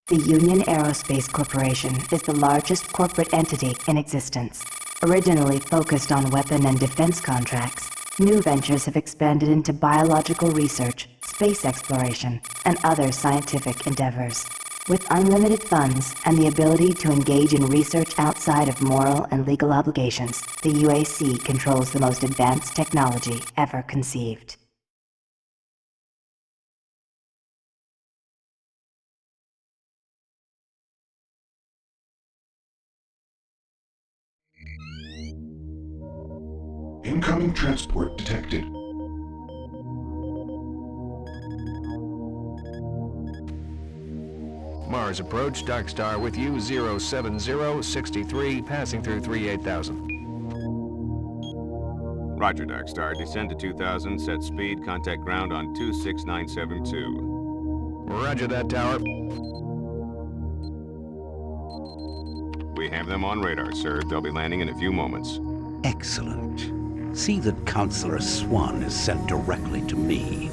The Union Aerospace Corporation is the largest corporate entity in existence. Originally focused on weapon and defense contracts, new ventures have expanded into biological research, space exploration, and other scientific endeavors. With unlimited funds and the ability to engage in research outside of moral and legal obligations, the UAC controls the most advanced technology ever conceived. Incoming transport detected. Mars approach, Dark Star with you, 07063, passing through 38,000. Roger, Dark Star. Descend to 2000, set speed, contact ground on 26972. Roger that, Tower. We have them on radar, sir. They'll be landing in a few moments. Excellent. See that Counselor Swan is sent directly to me.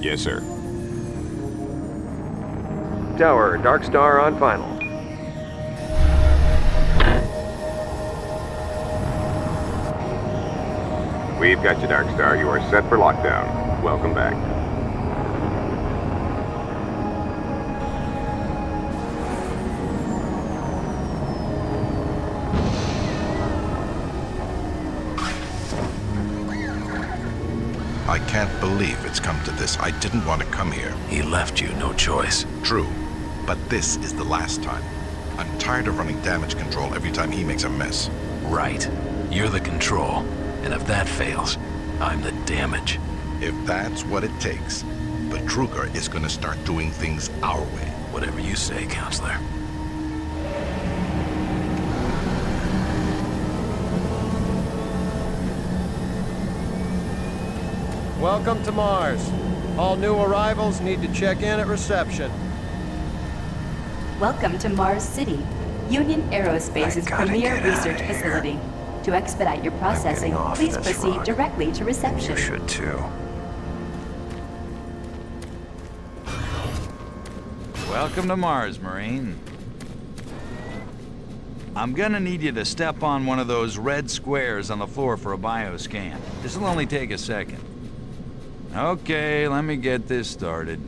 Yes, sir. Tower, Dark Star on final. We've got you, Dark Star. You are set for lockdown. Welcome back. I can't believe it's come to this. I didn't want to come here. He left you no choice. True, but this is the last time. I'm tired of running damage control every time he makes a mess. Right. You're the control. And if that fails, I'm the damage. If that's what it takes, the Kruger is going to start doing things our way. Whatever you say, Counselor. Welcome to Mars. All new arrivals need to check in at reception. Welcome to Mars City, Union Aerospace's premier research facility. To expedite your processing, please proceed directly to reception. You should too. Welcome to Mars, Marine. I'm gonna need you to step on one of those red squares on the floor for a bioscan. This'll only take a second. Okay, let me get this started.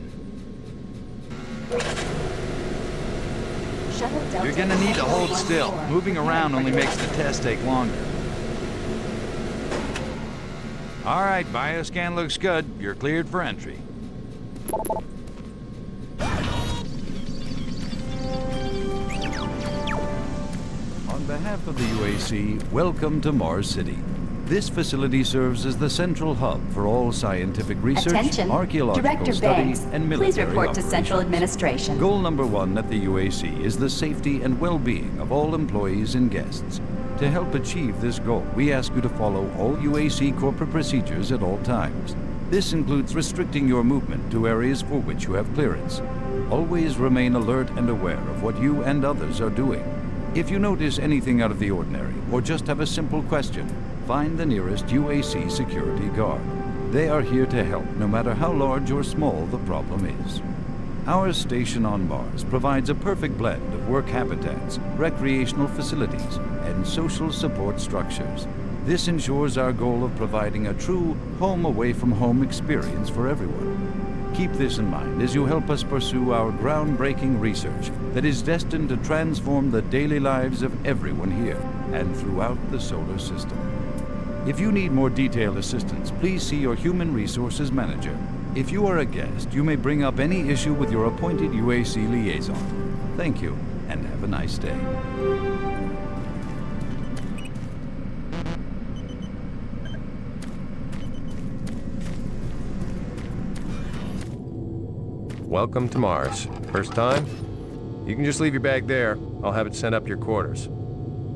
You're gonna need to hold still. Moving around only makes the test take longer. All right, bioscan looks good. You're cleared for entry. On behalf of the UAC, welcome to Mars City. This facility serves as the central hub for all scientific research, Attention. archaeological Director study, Banks, and military please report operations. to Central Administration. Goal number one at the UAC is the safety and well-being of all employees and guests. To help achieve this goal, we ask you to follow all UAC corporate procedures at all times. This includes restricting your movement to areas for which you have clearance. Always remain alert and aware of what you and others are doing. If you notice anything out of the ordinary, or just have a simple question, find the nearest UAC security guard. They are here to help, no matter how large or small the problem is. Our station on Mars provides a perfect blend of work habitats, recreational facilities, and social support structures. This ensures our goal of providing a true home-away-from-home experience for everyone. Keep this in mind as you help us pursue our groundbreaking research that is destined to transform the daily lives of everyone here and throughout the solar system. If you need more detailed assistance, please see your Human Resources Manager. If you are a guest, you may bring up any issue with your appointed UAC liaison. Thank you, and have a nice day. Welcome to Mars. First time? You can just leave your bag there. I'll have it sent up to your quarters.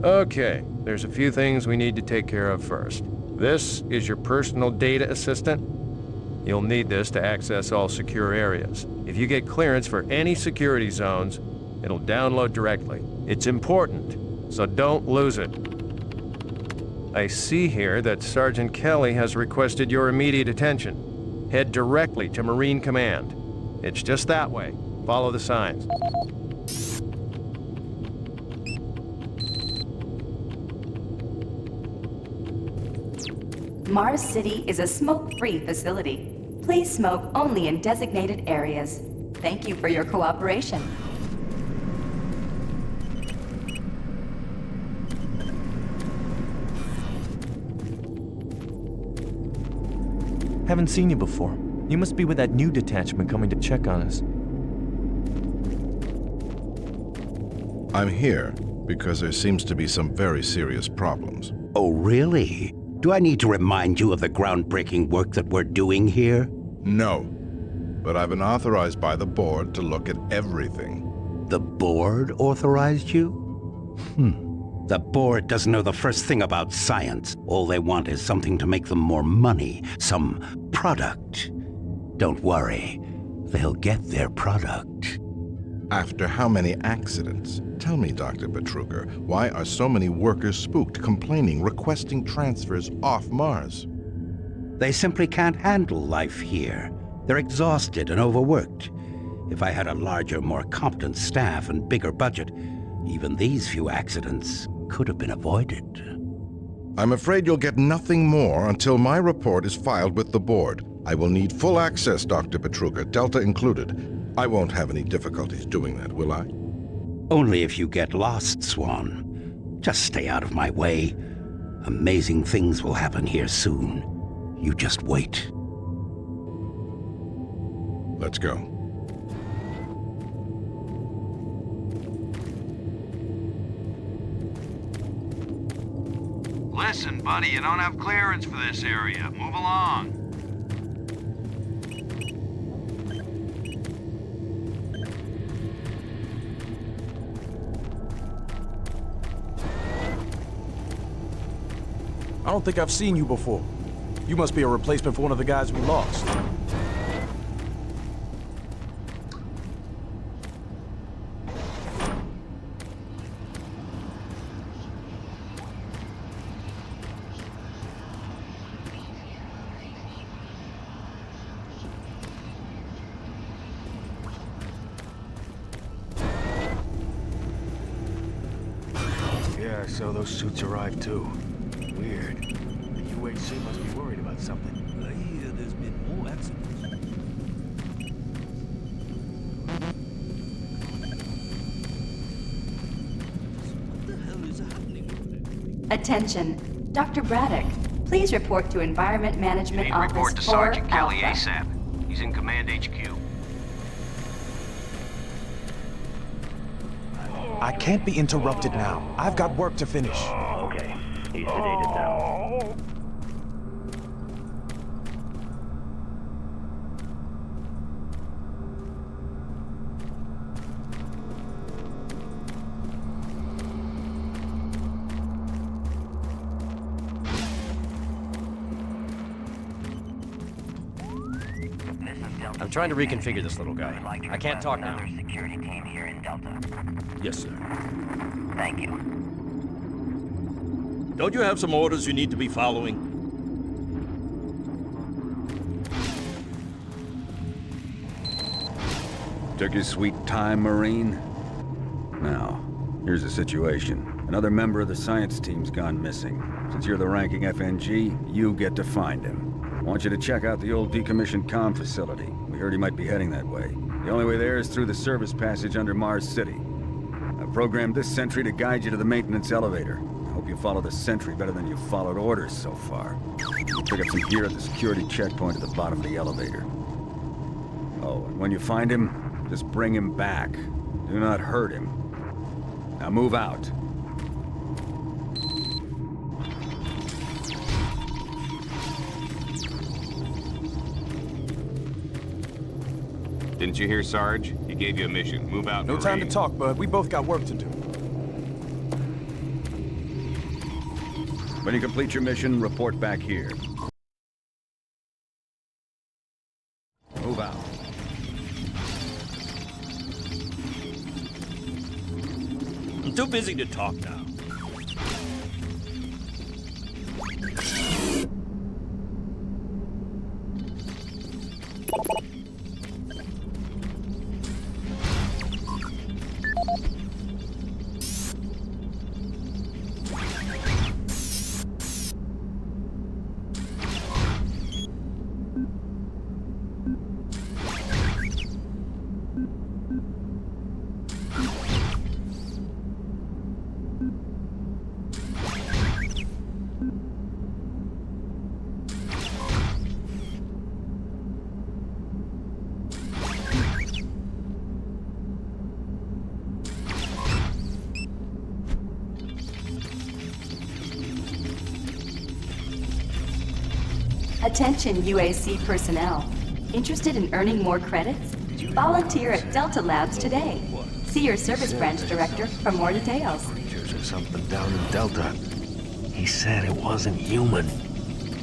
Okay, there's a few things we need to take care of first. This is your personal data assistant. You'll need this to access all secure areas. If you get clearance for any security zones, it'll download directly. It's important, so don't lose it. I see here that Sergeant Kelly has requested your immediate attention. Head directly to Marine Command. It's just that way. Follow the signs. Mars City is a smoke-free facility. Please smoke only in designated areas. Thank you for your cooperation. Haven't seen you before. You must be with that new detachment coming to check on us. I'm here because there seems to be some very serious problems. Oh, really? Do I need to remind you of the groundbreaking work that we're doing here? No, but I've been authorized by the board to look at everything. The board authorized you? The board doesn't know the first thing about science. All they want is something to make them more money, some product. Don't worry, they'll get their product. After how many accidents? Tell me, Dr. Betruger, why are so many workers spooked, complaining, requesting transfers off Mars? They simply can't handle life here. They're exhausted and overworked. If I had a larger, more competent staff and bigger budget, even these few accidents could have been avoided. I'm afraid you'll get nothing more until my report is filed with the board. I will need full access, Dr. Betruger, Delta included. I won't have any difficulties doing that, will I? Only if you get lost, Swan. Just stay out of my way. Amazing things will happen here soon. You just wait. Let's go. Listen, buddy, you don't have clearance for this area. Move along. I don't think I've seen you before. You must be a replacement for one of the guys we lost. Yeah, so those suits arrived too. Weird. The UHC must be worried about something. I hear there's been more accidents. What the hell is happening? Attention. Dr. Braddock, please report to Environment Management You need to Office report to 4 Sergeant Kelly Alpha. ASAP. He's in Command HQ. I can't be interrupted now. I've got work to finish. Okay. He's sedated now. I'm trying to reconfigure this little guy. I can't talk now. Security team here in Delta. Yes, sir. Thank you. Don't you have some orders you need to be following? Took your sweet time, Marine? Now, here's the situation. Another member of the science team's gone missing. Since you're the ranking FNG, you get to find him. I want you to check out the old decommissioned comm facility. We heard he might be heading that way. The only way there is through the service passage under Mars City. I've programmed this sentry to guide you to the maintenance elevator. I hope you follow the sentry better than you've followed orders so far. You'll pick up some gear at the security checkpoint at the bottom of the elevator. Oh, and when you find him, just bring him back. Do not hurt him. Now move out. Didn't you hear, Sarge? He gave you a mission. Move out, No Marine. time to talk, bud. We both got work to do. When you complete your mission, report back here. Move out. I'm too busy to talk now. Attention UAC personnel. Interested in earning more credits? Volunteer at Delta Labs today. See your service branch director for more details. Creatures or something down in Delta. He said it wasn't human.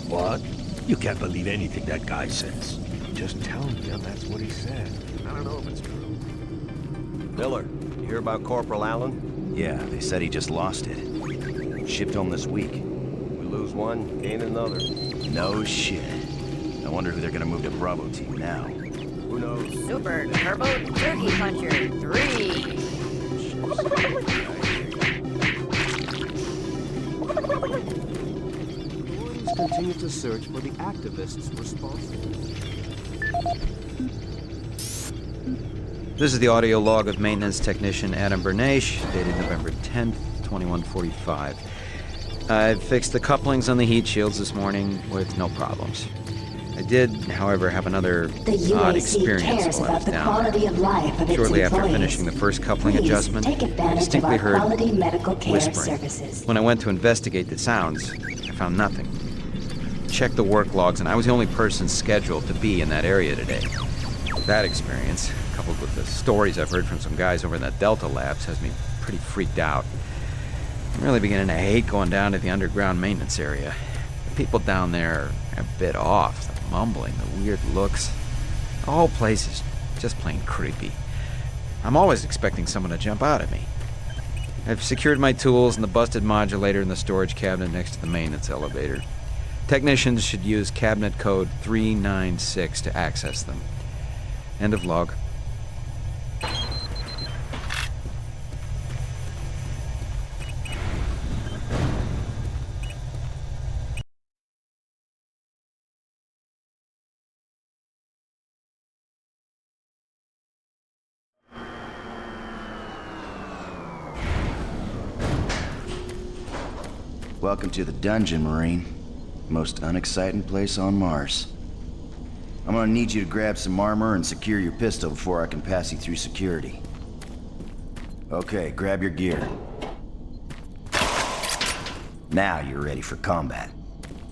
What? You can't believe anything that guy says. Just telling you, that's what he said. I don't know if it's true. Miller, you hear about Corporal Allen? Yeah, they said he just lost it. Shipped home this week. We lose one, gain another. No shit. I wonder who they're gonna move to Bravo Team now. Who knows? Super Turbo Turkey Puncher 3. Continue to search for the activists responsible. This is the audio log of maintenance technician Adam Bernache, dated November 10th, 2145. I've fixed the couplings on the heat shields this morning with no problems. I did, however, have another odd experience while I was down there. Shortly after finishing the first coupling adjustment, I distinctly heard whispering. When I went to investigate the sounds, I found nothing. Checked the work logs, and I was the only person scheduled to be in that area today. That experience, coupled with the stories I've heard from some guys over in that Delta Labs, has me pretty freaked out. I'm really beginning to hate going down to the underground maintenance area. The people down there are a bit off. The mumbling, the weird looks. The whole place is just plain creepy. I'm always expecting someone to jump out at me. I've secured my tools and the busted modulator in the storage cabinet next to the maintenance elevator. Technicians should use cabinet code 396 to access them. End of log. Welcome to the dungeon, Marine. Most unexciting place on Mars. I'm gonna need you to grab some armor and secure your pistol before I can pass you through security. Okay, grab your gear. Now you're ready for combat.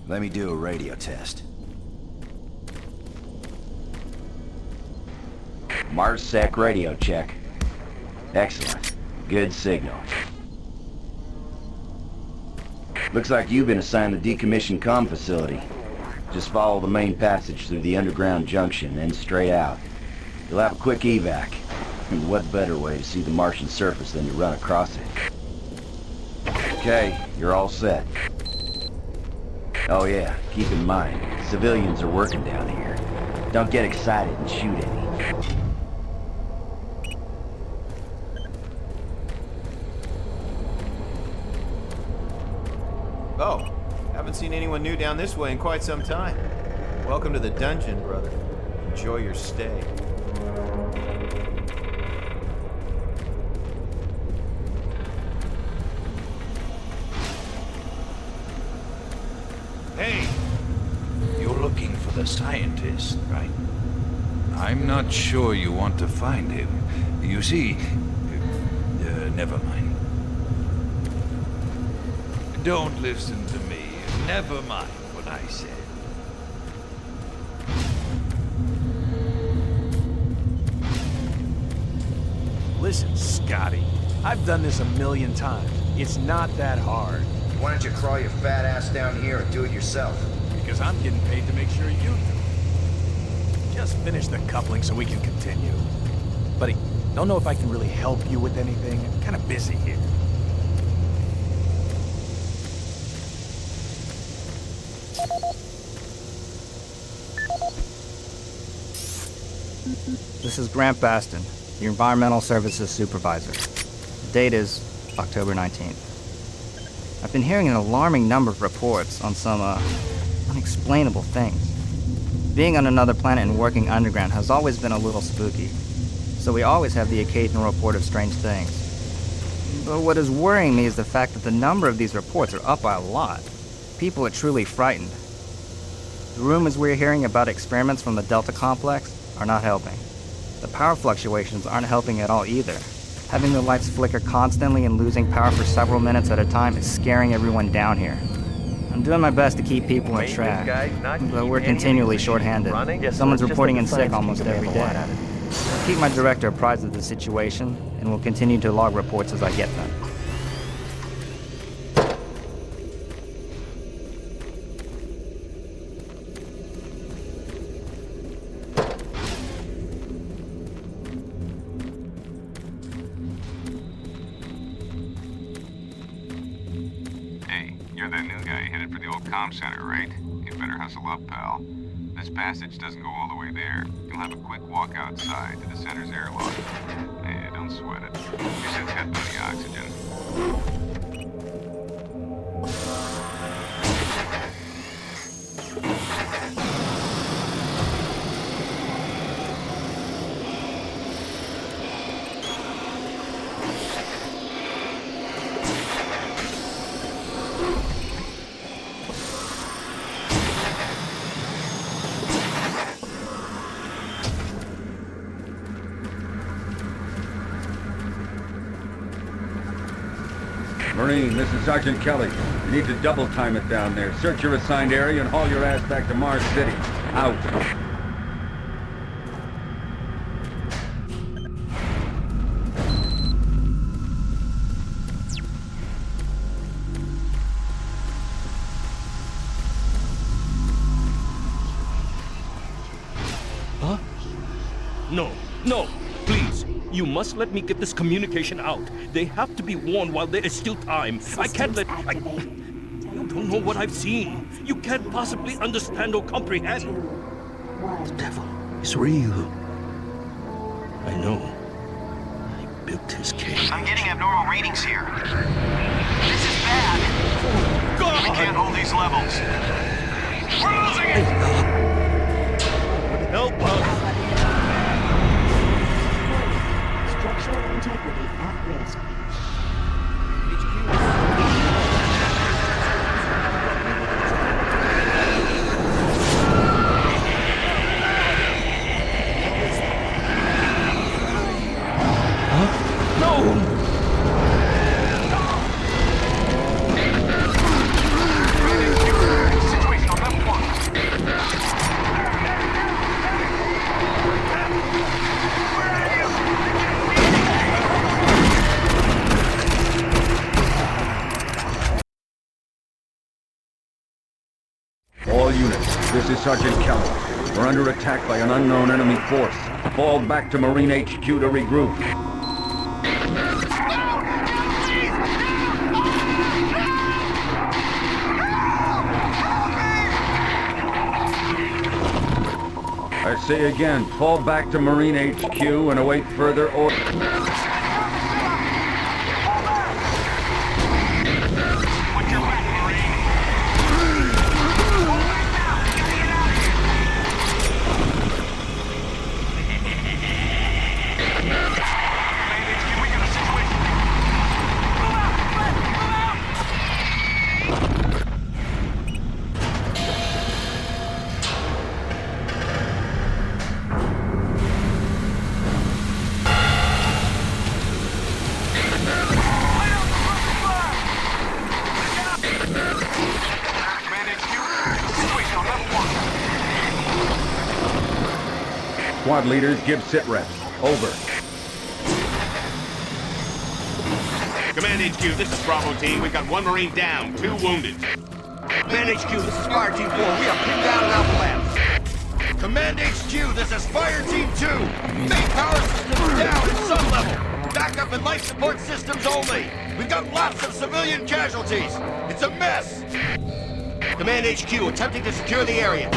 Let me do a radio test. MarsSec radio check. Excellent. Good signal. Looks like you've been assigned the decommissioned comm facility. Just follow the main passage through the underground junction and straight out. You'll have a quick evac. And what better way to see the Martian surface than to run across it? Okay, you're all set. Oh yeah, keep in mind, civilians are working down here. Don't get excited and shoot any. Oh, haven't seen anyone new down this way in quite some time. Welcome to the dungeon, brother. Enjoy your stay. Hey! You're looking for the scientist, right? I'm not sure you want to find him. You see... never mind. Don't listen to me. Never mind what I said. Listen, Scotty. I've done this 1,000,000 times. It's not that hard. Why don't you crawl your fat ass down here and do it yourself? Because I'm getting paid to make sure you do. Just finish the coupling so we can continue. Buddy, don't know if I can really help you with anything. I'm kind of busy here. This is Grant Baston, the Environmental Services Supervisor. The date is October 19th. I've been hearing an alarming number of reports on some, unexplainable things. Being on another planet and working underground has always been a little spooky, so we always have the occasional report of strange things. But what is worrying me is the fact that the number of these reports are up by a lot. People are truly frightened. The rumors we're hearing about experiments from the Delta Complex are not helping. The power fluctuations aren't helping at all either. Having the lights flicker constantly and losing power for several minutes at a time is scaring everyone down here. I'm doing my best to keep people on track, but we're continually shorthanded. Someone's reporting in sick almost every day. I'll keep my director apprised of the situation, and will continue to log reports as I get them. You're that new guy headed for the old comm center, right? You better hustle up, pal. This passage doesn't go all the way there. You'll have a quick walk outside to the center's airlock. Hey, don't sweat it. Your shit's got plenty of oxygen. Marine, this is Sergeant Kelly. You need to double time it down there. Search your assigned area and haul your ass back to Mars City. Out. Huh? No, no, please. You must let me get this communication out. They have to be warned while there is still time. I can't let... You don't know what I've seen. You can't possibly understand or comprehend. The devil is real. I know. I built his cage. I'm getting abnormal readings here. This is bad. God! We can't hold these levels. We're losing it! Help us! Structural integrity at risk. All units, this is Sergeant Kelly. We're under attack by an unknown enemy force. Fall back to Marine HQ to regroup. I say again, fall back to Marine HQ and await further orders. Squad leaders, give sit reps. Over. Command HQ, this is Bravo Team. We've got 1 Marine down, 2 wounded. Command HQ, this is Fire Team 4. We are pinned down in Alpha Labs. Command HQ, this is Fire Team 2. Main power systems down at some level. Backup and life support systems only. We've got lots of civilian casualties. It's a mess. Command HQ, attempting to secure the area.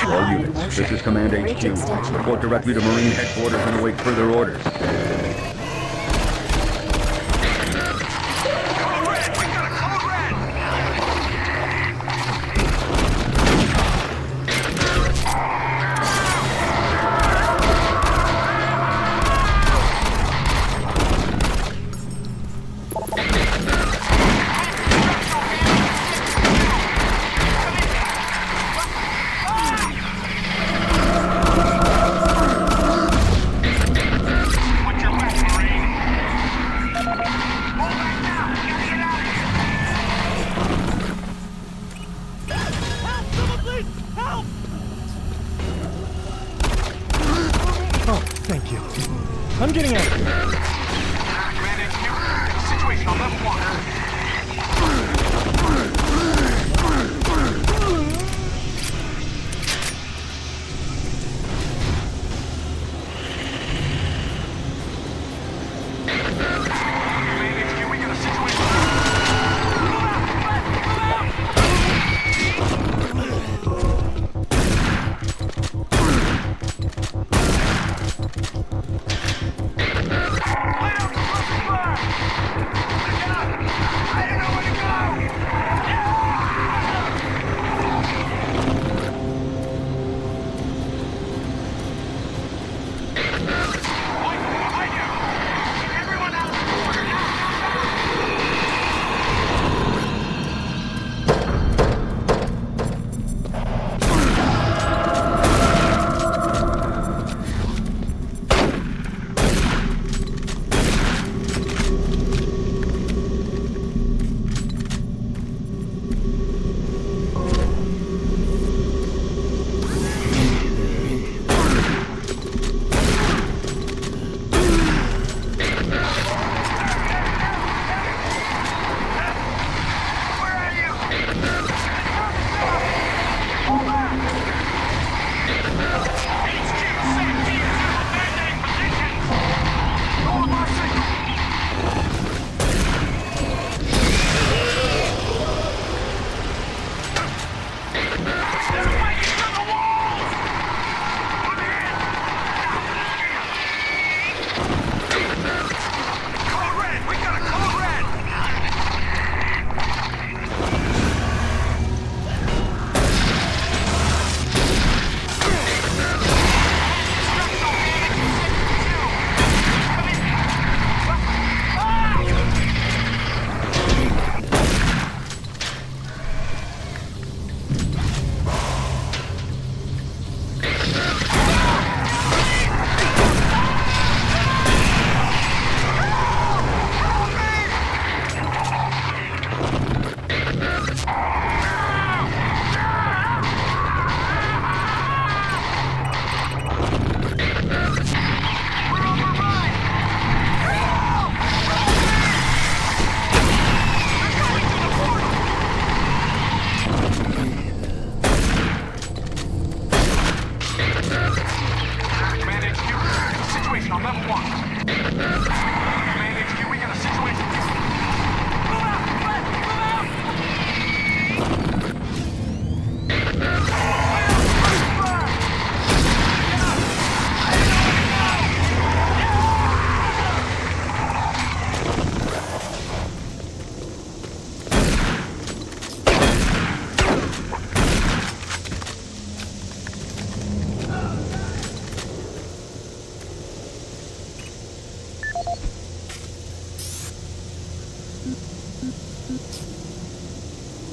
All units, this is Command HQ. Report directly to Marine Headquarters and await further orders. Please, help! Oh, thank you. I'm getting out of here. Command HQ, situation on left one.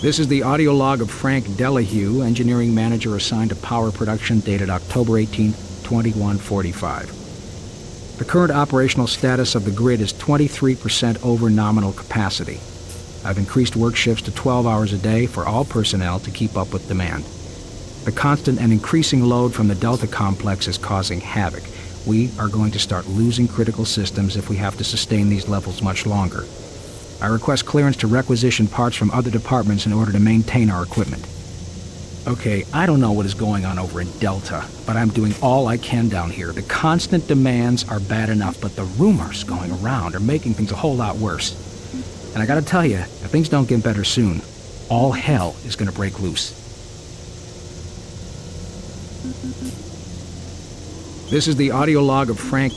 This is the audio log of Frank Delahue, engineering manager assigned to power production, dated October 18, 2145. The current operational status of the grid is 23% over nominal capacity. I've increased work shifts to 12 hours a day for all personnel to keep up with demand. The constant and increasing load from the Delta complex is causing havoc. We are going to start losing critical systems if we have to sustain these levels much longer. I request clearance to requisition parts from other departments in order to maintain our equipment. Okay, I don't know what is going on over in Delta, but I'm doing all I can down here. The constant demands are bad enough, but the rumors going around are making things a whole lot worse. And I gotta tell you, if things don't get better soon, all hell is gonna break loose. This is the audio log of Frank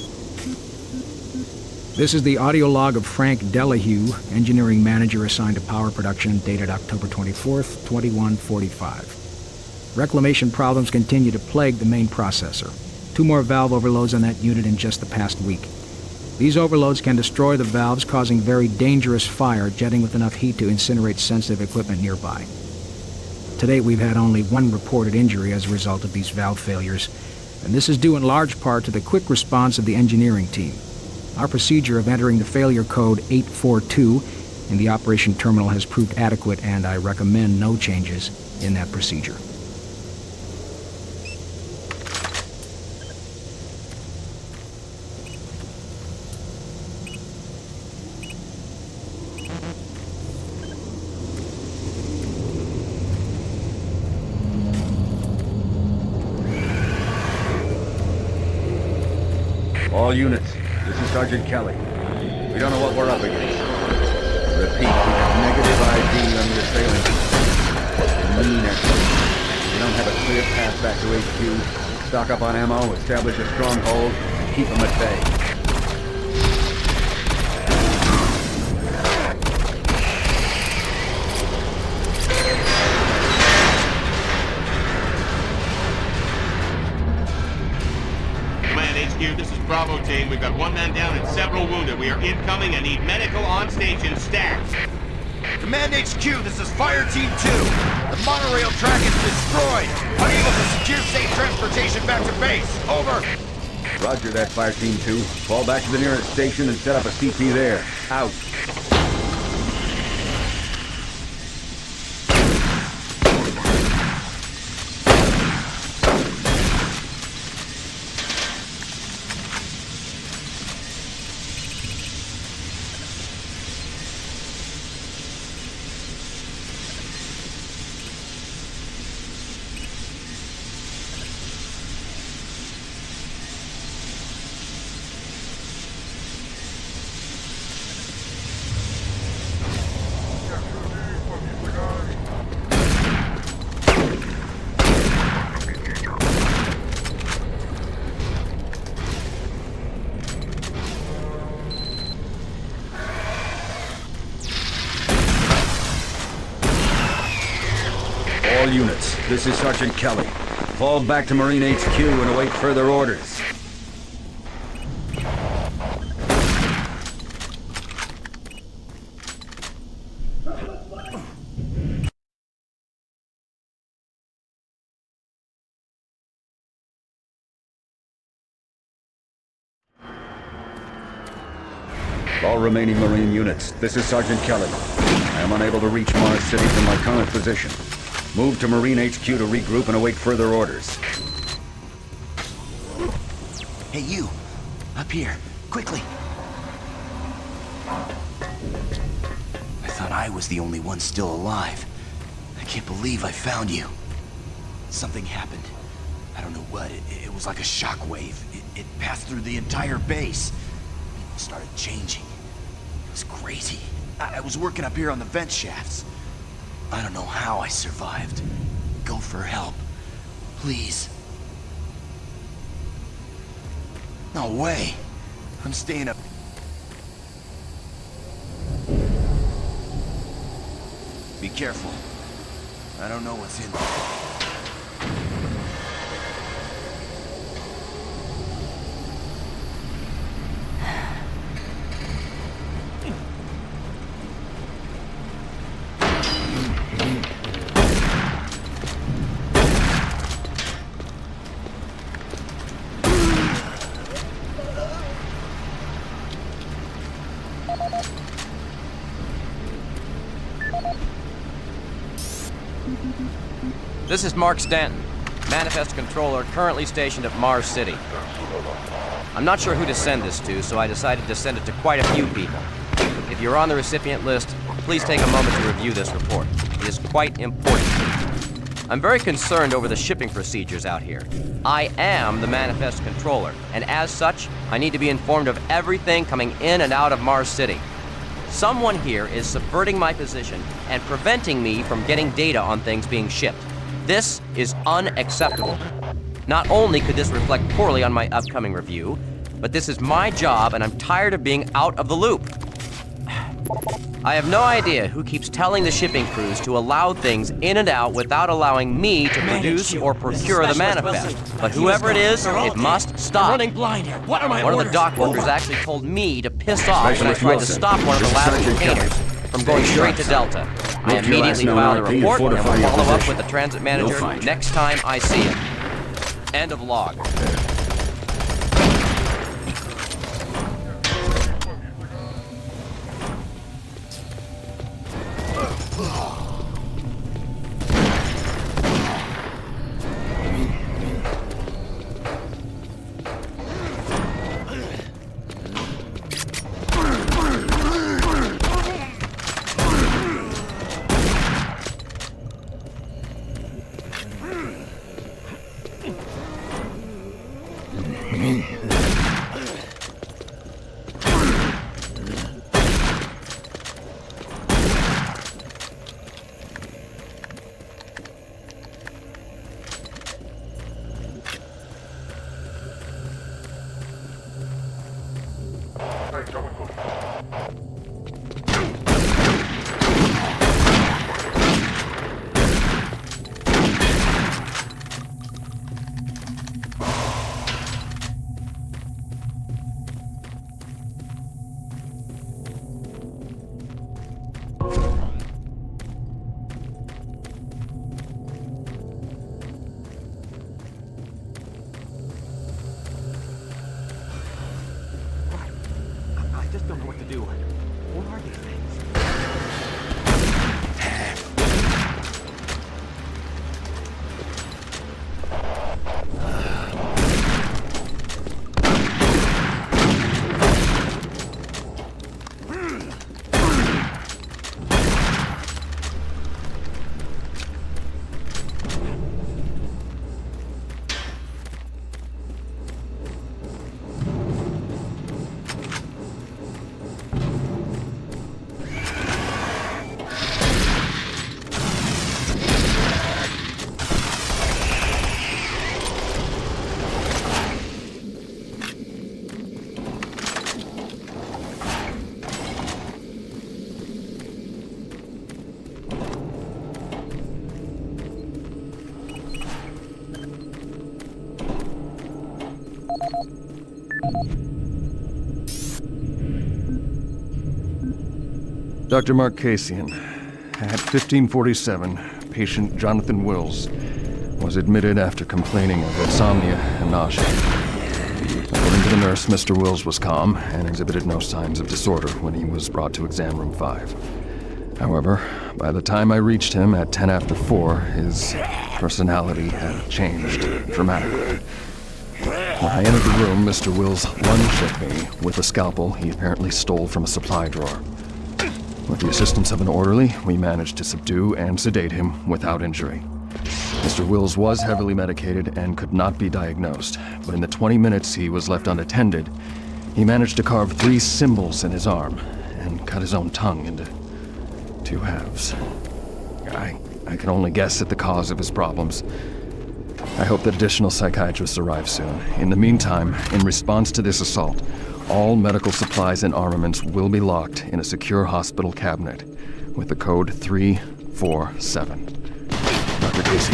Delahue, engineering manager assigned to power production, dated October 24th, 2145. Reclamation problems continue to plague the main processor. 2 more valve overloads on that unit in just the past week. These overloads can destroy the valves, causing very dangerous fire, jetting with enough heat to incinerate sensitive equipment nearby. To date, we've had only 1 reported injury as a result of these valve failures, and this is due in large part to the quick response of the engineering team. Our procedure of entering the failure code 842 in the operation terminal has proved adequate, and I recommend no changes in that procedure. All units, this is Sergeant Kelly. We don't know what we're up against. Repeat, we have negative ID on the assailant. Mean exploits. We don't have a clear path back to HQ. Stock up on ammo, establish a stronghold, and keep them at bay. This is Bravo team. We've got one man down and several wounded. We are incoming and need medical on station stat. Command HQ, this is Fire Team 2. The monorail track is destroyed. Unable to secure safe transportation back to base. Over. Roger that, Fire Team 2. Fall back to the nearest station and set up a CP there. Out. All units, this is Sergeant Kelly. Fall back to Marine HQ and await further orders. All remaining Marine units, this is Sergeant Kelly. I am unable to reach Mars City from my current position. Move to Marine HQ to regroup and await further orders. Hey, you! Up here, quickly! I thought I was the only one still alive. I can't believe I found you. Something happened. I don't know what. It was like a shockwave. It passed through the entire base. People started changing. It was crazy. I was working up here on the vent shafts. I don't know how I survived. Go for help. Please. No way. I'm staying up. Be careful. I don't know what's in there. This is Mark Stanton, Manifest Controller, currently stationed at Mars City. I'm not sure who to send this to, so I decided to send it to quite a few people. If you're on the recipient list, please take a moment to review this report. It is quite important. I'm very concerned over the shipping procedures out here. I am the Manifest Controller, and as such, I need to be informed of everything coming in and out of Mars City. Someone here is subverting my position and preventing me from getting data on things being shipped. This is unacceptable. Not only could this reflect poorly on my upcoming review, but this is my job and I'm tired of being out of the loop. I have no idea who keeps telling the shipping crews to allow things in and out without allowing me to produce or procure the manifest. But whoever it is, it must stop. I'm running blind here. What are my One orders? of the dock workers actually told me to piss off when I tried to stop one of the lab containers from going straight to Delta. I immediately filed a report and will follow up with the transit manager next time I see him. End of log. Dr. Marcasian, at 1547, patient Jonathan Wills was admitted after complaining of insomnia and nausea. According to the nurse, Mr. Wills was calm and exhibited no signs of disorder when he was brought to exam room 5. However, by the time I reached him at 10 after 4, his personality had changed dramatically. When I entered the room, Mr. Wills lunged at me with a scalpel he apparently stole from a supply drawer. With the assistance of an orderly, we managed to subdue and sedate him without injury. Mr. Wills was heavily medicated and could not be diagnosed, but in the 20 minutes he was left unattended, he managed to carve 3 symbols in his arm and cut his own tongue into 2 halves. I can only guess at the cause of his problems. I hope that additional psychiatrists arrive soon. In the meantime, in response to this assault, all medical supplies and armaments will be locked in a secure hospital cabinet with the code 347. Dr. Casey.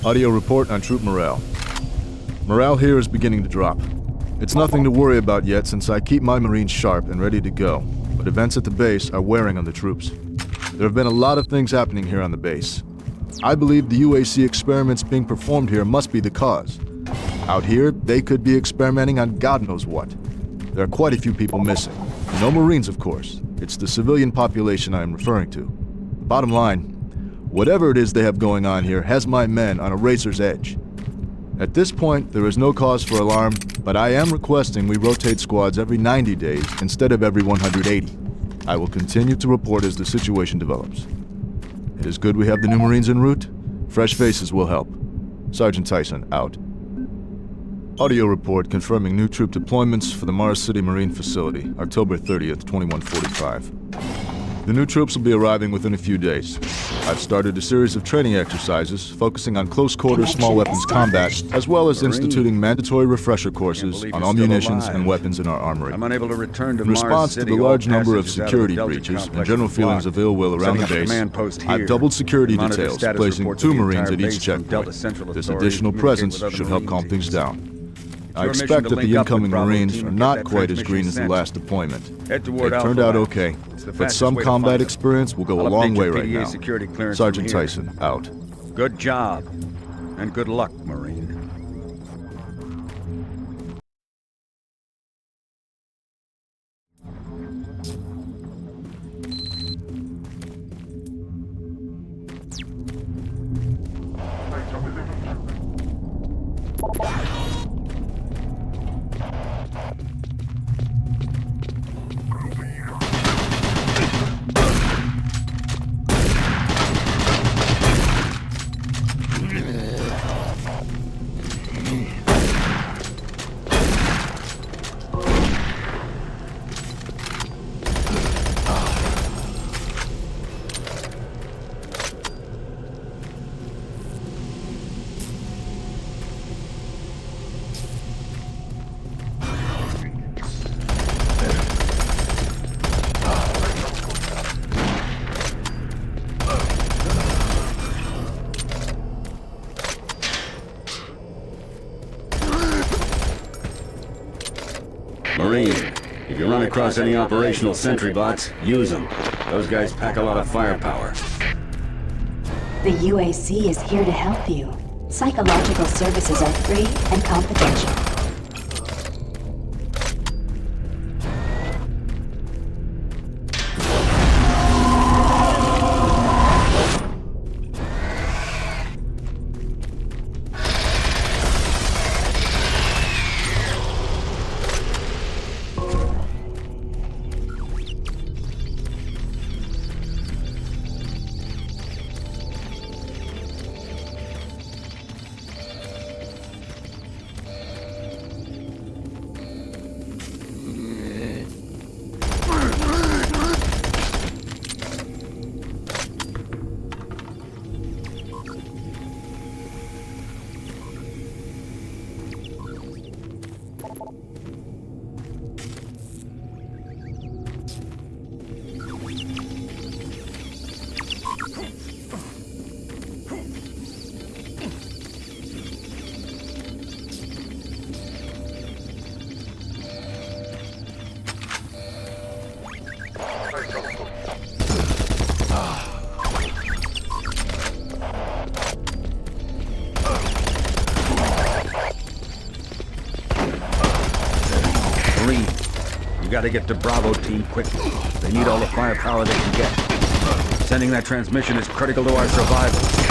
Audio report on troop morale. Morale here is beginning to drop. It's nothing to worry about yet since I keep my Marines sharp and ready to go, but events at the base are wearing on the troops. There have been a lot of things happening here on the base. I believe the UAC experiments being performed here must be the cause. Out here, they could be experimenting on God knows what. There are quite a few people missing. No Marines, of course. It's the civilian population I am referring to. Bottom line, whatever it is they have going on here has my men on a razor's edge. At this point, there is no cause for alarm, but I am requesting we rotate squads every 90 days instead of every 180. I will continue to report as the situation develops. It is good we have the new Marines en route. Fresh faces will help. Sergeant Tyson, out. Audio report confirming new troop deployments for the Mars City Marine Facility, October 30th, 2145. The new troops will be arriving within a few days. I've started a series of training exercises focusing on close quarter small weapons combat, as well as instituting mandatory refresher courses on all munitions and weapons in our armory. I'm unable to return to In response Mars to City, the large all number of passages out security Delta breaches and complex general are feelings of blocked. ill will around the Setting up a base, command post I've here. doubled security Monitor details, status placing reports 2 of the Marines entire at each base from Delta checkpoint. Central This Authority additional to communicate presence with other should help Marines calm in things Houston. down. It's I your mission expect to that link the up with incoming Bravo Marines team are and get not that quite as transmission green as the sent. last deployment. Head They toward Alpha turned out Lab. okay, It's the but fastest some way to combat find them. experience will go I'll a long update way your right PDA now. security clearance Sergeant from here. Tyson, out. Good job. And good luck, Marine. Marine, if you run across any operational sentry bots, use them. Those guys pack a lot of firepower. The UAC is here to help you. Psychological services are free and confidential. gotta get to Bravo team quickly. They need all the firepower they can get. Sending that transmission is critical to our survival.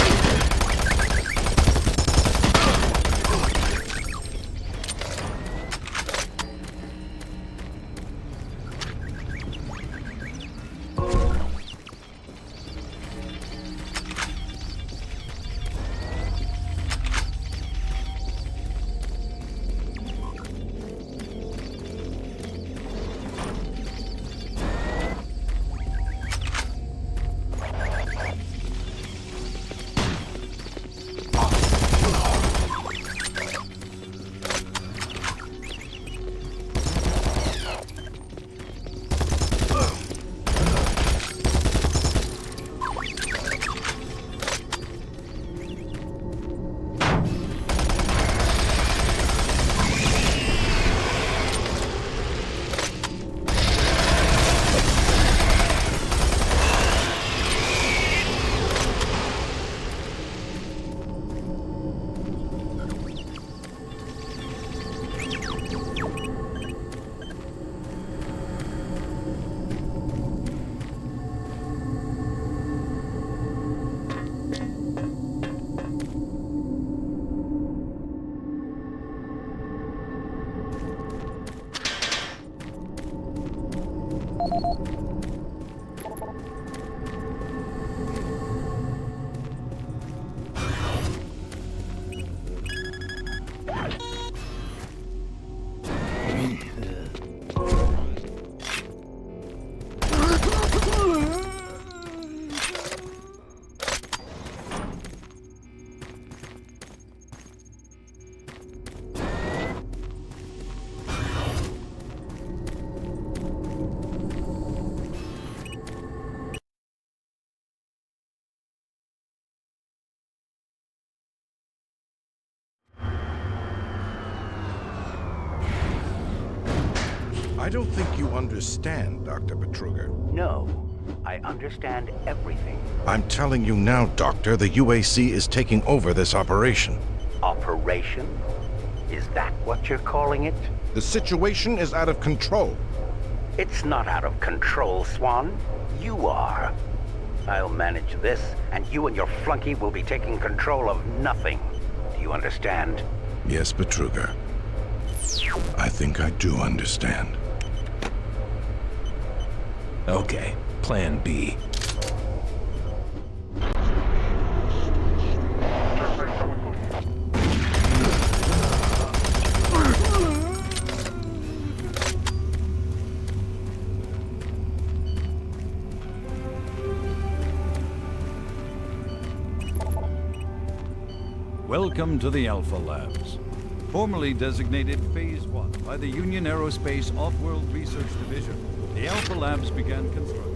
I don't think you understand, Dr. Betruger. No, I understand everything. I'm telling you now, Doctor, the UAC is taking over this operation. Operation? Is that what you're calling it? The situation is out of control. It's not out of control, Swan. You are. I'll manage this, and you and your flunky will be taking control of nothing. Do you understand? Yes, Betruger. I think I do understand. Okay, Plan B. Welcome to the Alpha Labs. Formerly designated Phase 1 by the Union Aerospace Off-World Research Division, the Alpha Labs began construction.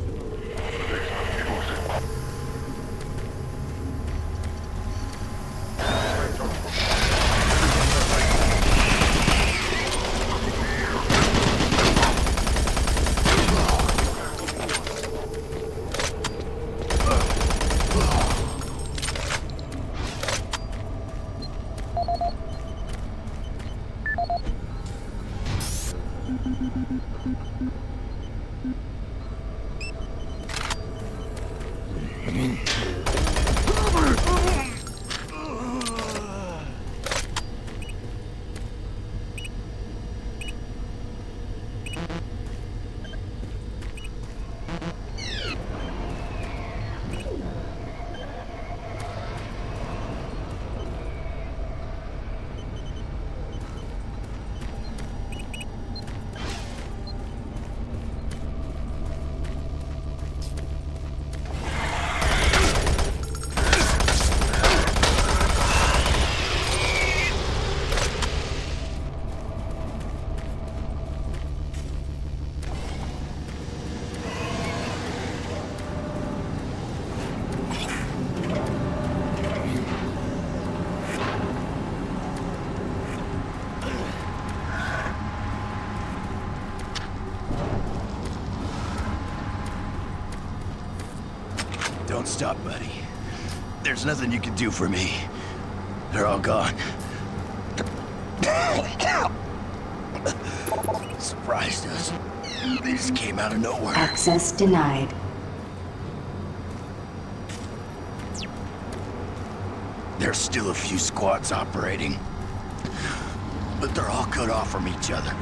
Don't stop, buddy. There's nothing you can do for me. They're all gone. Surprised us. They just came out of nowhere. Access denied. There's still a few squads operating, but they're all cut off from each other.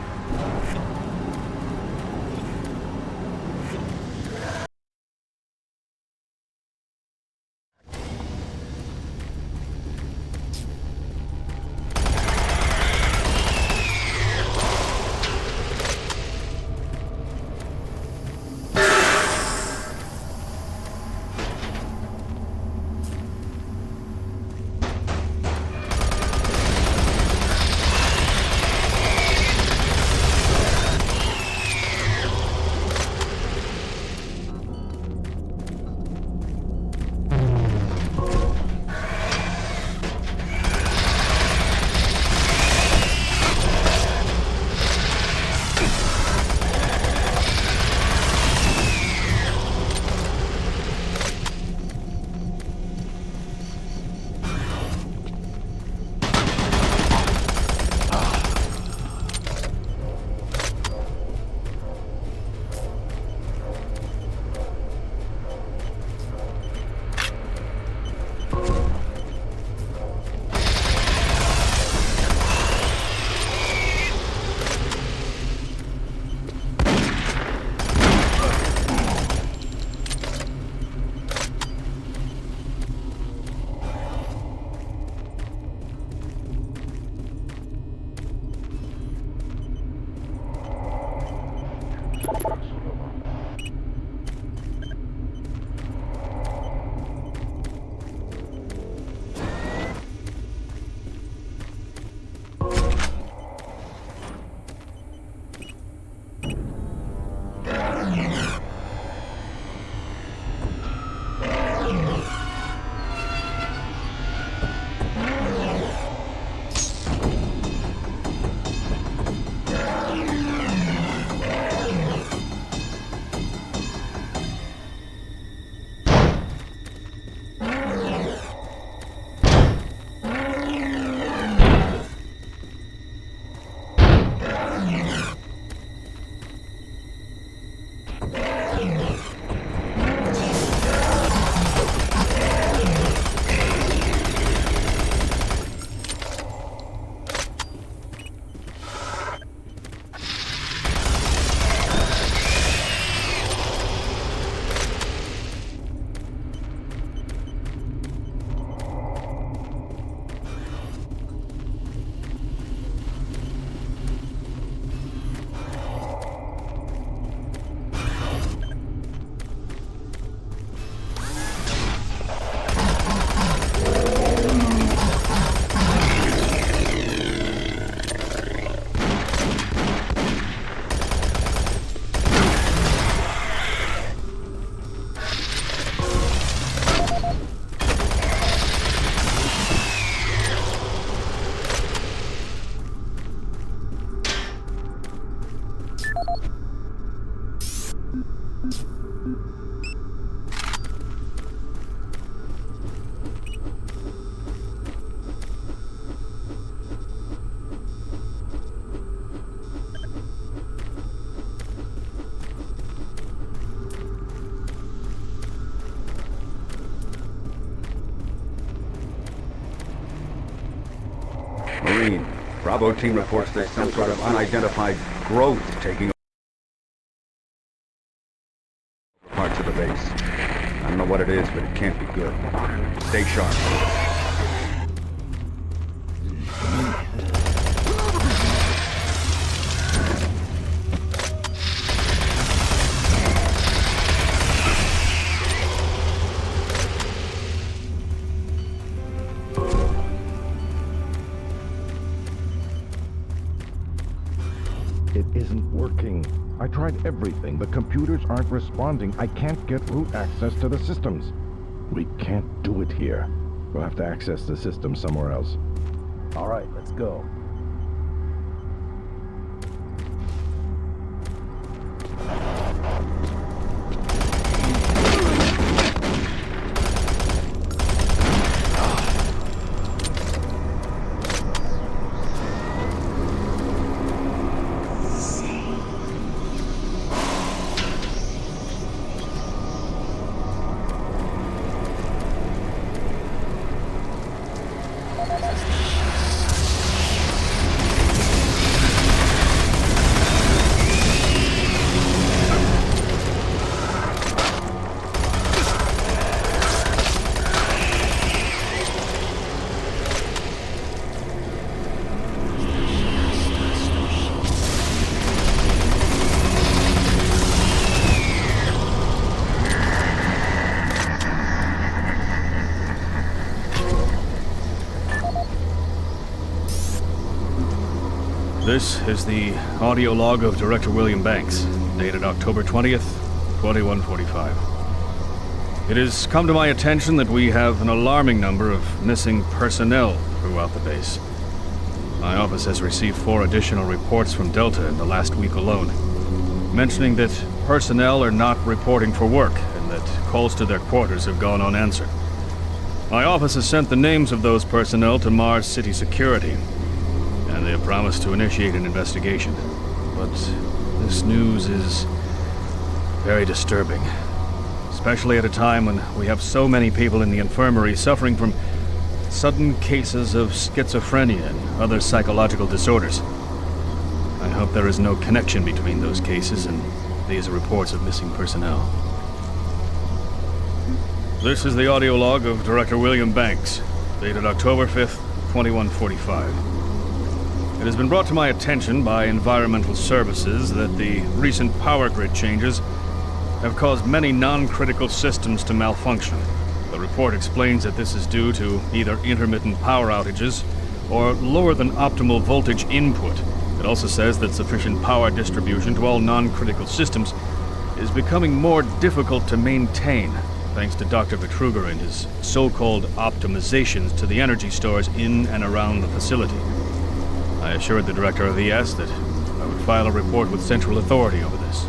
Marine, Bravo team reports there's some sort of unidentified growth taking parts of the base. I don't know what it is, but it can't be good. Stay sharp. It isn't working. I tried everything. The computers aren't responding. I can't get root access to the systems. We can't do it here. We'll have to access the system somewhere else. All right, let's go. This is the audio log of Director William Banks, dated October 20th, 2145. It has come to my attention that we have an alarming number of missing personnel throughout the base. My office has received 4 additional reports from Delta in the last week alone, mentioning that personnel are not reporting for work and that calls to their quarters have gone unanswered. My office has sent the names of those personnel to Mars City Security, and they have promised to initiate an investigation. But this news is very disturbing, especially at a time when we have so many people in the infirmary suffering from sudden cases of schizophrenia and other psychological disorders. I hope there is no connection between those cases and these reports of missing personnel. This is the audio log of Director William Banks, dated October 5th, 2145. It has been brought to my attention by Environmental Services that the recent power grid changes have caused many non-critical systems to malfunction. The report explains that this is due to either intermittent power outages or lower than optimal voltage input. It also says that sufficient power distribution to all non-critical systems is becoming more difficult to maintain, thanks to Dr. Vitruger and his so-called optimizations to the energy stores in and around the facility. I assured the director of ES that I would file a report with Central Authority over this.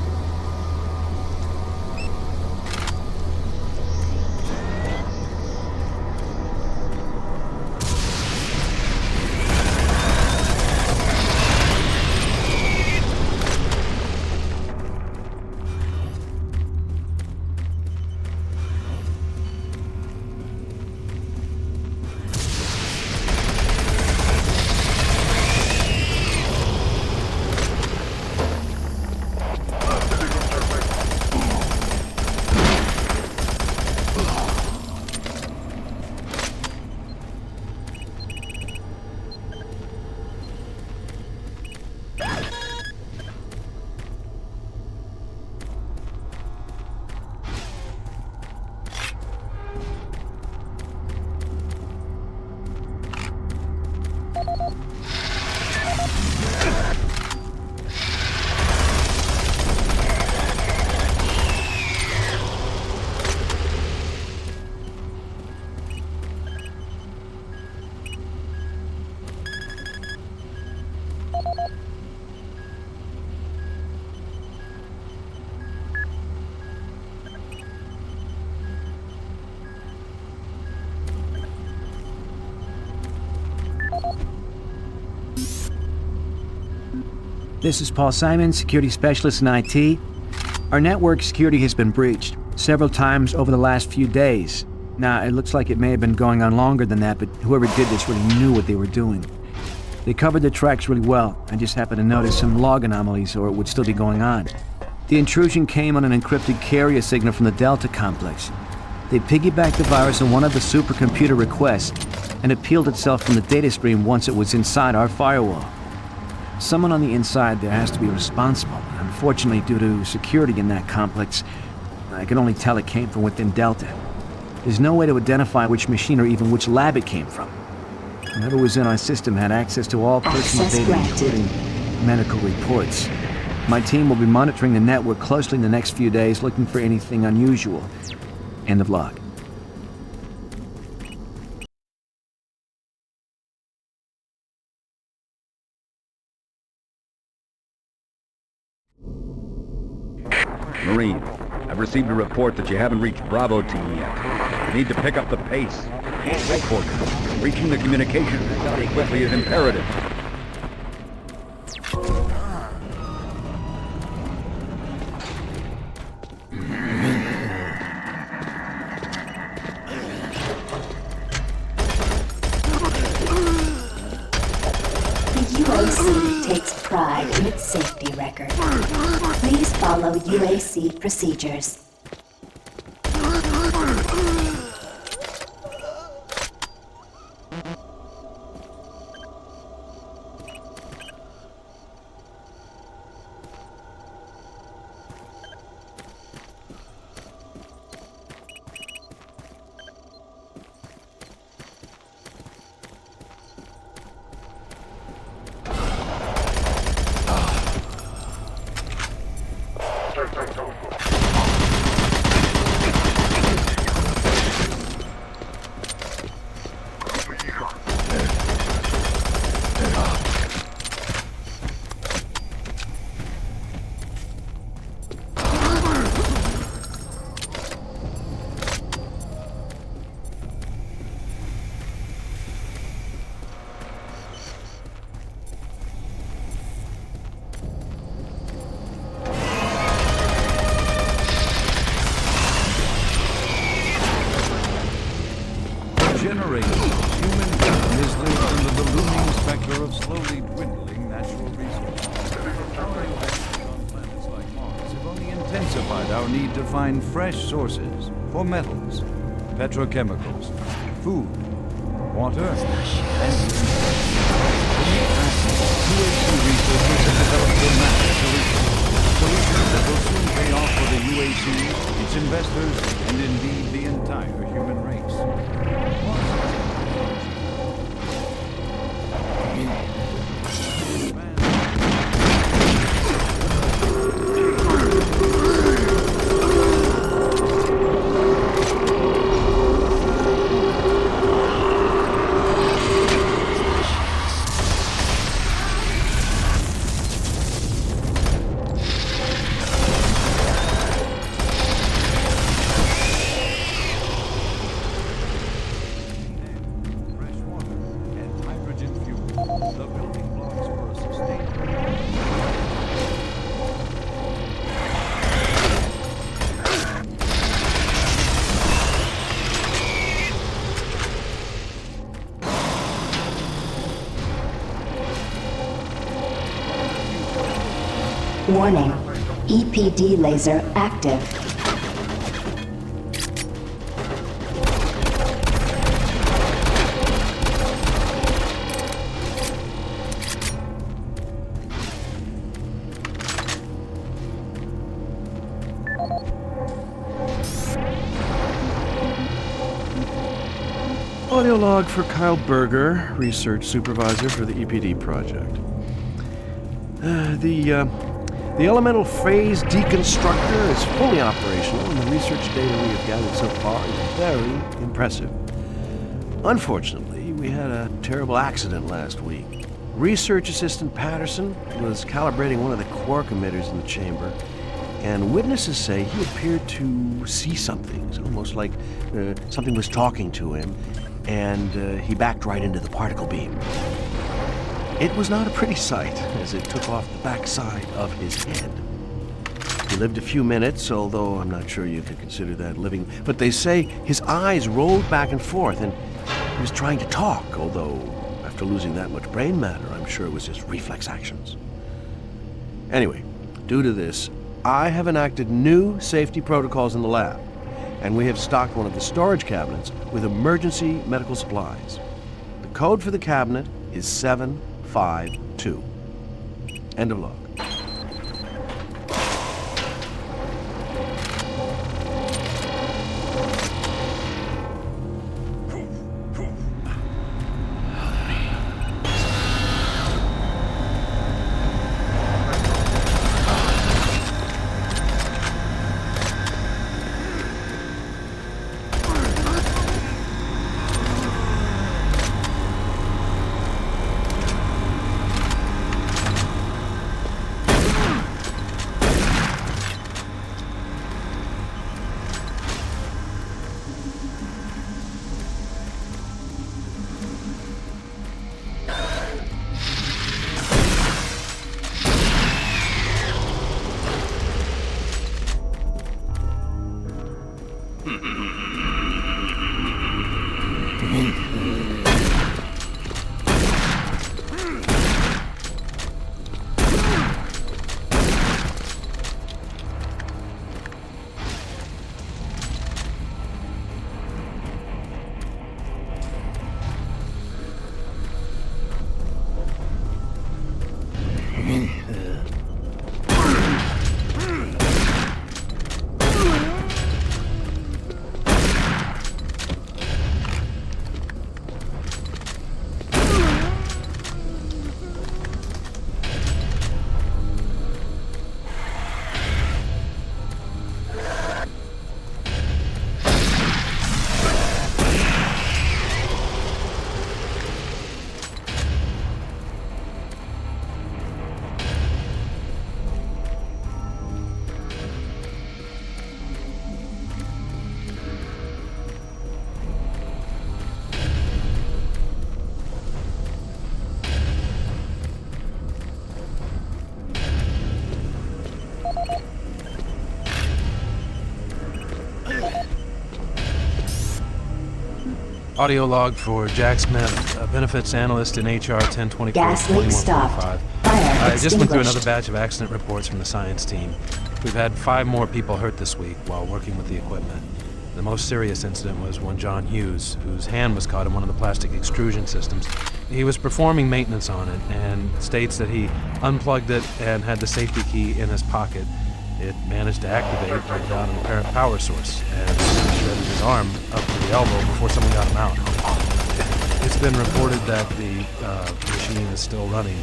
This is Paul Simon, security specialist in IT. Our network security has been breached several times over the last few days. Now, it looks like it may have been going on longer than that, but whoever did this really knew what they were doing. They covered the tracks really well. I just happened to notice some log anomalies, or it would still be going on. The intrusion came on an encrypted carrier signal from the Delta complex. They piggybacked the virus on one of the supercomputer requests and it peeled itself from the data stream once it was inside our firewall. Someone on the inside there has to be responsible. Unfortunately, due to security in that complex, I can only tell it came from within Delta. There's no way to identify which machine or even which lab it came from. Whoever was in our system had access to all personal data, including medical reports. My team will be monitoring the network closely in the next few days, looking for anything unusual. End of log. Marine, I've received a report that you haven't reached Bravo Team yet. You need to pick up the pace. Wait for it. Reaching the communication facility quickly is imperative. The UAC takes pride in its safety record. Please follow UAC procedures. find fresh sources for metals, petrochemicals, food, water, and UAC researchers have developed dramatic solutions that will soon pay off for the UAC, its investors, and indeed the entire human race. Warning. EPD laser active. Audio log for Kyle Berger, research supervisor for the EPD project. The elemental phase deconstructor is fully operational, and the research data we have gathered so far is very impressive. Unfortunately, we had a terrible accident last week. Research assistant Patterson was calibrating one of the quark emitters in the chamber, and witnesses say he appeared to see something. It's almost like something was talking to him, and he backed right into the particle beam. It was not a pretty sight, as it took off the backside of his head. He lived a few minutes, although I'm not sure you could consider that living. But they say his eyes rolled back and forth, and he was trying to talk, although after losing that much brain matter, I'm sure it was just reflex actions. Anyway, due to this, I have enacted new safety protocols in the lab, and we have stocked one of the storage cabinets with emergency medical supplies. The code for the cabinet is 752. End of log. Audio log for Jack Smith, benefits analyst in HR 1024 Gas leak stopped. Fire I just went through extinguished. another batch of accident reports from the science team. We've had 5 more people hurt this week while working with the equipment. The most serious incident was one John Hughes, whose hand was caught in one of the plastic extrusion systems. He was performing maintenance on it and states that he unplugged it and had the safety key in his pocket. It managed to activate without an apparent power source and shredded his arm up to the elbow before someone got him out. It's been reported that the machine is still running.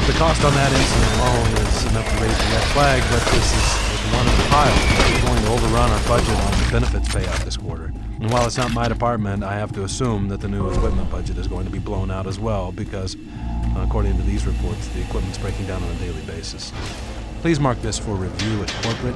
The cost on that incident alone is enough to raise the red flag, but this is one of the piles. We're going to overrun our budget on the benefits payout this quarter. And while it's not my department, I have to assume that the new equipment budget is going to be blown out as well because, according to these reports, the equipment's breaking down on a daily basis. Please mark this for review at corporate.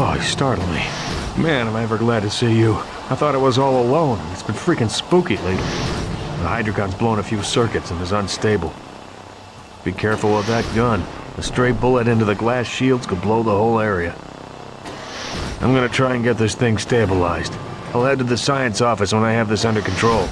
Oh, you startled me. Man, am I ever glad to see you. I thought I was all alone. It's been freaking spooky lately. The Hydrocon's blown a few circuits and is unstable. Be careful with that gun. A stray bullet into the glass shields could blow the whole area. I'm gonna try and get this thing stabilized. I'll head to the science office when I have this under control.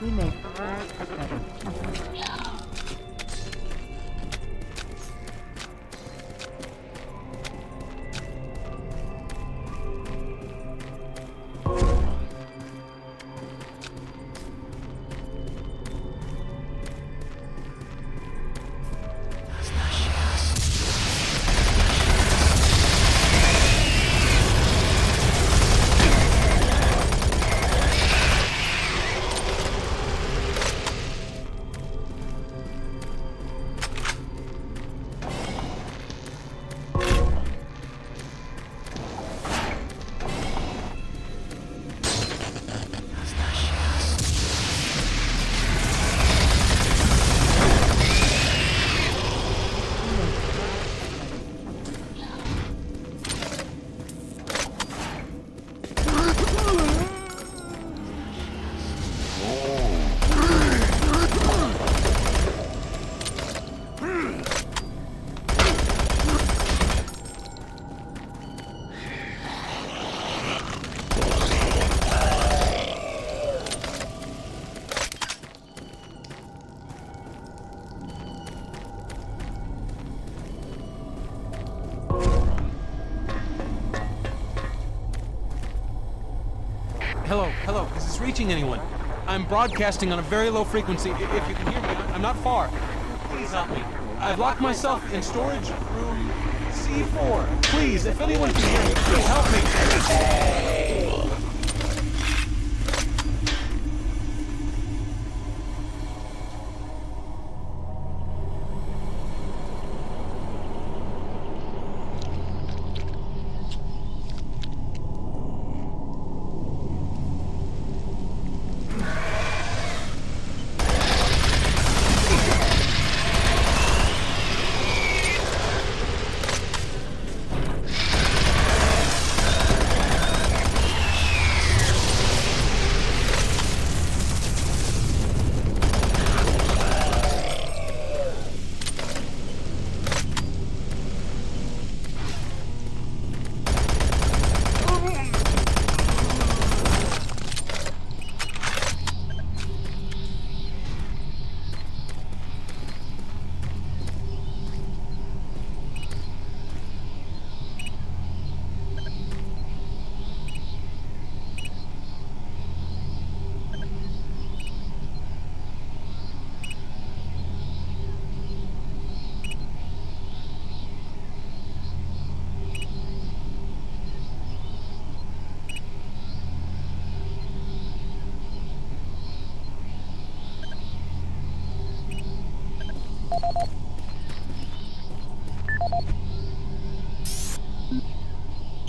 We may Hello. Is this reaching anyone? I'm broadcasting on a very low frequency. If you can hear me, I'm not far. Please help me. I've locked myself in storage room C4. Please, if anyone can hear me, please help me.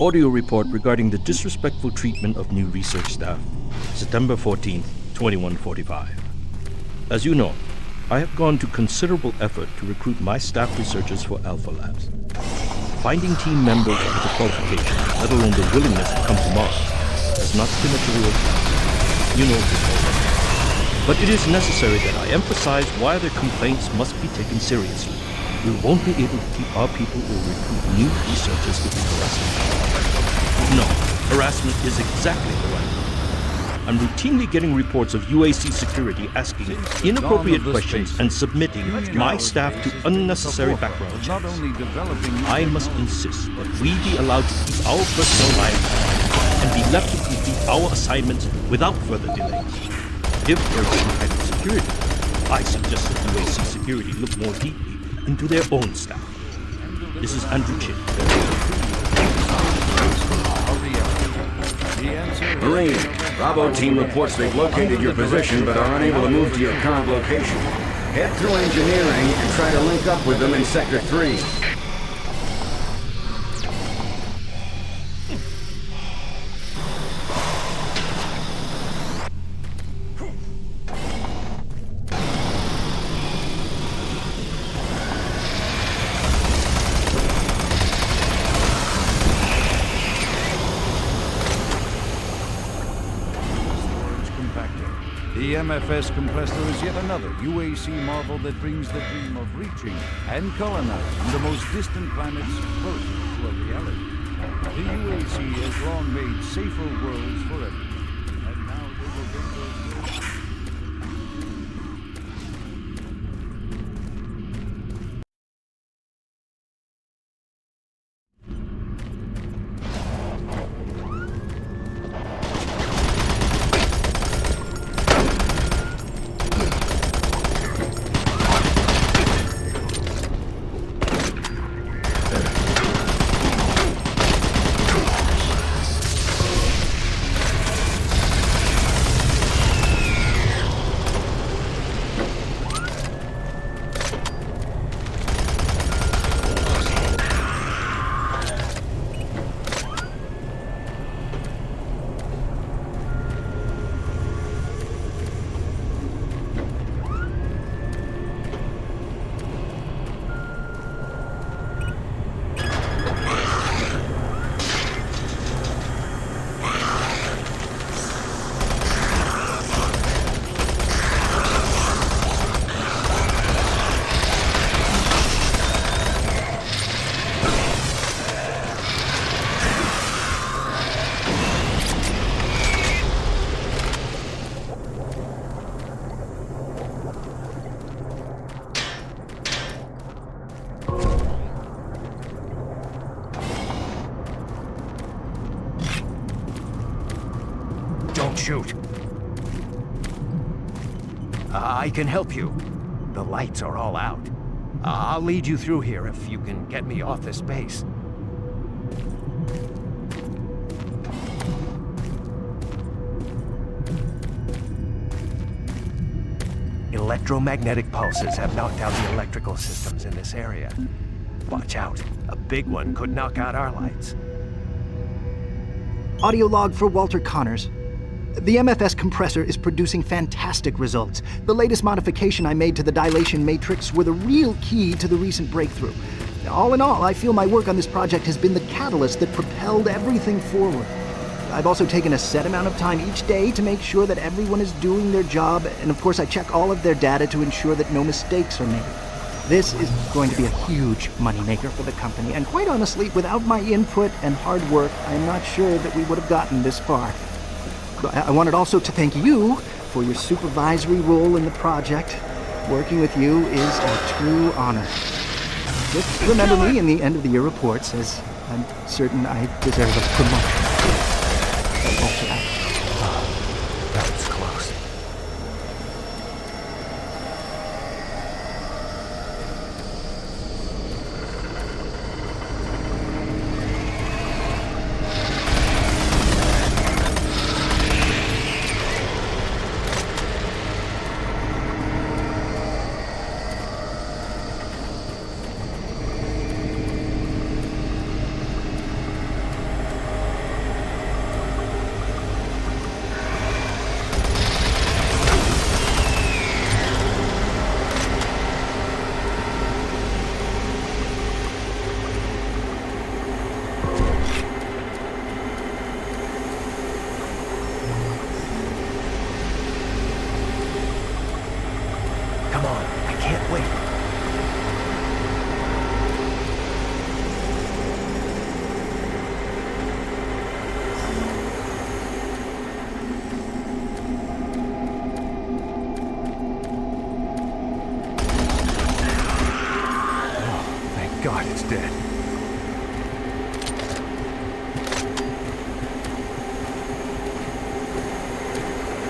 Audio report regarding the disrespectful treatment of new research staff, September 14th, 2145. As you know, I have gone to considerable effort to recruit my staff researchers for Alpha Labs. Finding team members with the qualifications, let alone the willingness to come to Mars, has not been a trivial task. You know this already. But it is necessary that I emphasize why their complaints must be taken seriously. We won't be able to keep our people or recruit new researchers if we harass them. No, harassment is exactly the right word. I'm routinely getting reports of UAC security asking inappropriate questions and submitting my staff to unnecessary background checks. I must insist that we be allowed to keep our personal lives and be left to complete our assignments without further delays. If there is any kind of security, I suggest that UAC security look more deeply into their own staff. This is Andrew Chin. Marine, Bravo team reports they've located your position but are unable to move to your current location. Head through engineering and try to link up with them in Sector 3. The MFS compressor is yet another UAC marvel that brings the dream of reaching and colonizing the most distant planets closer to a reality. The UAC has long made safer worlds for everyone, and now they will bring those Don't shoot. I can help you. The lights are all out. I'll lead you through here if you can get me off this base. Electromagnetic pulses have knocked out the electrical systems in this area. Watch out. A big one could knock out our lights. Audio log for Walter Connors. The MFS compressor is producing fantastic results. The latest modification I made to the dilation matrix were the real key to the recent breakthrough. All in all, I feel my work on this project has been the catalyst that propelled everything forward. I've also taken a set amount of time each day to make sure that everyone is doing their job, and of course I check all of their data to ensure that no mistakes are made. This is going to be a huge moneymaker for the company, and quite honestly, without my input and hard work, I'm not sure that we would have gotten this far. I wanted also to thank you for your supervisory role in the project. Working with you is a true honor. Just remember me in the end of the year reports, as I'm certain I deserve a promotion. Walter out. That was close. Come on, I can't wait. Oh, thank God it's dead.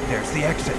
There's the exit.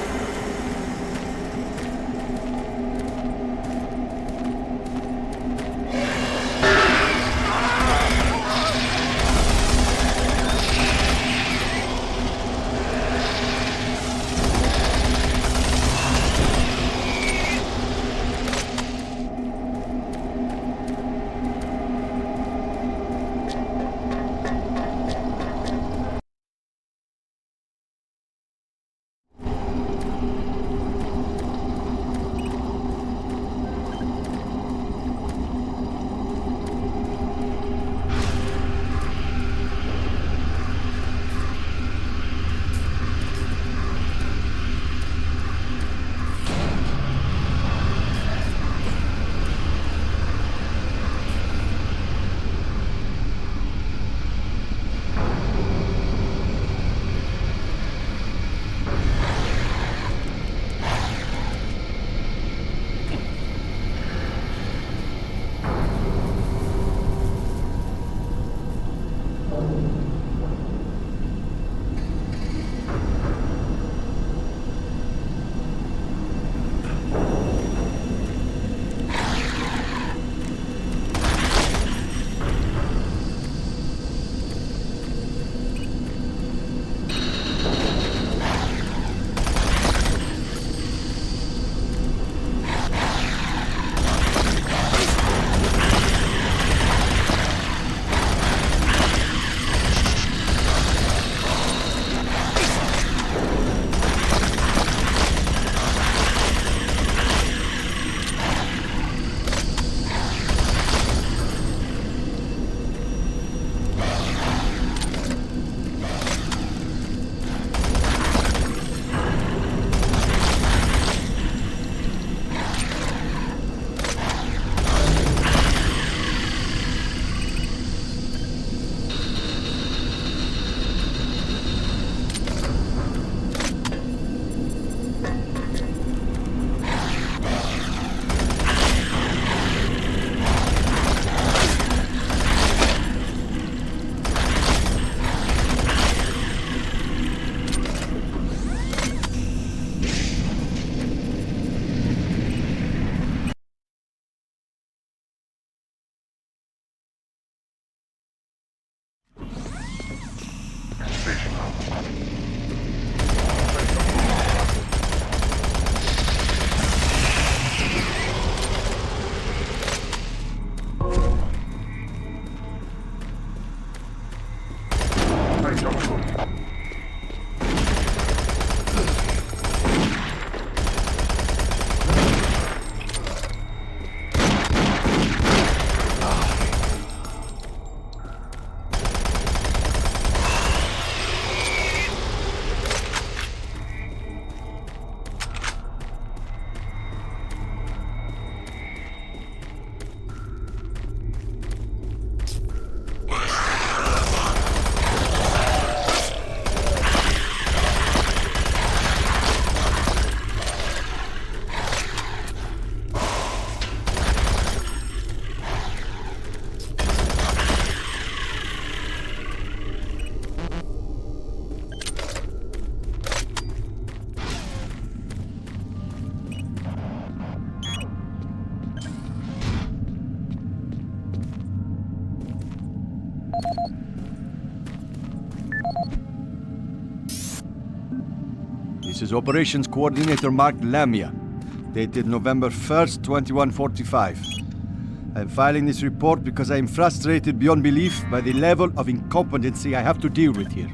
This is Operations Coordinator Mark Lamia, dated November 1st, 2145. I'm filing this report because I am frustrated beyond belief by the level of incompetency I have to deal with here.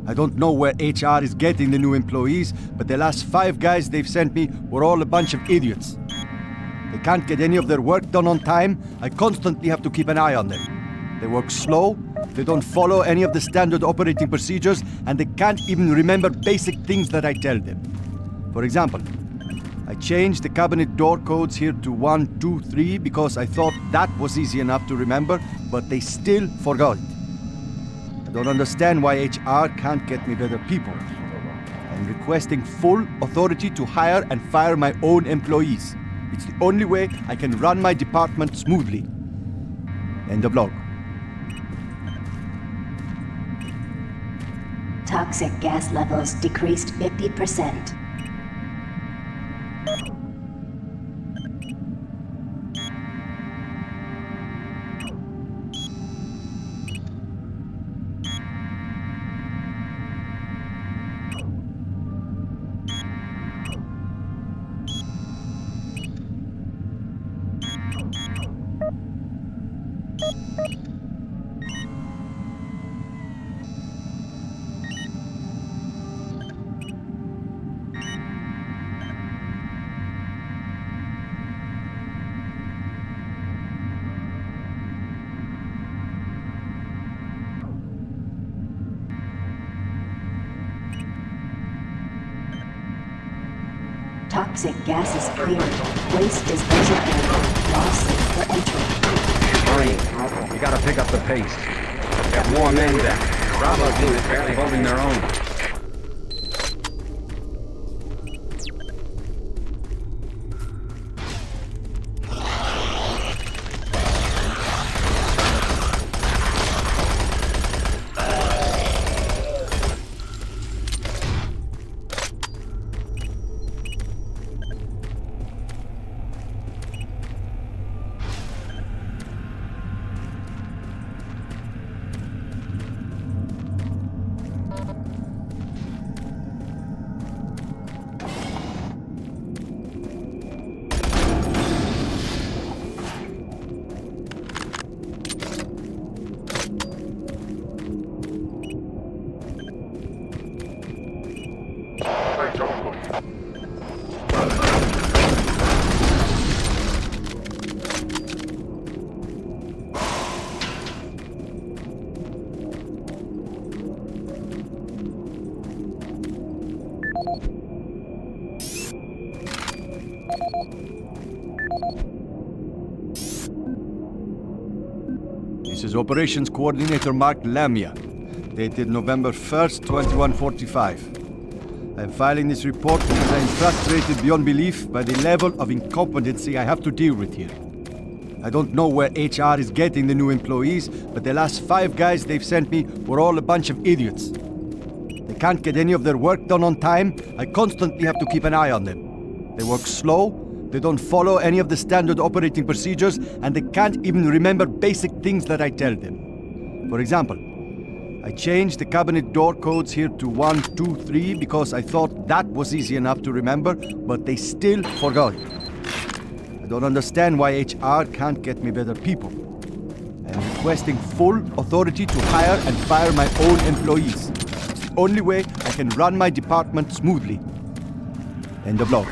I don't know where HR is getting the new employees, but the last 5 guys they've sent me were all a bunch of idiots. They can't get any of their work done on time. I constantly have to keep an eye on them. They work slow, they don't follow any of the standard operating procedures, and they can't even remember basic things that I tell them. For example, I changed the cabinet door codes here to 1, 2, 3 because I thought that was easy enough to remember, but they still forgot it. I don't understand why HR can't get me better people. I'm requesting full authority to hire and fire my own employees. It's the only way I can run my department smoothly. End of log. Toxic gas levels decreased 50%. Toxic gas is cleared. Waste disposal area. All safe for entry. Marine, you gotta pick up the pace. Got more men down. Bravo team is barely holding their own. This is Operations Coordinator Mark Lamia, dated November 1st, 2145. I'm filing this report because I am frustrated beyond belief by the level of incompetency I have to deal with here. I don't know where HR is getting the new employees, but the last 5 guys they've sent me were all a bunch of idiots. They can't get any of their work done on time. I constantly have to keep an eye on them. They work slow, they don't follow any of the standard operating procedures, and they can't even remember basic things that I tell them. For example, I changed the cabinet door codes here to 1, 2, 3 because I thought that was easy enough to remember, but they still forgot it. I don't understand why HR can't get me better people. I'm requesting full authority to hire and fire my own employees. It's the only way I can run my department smoothly. End of log.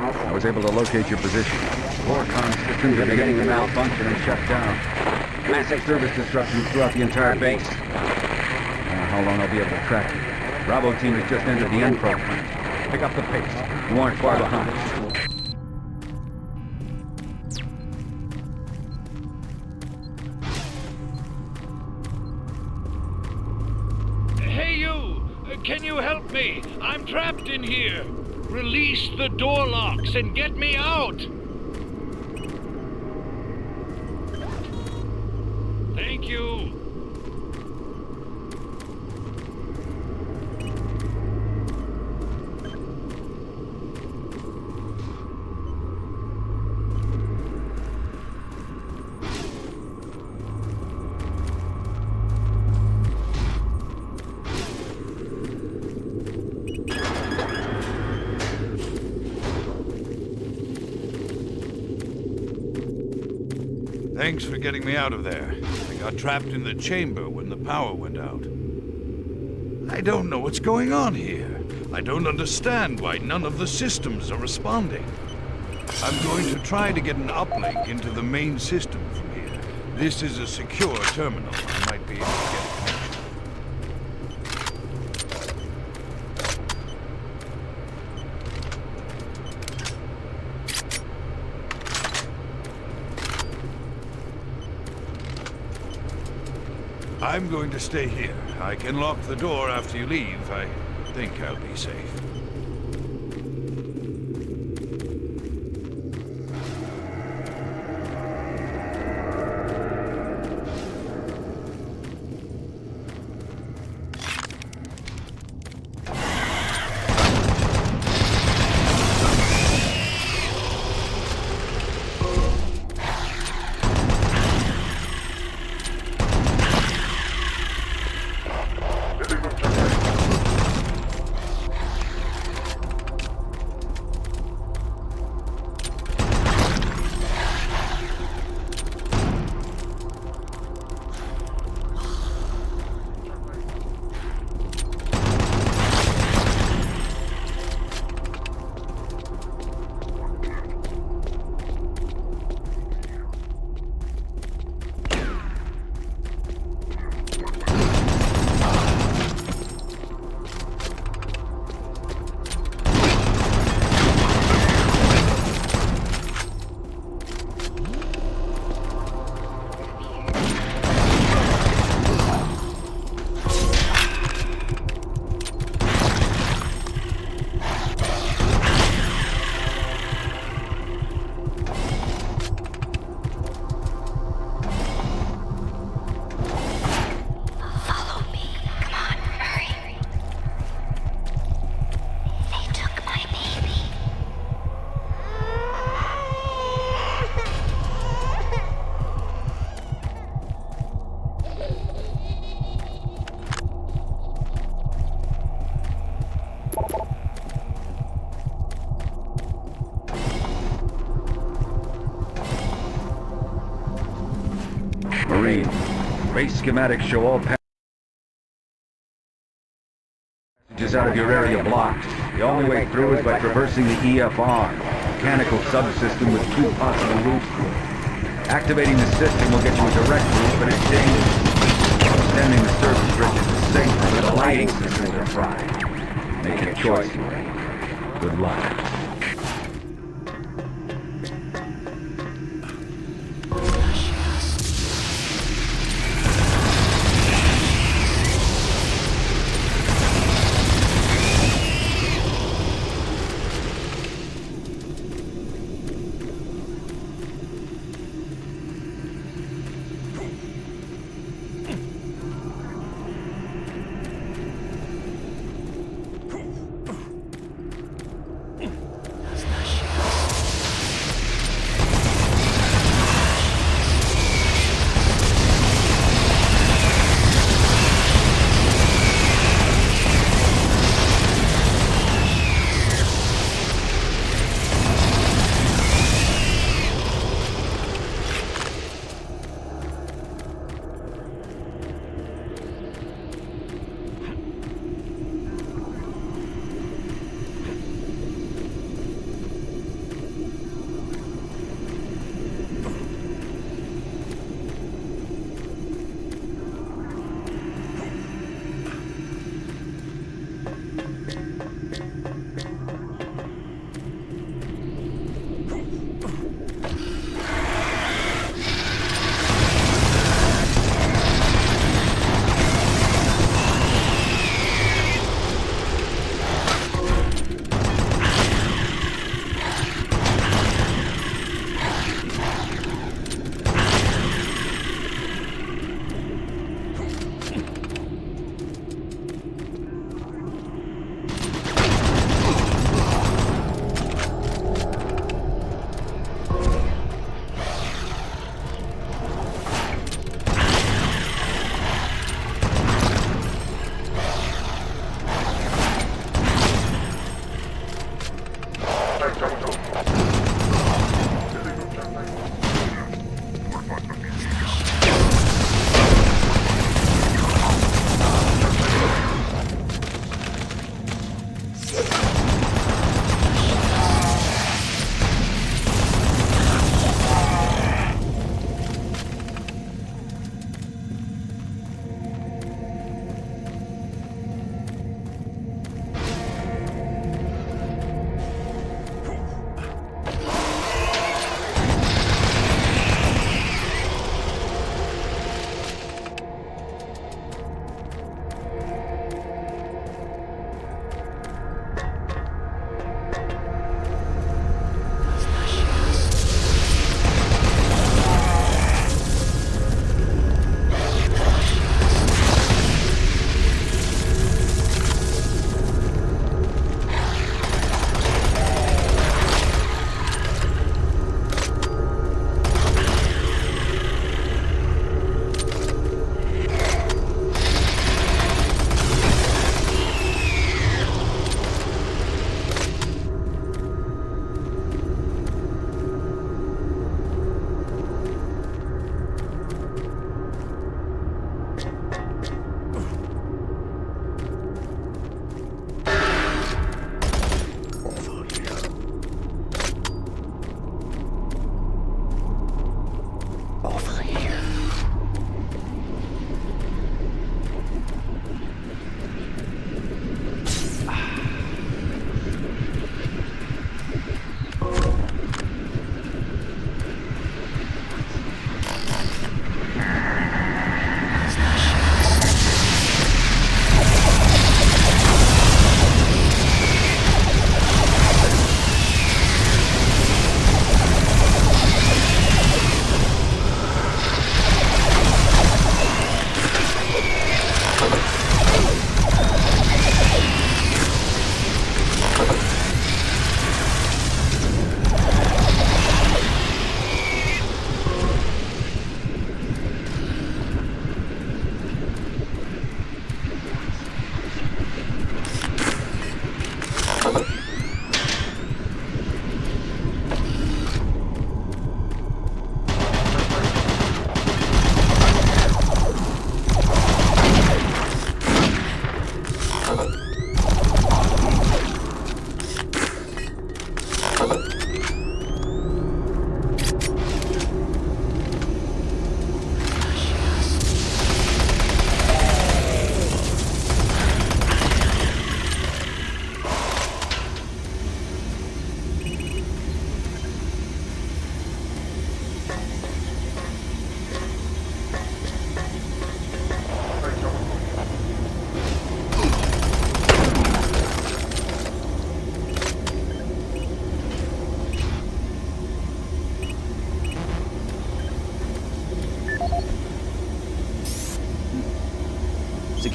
I was able to locate your position. Core comm systems are beginning to malfunction and shut down. Massive service disruptions throughout the entire base. I don't know how long I'll be able to track you. Bravo team has just entered the end program. Pick up the pace. You aren't far behind. Hey you! Can you help me? I'm trapped in here. Release the door locks and get me out! Thank you. Thanks for getting me out of there. I got trapped in the chamber when the power went out. I don't know what's going on here. I don't understand why none of the systems are responding. I'm going to try to get an uplink into the main system from here. This is a secure terminal. I might be able to get a connection. I'm going to stay here. I can lock the door after you leave. I think I'll be safe. Marine, base schematics show all passages out of your area blocked. The only way through is by traversing the EFR, mechanical subsystem with 2 possible routes through it. Activating the system will get you a direct route, but it's dangerous. Extending the surface bridge is safer, but the lighting systems are fried. Make your choice, Marine. Good luck.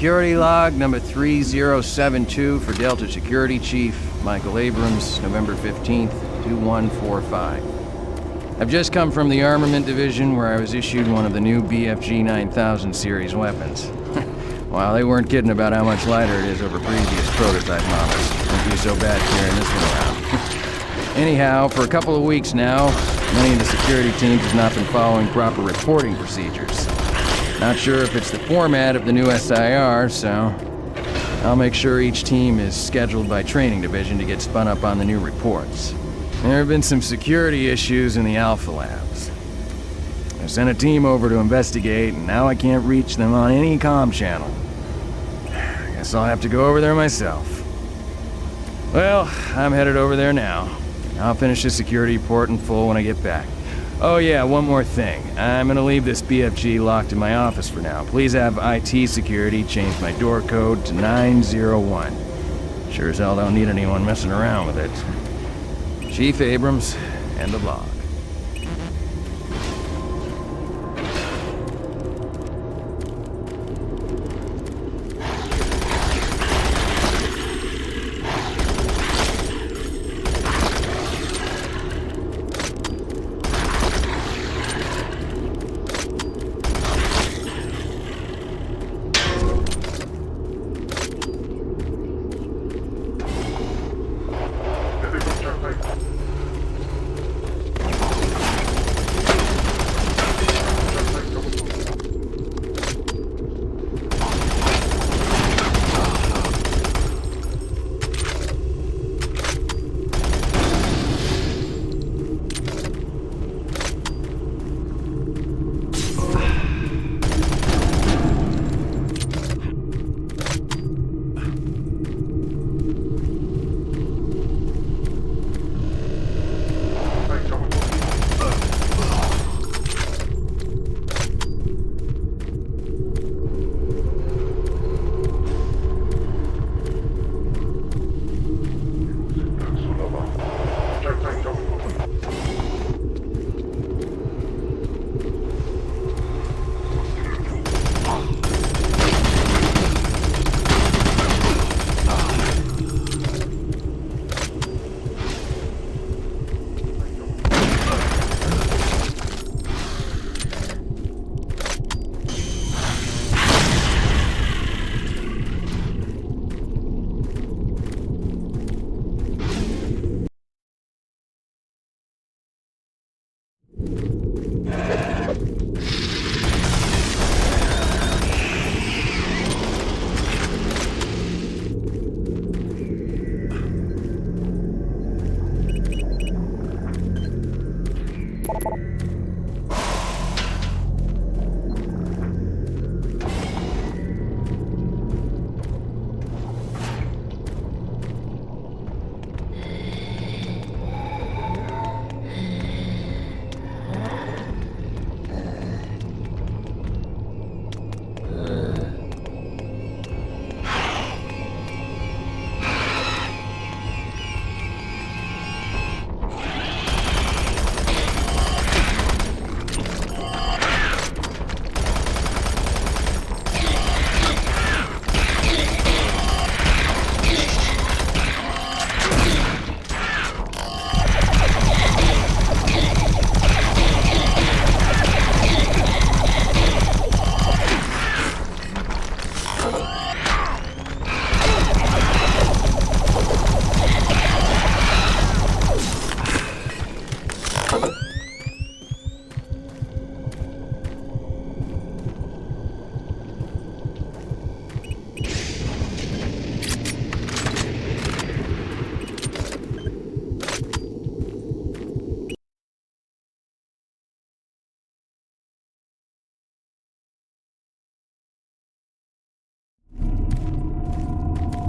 Security log number 3072 for Delta Security Chief Michael Abrams, November 15th, 2145. I've just come from the Armament Division where I was issued one of the new BFG 9000 series weapons. Wow, they weren't kidding about how much lighter it is over previous prototype models. Won't be so bad carrying this one around. Anyhow, for a couple of weeks now, many of the security teams have not been following proper reporting procedures. Not sure if it's the format of the new SIR, so I'll make sure each team is scheduled by Training Division to get spun up on the new reports. There have been some security issues in the Alpha Labs. I sent a team over to investigate, and now I can't reach them on any comm channel. I guess I'll have to go over there myself. Well, I'm headed over there now. I'll finish the security report in full when I get back. Oh yeah, one more thing. I'm gonna leave this BFG locked in my office for now. Please have IT security change my door code to 901. Sure as hell don't need anyone messing around with it. Chief Abrams, end of log.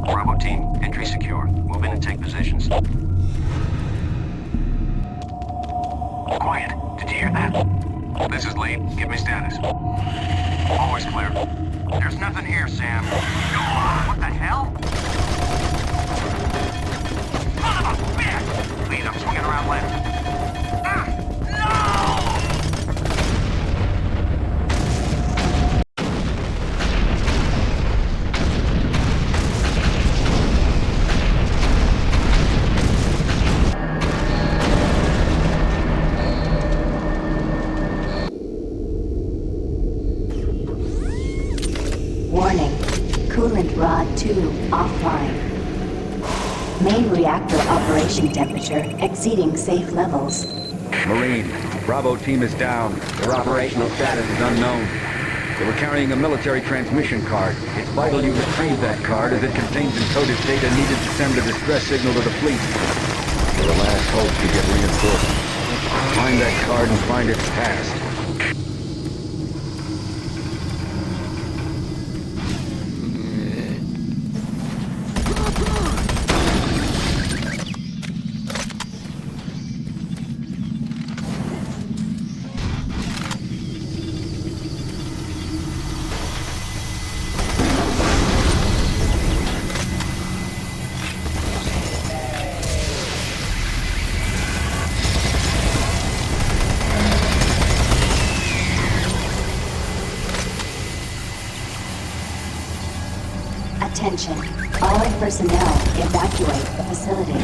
Bravo team, entry secure. Move in and take positions. Quiet. Did you hear that? This is Lee. Give me status. Always clear. There's nothing here, Sam. What the hell? Son of a bitch! Lead, I'm swinging around left. 2 offline. Main reactor operation temperature exceeding safe levels. Marine, Bravo team is down. Their operational status is unknown. They were carrying a military transmission card. It's vital you retrieve that card as it contains encoded data needed to send a distress signal to the fleet. You're the last hope to get reinforcements. Find that card and find its past. Attention. All personnel evacuate the facility.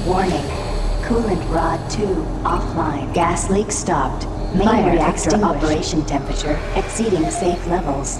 Warning. Coolant rod 2 offline. Gas leak stopped. Main reactor operation temperature exceeding safe levels.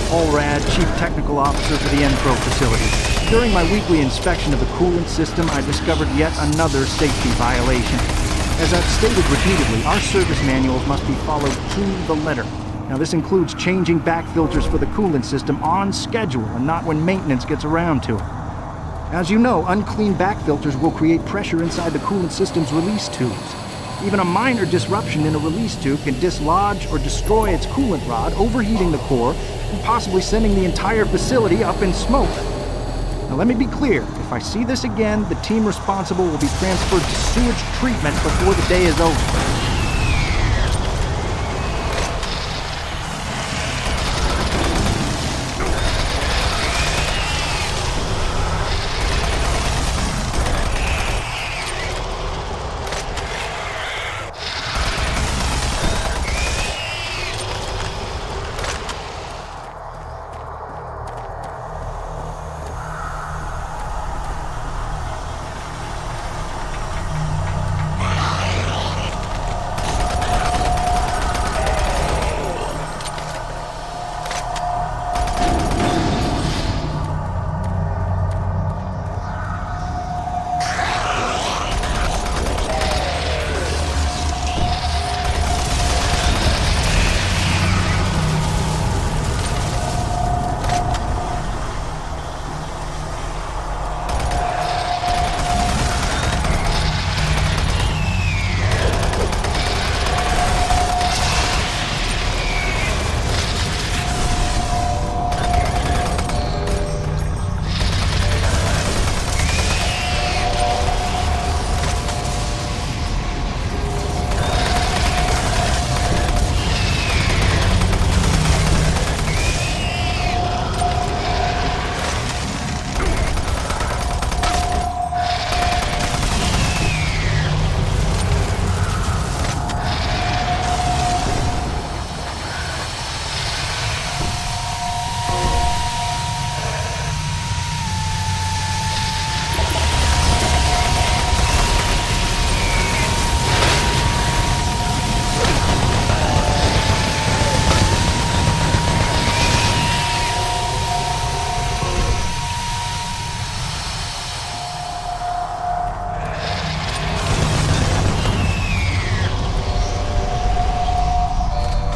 Allrad, Chief Technical Officer for the Enpro facility. During my weekly inspection of the coolant system, I discovered yet another safety violation. As I've stated repeatedly, our service manuals must be followed to the letter. Now, this includes changing back filters for the coolant system on schedule and not when maintenance gets around to it. As you know, unclean back filters will create pressure inside the coolant system's release tubes. Even a minor disruption in a release tube can dislodge or destroy its coolant rod, overheating the core and possibly sending the entire facility up in smoke. Now let me be clear, if I see this again, the team responsible will be transferred to sewage treatment before the day is over.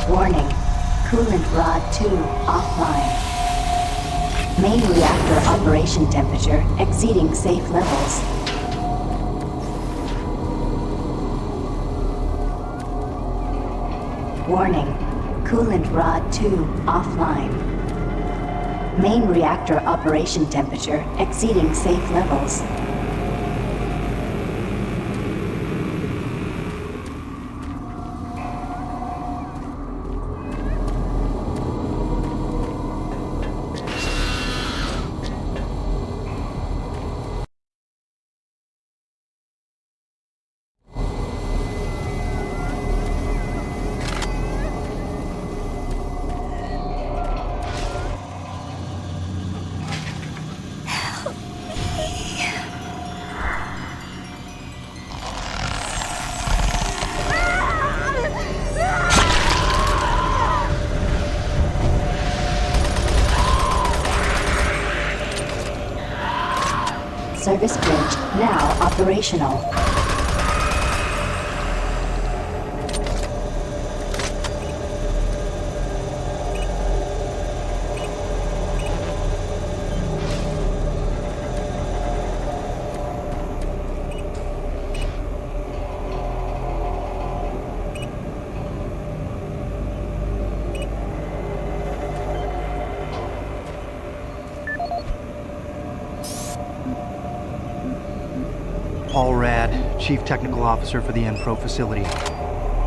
Warning. Coolant rod 2 offline. Main reactor operation temperature exceeding safe levels. Warning. Coolant rod 2 offline. Main reactor operation temperature exceeding safe levels. Service bridge now operational. Paul Rad, Chief Technical Officer for the N-Pro facility.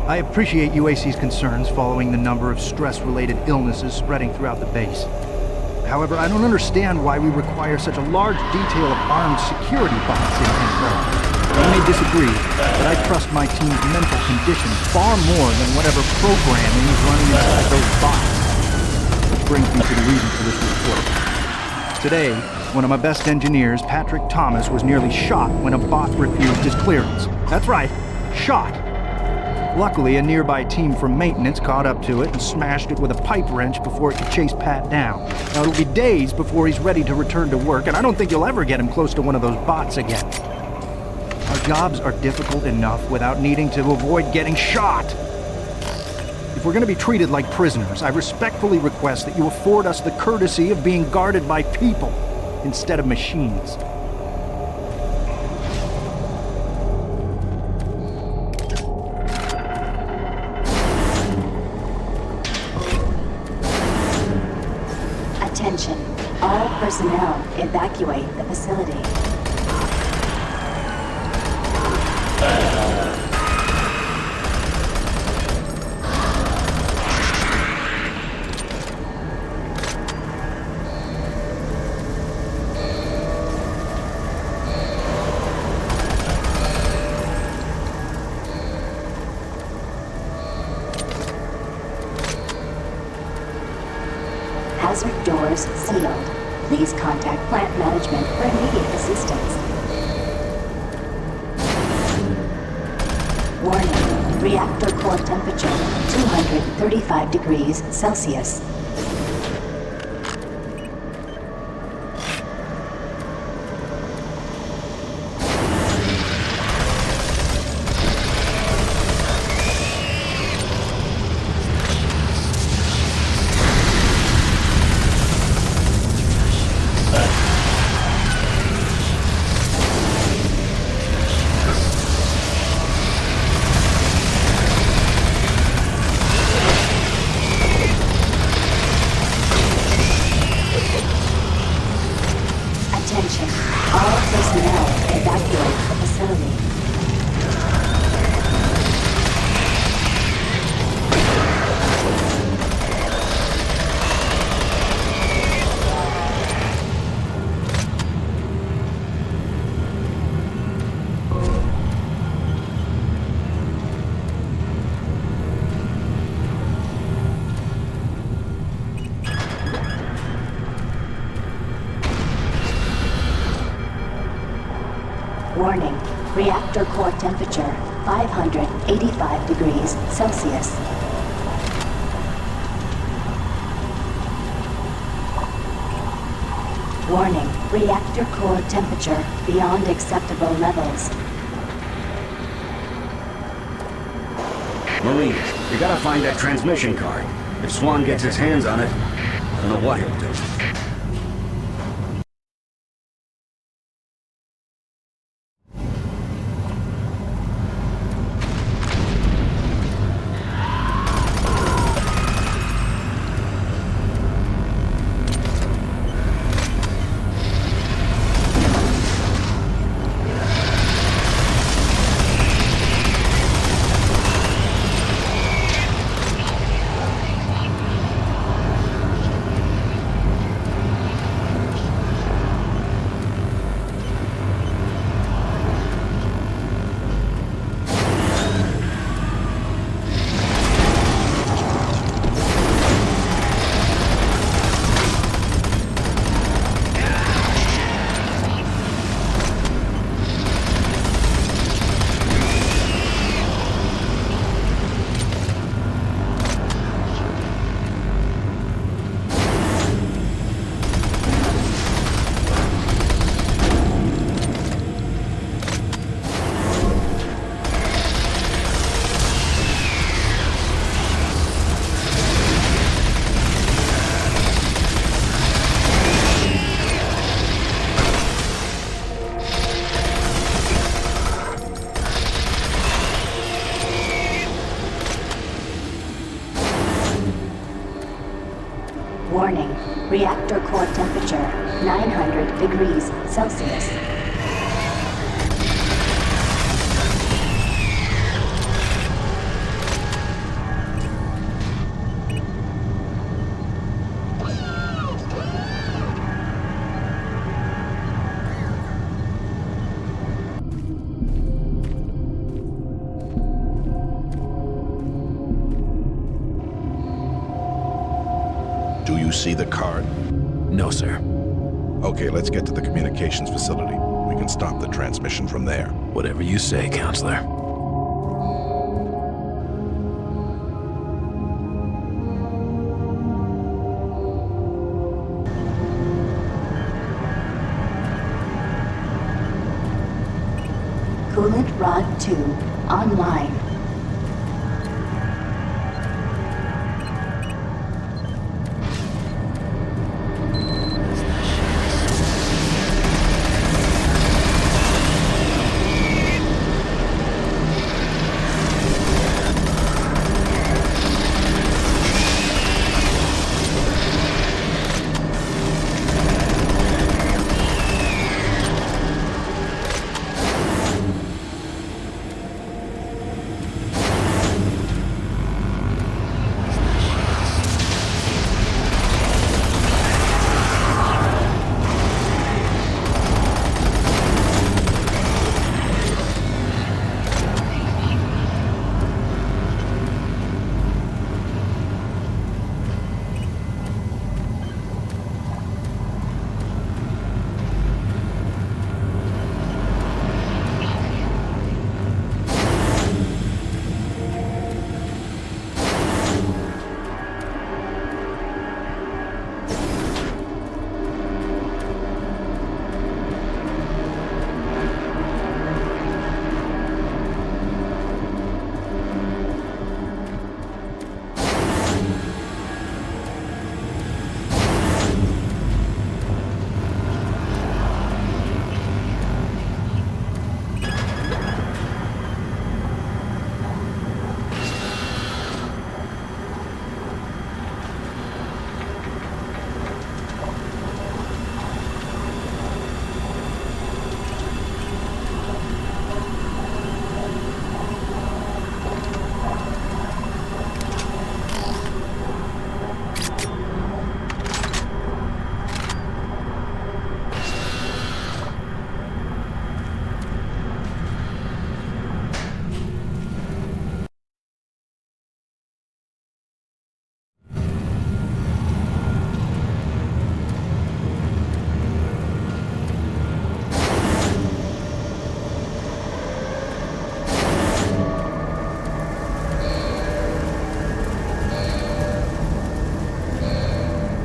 I appreciate UAC's concerns following the number of stress-related illnesses spreading throughout the base. However, I don't understand why we require such a large detail of armed security bots in N-Pro. You may disagree, but I trust my team's mental condition far more than whatever programming is running inside those bots. Which brings me to the reason for this report. Today, one of my best engineers, Patrick Thomas, was nearly shot when a bot refused his clearance. That's right, shot. Luckily, a nearby team from maintenance caught up to it and smashed it with a pipe wrench before it could chase Pat down. Now, it'll be days before he's ready to return to work, and I don't think you'll ever get him close to one of those bots again. Our jobs are difficult enough without needing to avoid getting shot. If we're going to be treated like prisoners, I respectfully request that you afford us the courtesy of being guarded by people instead of machines. Attention, all personnel evacuate the facility. Hazard doors sealed. Please contact plant management for immediate assistance. Warning, reactor core temperature 235 degrees Celsius. Attention, all personnel evacuate the facility. Warning, reactor core temperature 585 degrees Celsius. Warning, reactor core temperature beyond acceptable levels. Marine, you gotta find that transmission card. If Swan gets his hands on it, I don't know what he'll do. Warning. Reactor core temperature 900 degrees Celsius. Do you see the card? No, sir. Okay, let's get to the communications facility. We can stop the transmission from there. Whatever you say, Counselor. Coolant rod 2 online.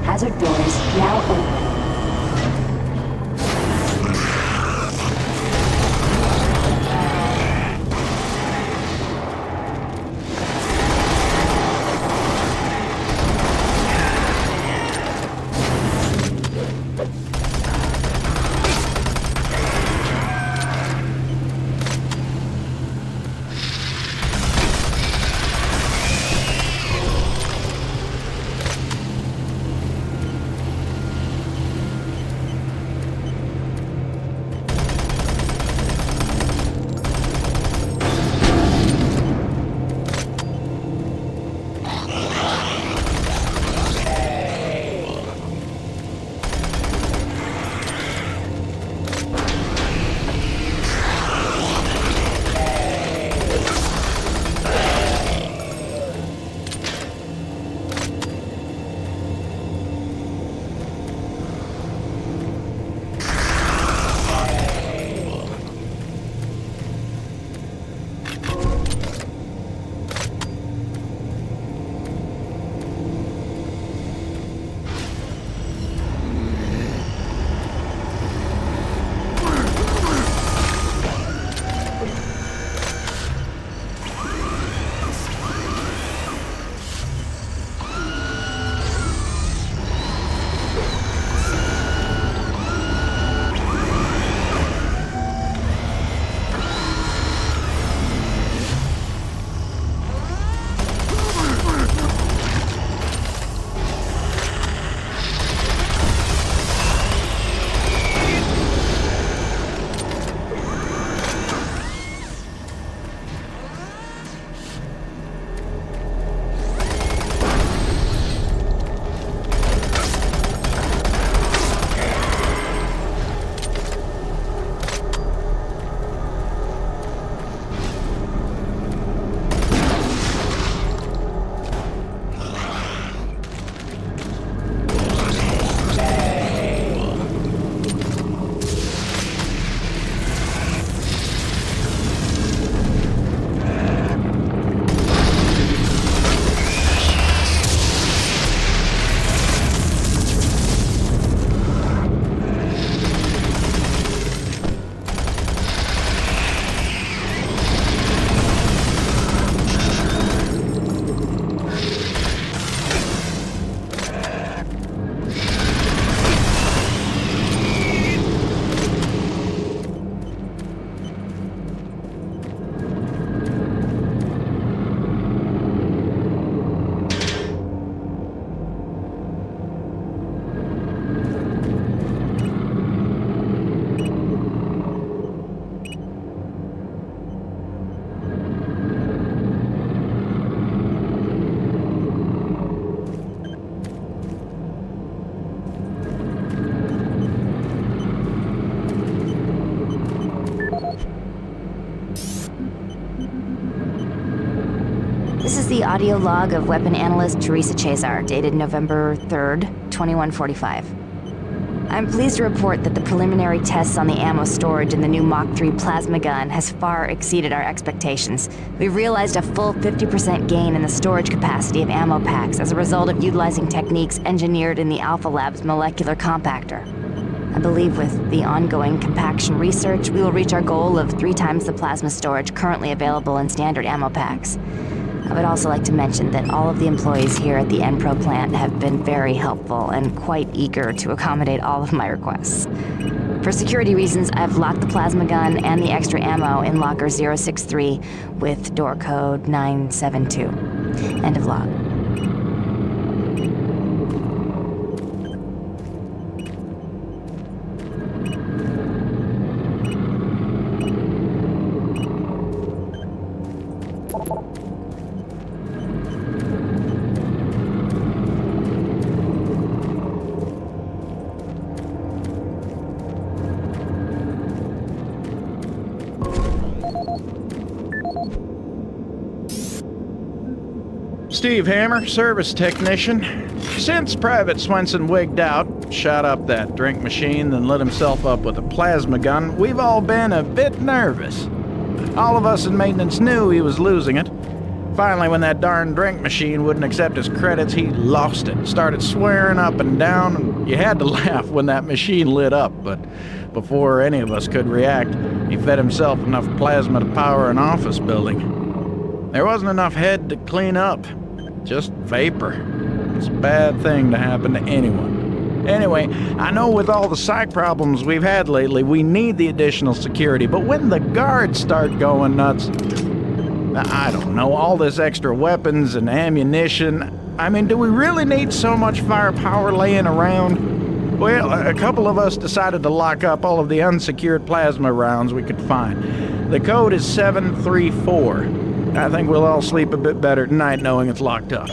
Hazard doors now open. the audio log of weapon analyst Teresa Chazar, dated November 3rd, 2145. I'm pleased to report that the preliminary tests on the ammo storage in the new Mach 3 plasma gun has far exceeded our expectations. We've realized a full 50% gain in the storage capacity of ammo packs as a result of utilizing techniques engineered in the Alpha Lab's molecular compactor. I believe with the ongoing compaction research, we will reach our goal of 3 times the plasma storage currently available in standard ammo packs. I would also like to mention that all of the employees here at the Enpro plant have been very helpful and quite eager to accommodate all of my requests. For security reasons, I've locked the plasma gun and the extra ammo in locker 063 with door code 972. End of log. Steve Hammer, service technician. Since Private Swenson wigged out, shot up that drink machine, then lit himself up with a plasma gun, we've all been a bit nervous. All of us in maintenance knew he was losing it. Finally, when that darn drink machine wouldn't accept his credits, he lost it. Started swearing up and down, and you had to laugh when that machine lit up, but before any of us could react, he fed himself enough plasma to power an office building. There wasn't enough head to clean up. Just vapor. It's a bad thing to happen to anyone. Anyway, I know with all the psych problems we've had lately, we need the additional security, but when the guards start going nuts, I don't know, all this extra weapons and ammunition, I mean, do we really need so much firepower laying around? Well, a couple of us decided to lock up all of the unsecured plasma rounds we could find. The code is 734. I think we'll all sleep a bit better tonight knowing it's locked up.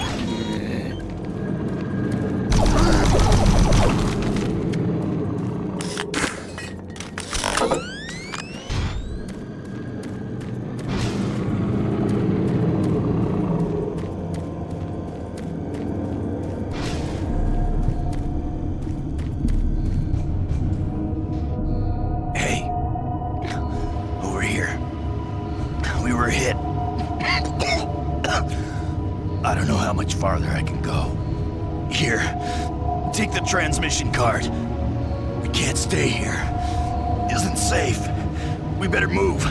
Hey, over here. We were hit. I don't know how much farther I can go. Here, take the transmission card. We can't stay here. Isn't safe. We better move.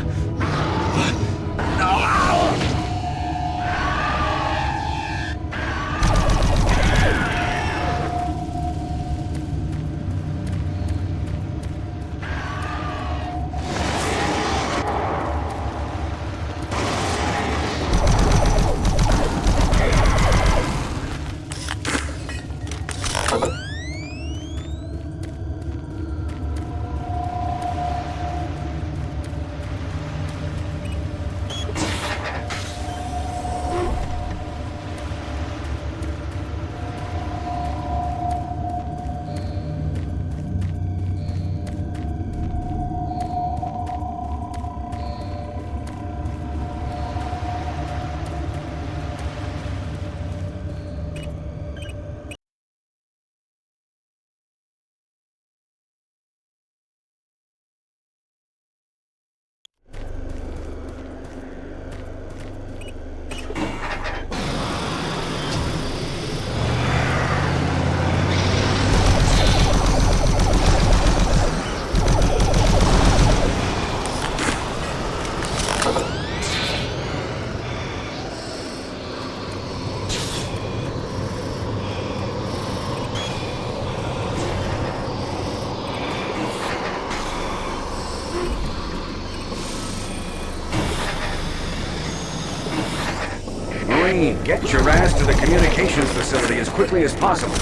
Get your ass to the communications facility as quickly as possible.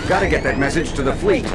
Gotta get that message to the fleet.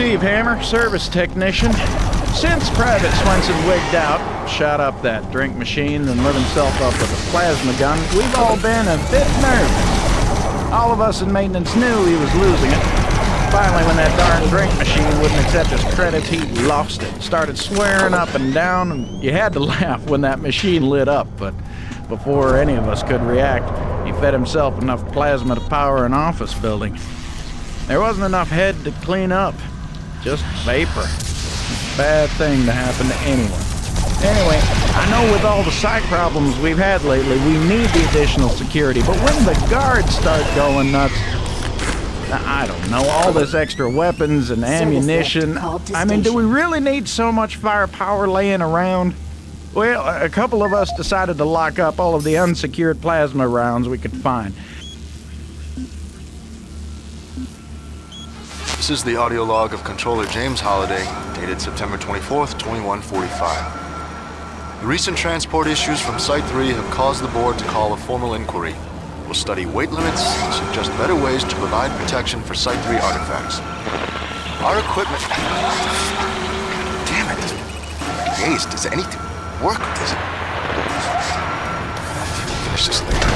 Steve Hammer, service technician. Since Private Swenson wigged out, shot up that drink machine, and lit himself up with a plasma gun, we've all been a bit nervous. All of us in maintenance knew he was losing it. Finally, when that darn drink machine wouldn't accept his credits, he lost it. Started swearing up and down, and you had to laugh when that machine lit up, but before any of us could react, he fed himself enough plasma to power an office building. There wasn't enough head to clean up. Just vapor. Bad thing to happen to anyone. Anyway, I know with all the site problems we've had lately, we need the additional security, but when the guards start going nuts, I don't know, all this extra weapons and ammunition, I mean, do we really need so much firepower laying around? Well, a couple of us decided to lock up all of the unsecured plasma rounds we could find. This is the audio log of Controller James Holliday, dated September 24th, 2145. The recent transport issues from Site 3 have caused the board to call a formal inquiry. We'll study weight limits and suggest better ways to provide protection for Site 3 artifacts. Our equipment... Damn it! Jeez, does anything work? Does it... Finish this later.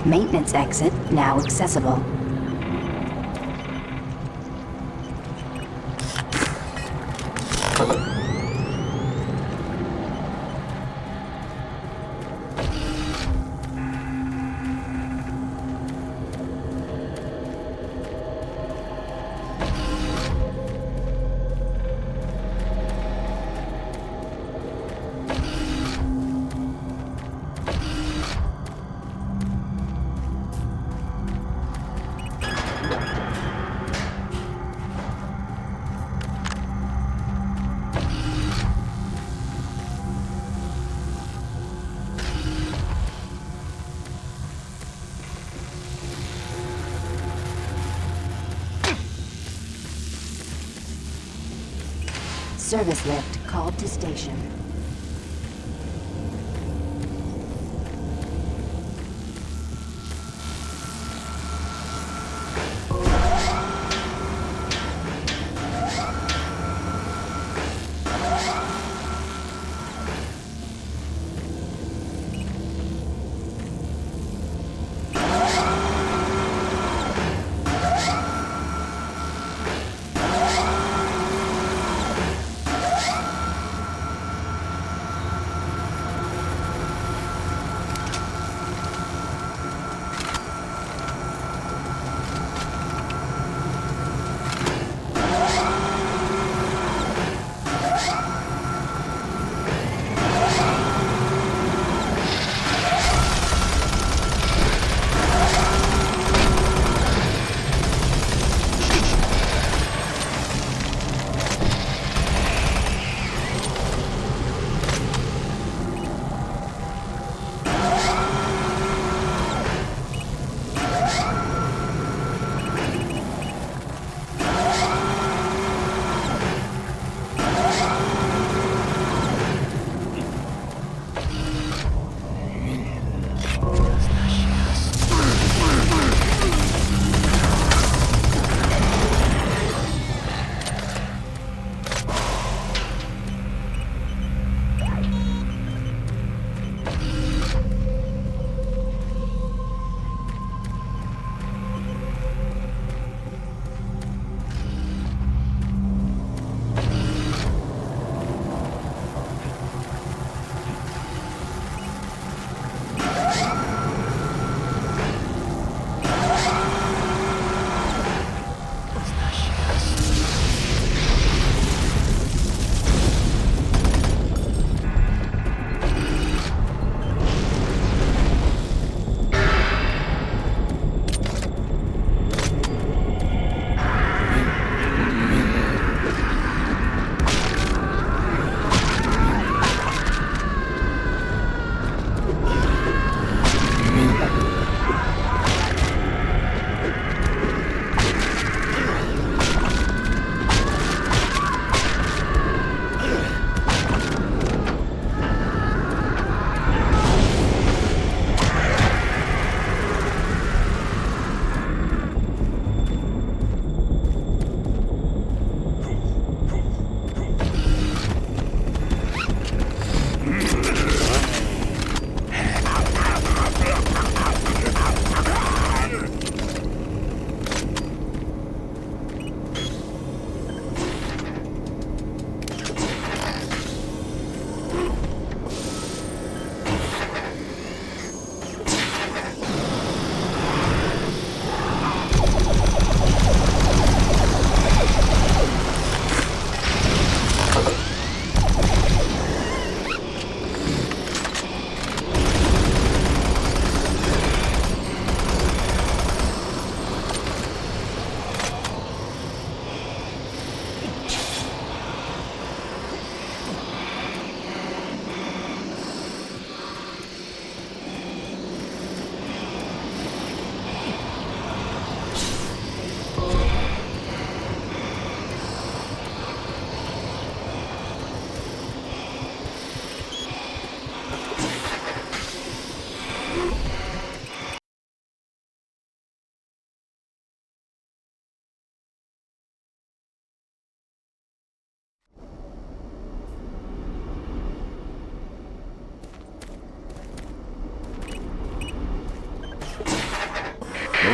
Maintenance exit now accessible. Service lift called to station.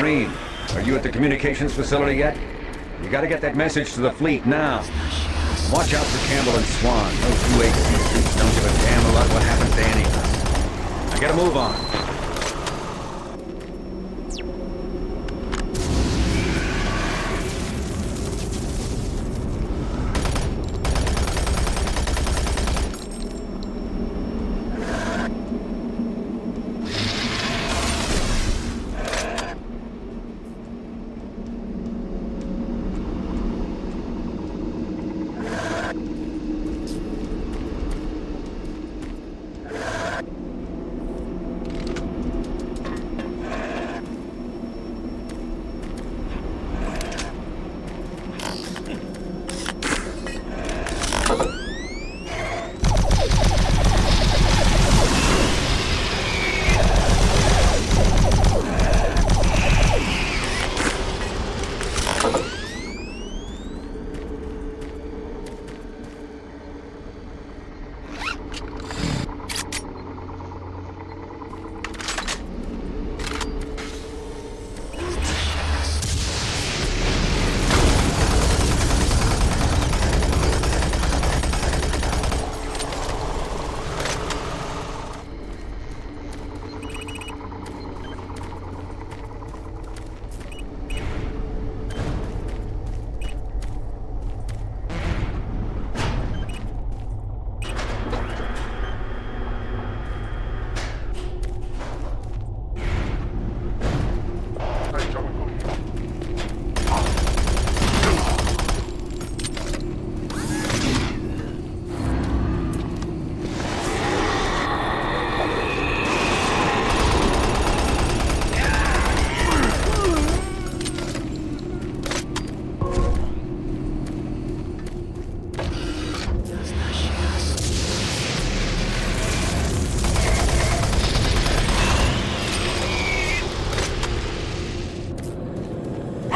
Marine, are you at the communications facility yet? You gotta get that message to the fleet now. Watch out for Campbell and Swan. Those UAC suits don't give a damn about what happens to any of us. I gotta move on.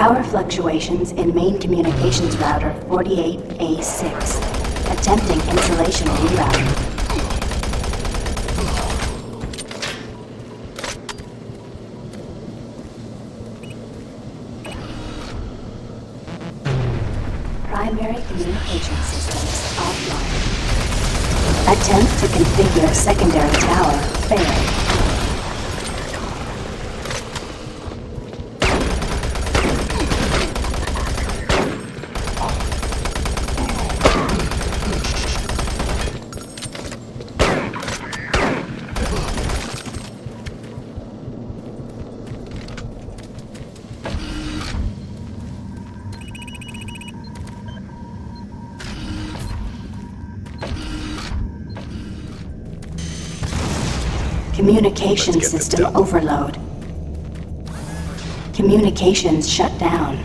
Power fluctuations in main communications router 48A6. Attempting insulation rerouting. Primary communication systems offline. Attempt to configure secondary tower failed. Communication system overload. Communications shut down.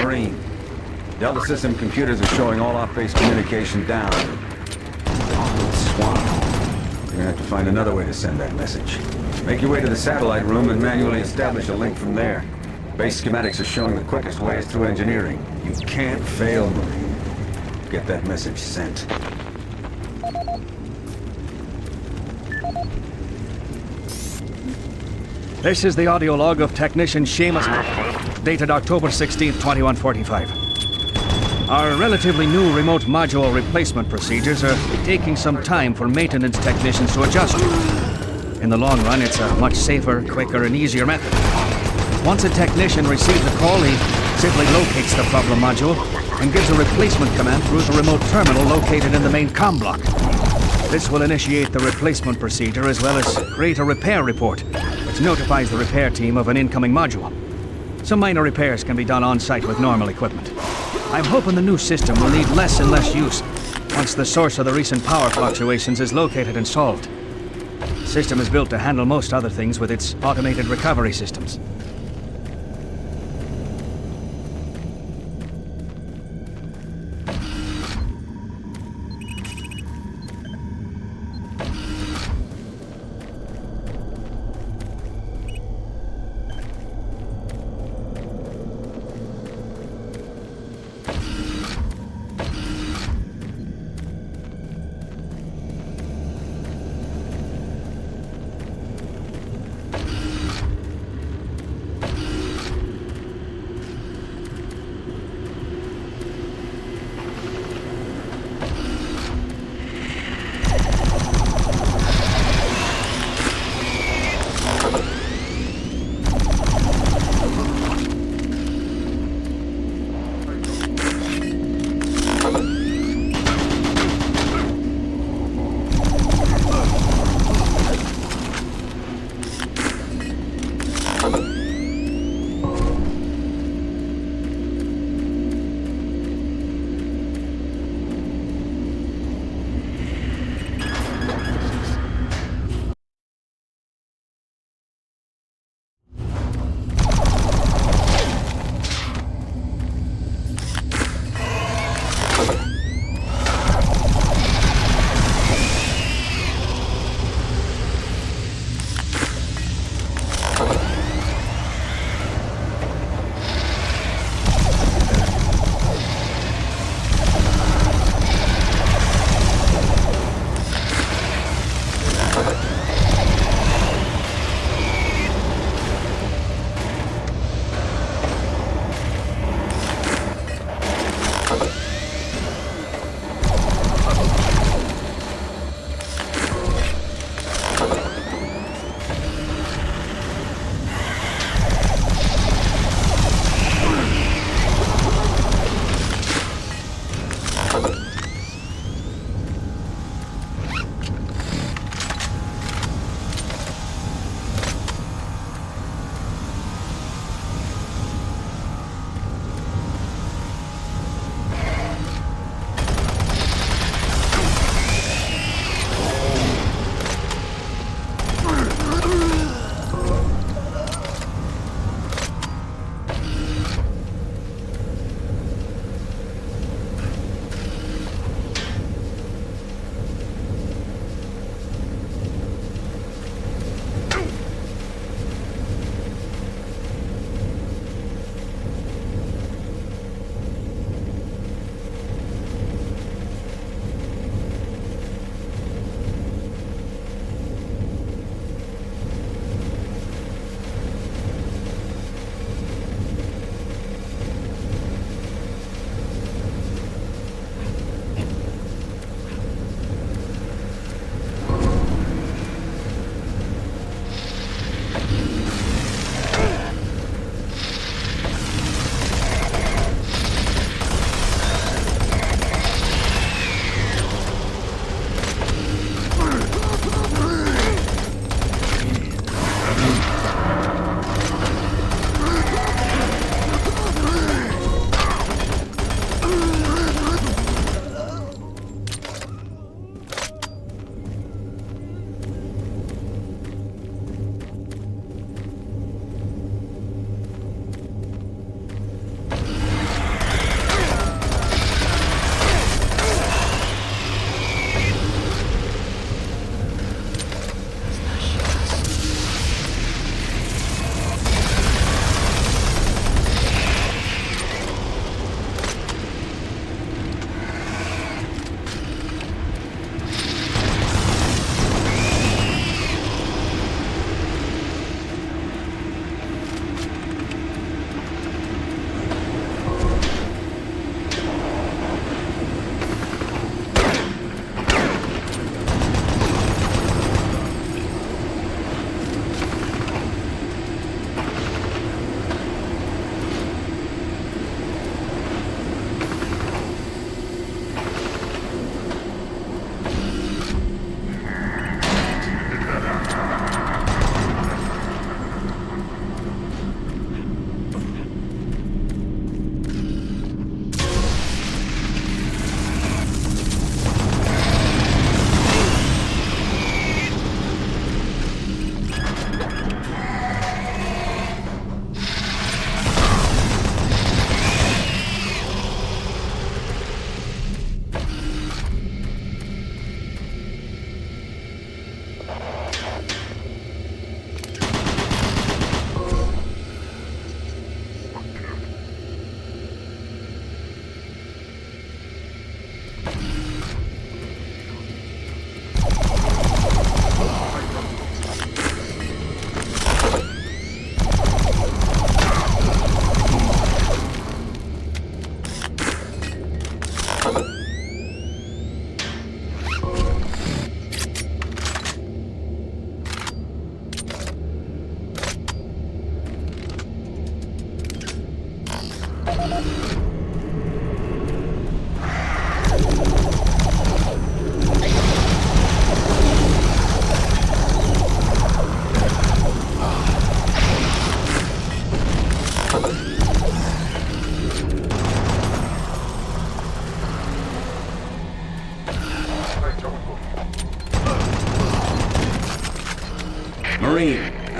Marine. Delta system computers are showing all off-base communication down. Swan. You're gonna have to find another way to send that message. Make your way to the satellite room and manually establish a link from there. Base schematics are showing the quickest way is through engineering. You can't fail, Marine. Get that message sent. This is the audio log of Technician Seamus, dated October 16th, 2145. Our relatively new remote module replacement procedures are taking some time for maintenance technicians to adjust to. In the long run, it's a much safer, quicker, and easier method. Once a technician receives a call, he simply locates the problem module and gives a replacement command through the remote terminal located in the main comm block. This will initiate the replacement procedure as well as create a repair report, which notifies the repair team of an incoming module. Some minor repairs can be done on-site with normal equipment. I'm hoping the new system will need less and less use once the source of the recent power fluctuations is located and solved. The system is built to handle most other things with its automated recovery systems.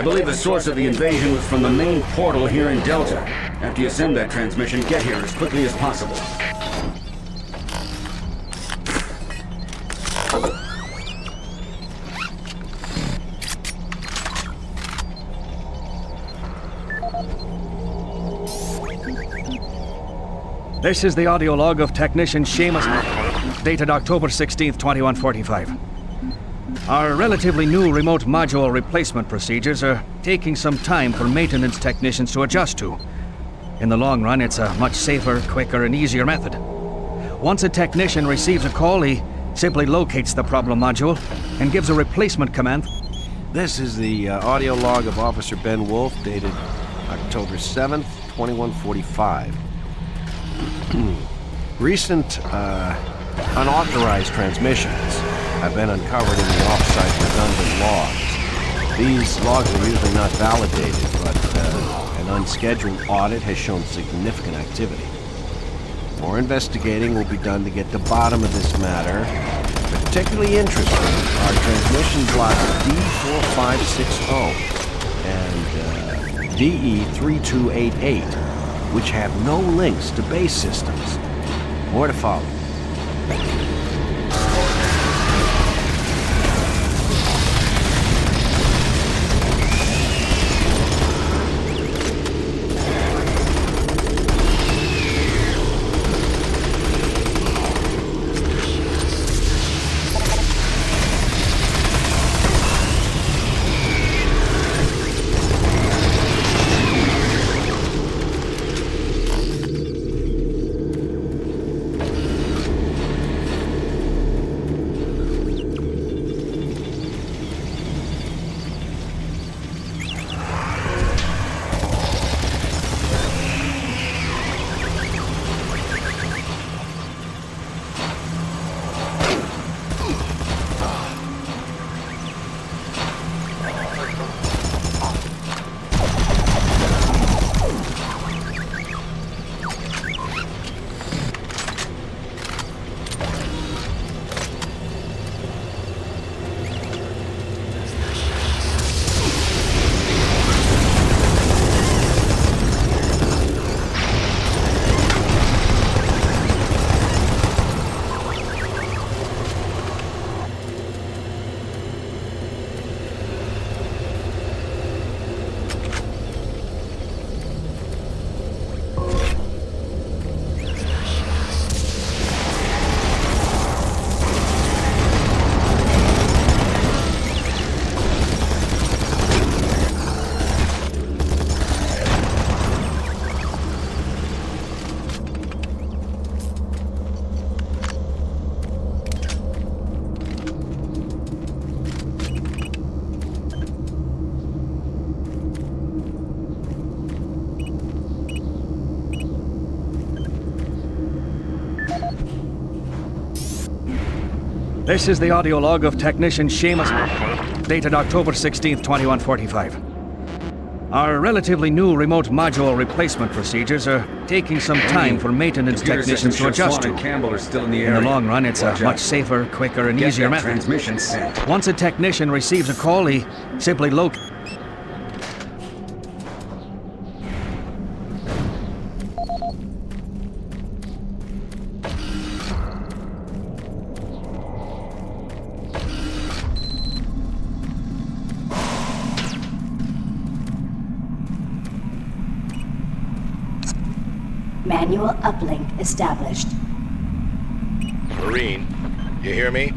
I believe the source of the invasion was from the main portal here in Delta. After you send that transmission, get here as quickly as possible. This is the audio log of Technician Seamus, dated October 16th, 2145. Our relatively new remote module replacement procedures are taking some time for maintenance technicians to adjust to. In the long run, it's a much safer, quicker, and easier method. Once a technician receives a call, he simply locates the problem module and gives a replacement command. This is the audio log of Officer Ben Wolf, dated October 7th, 2145. Recent unauthorized transmissions have been uncovered in the off-site redundant logs. These logs are usually not validated, but an unscheduled audit has shown significant activity. More investigating will be done to get to the bottom of this matter. Particularly interesting are transmission blocks D4560 and DE3288, which have no links to base systems. More to follow. This is the audio log of Technician Seamus, dated October 16th, 2145. Our relatively new remote module replacement procedures are taking some time for maintenance technicians to adjust to. In the long run, it's a much safer, quicker, and easier method. Once a technician receives a call, he simply locates. Manual uplink established. Marine, you hear me?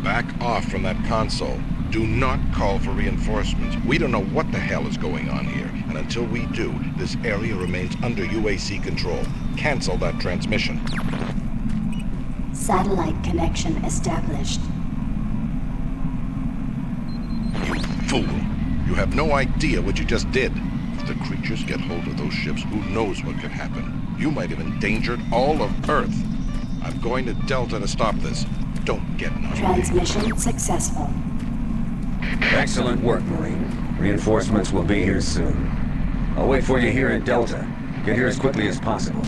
Back off from that console. Do not call for reinforcements. We don't know what the hell is going on here, and until we do, this area remains under UAC control. Cancel that transmission. Satellite connection established. You fool! You have no idea what you just did. If the creatures get hold of those ships, who knows what could happen? You might have endangered all of Earth. I'm going to Delta to stop this. Don't get in our way. Transmission successful. Excellent work, Marine. Reinforcements will be here soon. I'll wait for you here at Delta. Get here as quickly as possible.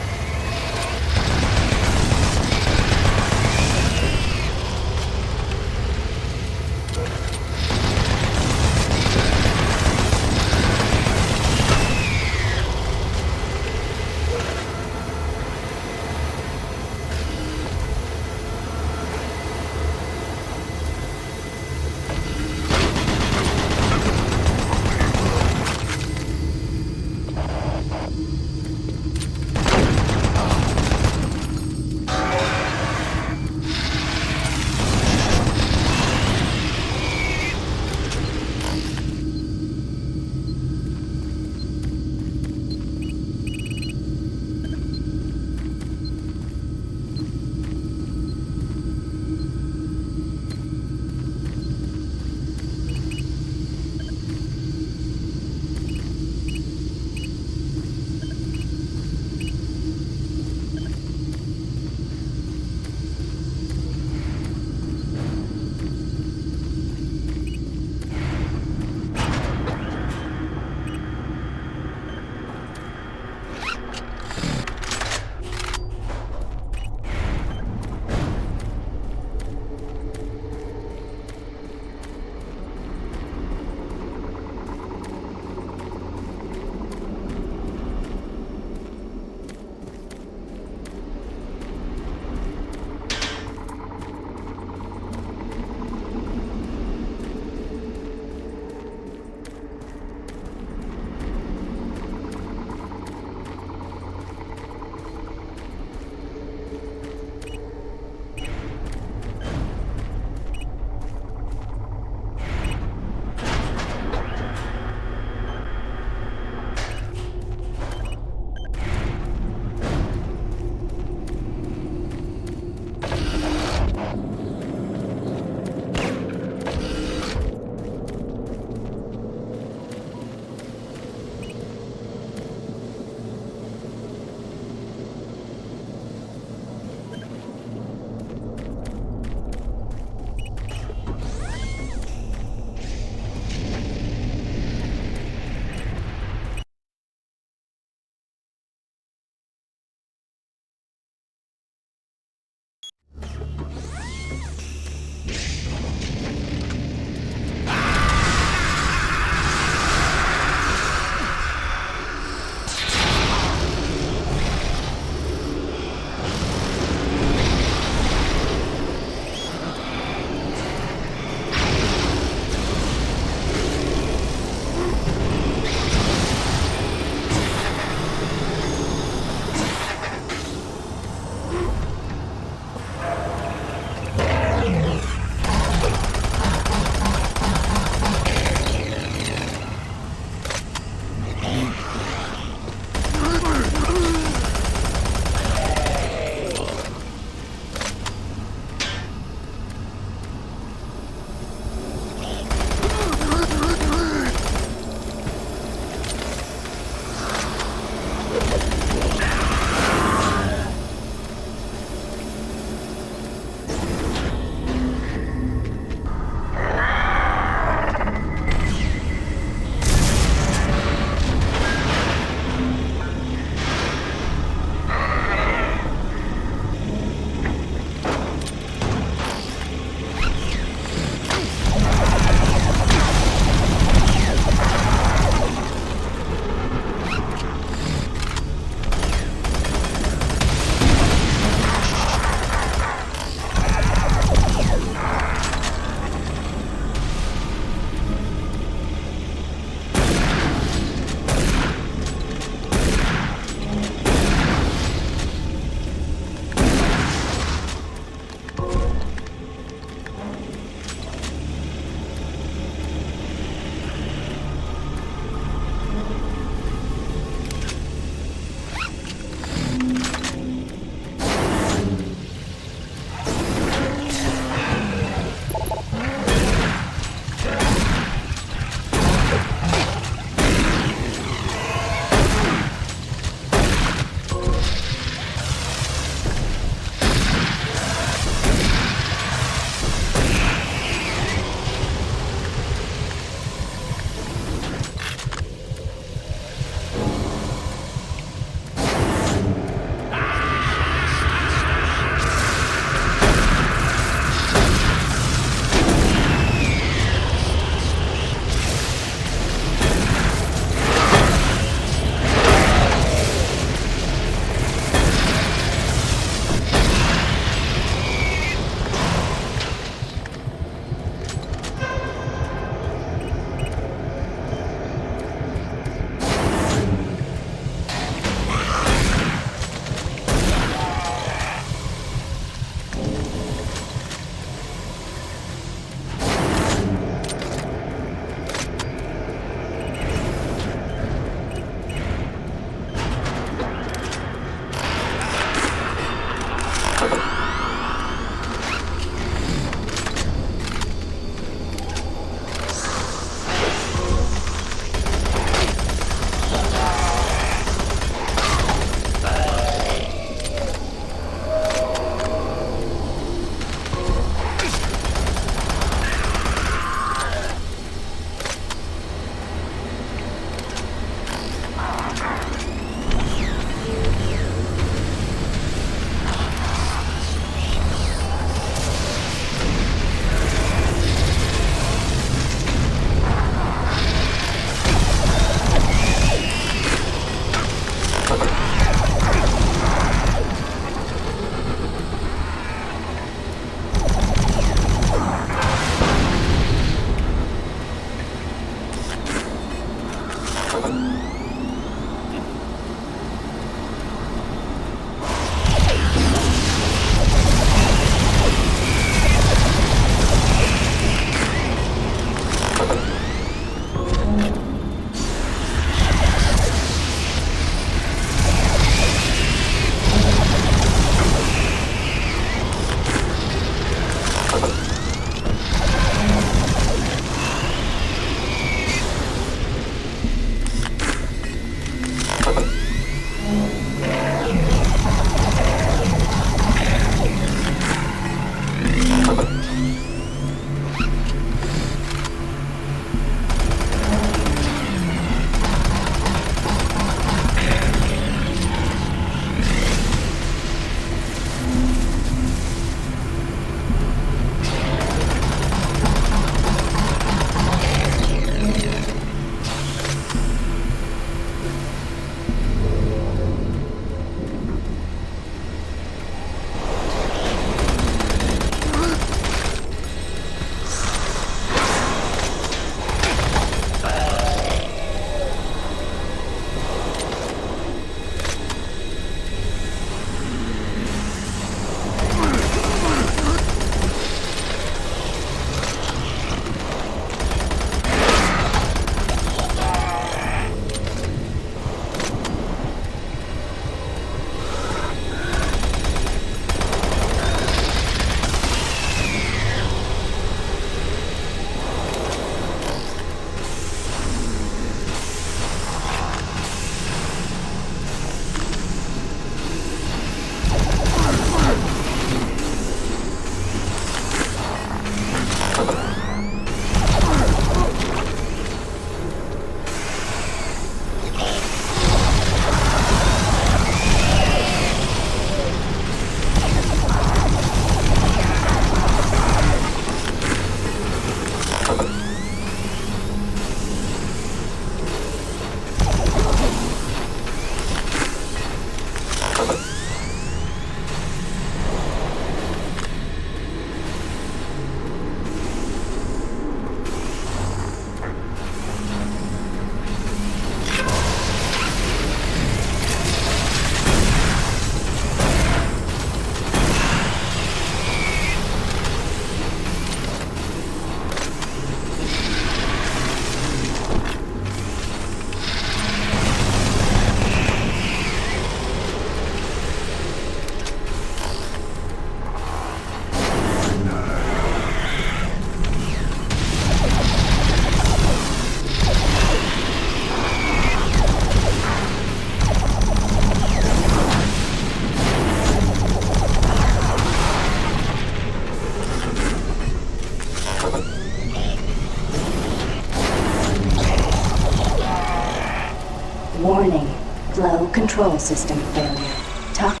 Warning. Flow control system failure. Toxins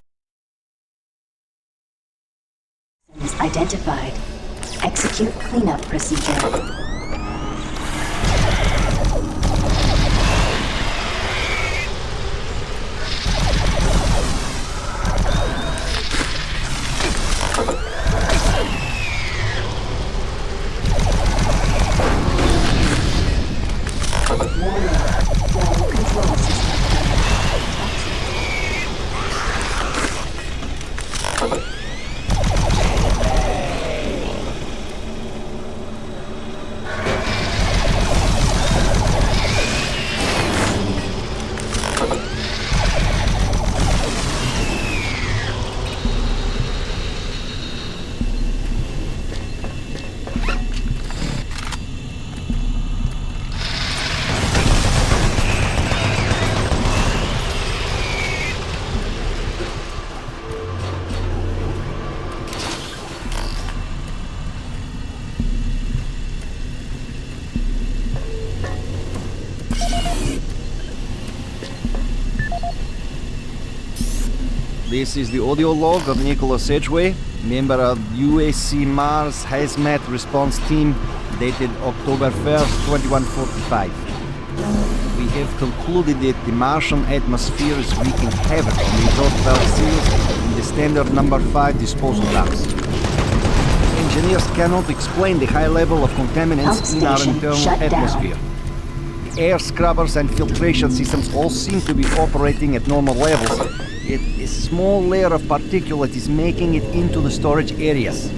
identified. Execute cleanup procedure. This is the audio log of Nicholas Edgway, member of UAC Mars Hazmat Response Team, dated October 1st, 2145. We have concluded that the Martian atmosphere is wreaking havoc on the exhaust valve seals and the standard number 5 disposal dumps. Engineers cannot explain the high level of contaminants in our internal atmosphere. air scrubbers and filtration systems all seem to be operating at normal levels, yet a small layer of particulate is making it into the storage areas.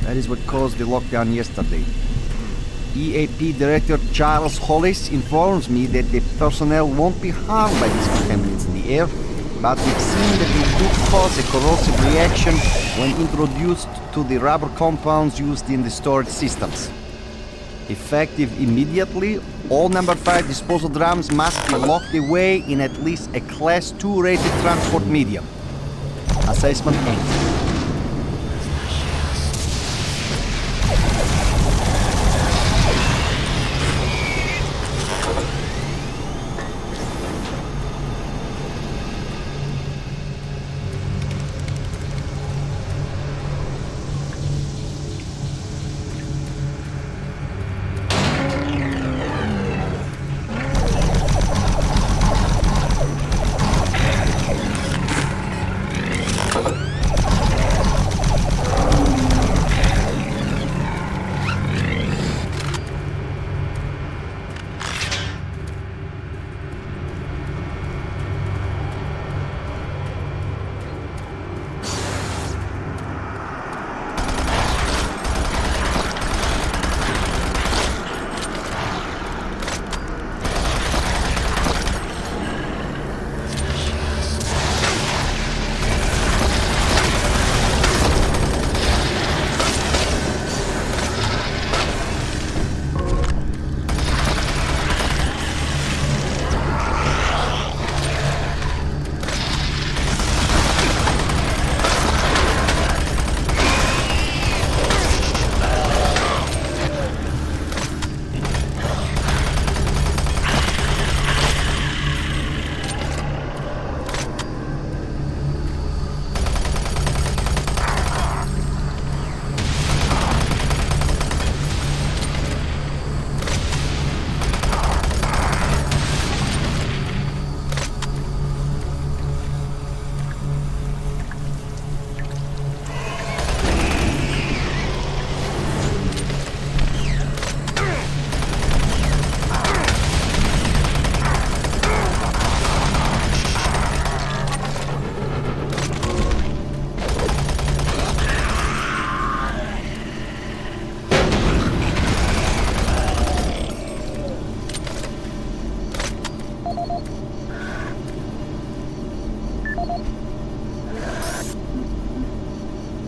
That is what caused the lockdown yesterday. EAP Director Charles Hollis informs me that the personnel won't be harmed by these contaminants in the air, but we've seen that they do cause a corrosive reaction when introduced to the rubber compounds used in the storage systems. Effective immediately, all number 5 disposal drums must be locked away in at least a Class 2 rated transport medium. Assessment ends.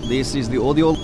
This is the audio.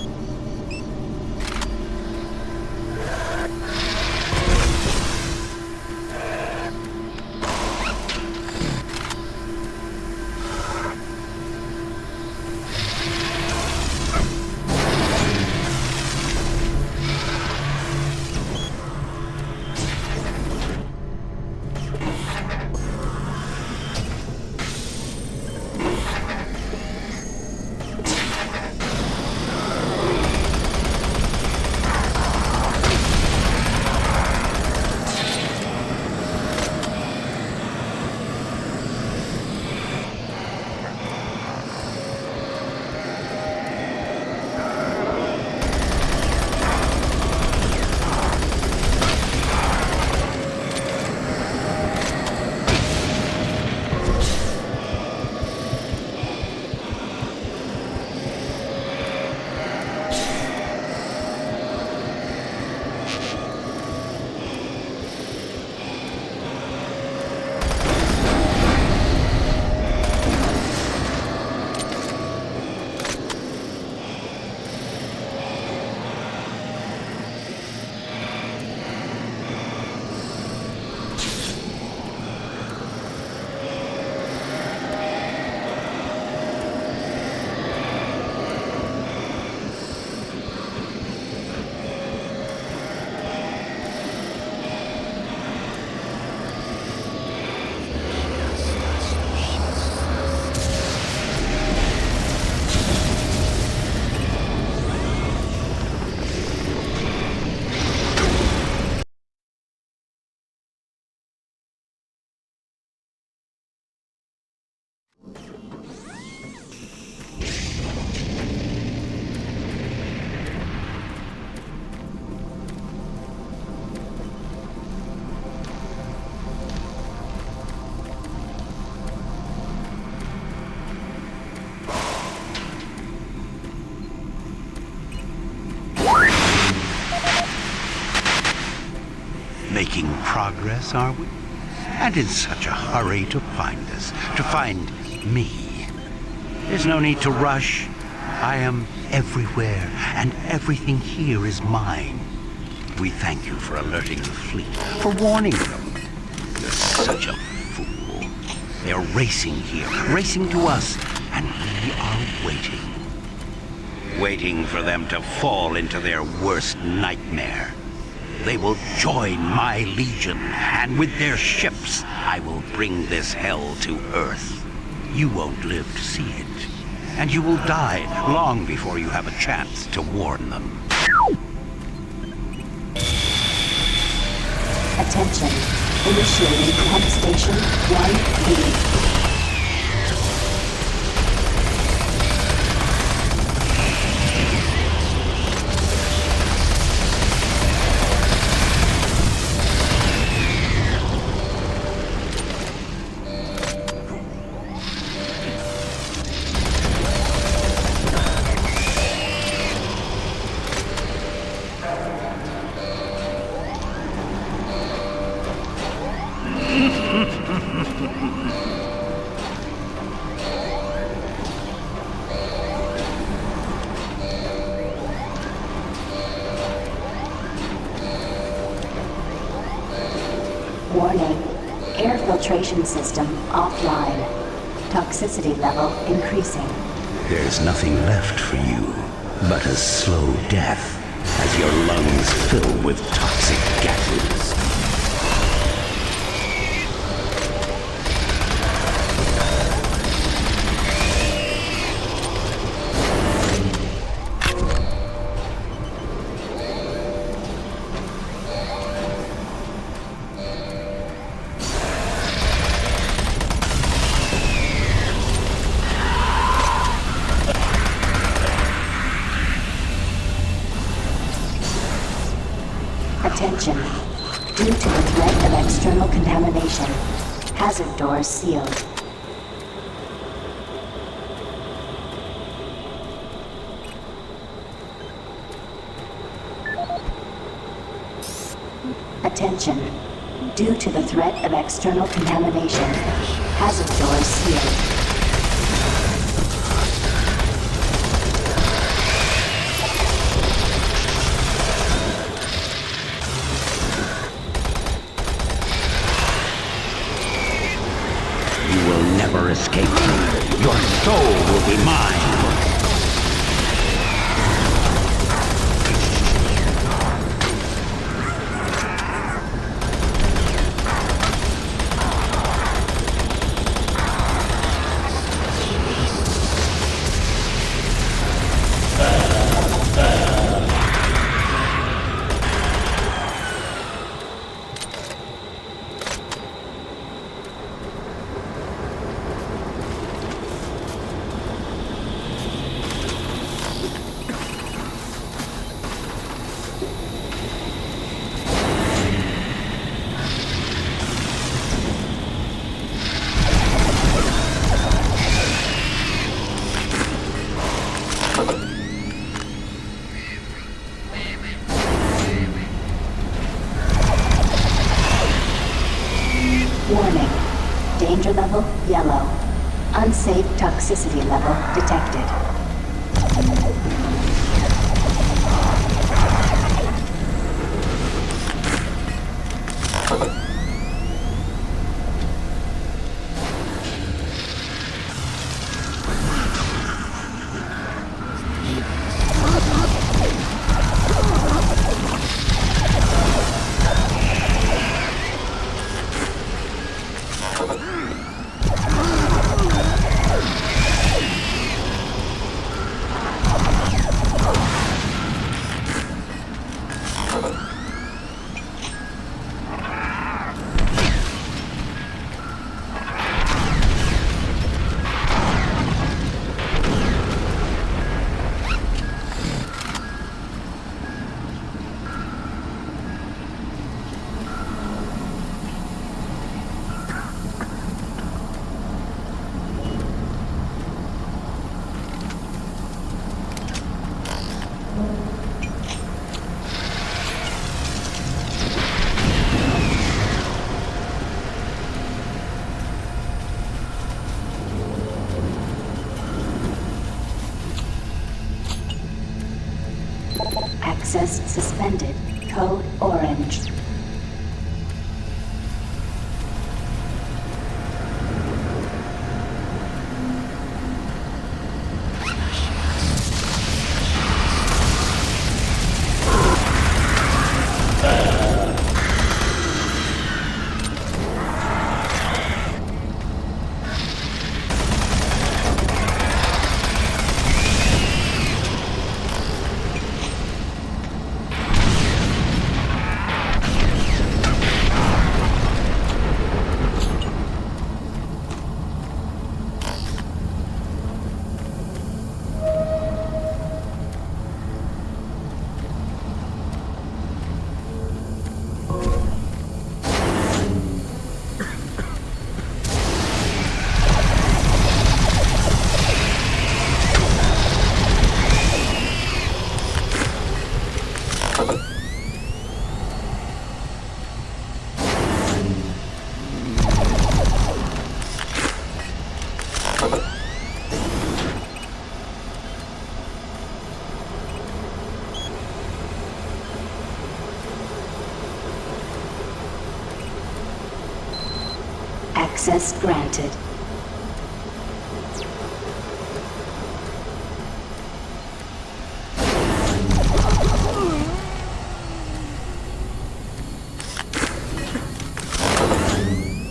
progress, are we? And in such a hurry to find us, to find me. There's no need to rush. I am everywhere, and everything here is mine. We thank you for alerting the fleet, for warning them. You're such a fool. They're racing here, racing to us, and we are waiting. Waiting for them to fall into their worst nightmare. They will join my legion, and with their ships, I will bring this hell to Earth. You won't live to see it, and you will die long before you have a chance to warn them. Attention. Initiating pump station 1B. Warning. Air filtration system offline. Toxicity level increasing. There's nothing left for you but a slow death as your lungs fill with toxic gases. Attention. Due to the threat of external contamination, hazard doors sealed. Attention. Due to the threat of external contamination, hazard doors sealed. Never escape me. Your soul will be mine. Warning. Danger level yellow. Unsafe toxicity level detected. Access suspended. Code orange. Access granted.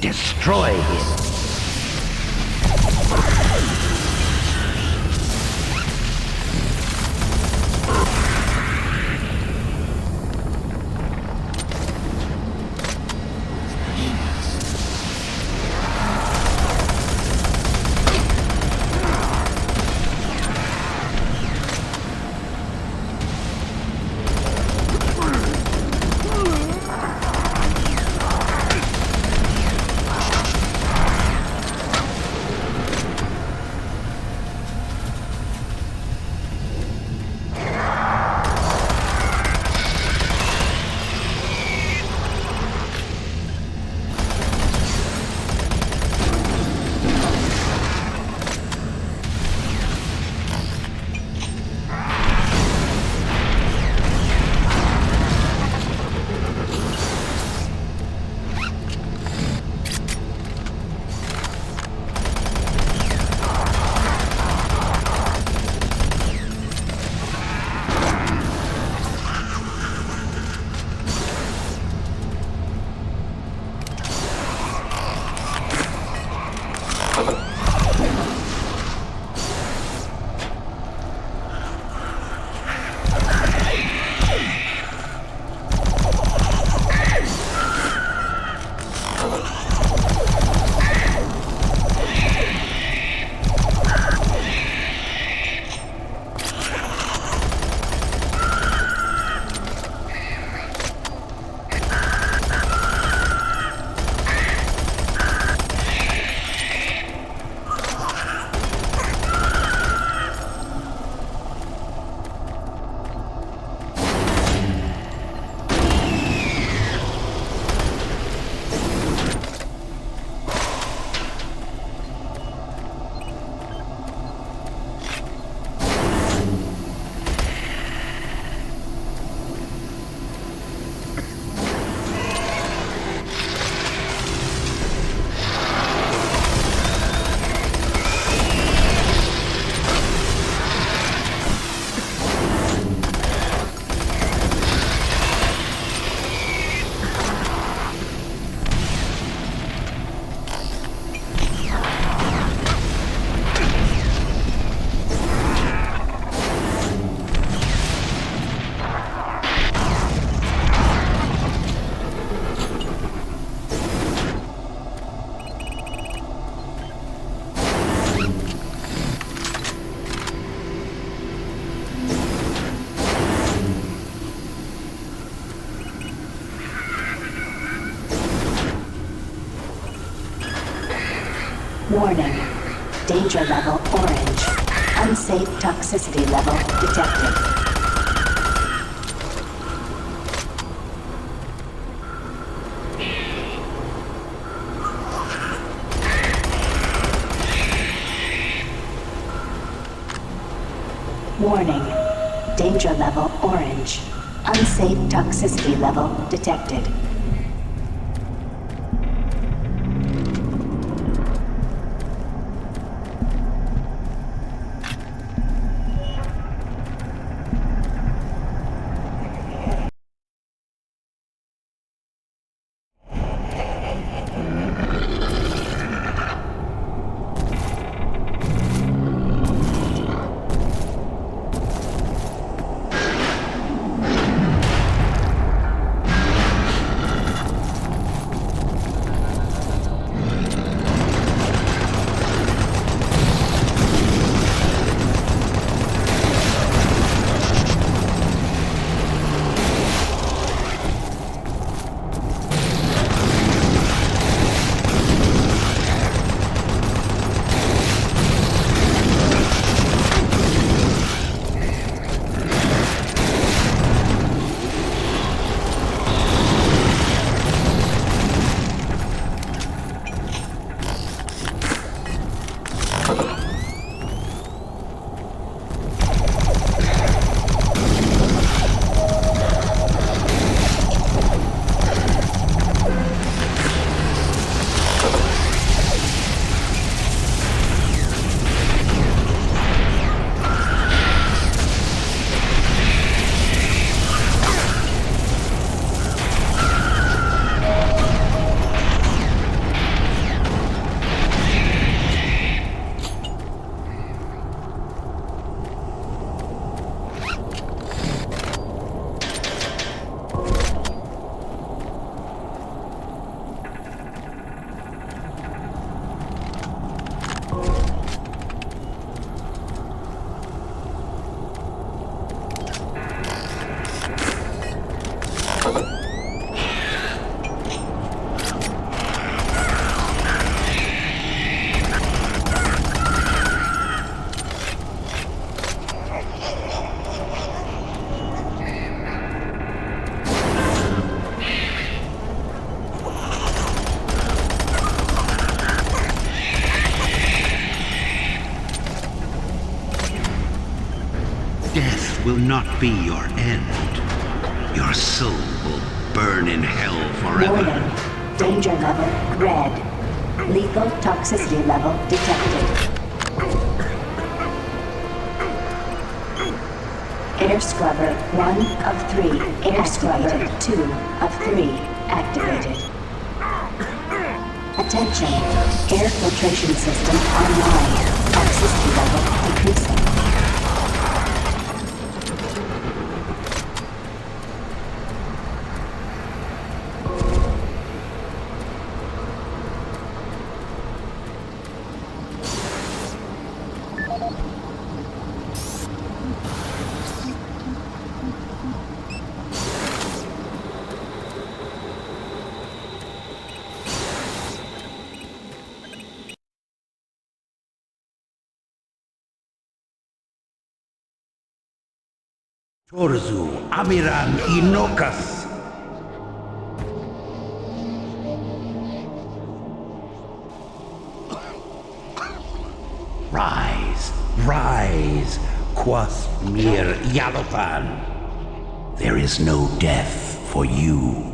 Destroy him. Warning. Danger level orange. Unsafe toxicity level detected. Warning. Danger level orange. Unsafe toxicity level detected. Death will not be your end. Your soul will burn in hell forever. Warning. Danger level red. Lethal toxicity level detected. Air scrubber 1 of 3. Air scrubber 2 of 3 activated. Attention. Air filtration system online. Toxicity level decreasing. Torzu Amiran Inokas. Rise, rise, Quas Mir Yalopan. There is no death for you.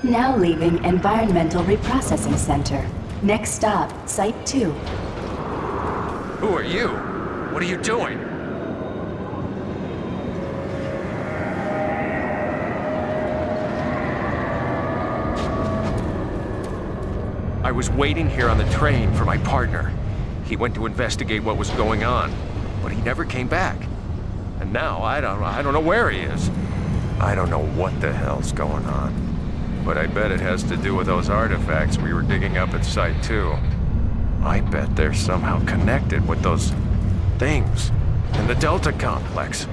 Now leaving Environmental Reprocessing Center. Next stop, Site 2. Who are you? What are you doing? I was waiting here on the train for my partner. He went to investigate what was going on, but he never came back. And now, I don't know where he is. I don't know what the hell's going on. But I bet it has to do with those artifacts we were digging up at Site 2. I bet they're somehow connected with those things in the Delta Complex.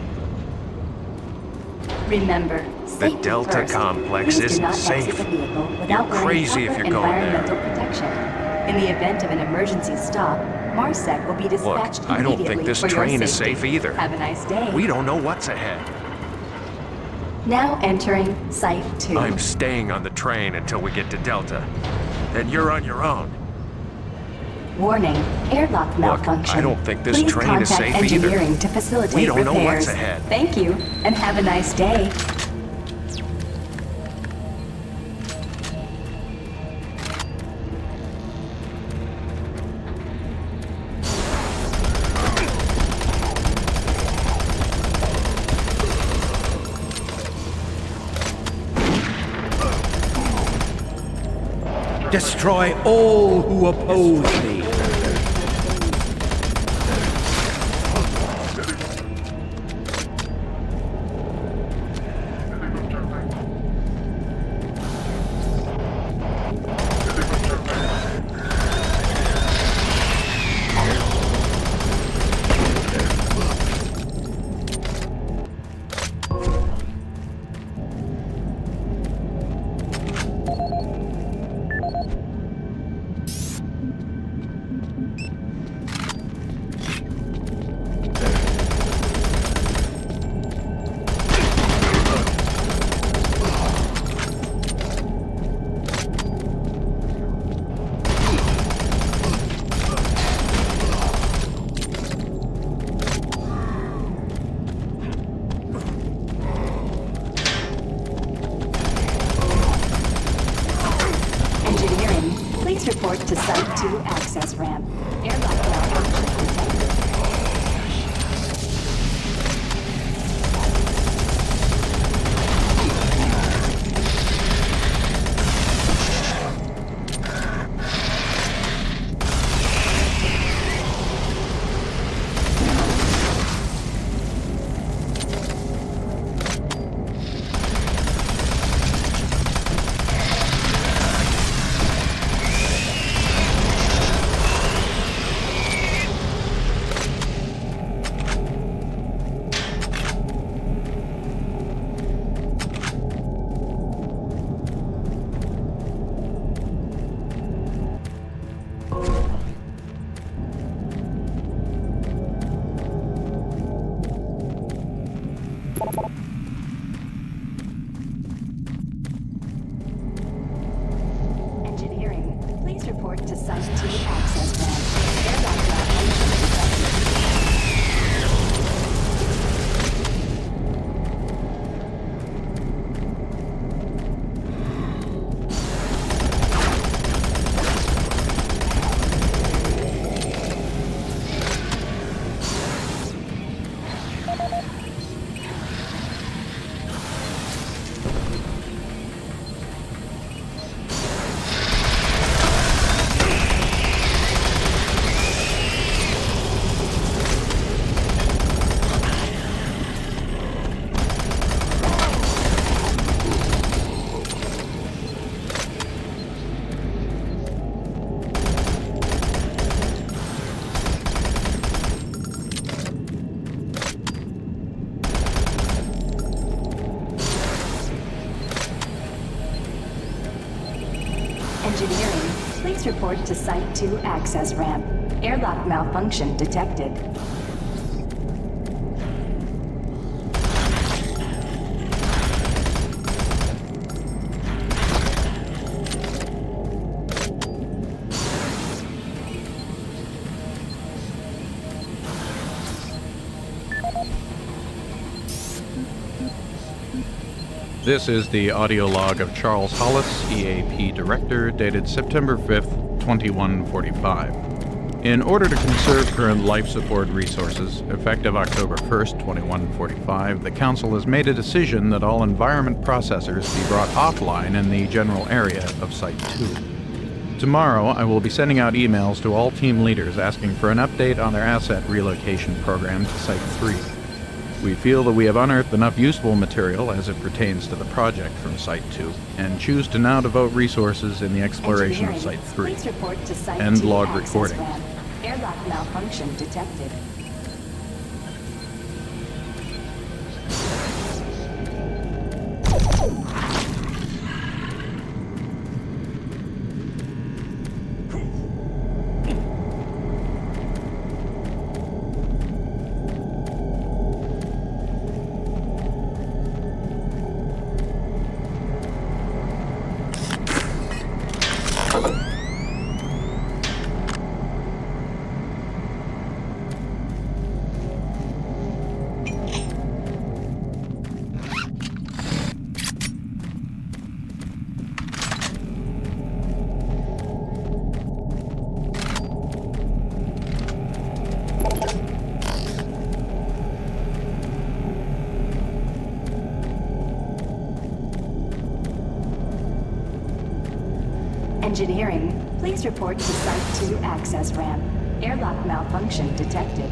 Remember, The Delta Complex isn't safe. You're crazy if you're going environmental there. protection. In the event of an emergency stop, MARSEC will be dispatched Look, I don't think this for your train is safety. safe either. Have a nice day. We don't know what's ahead. Now entering Site 2. I'm staying on the train until we get to Delta. Then you're on your own. Warning, airlock malfunction. I don't think this Please train is contact safe either. engineering to facilitate We don't repairs. know what's ahead. Thank you, and have a nice day. Destroy all who oppose me. Engineering, please report to Site 2 access ramp. Airlock malfunction detected. Engineering, please report to Site 2 access ramp. Airlock malfunction detected. Engineering, please report to Site 2 access ramp. Airlock malfunction detected. This is the audio log of Charles Hollis, EAP Director, dated September 5th, 2145. In order to conserve current life support resources, effective October 1st, 2145, the Council has made a decision that all environment processors be brought offline in the general area of Site 2. Tomorrow, I will be sending out emails to all team leaders asking for an update on their asset relocation program to Site 3. We feel that we have unearthed enough useful material as it pertains to the project from Site 2, and choose to now devote resources in the exploration of Site 3. Please report to Site End 2 log access recording. ramp. Airlock malfunction detected. Engineering, please report to Site 2 access ramp. Airlock malfunction detected.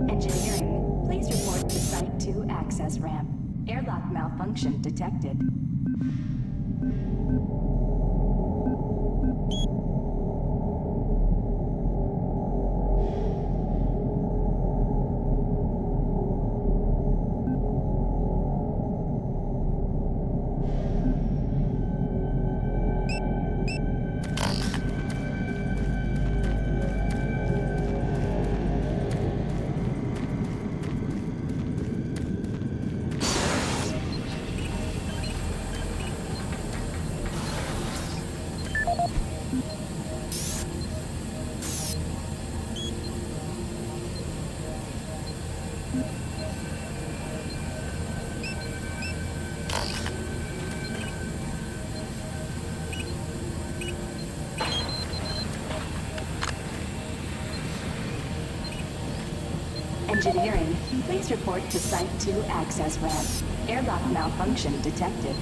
Engineering, please report to Site 2 access ramp. Airlock malfunction detected. Engineering, please report to Site 2 access ramp. Airlock malfunction detected.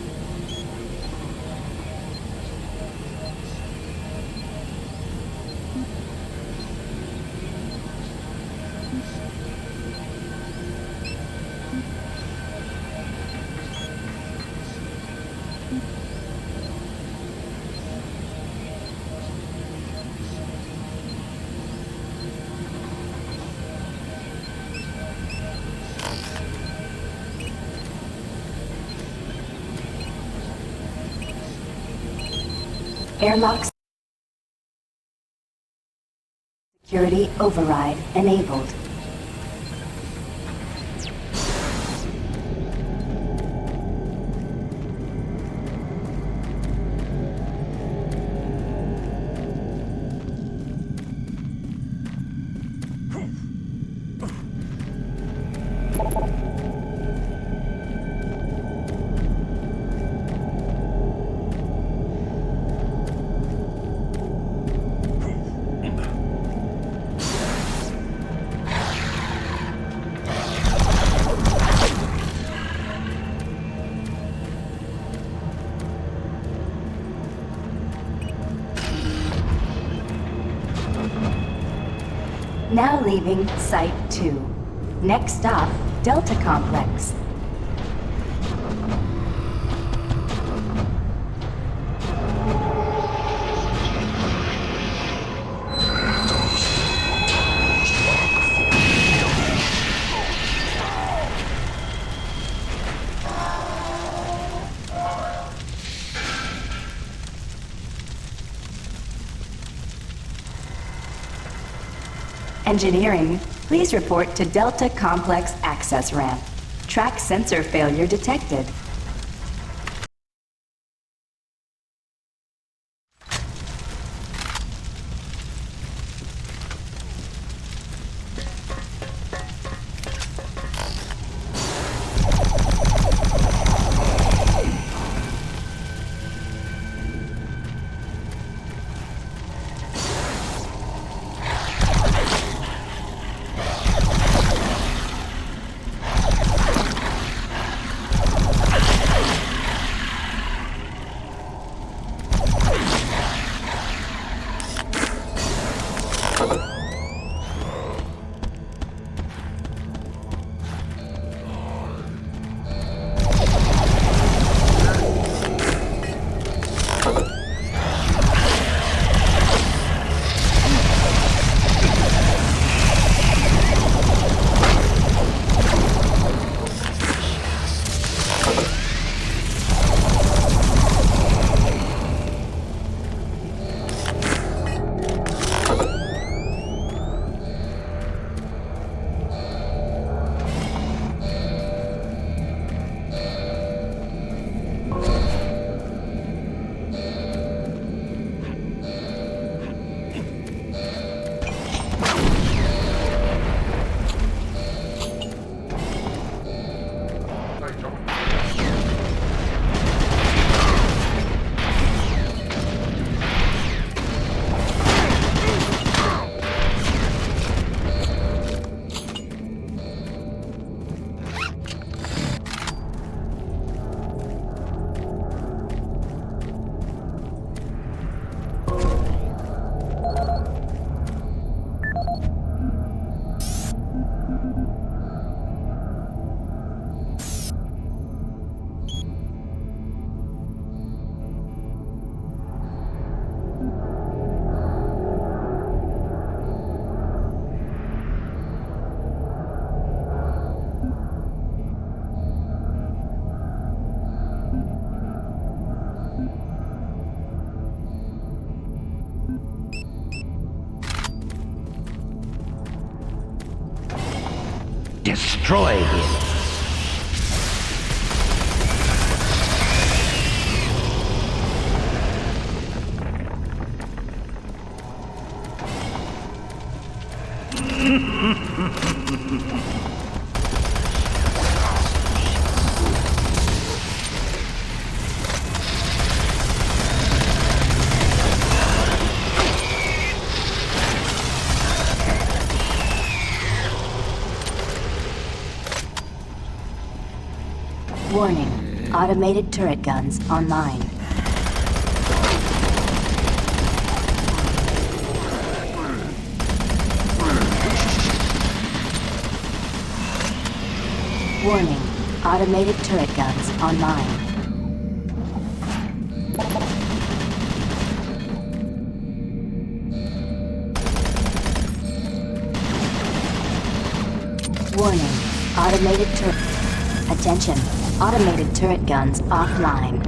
Airlock security override enabled. Now leaving Site 2. Next stop, Delta Complex. Engineering, please report to Delta Complex Access Ramp. Track sensor failure detected. Destroy him. Warning. Automated turret guns online. Warning. Automated turret guns online. Warning. Automated turret... Attention. Automated turret guns offline.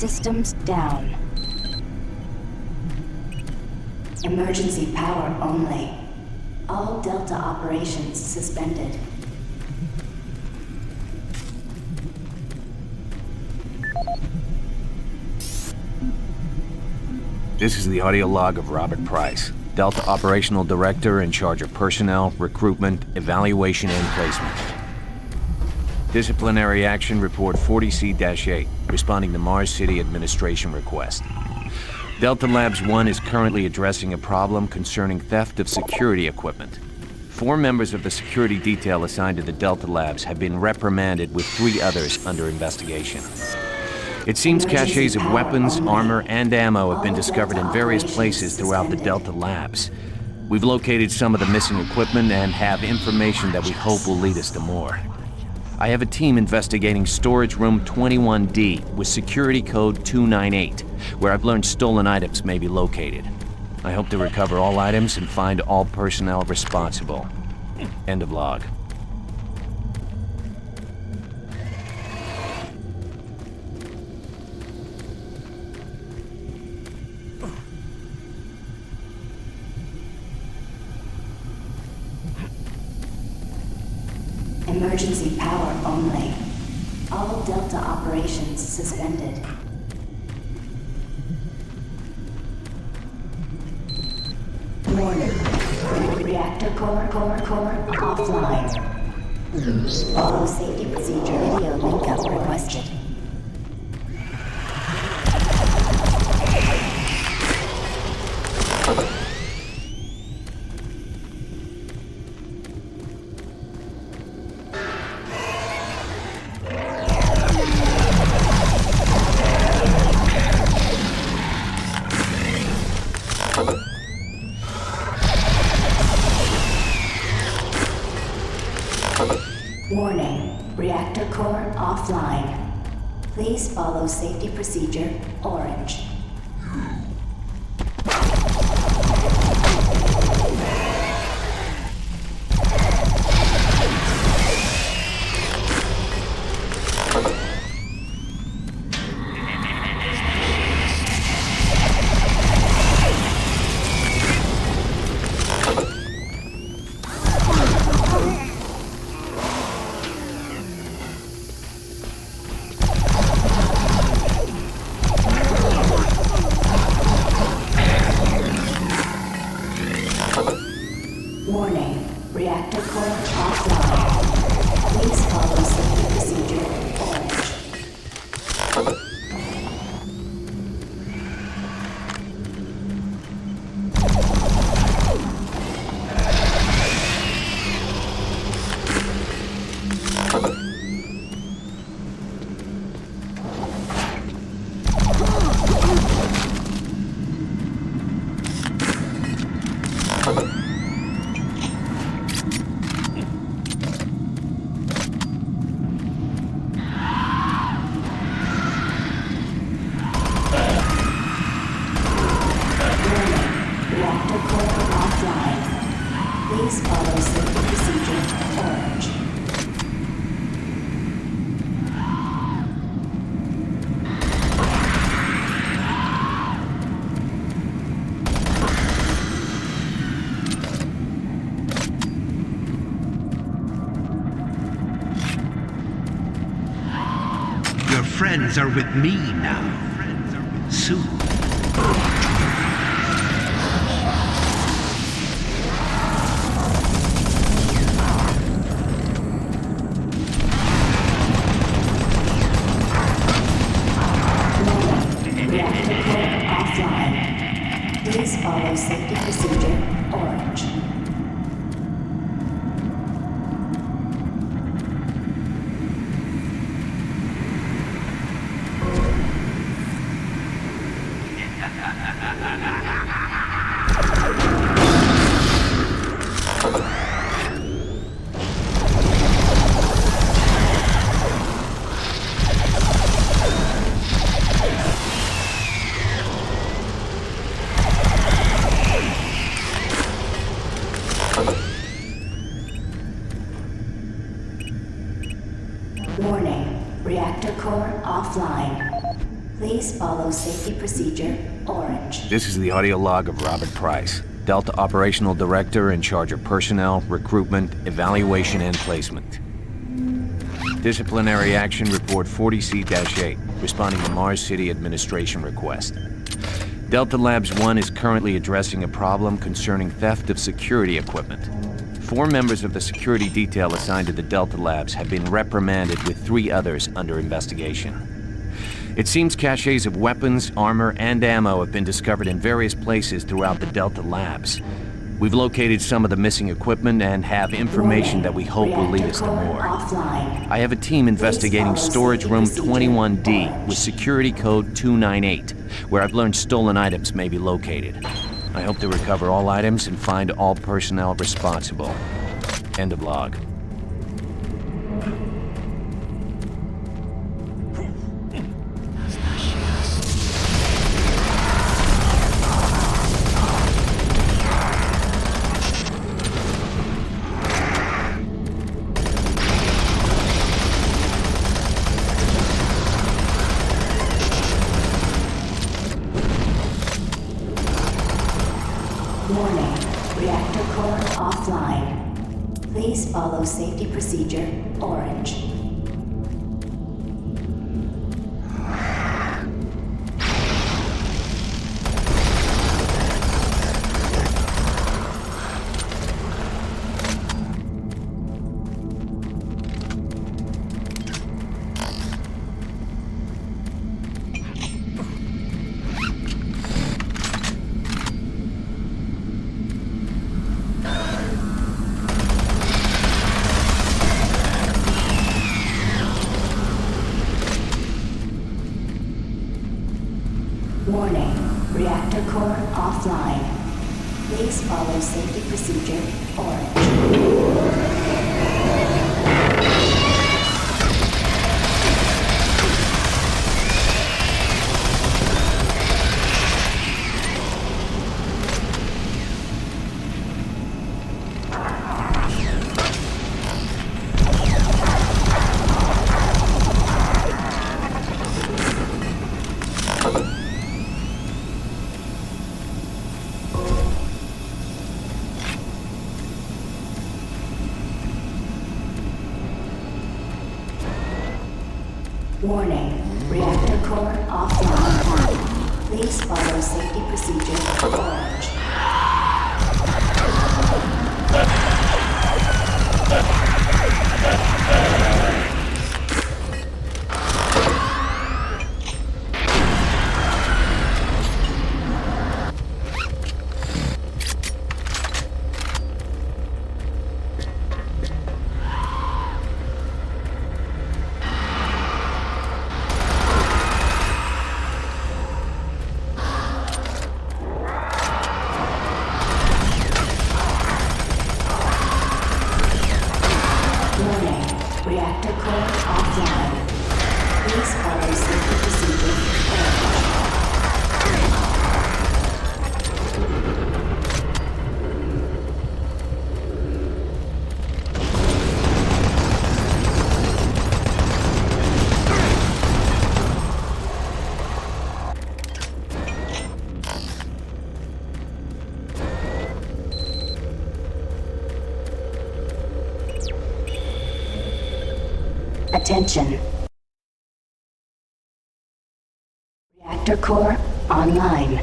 systems down. Emergency power only. All Delta operations suspended. This is the audio log of Robert Price, Delta Operational Director in charge of personnel, recruitment, evaluation, and placement. Disciplinary action report 40C-8, responding to Mars City Administration request. Delta Labs 1 is currently addressing a problem concerning theft of security equipment. 4 members of the security detail assigned to the Delta Labs have been reprimanded with 3 others under investigation. It seems caches of weapons, armor, and ammo have been discovered in various places throughout the Delta Labs. We've located some of the missing equipment and have information that we hope will lead us to more. I have a team investigating storage room 21D with security code 298, where I've learned stolen items may be located. I hope to recover all items and find all personnel responsible. End of log. Emergency power only. All Delta operations suspended. Warning. Reactor core offline. Follow safety procedure. Video link up requested. Warning, reactor core offline. Please follow safety procedure orange. Warning, reactor core offline. Please follow safety procedure orange. Reactor core offline. Please follow safety procedure orange. Your friends are with me now. Soon. Reactor core offline. Please follow safety procedure orange. follow safety procedure orange. This is the audio log of Robert Price, Delta Operational Director in charge of personnel, recruitment, evaluation, and placement. Disciplinary Action Report 40C-8, responding to Mars City Administration request. Delta Labs 1 is currently addressing a problem concerning theft of security equipment. 4 members of the security detail assigned to the Delta Labs have been reprimanded with 3 others under investigation. It seems caches of weapons, armor, and ammo have been discovered in various places throughout the Delta Labs. We've located some of the missing equipment and have information that we hope will lead us to more. I have a team investigating storage room 21D with security code 298, where I've learned stolen items may be located. I hope to recover all items and find all personnel responsible. End of log. Warning, reactor core offline. Please follow safety procedure orange. Warning, reactor core offline. Please follow safety procedure orange. Warning, reactor core offline. Please follow safety procedure orange. Reactor core offline. Please follow safety procedure orange. Attention. Reactor core online.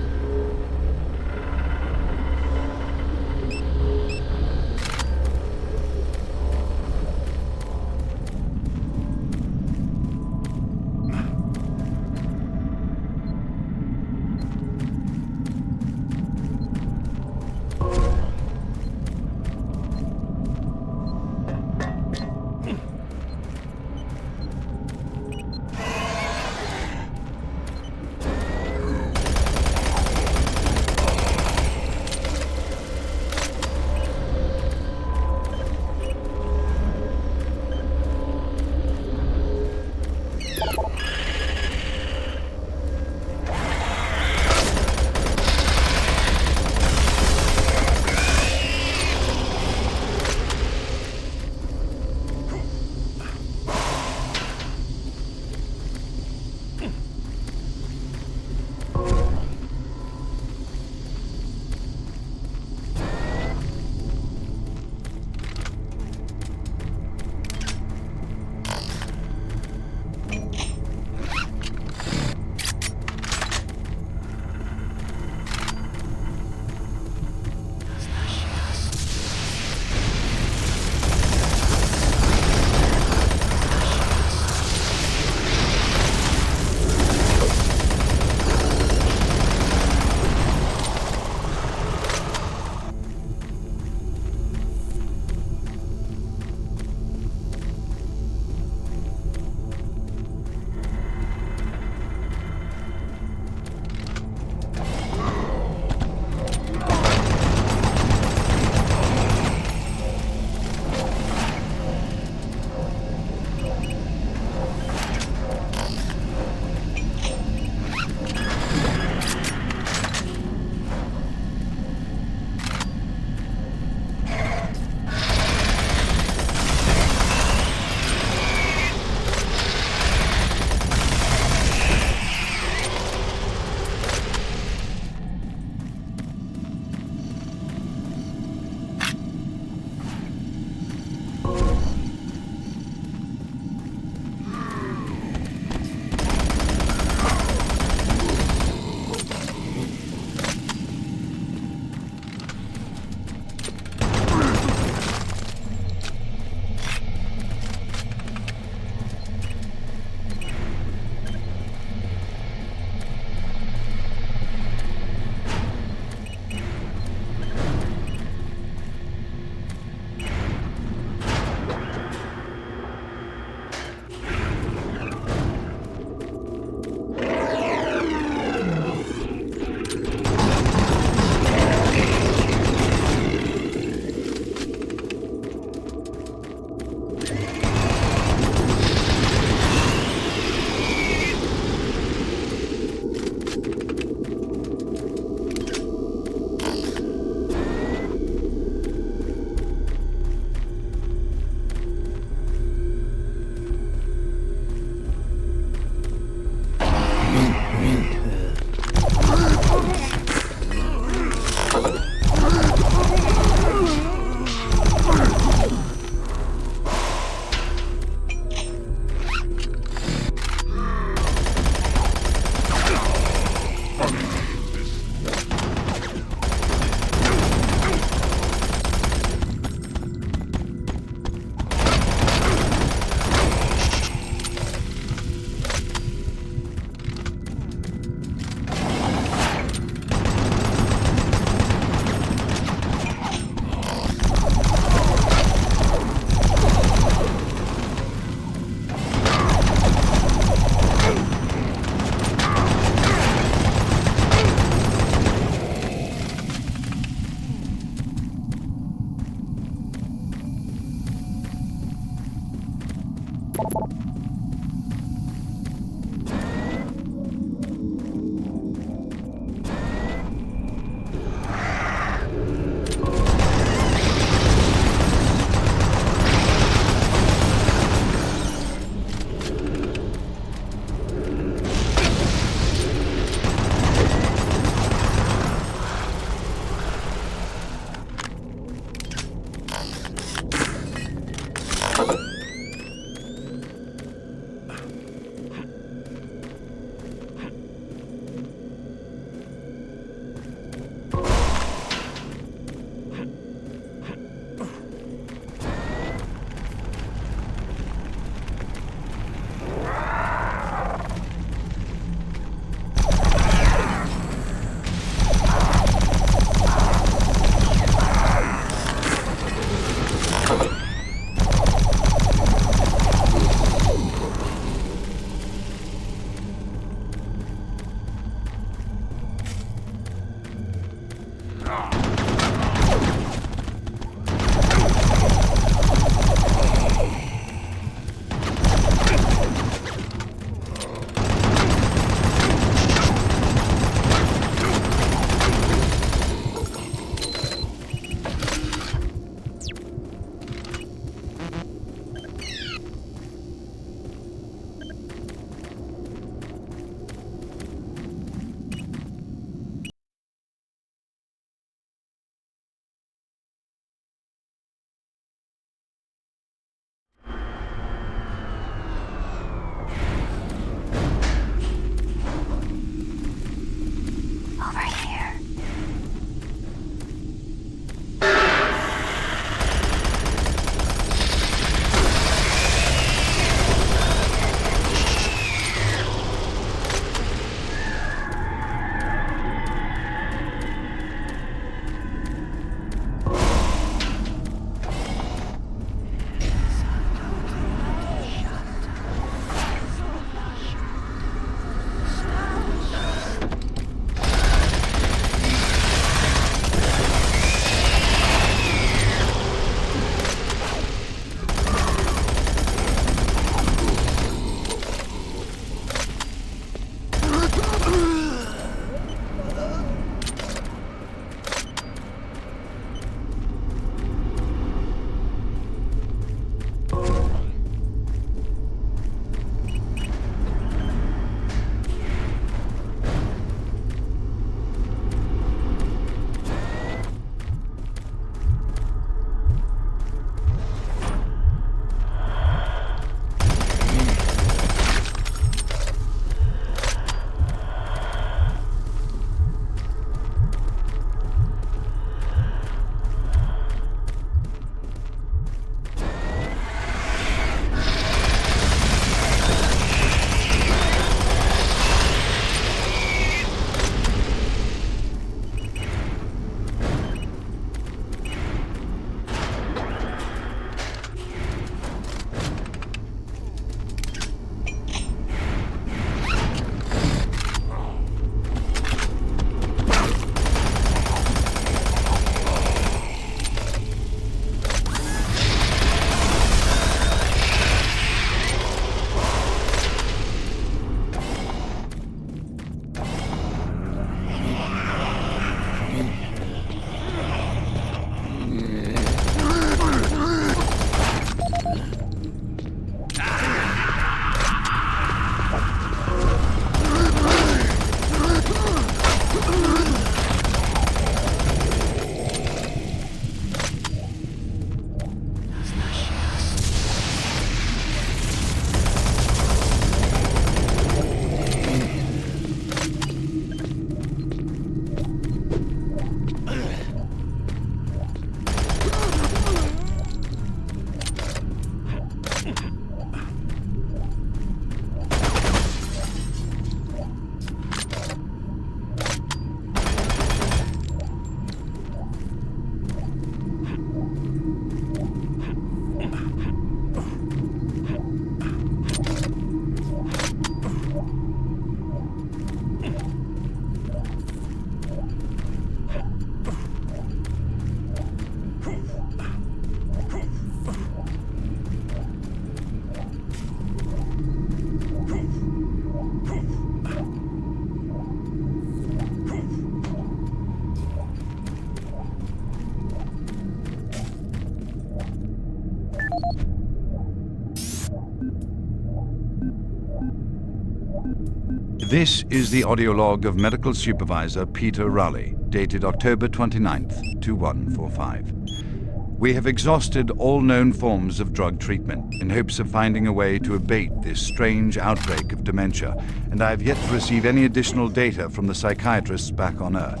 This is the audio log of Medical Supervisor Peter Raleigh, dated October 29th, 2145. We have exhausted all known forms of drug treatment in hopes of finding a way to abate this strange outbreak of dementia, and I have yet to receive any additional data from the psychiatrists back on Earth.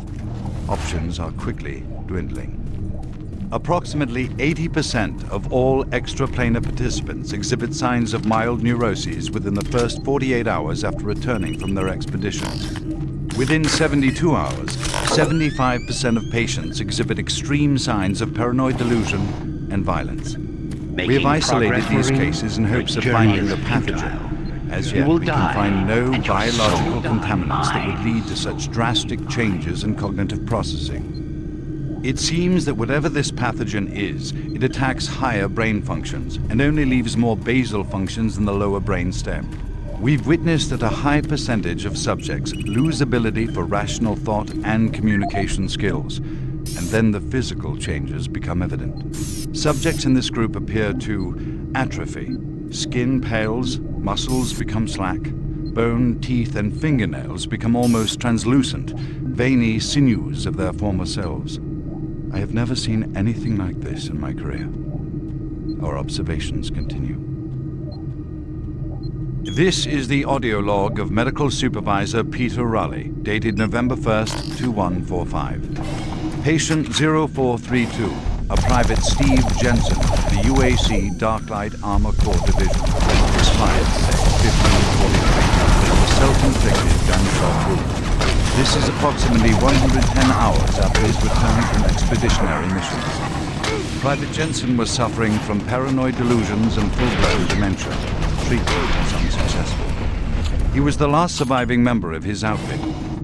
Options are quickly dwindling. Approximately 80% of all extraplanar participants exhibit signs of mild neuroses within the first 48 hours after returning from their expeditions. Within 72 hours, 75% of patients exhibit extreme signs of paranoid delusion and violence. We have isolated these cases in hopes of finding the pathogen. As yet, we can find no biological contaminants that would lead to such drastic changes in cognitive processing. It seems that whatever this pathogen is, it attacks higher brain functions and only leaves more basal functions in the lower brain stem. We've witnessed that a high percentage of subjects lose ability for rational thought and communication skills, and then the physical changes become evident. Subjects in this group appear to atrophy. Skin pales, muscles become slack, bone, teeth, and fingernails become almost translucent, veiny sinews of their former selves. I have never seen anything like this in my career. Our observations continue. This is the audio log of Medical Supervisor Peter Raleigh, dated November 1st, 2145. Patient 0432, a Private Steve Jensen, the UAC Darklight Armor Corps Division, expired 1543, a self-inflicted gunshot wound. This is approximately 110 hours after his return from expeditionary missions. Private Jensen was suffering from paranoid delusions and full-blown dementia. Treatment was unsuccessful. He was the last surviving member of his outfit.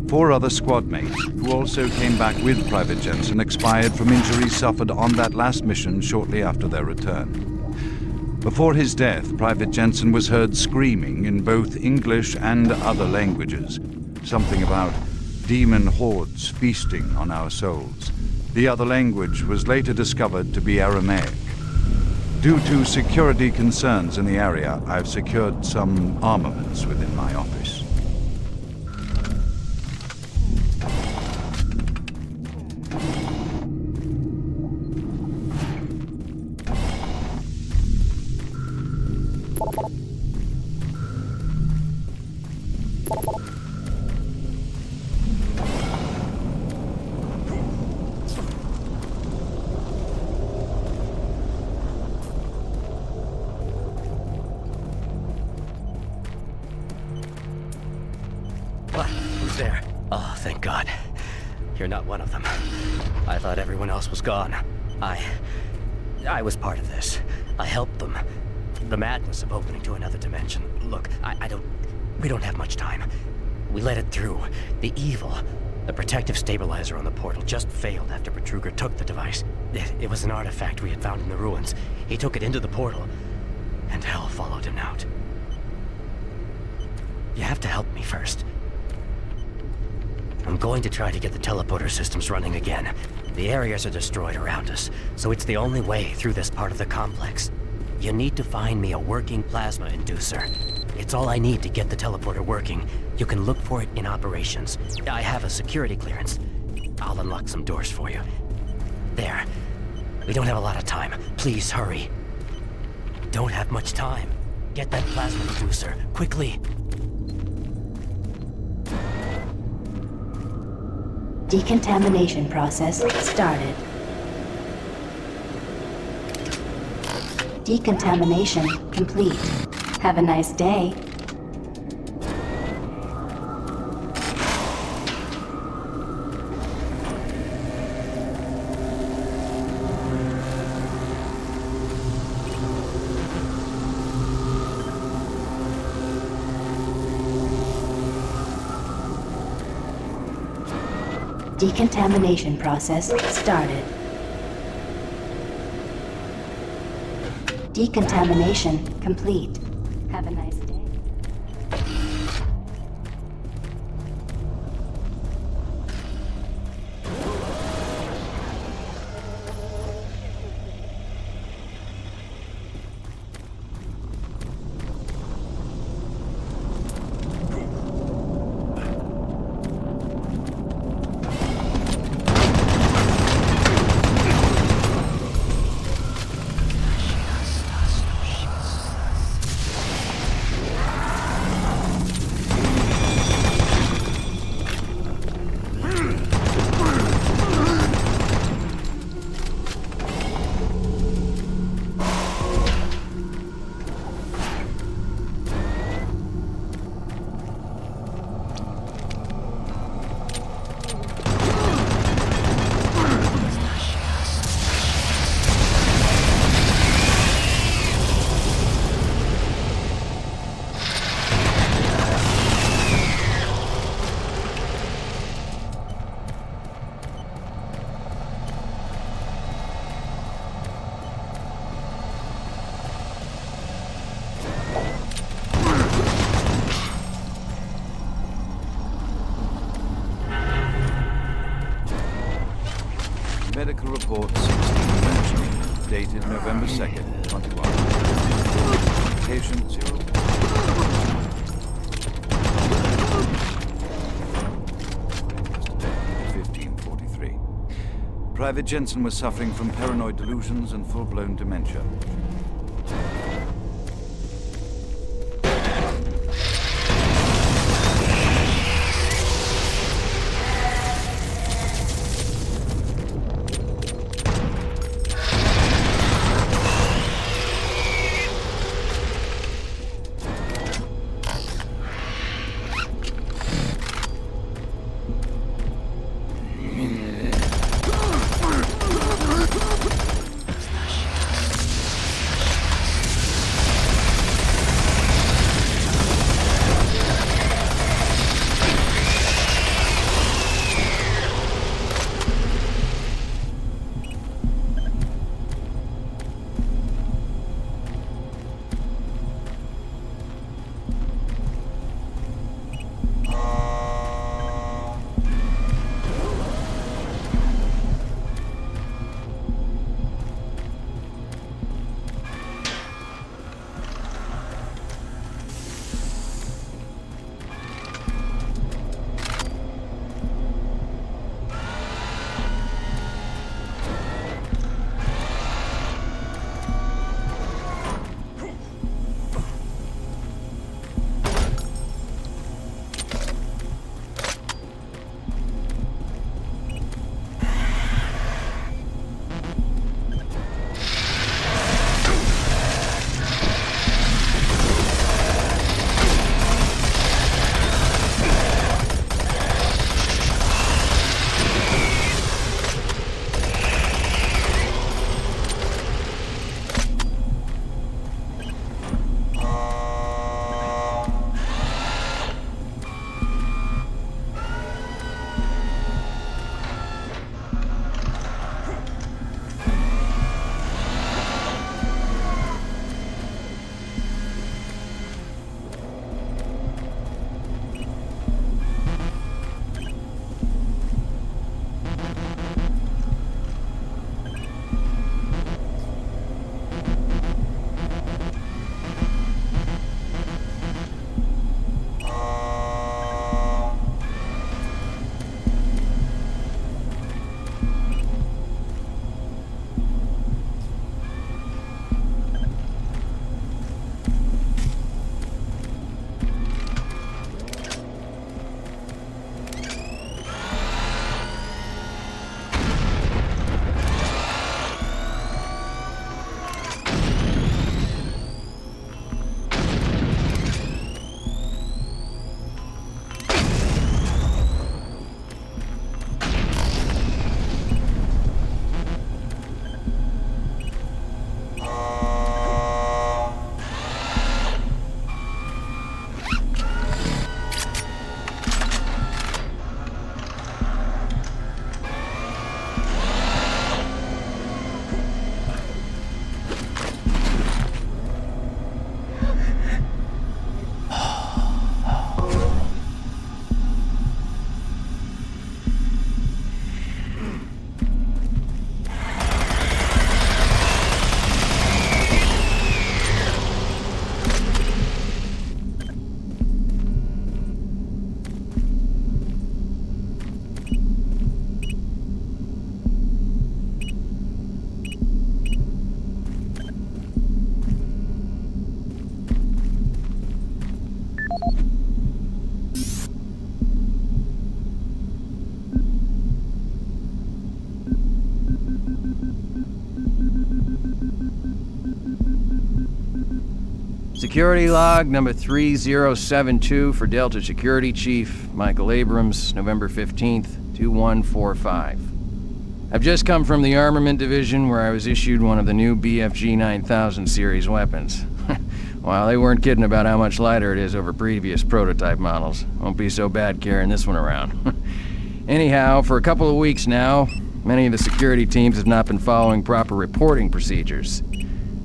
4 other squad mates, who also came back with Private Jensen, expired from injuries suffered on that last mission shortly after their return. Before his death, Private Jensen was heard screaming in both English and other languages, something about demon hordes feasting on our souls. The other language was later discovered to be Aramaic. Due to security concerns in the area, I've secured some armaments within my office. Who's there? Oh, thank God. You're not one of them. I thought everyone else was gone. I was part of this. I helped them. The madness of opening to another dimension. Look, we don't have much time. We let it through. The evil, the protective stabilizer on the portal just failed after Betruger took the device. It was an artifact we had found in the ruins. He took it into the portal, and hell followed him out. You have to help me first. I'm going to try to get the teleporter systems running again. The areas are destroyed around us, so it's the only way through this part of the complex. You need to find me a working plasma inducer. It's all I need to get the teleporter working. You can look for it in operations. I have a security clearance. I'll unlock some doors for you. There. We don't have a lot of time. Please hurry. Don't have much time. Get that plasma inducer, quickly. Decontamination process started. Decontamination complete. Have a nice day. Decontamination process started. Decontamination complete. Have a nice day. Report 16, dated November 2nd, 21. Patient 0. Yesterday, 1543. Private Jensen was suffering from paranoid delusions and full-blown dementia. Security log number 3072 for Delta Security Chief Michael Abrams, November 15th, 2145. I've just come from the Armament Division where I was issued one of the new BFG 9000 series weapons. Well, they weren't kidding about how much lighter it is over previous prototype models. Won't be so bad carrying this one around. Anyhow, for a couple of weeks now, many of the security teams have not been following proper reporting procedures.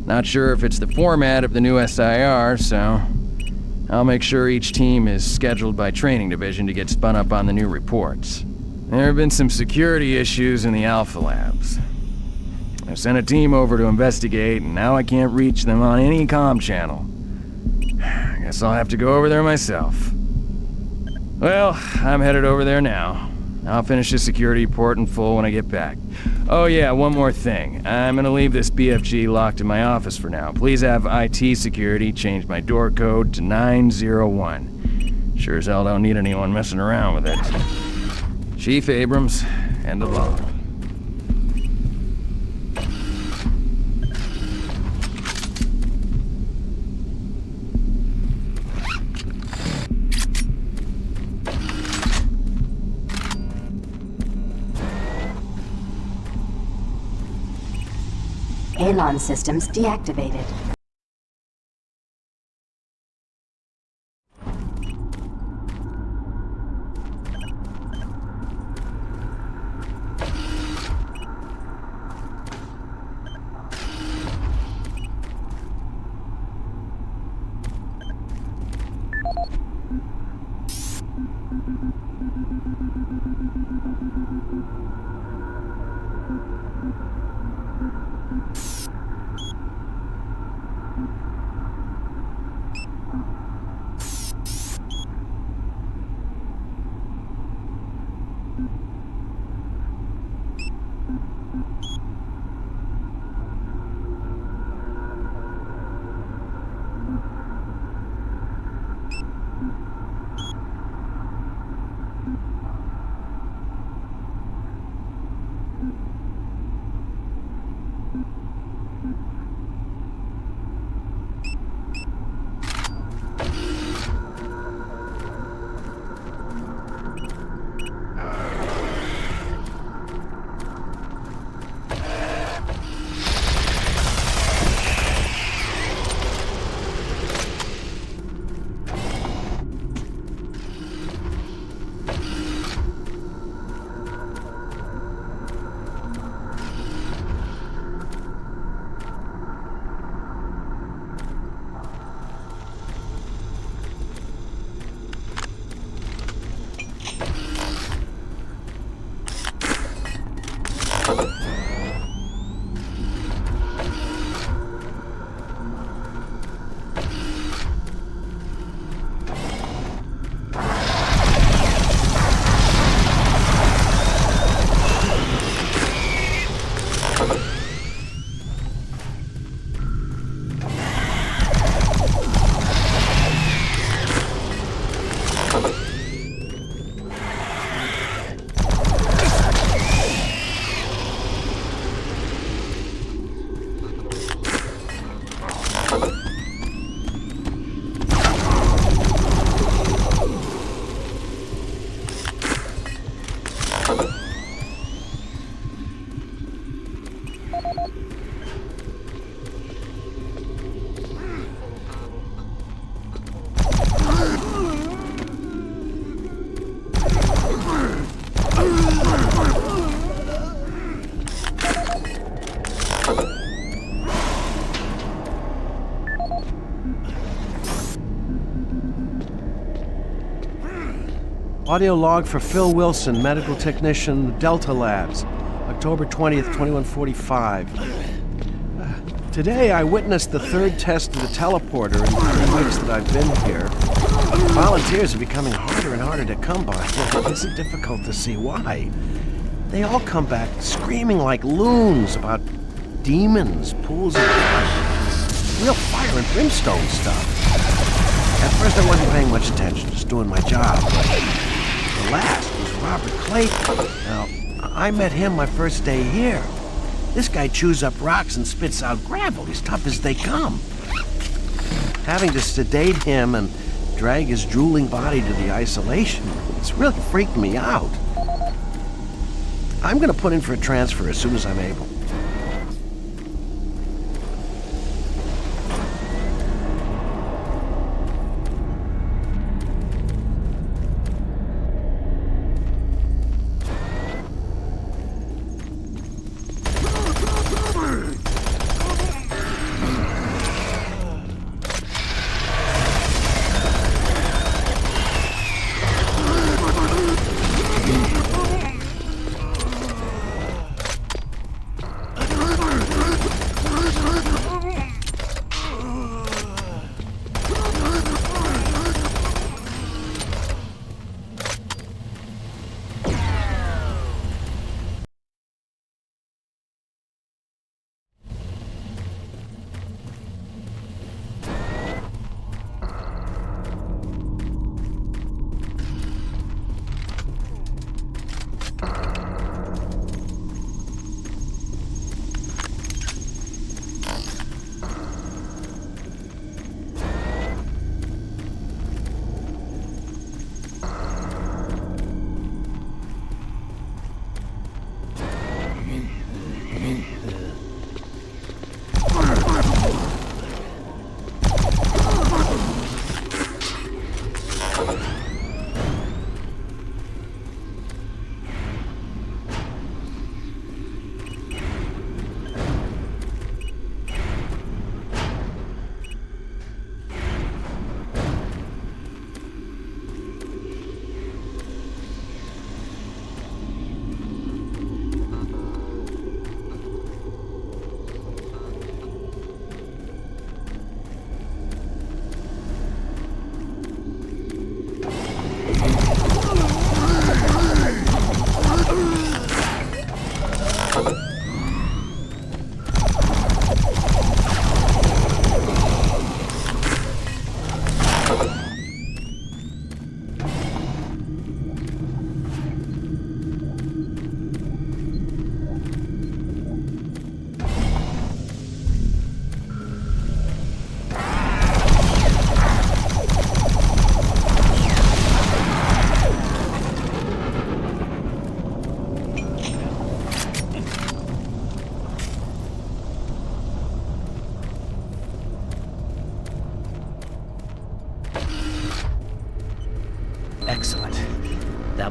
Not sure if it's the format of the new SIR, so I'll make sure each team is scheduled by Training Division to get spun up on the new reports. There have been some security issues in the Alpha Labs. I sent a team over to investigate, and now I can't reach them on any comm channel. I guess I'll have to go over there myself. Well, I'm headed over there now. I'll finish the security report in full when I get back. Oh yeah, one more thing. I'm gonna leave this BFG locked in my office for now. Please have IT security change my door code to 901. Sure as hell don't need anyone messing around with it. Chief Abrams, end of log. Alon systems deactivated. Audio log for Phil Wilson, medical technician, Delta Labs, October 20th, 2145. Today I witnessed the third test of the teleporter in the 3 weeks that I've been here. Volunteers are becoming harder and harder to come by. It isn't difficult to see why. They all come back screaming like loons about demons, pools of blood, real fire and brimstone stuff. At first I wasn't paying much attention, just doing my job. The last was Robert Clayton. Now, I met him my first day here. This guy chews up rocks and spits out gravel. He's tough as they come. Having to sedate him and drag his drooling body to the isolation, it's really freaked me out. I'm gonna put in for a transfer as soon as I'm able.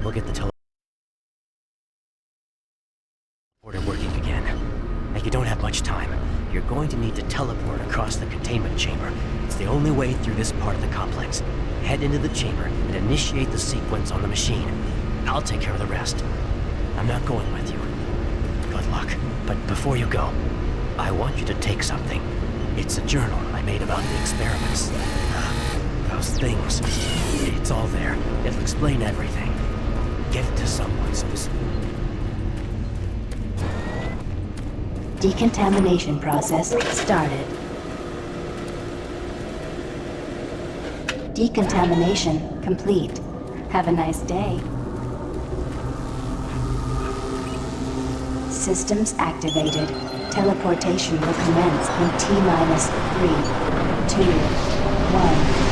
will get the teleporter working again. And you don't have much time. You're going to need to teleport across the containment chamber. It's the only way through this part of the complex. Head into the chamber and initiate the sequence on the machine. I'll take care of the rest. I'm not going with you. Good luck. But before you go, I want you to take something. It's a journal I made about the experiments. Those things. It's all there. It'll explain everything. Give it to someone so this... Decontamination process started. Decontamination complete. Have a nice day. Systems activated. Teleportation will commence in T-minus 3, 2, 1.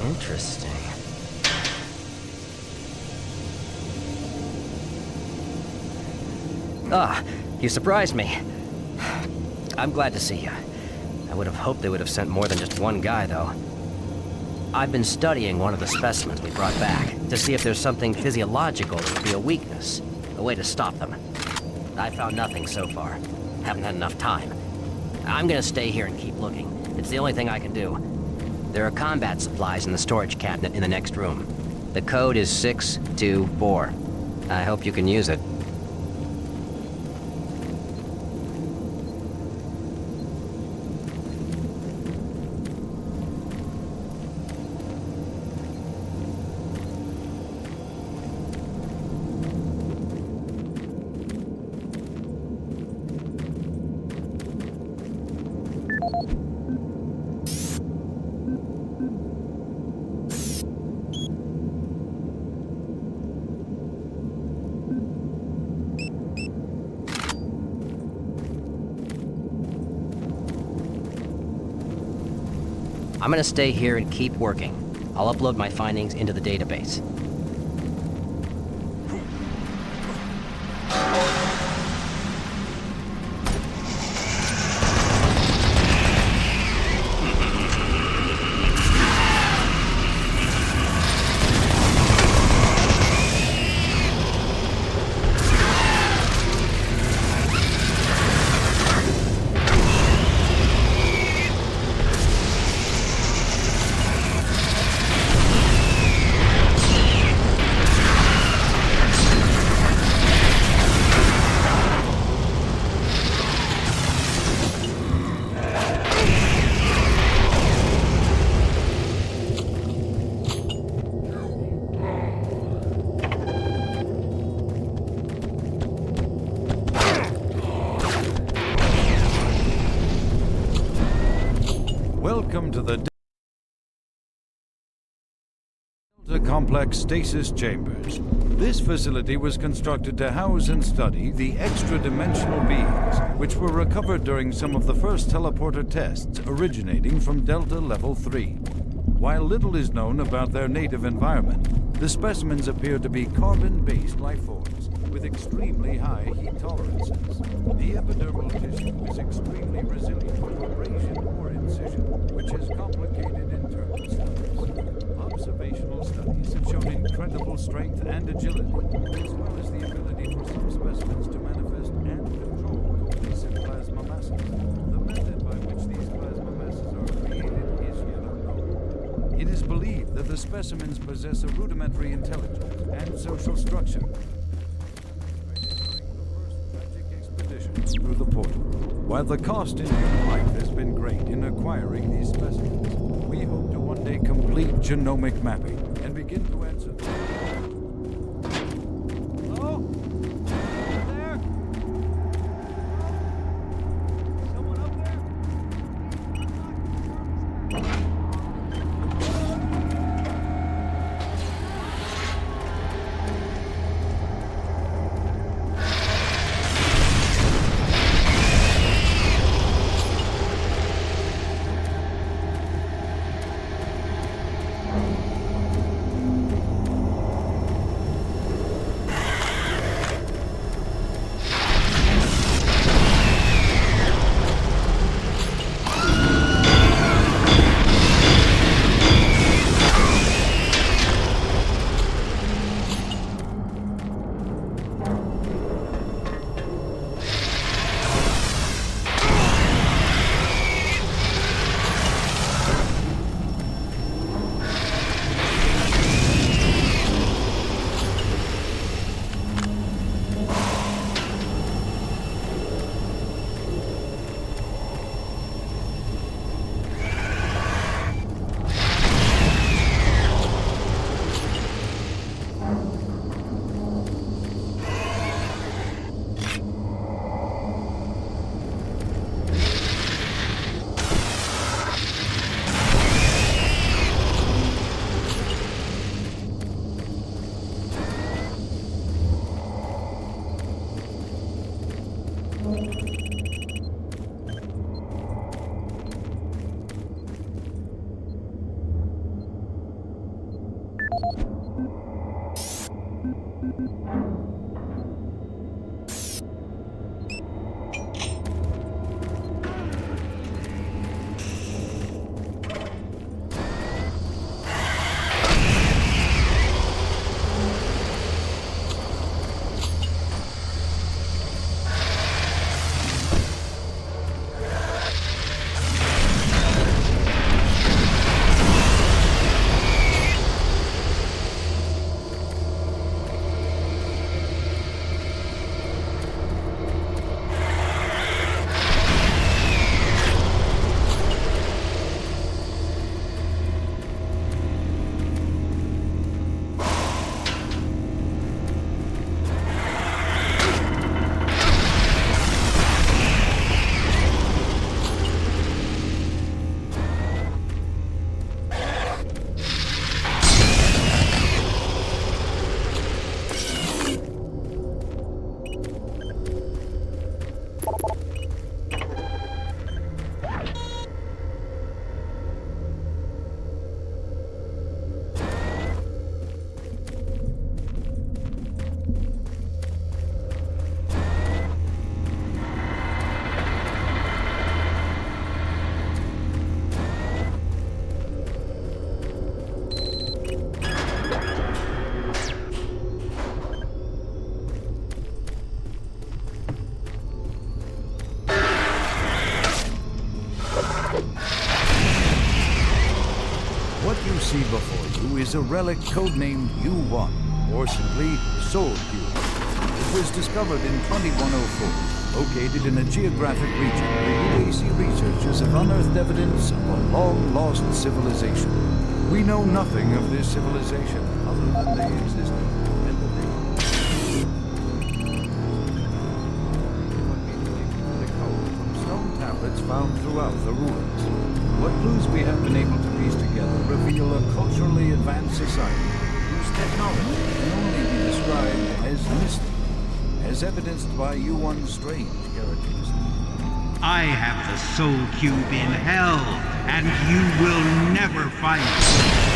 Interesting. Ah, you surprised me. I'm glad to see you. I would have hoped they would have sent more than just one guy, though. I've been studying one of the specimens we brought back to see if there's something physiological that would be a weakness, a way to stop them. I found nothing so far. Haven't had enough time. I'm gonna stay here and keep looking. It's the only thing I can do. There are combat supplies in the storage cabinet in the next room. The code is 624. I hope you can use it. I'm gonna stay here and keep working. I'll upload my findings into the database. Welcome to the Delta Complex Stasis Chambers. This facility was constructed to house and study the extra-dimensional beings, which were recovered during some of the first teleporter tests originating from Delta Level 3. While little is known about their native environment, the specimens appear to be carbon-based life forms with extremely high heat tolerances. The epidermal tissue is extremely resilient to abrasion or incision, which is complicated internal studies. Observational studies have shown incredible strength and agility, as well as the ability for some specimens to manifest and control cohesive plasma masses. The method by which these plasma masses are created is yet unknown. It is believed that the specimens possess a rudimentary intelligence and social structure. Through the portal. While the cost in human life has been great in acquiring these specimens, we hope to one day complete genomic mapping and begin to answer the... Hello? There? Someone up there? see before you is a relic codenamed U1, or simply Soul Cube. It was discovered in 2104, located in a geographic region where UAC researchers have unearthed evidence of a long-lost civilization. We know nothing of this civilization other than they existed and that they the code from stone tablets found throughout the ruins. What clues we have been able to piece together reveal a culturally advanced society whose technology can only be described as mystic, as evidenced by U1's strange characteristics. I have the Soul Cube in hell, and you will never find it.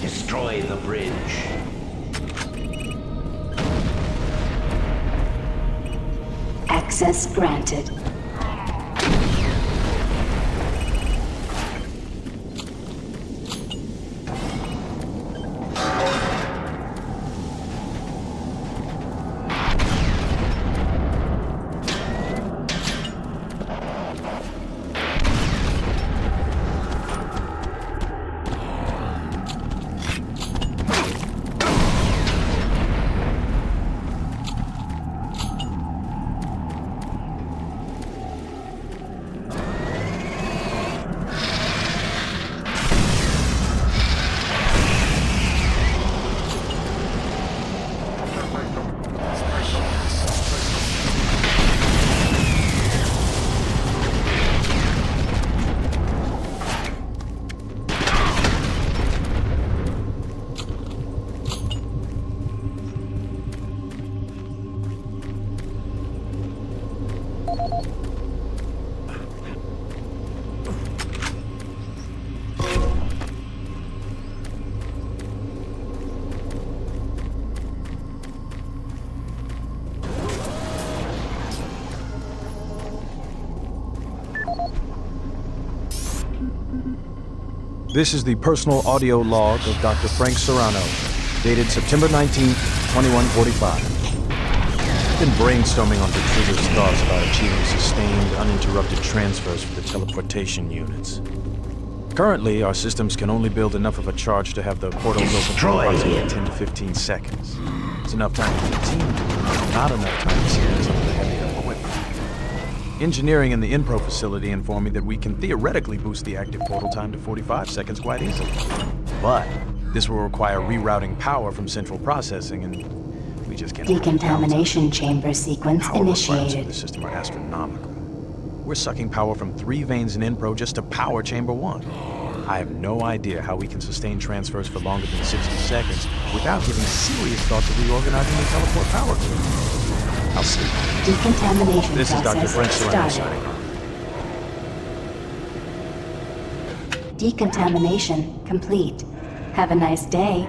Destroy the bridge. Access granted. This is the personal audio log of Dr. Frank Serrano, dated September 19th, 2145. I've been brainstorming on Vitruvius' thoughts about achieving sustained, uninterrupted transfers for the teleportation units. Currently, our systems can only build enough of a charge to have the portals open for approximately 10 to 15 seconds. It's enough time for the team, not enough time to scan some of the heavier equipment. Engineering in the Inpro facility informed me that we can theoretically boost the active portal time to 45 seconds quite easily. But this will require rerouting power from central processing, and we just can't. Decontamination chamber sequence Power requirements for initiated. the system are astronomical. We're sucking power from 3 veins in Inpro just to power Chamber 1. I have no idea how we can sustain transfers for longer than 60 seconds without giving serious thought to reorganizing the teleport power grid. I'll see. Decontamination This is Dr. process Frank Serrano started. signing. Decontamination complete. Have a nice day.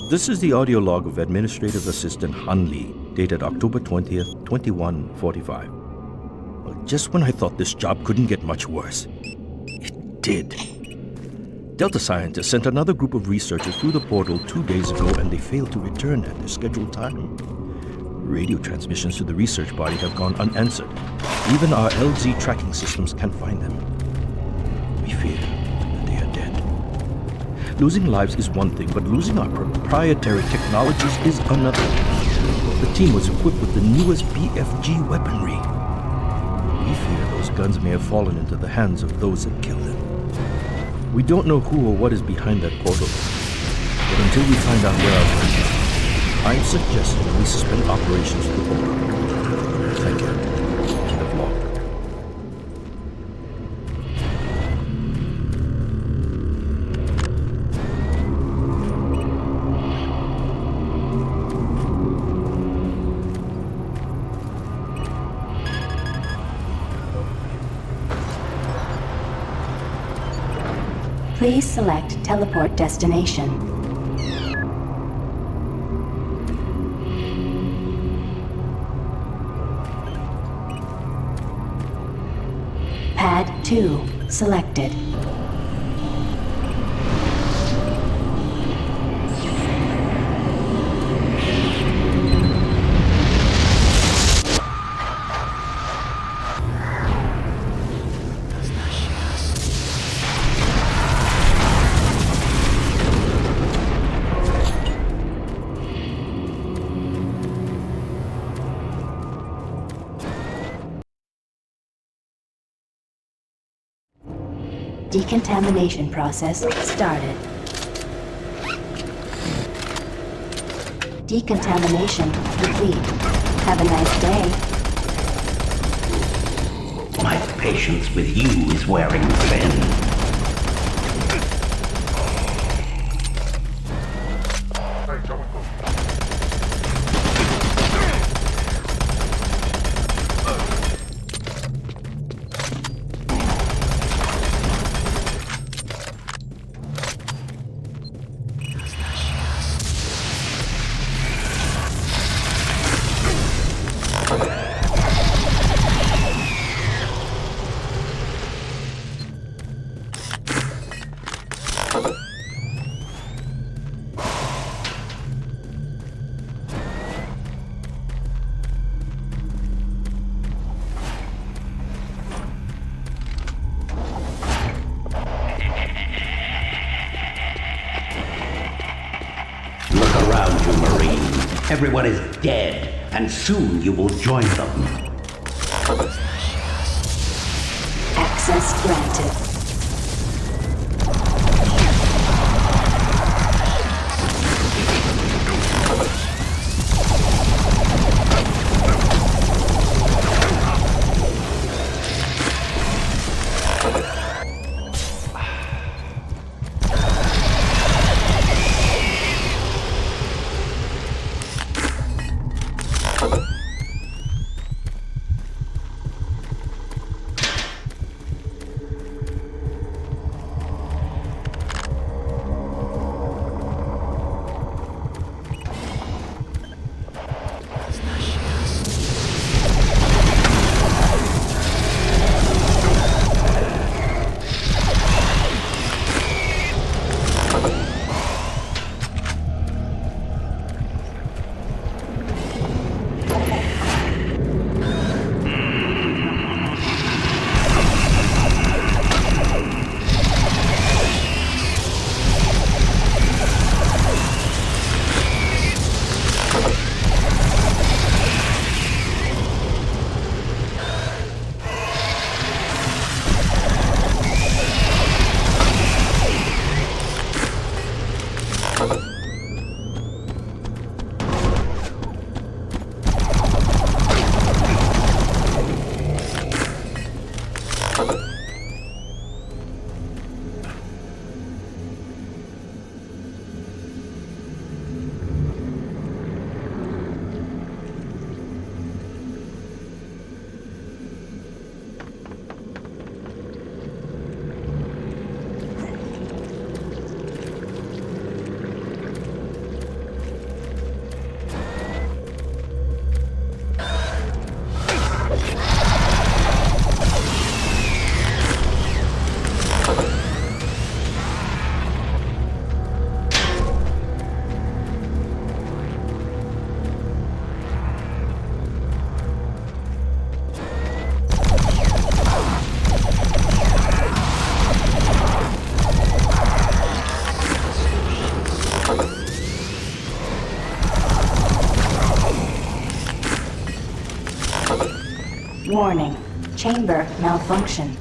This is the audio log of Administrative Assistant Han Lee, dated October 20th, 2145. Well, just when I thought this job couldn't get much worse, it did. Delta scientists sent another group of researchers through the portal 2 days ago, and they failed to return at their scheduled time. Radio transmissions to the research body have gone unanswered. Even our LZ tracking systems can't find them. We fear that they are dead. Losing lives is one thing, but losing our proprietary technologies is another. The team was equipped with the newest BFG weaponry. We fear those guns may have fallen into the hands of those that killed them. We don't know who or what is behind that portal, but until we find out where our friends are, I'm suggesting we suspend operations to the portal. Thank you. End of log. Please select teleport destination. Pad 2 selected. Decontamination process started. Decontamination complete. Have a nice day. My patience with you is wearing thin. you, Marine. Everyone is dead, and soon you will join them. Access granted. Warning. Chamber malfunction.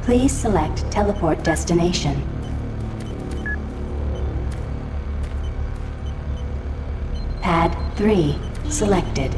Please select teleport destination. Pad 3 selected.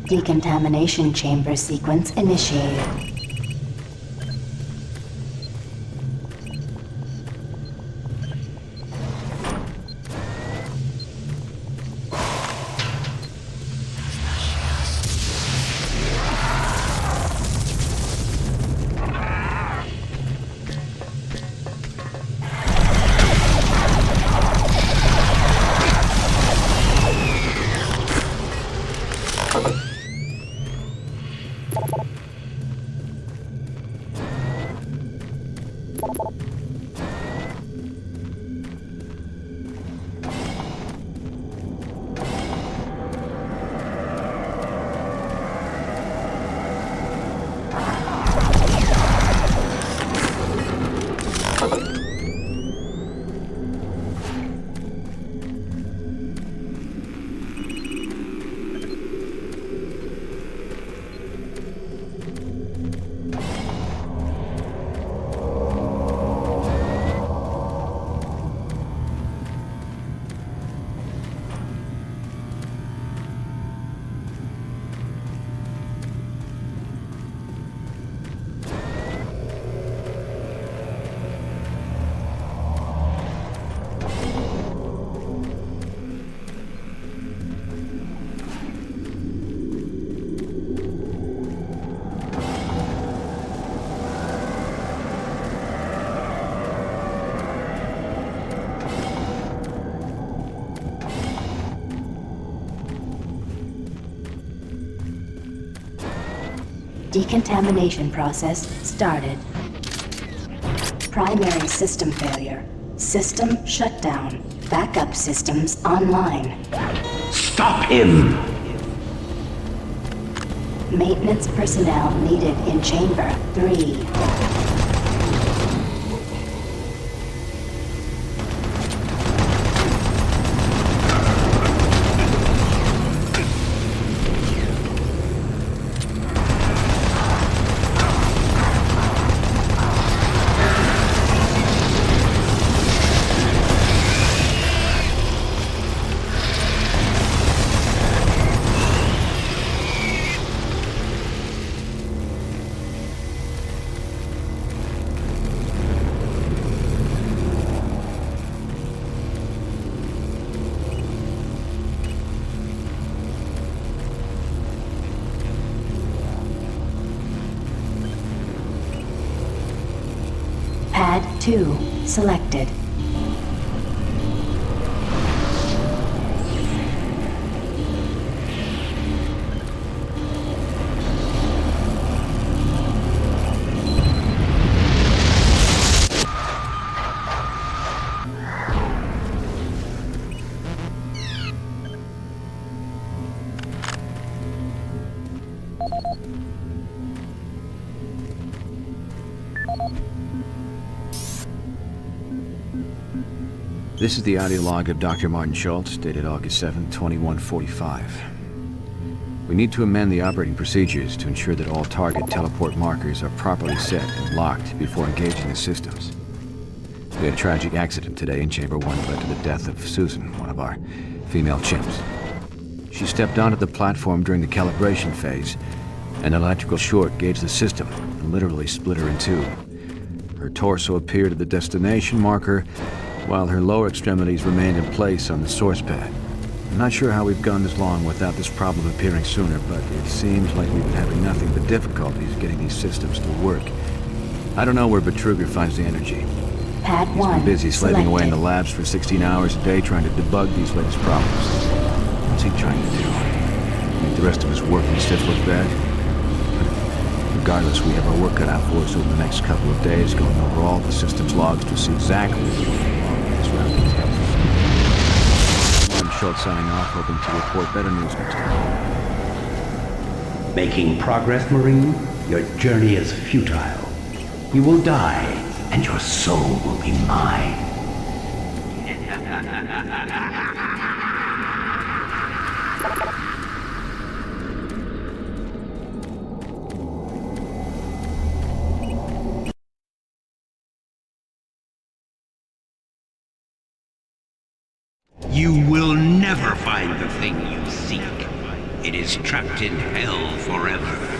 Decontamination chamber sequence initiated. Decontamination process started. Primary system failure. System shutdown. Backup systems online. Stop him! Maintenance personnel needed in Chamber 3. Pad 2 selected. This is the audio log of Dr. Martin Schultz, dated August 7, 2145. We need to amend the operating procedures to ensure that all target teleport markers are properly set and locked before engaging the systems. We had a tragic accident today in Chamber 1 that led to the death of Susan, one of our female chimps. She stepped onto the platform during the calibration phase, and an electrical short gauged the system and literally split her in two. Her torso appeared at the destination marker, while her lower extremities remained in place on the source pad. I'm not sure how we've gone this long without this problem appearing sooner, but it seems like we've been having nothing but difficulties getting these systems to work. I don't know where Betruger finds the energy. Pad He's 1 been busy slaving selected. away in the labs for 16 hours a day trying to debug these latest problems. What's he trying to do? Make the rest of his work in Stitch look bad? Regardless, we have our work cut out for us over the next couple of days, going over all the system's logs to see exactly what's going on with this round. I'm Schultz signing off, hoping to report better news next time. Making progress, Marine? Your journey is futile. You will die, and your soul will be mine. You will never find the thing you seek. It is trapped in hell forever.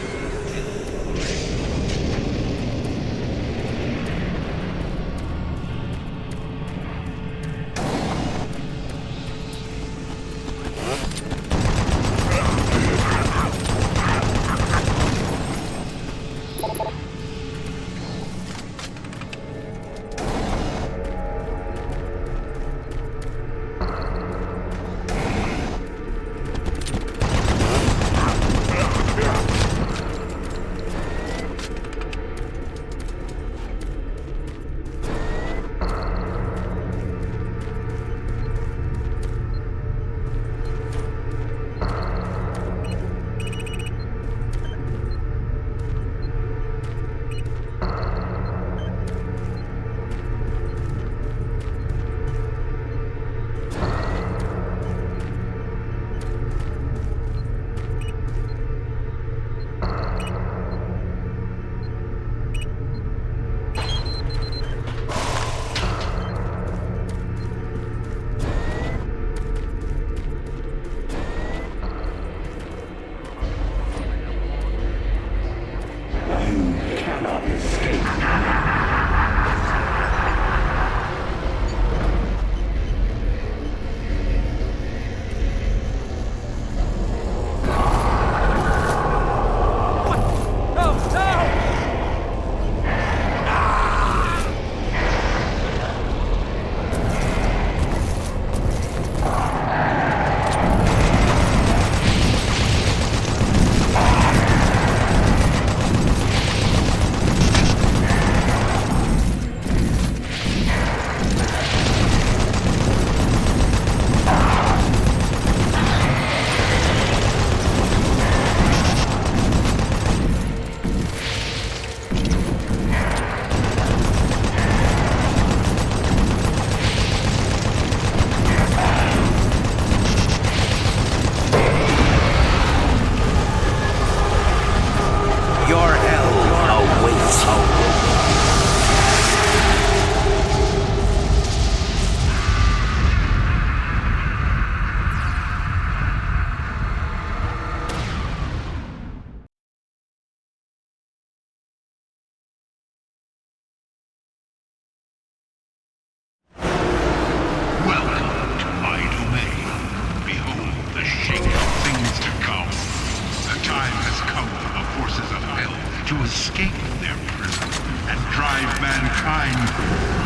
To escape their prison and drive mankind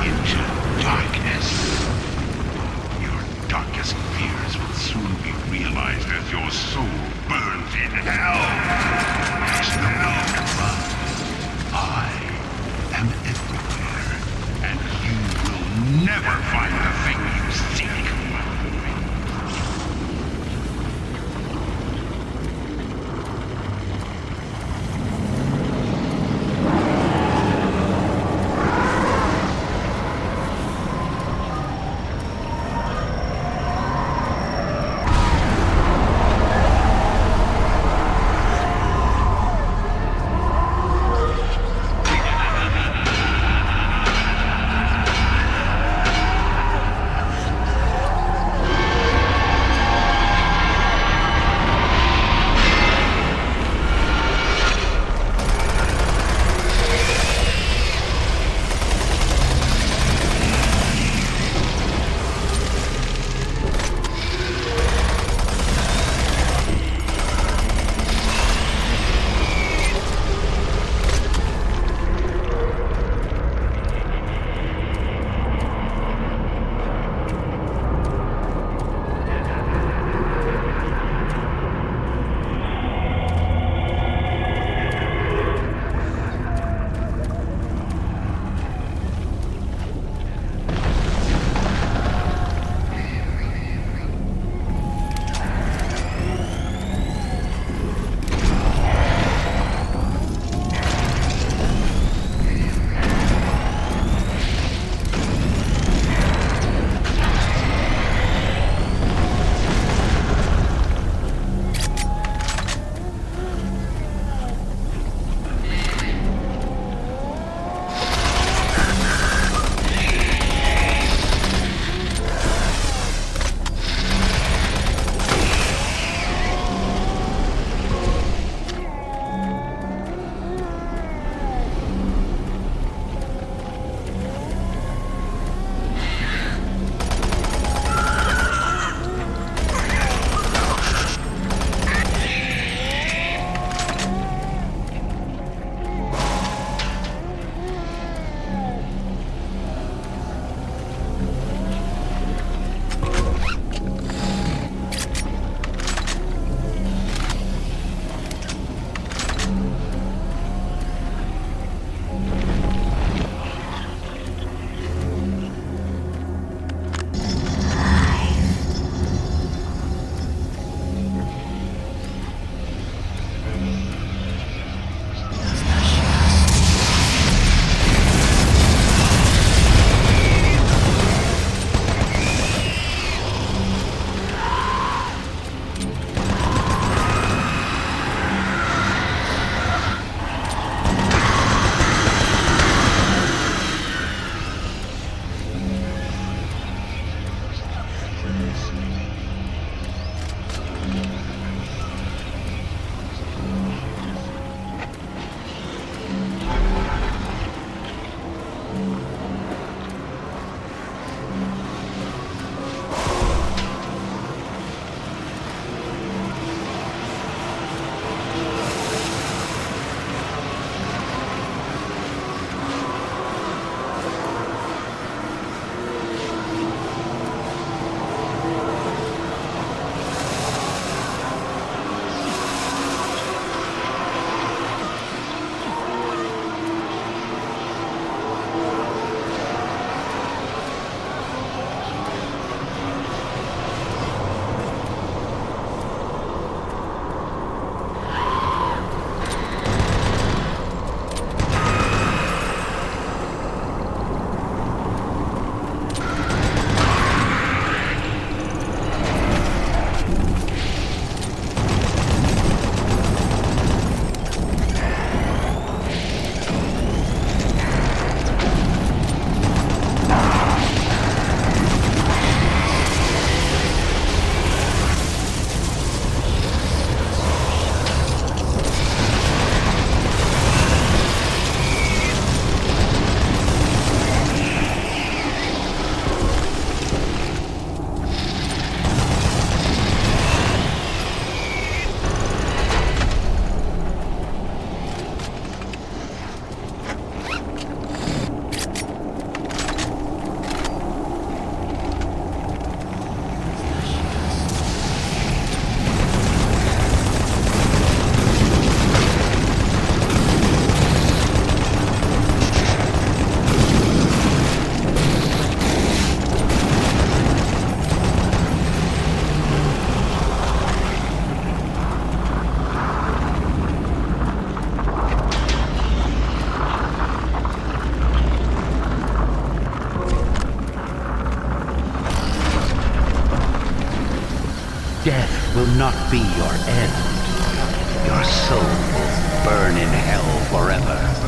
into darkness. Your darkest fears will soon be realized as your soul burns in hell. There's nowhere to run. I am everywhere, and you will never find the thing you seek. not be your end. Your soul will burn in hell forever.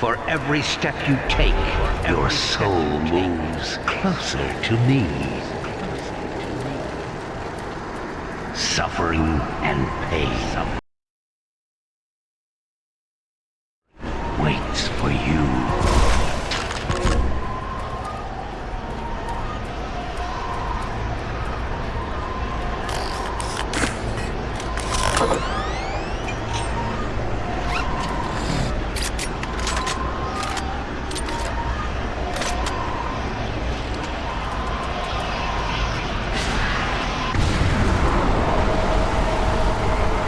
For every step you take, your soul moves closer to me. Suffering and pain waits for you.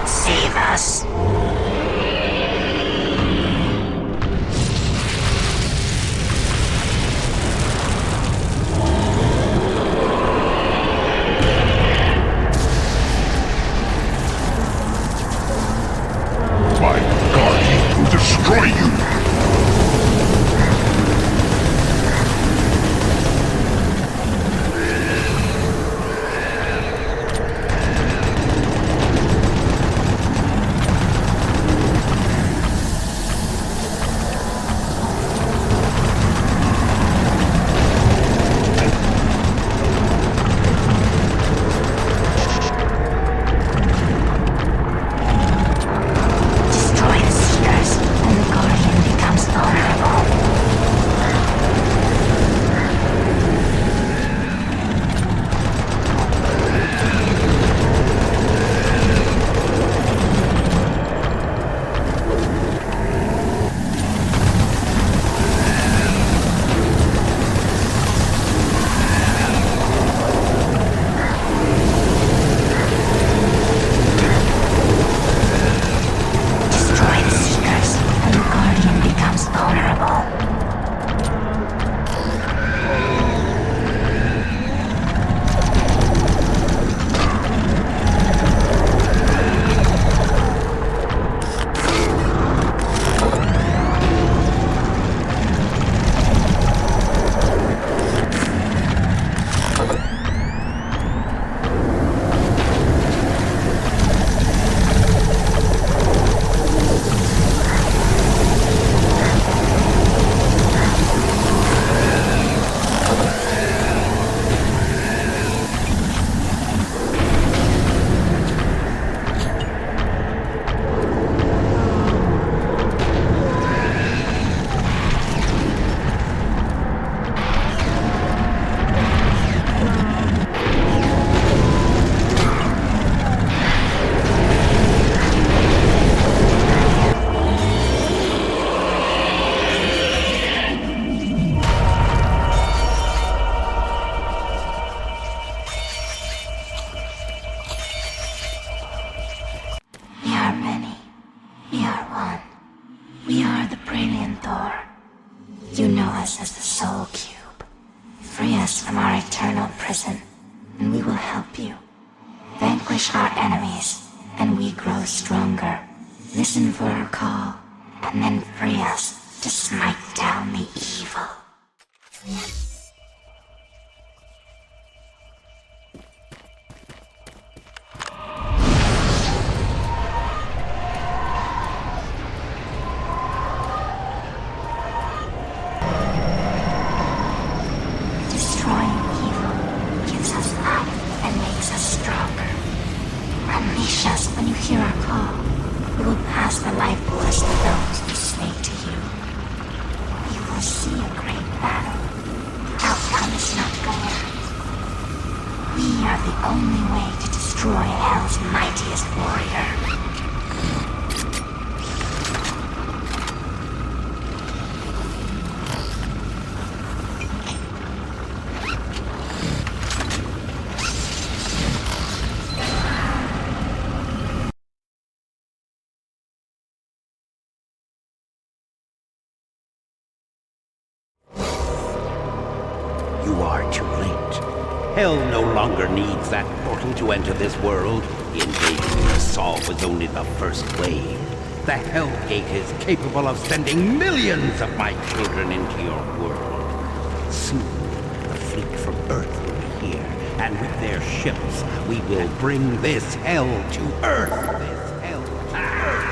Save us. My guardian will destroy you! You know us as the Soul Cube. Free us from our eternal prison, and we will help you. Vanquish our enemies, and we grow stronger. Listen for our call, and then free us to smite down the evil. Destroying evil gives us life and makes us stronger. Unleash us when you hear our call. We will pass the life force to those who slay to you. You will see a great battle. The outcome is not good. We are the only way to destroy Hell's mightiest warrior. You are too late. Hell no longer needs that portal to enter this world. The invasion you saw was only the first wave. The Hell Gate is capable of sending millions of my children into your world. Soon, the fleet from Earth will be here, and with their ships, we will bring this hell to Earth. This hell to Earth.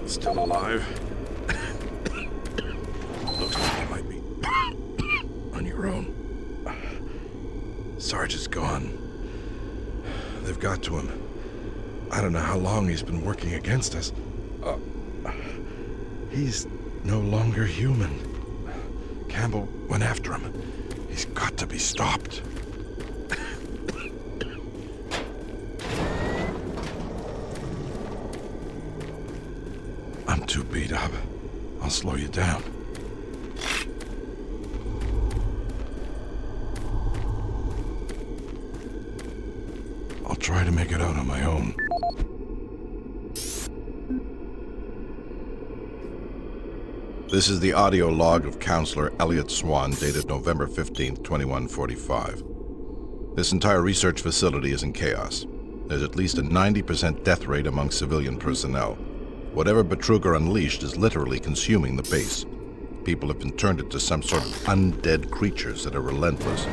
Still alive? Looks like you might be on your own. Sarge is gone. They've got to him. I don't know how long he's been working against us. He's no longer human. Campbell went after him. He's got to be stopped. I'm too beat up. I'll slow you down. I'll try to make it out on my own. This is the audio log of Counselor Elliot Swan, dated November 15th, 2145. This entire research facility is in chaos. There's at least a 90% death rate among civilian personnel. Whatever Betruger unleashed is literally consuming the base. People have been turned into some sort of undead creatures that are relentless.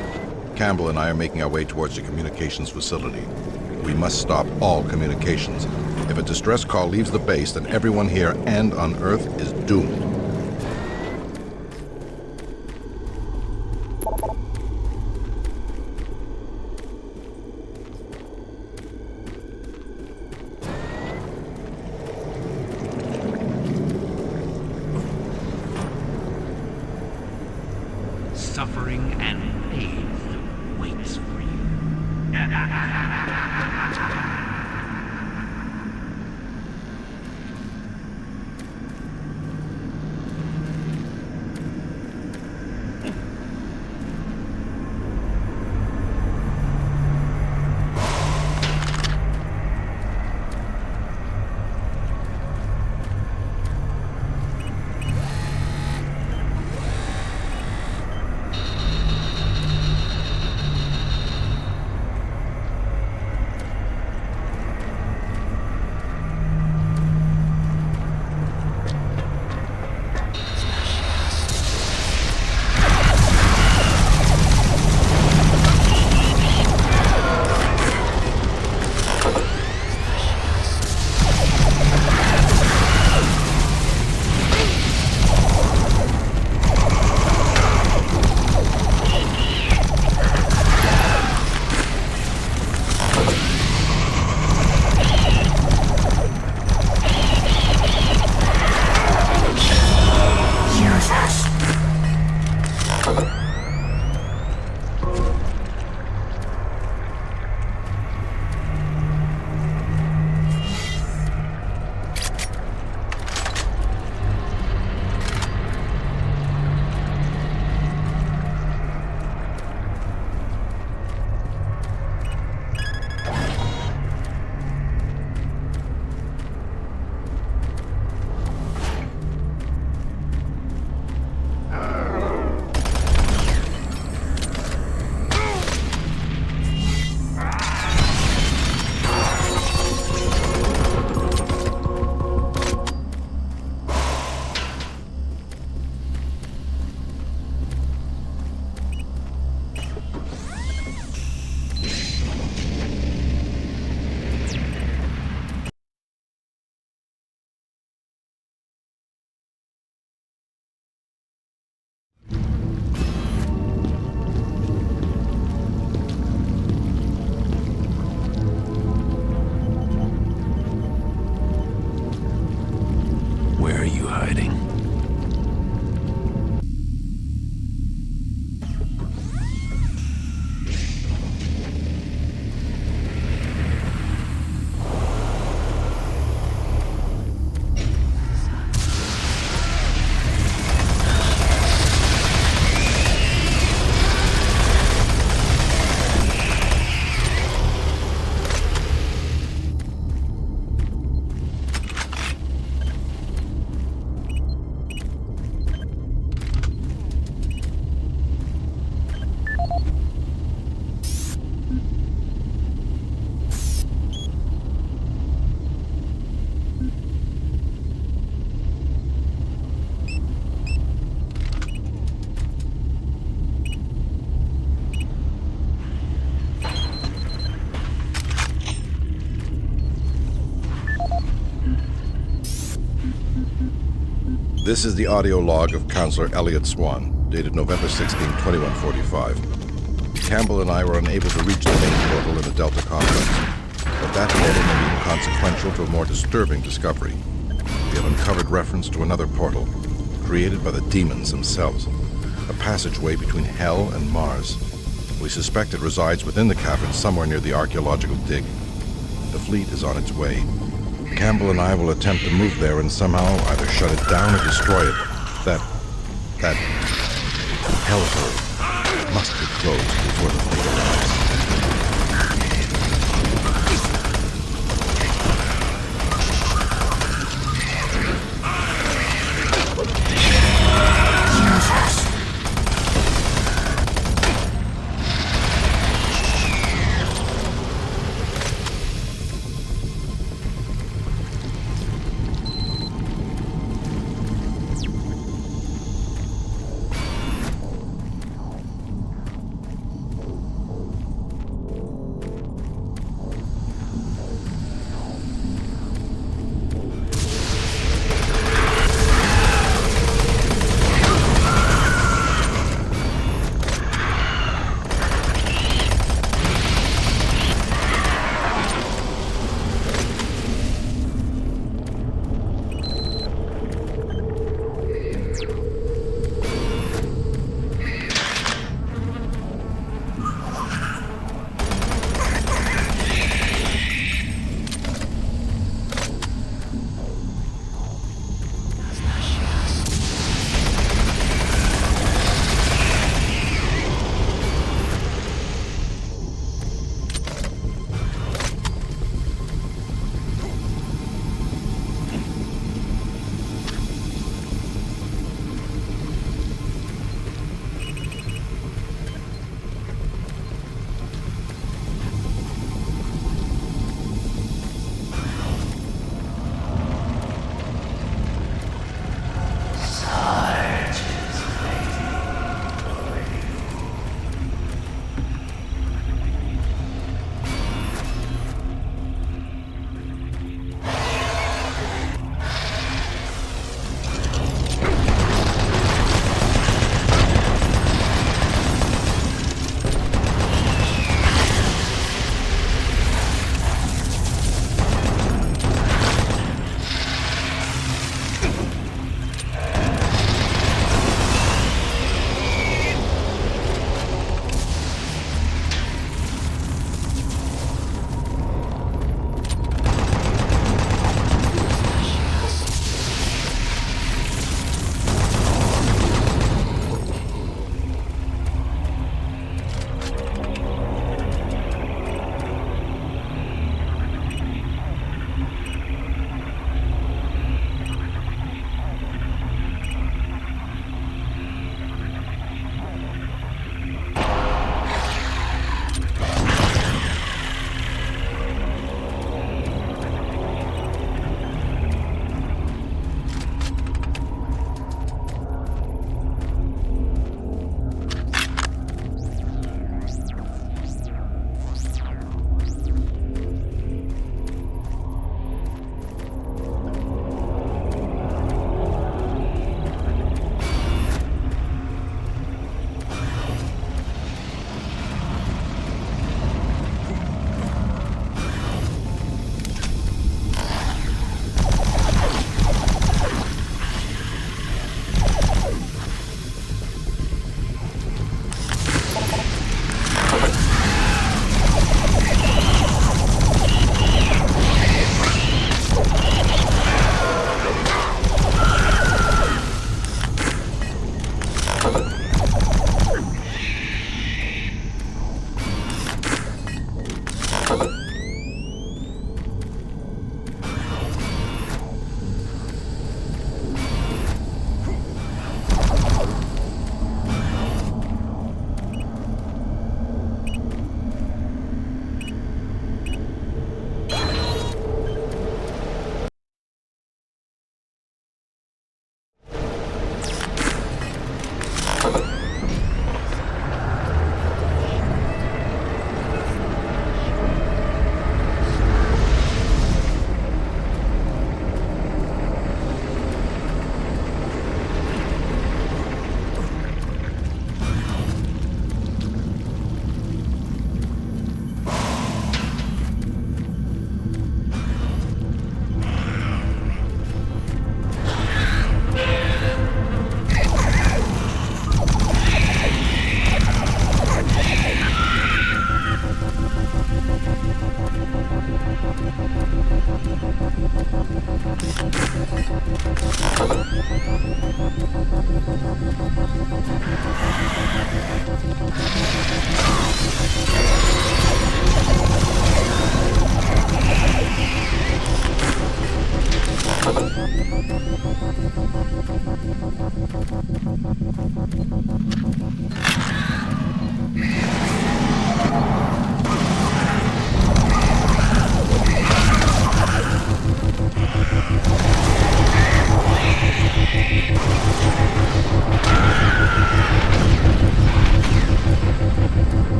Campbell and I are making our way towards the communications facility. We must stop all communications. If a distress call leaves the base, then everyone here and on Earth is doomed. suffering and faith waits for you. Where are you hiding? This is the audio log of Counselor Elliot Swan, dated November 16, 2145. Campbell and I were unable to reach the main portal in the Delta complex, but that portal may be inconsequential to a more disturbing discovery. We have uncovered reference to another portal, created by the demons themselves, a passageway between Hell and Mars. We suspect it resides within the cavern somewhere near the archaeological dig. The fleet is on its way. Campbell and I will attempt to move there and somehow either shut it down or destroy it. That hellhole must be closed before the fleet arrives.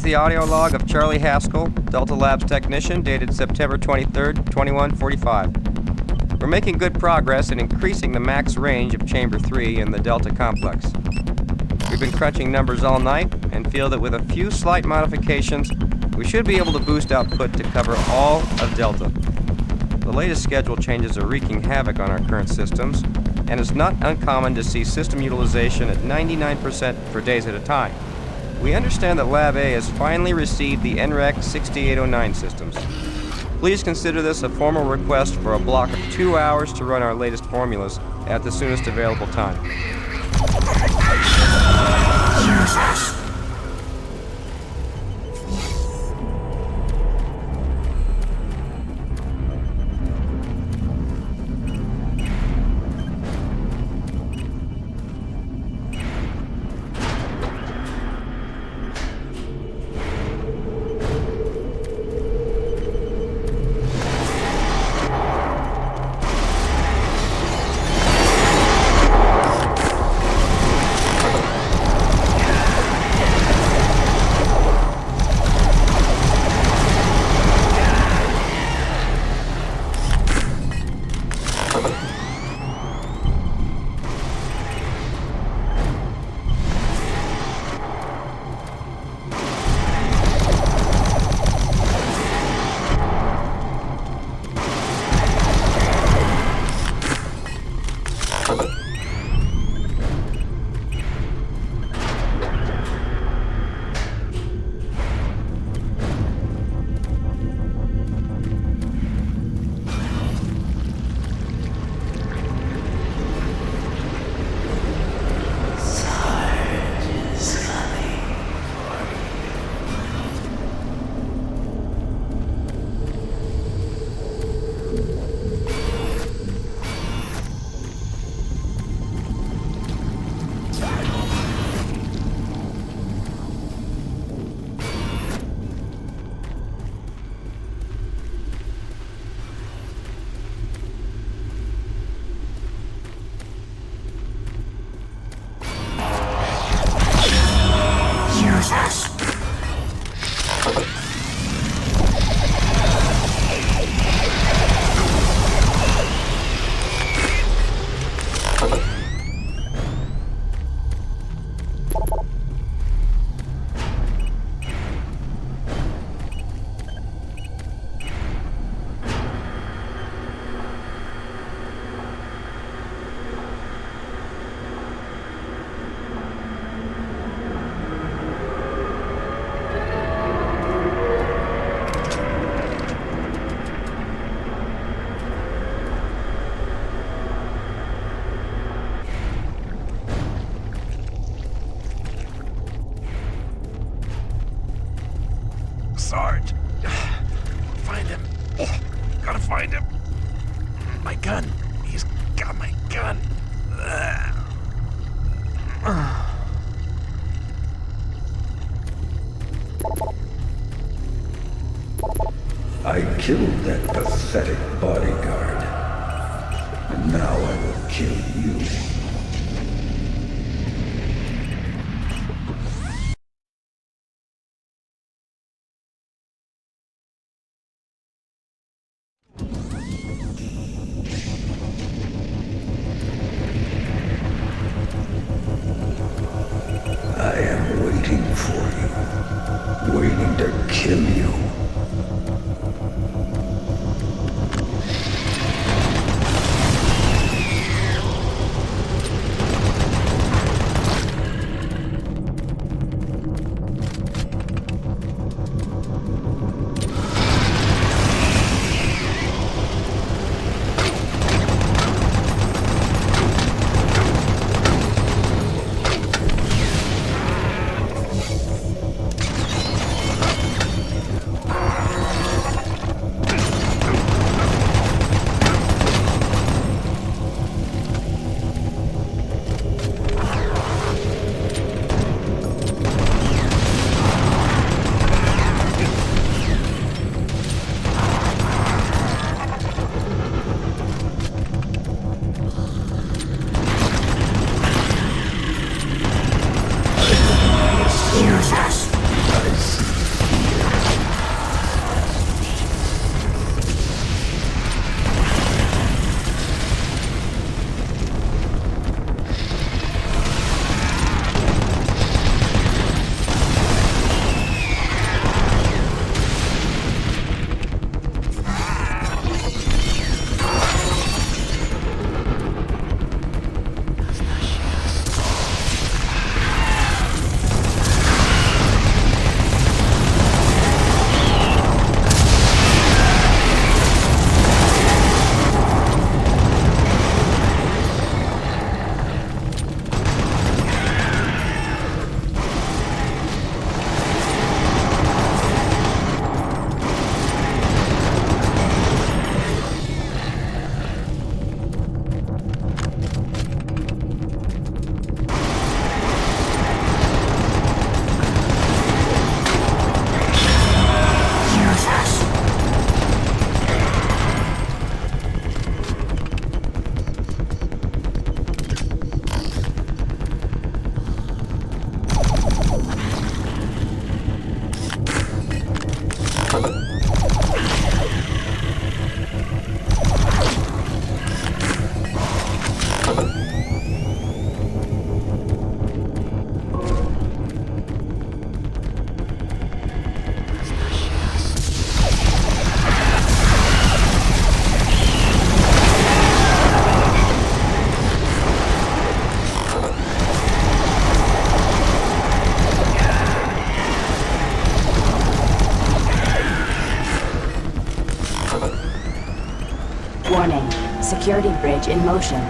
the audio log of Charlie Haskell, Delta Labs technician, dated September 23rd, 2145. We're making good progress in increasing the max range of Chamber 3 in the Delta complex. We've been crunching numbers all night and feel that with a few slight modifications, we should be able to boost output to cover all of Delta. The latest schedule changes are wreaking havoc on our current systems, and it's not uncommon to see system utilization at 99% for days at a time. We understand that Lab A has finally received the NREC 6809 systems. Please consider this a formal request for a block of 2 hours to run our latest formulas at the soonest available time. Sarge. Find him. Gotta find him. My gun. He's got my gun. I killed that pathetic bodyguard. And now I will kill you. I am waiting for you. Waiting to kill you. Warning. Security bridge in motion.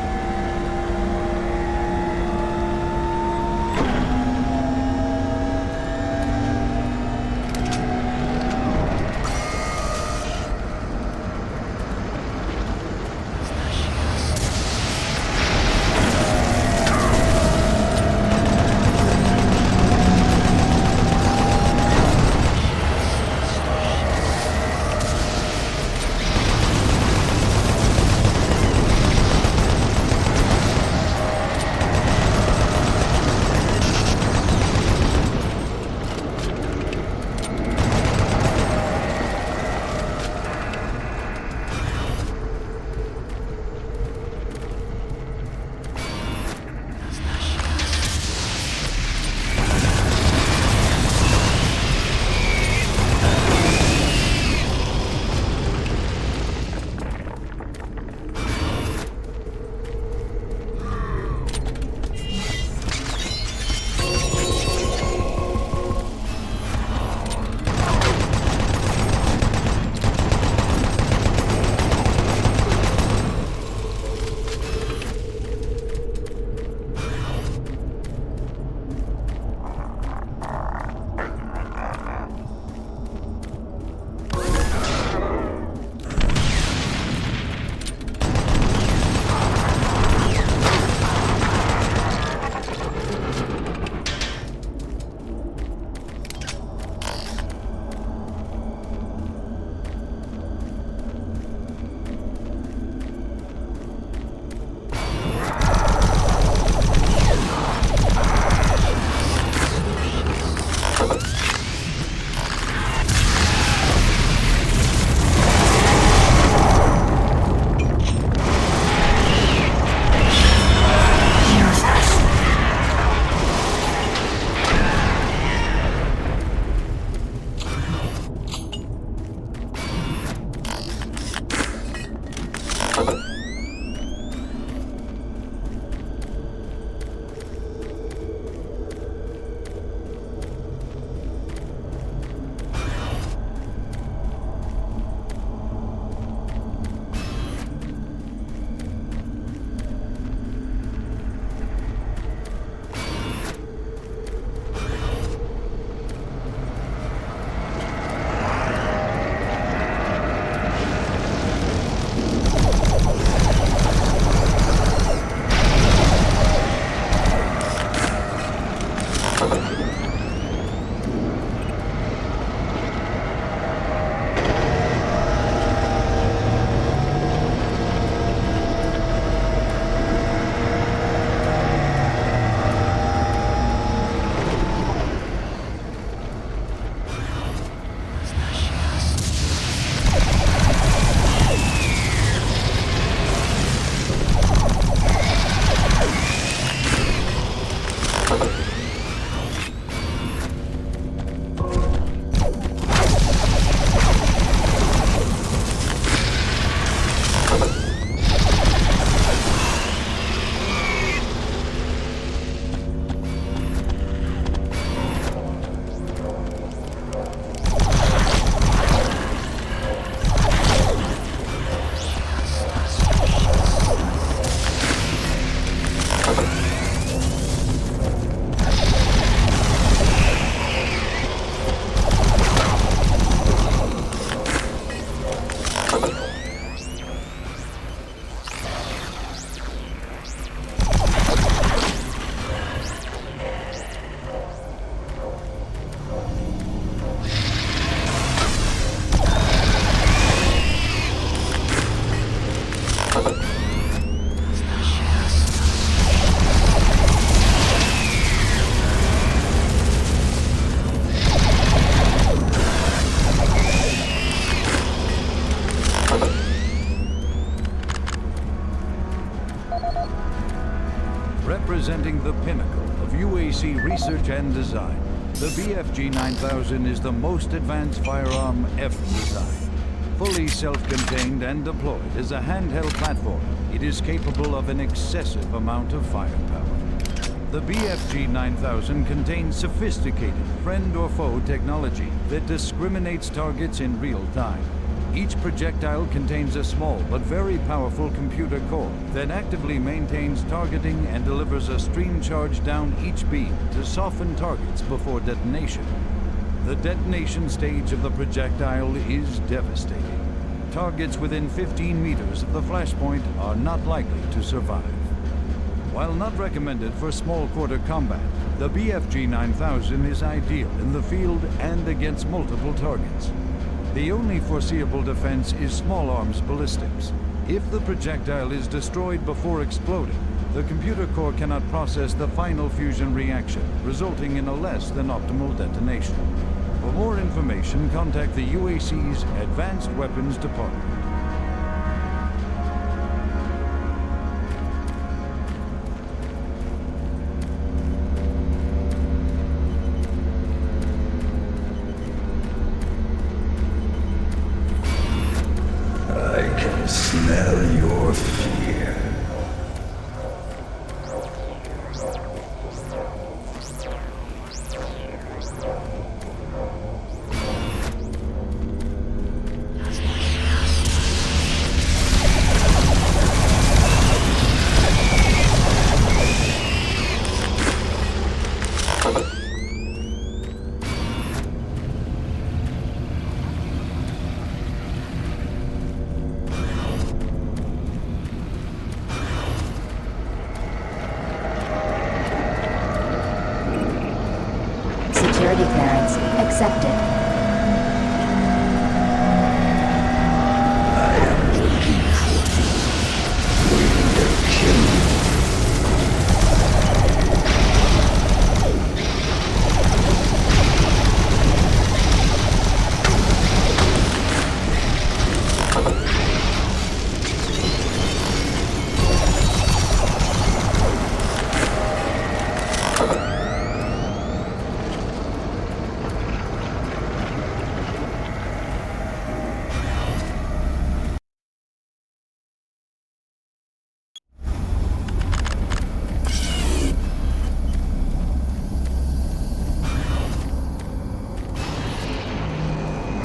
Representing the pinnacle of UAC research and design, the BFG-9000 is the most advanced firearm ever designed. Fully self-contained and deployed as a handheld platform, it is capable of an excessive amount of firepower. The BFG-9000 contains sophisticated friend or foe technology that discriminates targets in real time. Each projectile contains a small but very powerful computer core that actively maintains targeting and delivers a stream charge down each beam to soften targets before detonation. The detonation stage of the projectile is devastating. Targets within 15 meters of the flashpoint are not likely to survive. While not recommended for small quarter combat, the BFG 9000 is ideal in the field and against multiple targets. The only foreseeable defense is small arms ballistics. If the projectile is destroyed before exploding, the computer core cannot process the final fusion reaction, resulting in a less than optimal detonation. For more information, contact the UAC's Advanced Weapons Department. I can smell your fear. Security clearance accepted. I am waiting for you, waiting to kill you.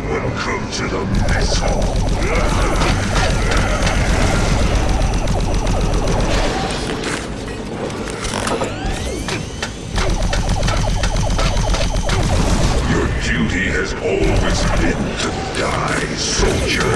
Welcome to the mess hall. Your duty has always been to die, soldier.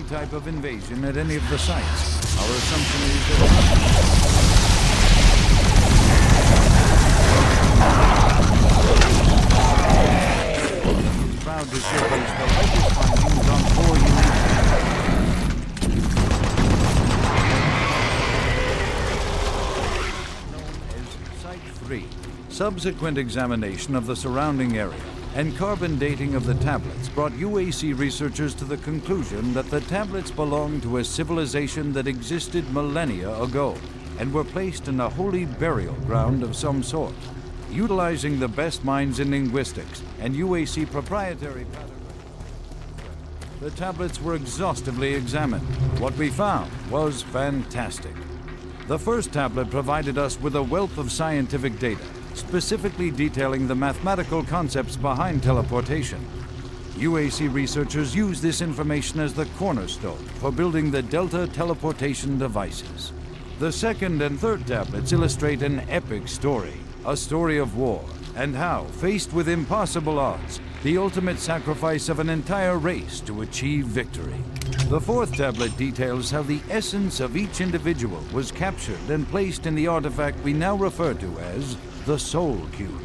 type of invasion at any of the sites. Our assumption is that... proud to showcase the latest findings on 4 unique known as Site 3. Subsequent examination of the surrounding area and carbon dating of the tablets brought UAC researchers to the conclusion that the tablets belonged to a civilization that existed millennia ago and were placed in a holy burial ground of some sort. Utilizing the best minds in linguistics and UAC proprietary pattern, the tablets were exhaustively examined. What we found was fantastic. The first tablet provided us with a wealth of scientific data, specifically detailing the mathematical concepts behind teleportation. UAC researchers use this information as the cornerstone for building the Delta teleportation devices. The second and third tablets illustrate an epic story, a story of war, and how, faced with impossible odds, the ultimate sacrifice of an entire race to achieve victory. The fourth tablet details how the essence of each individual was captured and placed in the artifact we now refer to as the Soul Cube.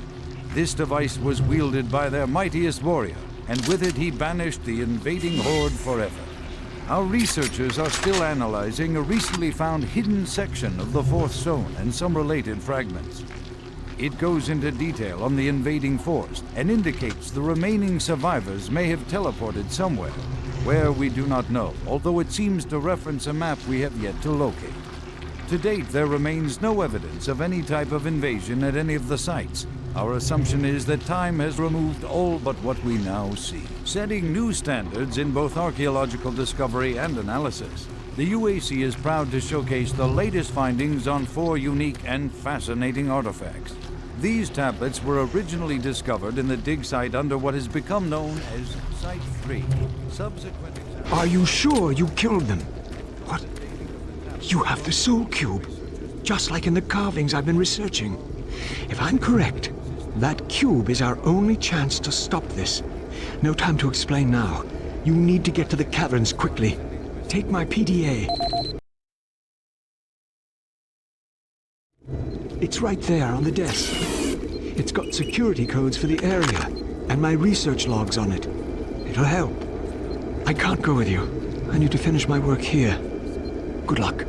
This device was wielded by their mightiest warrior, and with it he banished the invading horde forever. Our researchers are still analyzing a recently found hidden section of the fourth stone and some related fragments. It goes into detail on the invading force and indicates the remaining survivors may have teleported somewhere, where we do not know, although it seems to reference a map we have yet to locate. To date, there remains no evidence of any type of invasion at any of the sites. Our assumption is that time has removed all but what we now see, setting new standards in both archaeological discovery and analysis. The UAC is proud to showcase the latest findings on 4 unique and fascinating artifacts. These tablets were originally discovered in the dig site under what has become known as Site 3. Subsequent Are you sure you killed them? What? You have the Soul Cube, just like in the carvings I've been researching. If I'm correct, that cube is our only chance to stop this. No time to explain now. You need to get to the caverns quickly. Take my PDA. It's right there on the desk. It's got security codes for the area, and my research logs on it. It'll help. I can't go with you. I need to finish my work here. Good luck.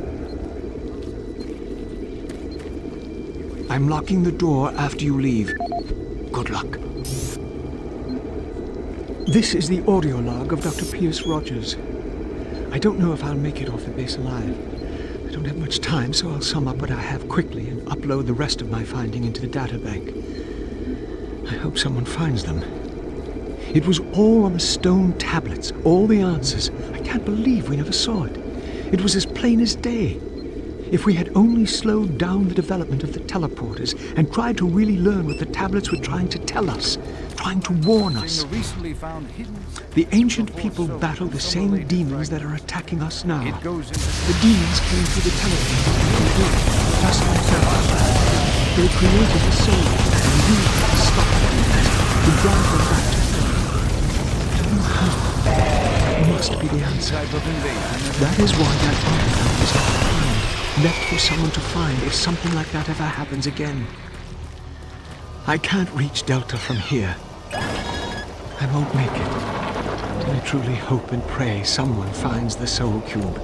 I'm locking the door after you leave. Good luck. This is the audio log of Dr. Pierce Rogers. I don't know if I'll make it off the base alive. I don't have much time, so I'll sum up what I have quickly and upload the rest of my finding into the databank. I hope someone finds them. It was all on the stone tablets, all the answers. I can't believe we never saw it. It was as plain as day. If we had only slowed down the development of the teleporters and tried to really learn what the tablets were trying to tell us, trying to warn us. The ancient people battle the same demons that are attacking us now. The demons came through the telephone, just like that. They created the soul, and we had to stop them, to drive them back to Earth. To know how must be the answer. That is why that artifact is left behind, left for someone to find if something like that ever happens again. I can't reach Delta from here. I won't make it. I truly hope and pray someone finds the Soul Cube,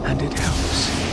and it helps.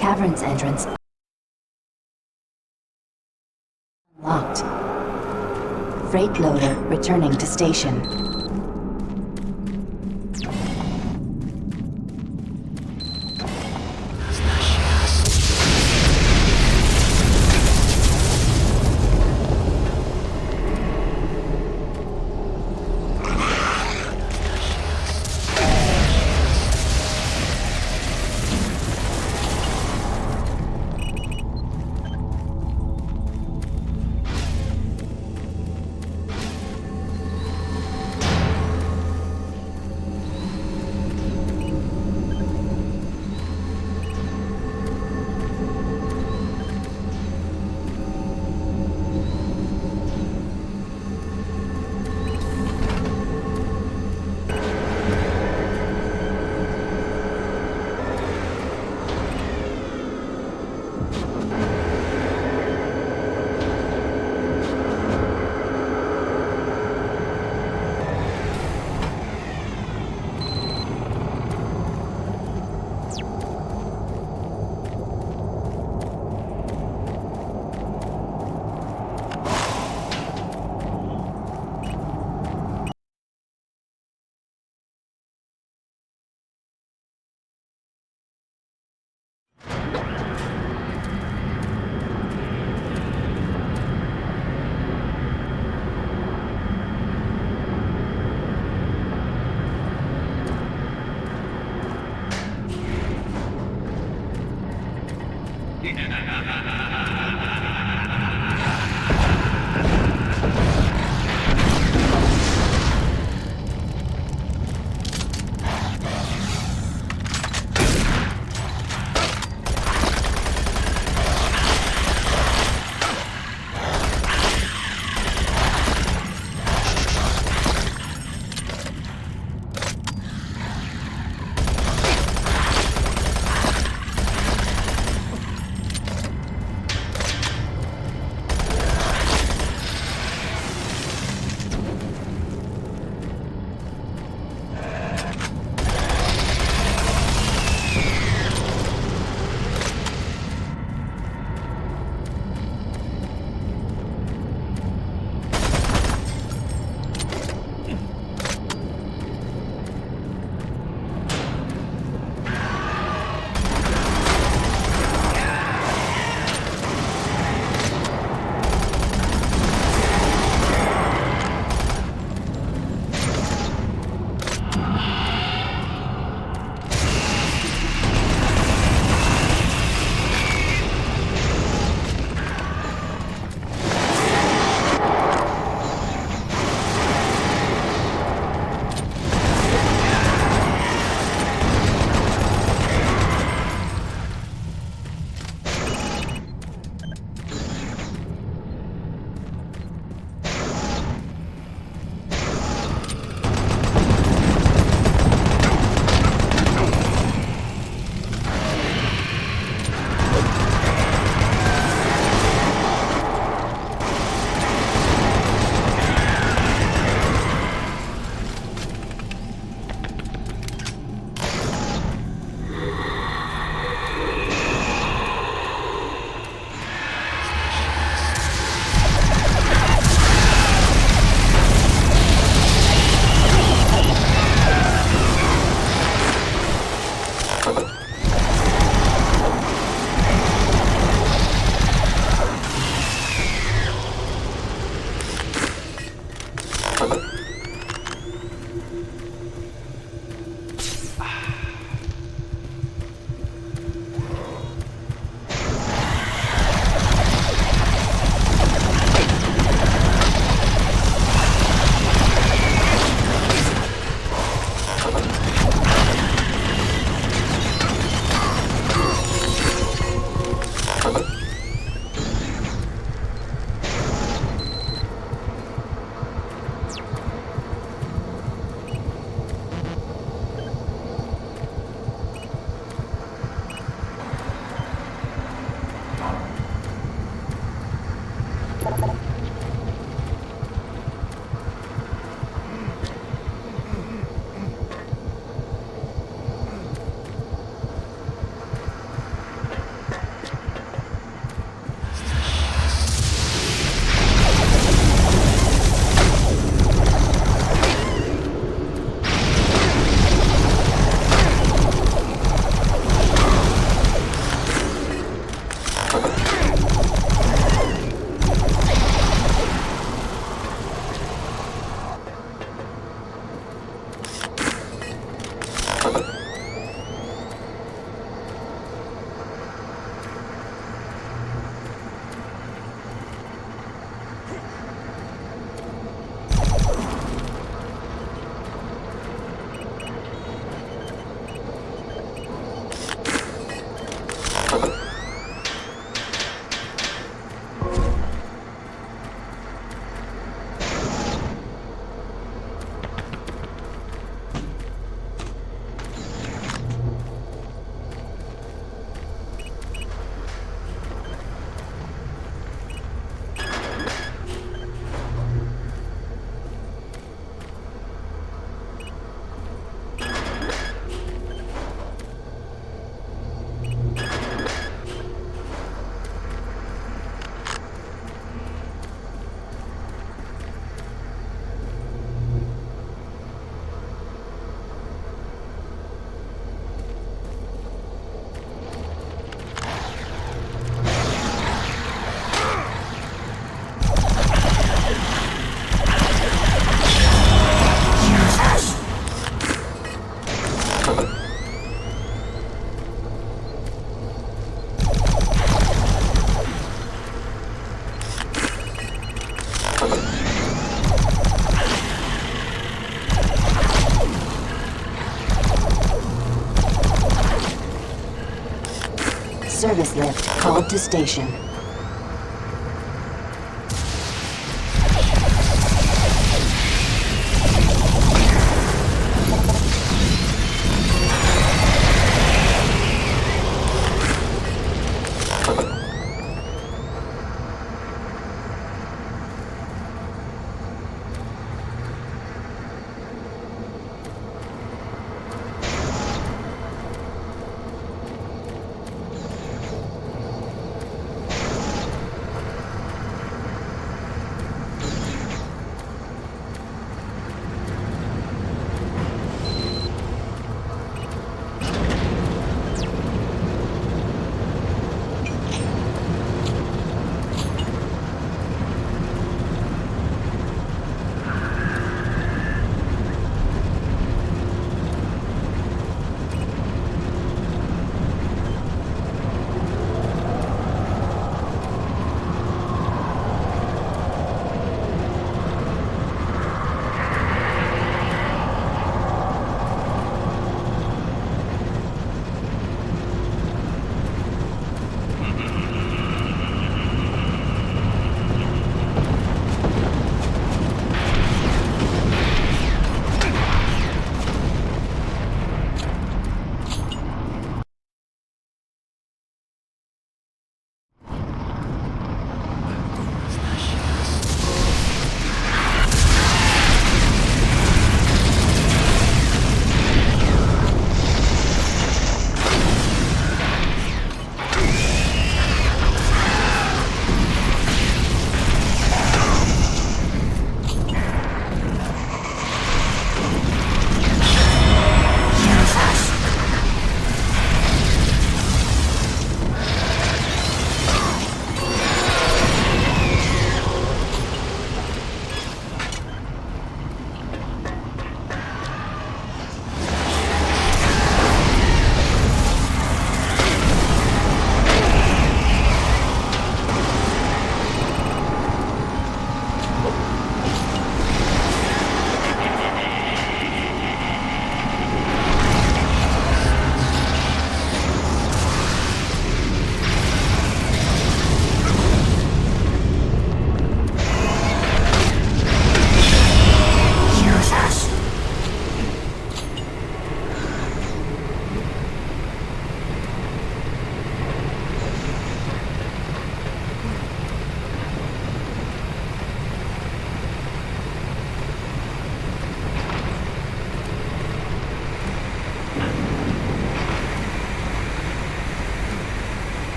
cavern's entrance unlocked. Freight loader returning to station. service lift called to station.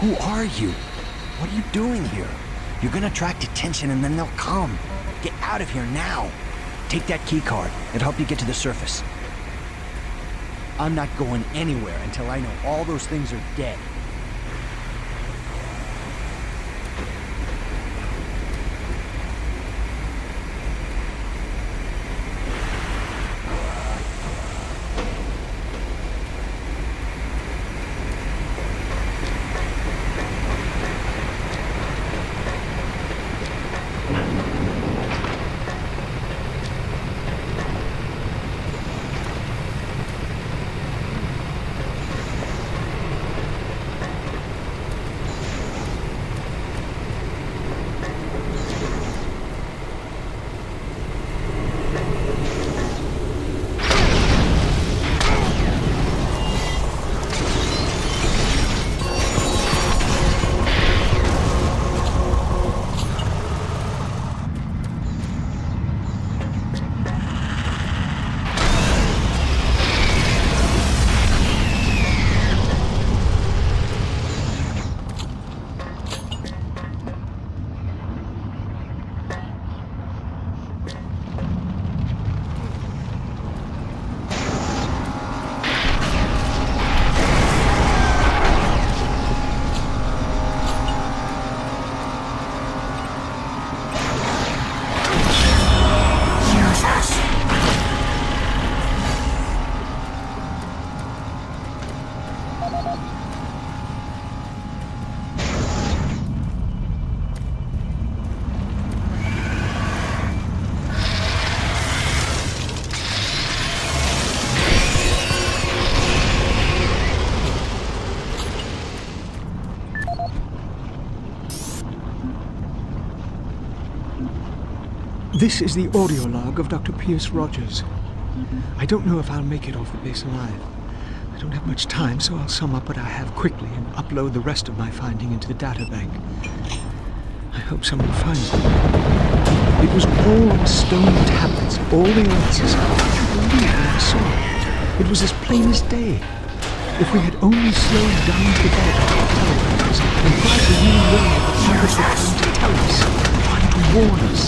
Who are you? What are you doing here? You're gonna attract attention and then they'll come. Get out of here now. Take that key card. It'll help you get to the surface. I'm not going anywhere until I know all those things are dead. This is the audio log of Dr. Pierce Rogers. I don't know if I'll make it off the base alive. I don't have much time, so I'll sum up what I have quickly and upload the rest of my finding into the data bank. I hope someone finds them. It was all on stone tablets, all the answers. I can't believe what I saw. It was as plain as day. If we had only slowed down the development of telegrams and tried to relearn the powers that came to tell us, tried to warn us.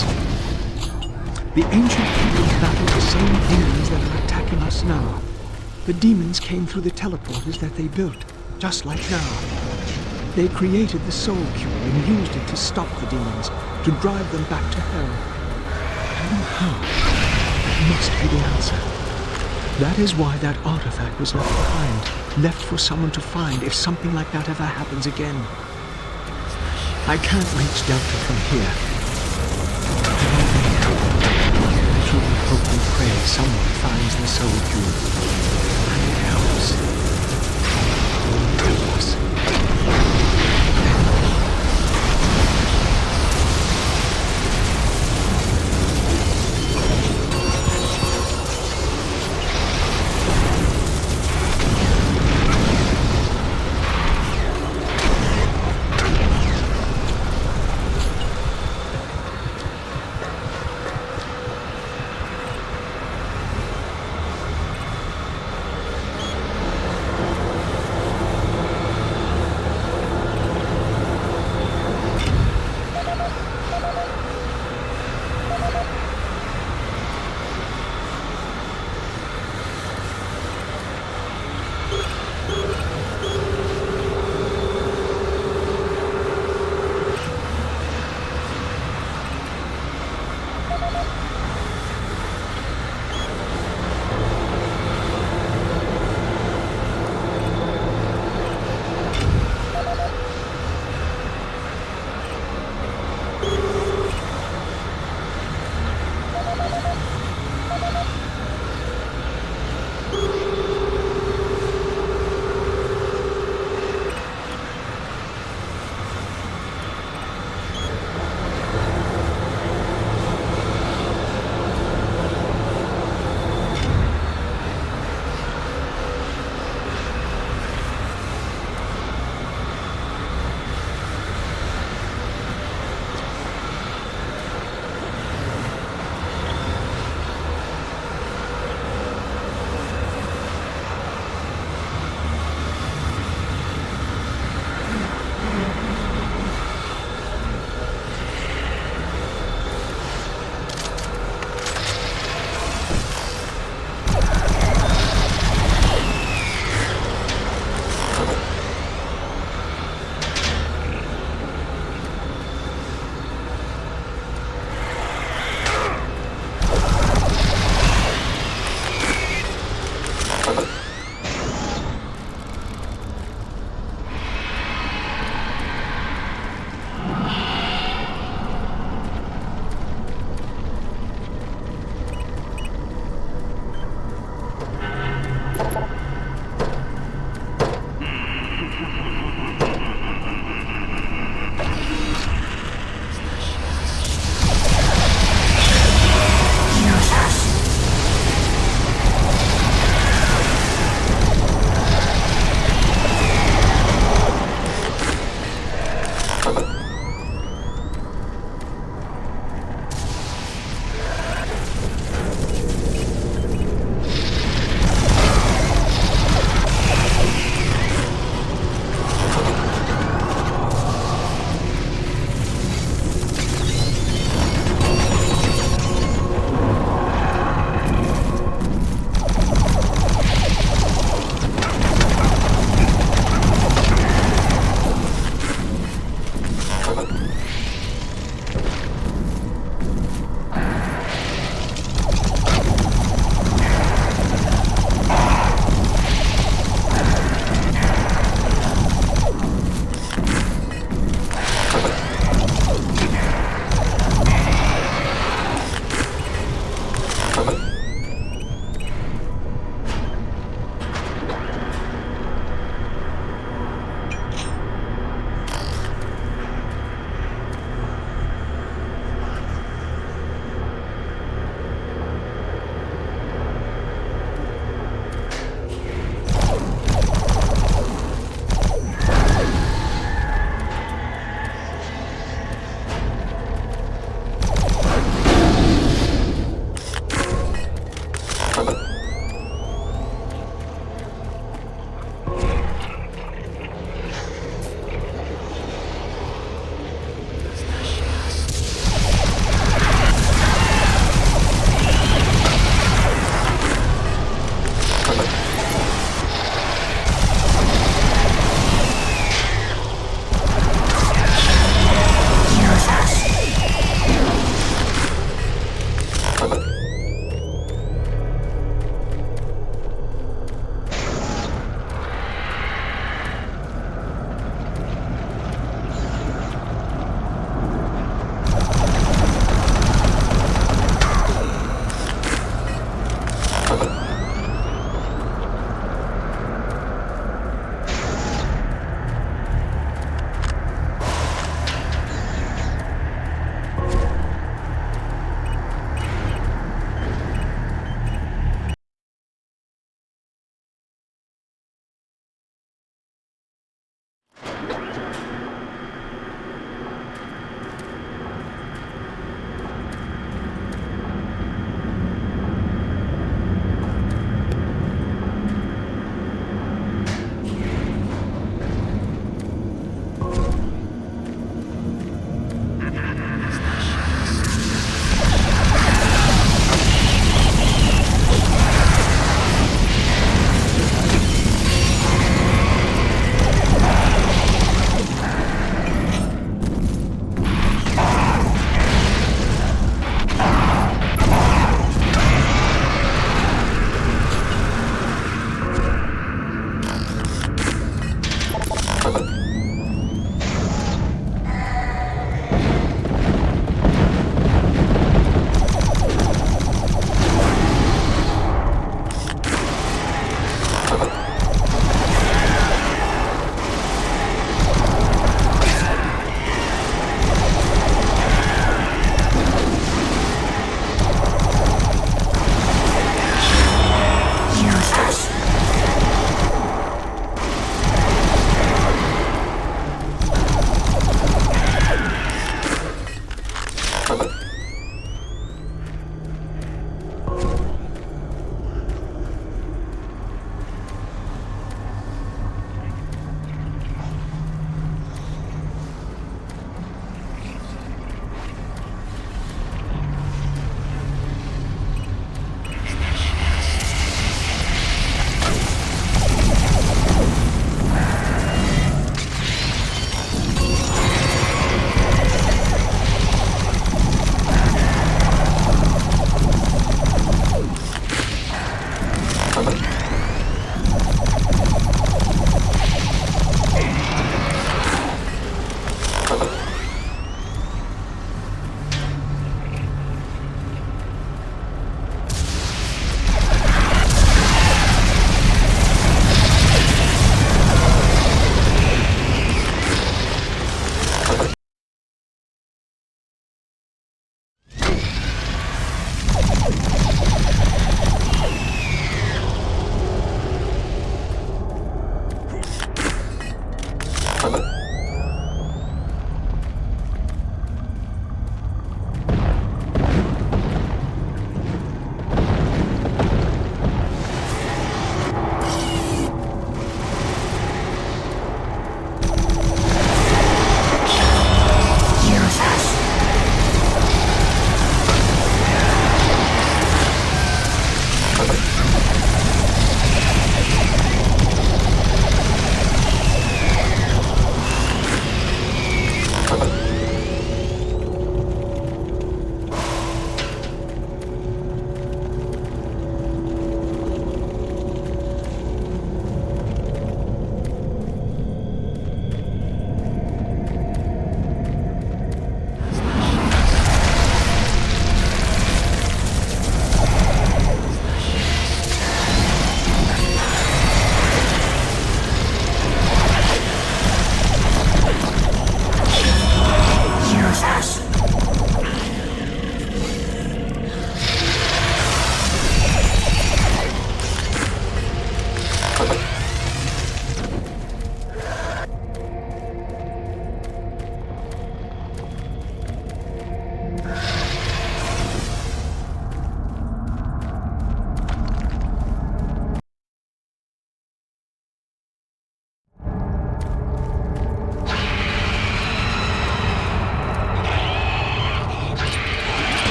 The ancient peoples battled the same demons that are attacking us now. The demons came through the teleporters that they built, just like now. They created the soul cure and used it to stop the demons, to drive them back to hell. I don't know how. That must be the answer. That is why that artifact was left behind, left for someone to find if something like that ever happens again. I can't reach Delta from here. I truly hope and pray someone finds the soul cure. And it helps. Help us.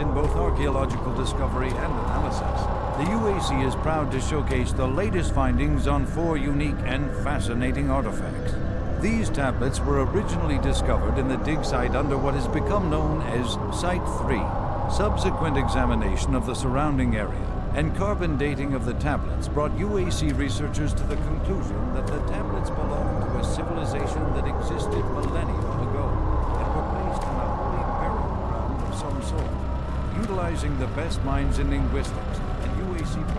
in both archaeological discovery and analysis. The UAC is proud to showcase the latest findings on 4 unique and fascinating artifacts. These tablets were originally discovered in the dig site under what has become known as Site 3. Subsequent examination of the surrounding area and carbon dating of the tablets brought UAC researchers to the conclusion that the tablets belonged to a civilization that existed millennia ago and were placed on a holy burial ground of some sort. Utilizing the best minds in linguistics and UAC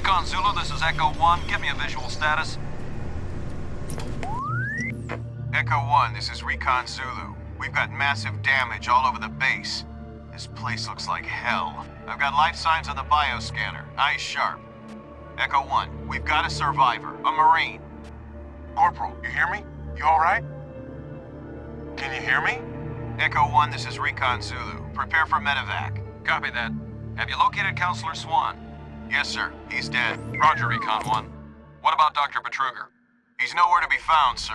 Recon Zulu, this is Echo 1. Give me a visual status. Echo 1, this is Recon Zulu. We've got massive damage all over the base. This place looks like hell. I've got life signs on the bioscanner. Eyes sharp. Echo 1, we've got a survivor, a Marine. Corporal, you hear me? You alright? Can you hear me? Echo 1, this is Recon Zulu. Prepare for medevac. Copy that. Have you located Counselor Swan? Yes, sir. He's dead. Roger, Recon 1. What about Dr. Betruger? He's nowhere to be found, sir.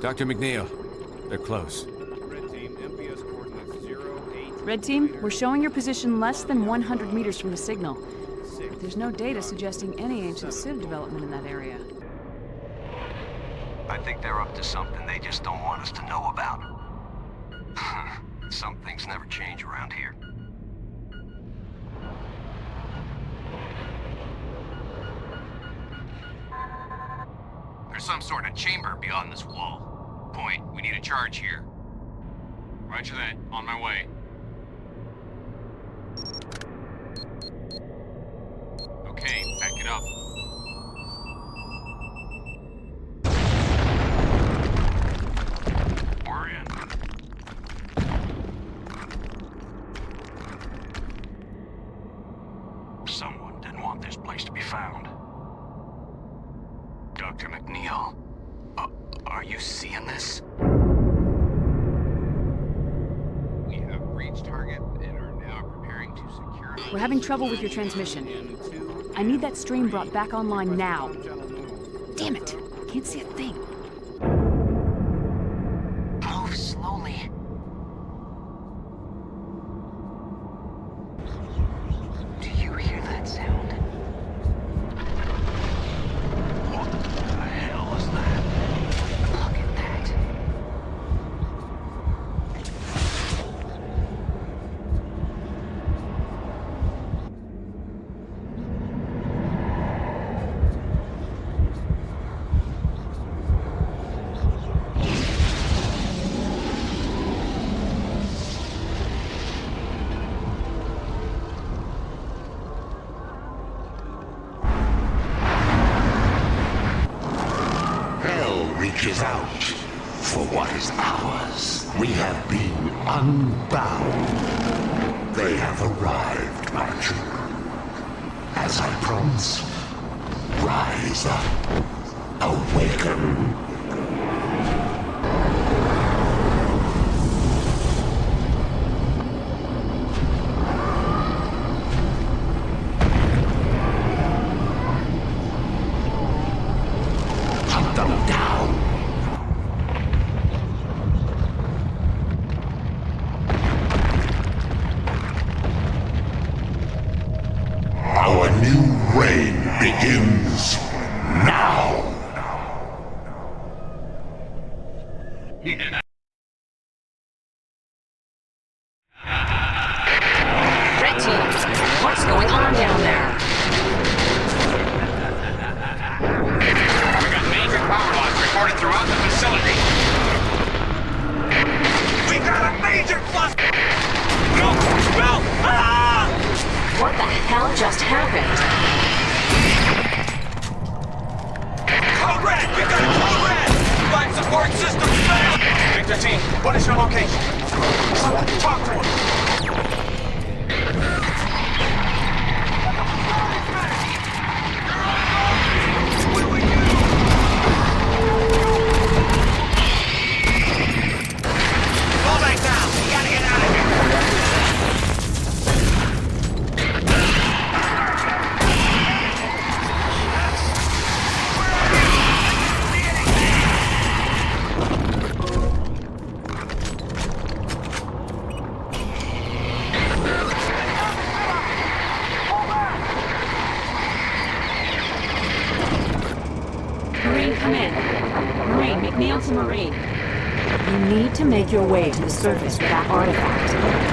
Dr. McNeil, they're close. Red Team, we're showing your position less than 100 meters from the signal. But there's no data suggesting any ancient Civ development in that area. I think they're up to something they just don't want us to know about. Some things never change around here. There's some sort of chamber beyond this wall. Point, we need a charge here. Roger that. On my way. Okay, back it up. We're in. Someone didn't want this place to be found. Dr. McNeil, are you seeing this? We have reached target and are now preparing to secure... We're having trouble with your transmission. I need that stream brought back online now. Damn it! Can't see a thing. Move slowly. Do you hear that sound? What the hell is that? Look at that. Reaches out for what is ours. We have been unbound. They have arrived, my children. As I promised, rise up, awaken. Our new reign begins now. Red Team, what's going on down there? We got major power loss reported throughout the facility. We got a major cluster! No! No! Ah! What the hell just happened? Code Red! We got a Code Red! Life support system failed! Victor Team, what is your location? Someone talk to us! McNeil to Marine. You need to make your way to the surface with that artifact.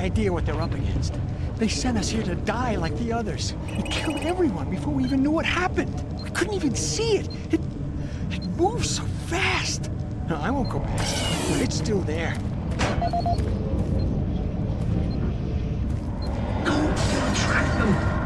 idea what they're up against. They sent us here to die like the others. It killed everyone before we even knew what happened. We couldn't even see it. It moved so fast. No, I won't go past it, but it's still there. Go track them.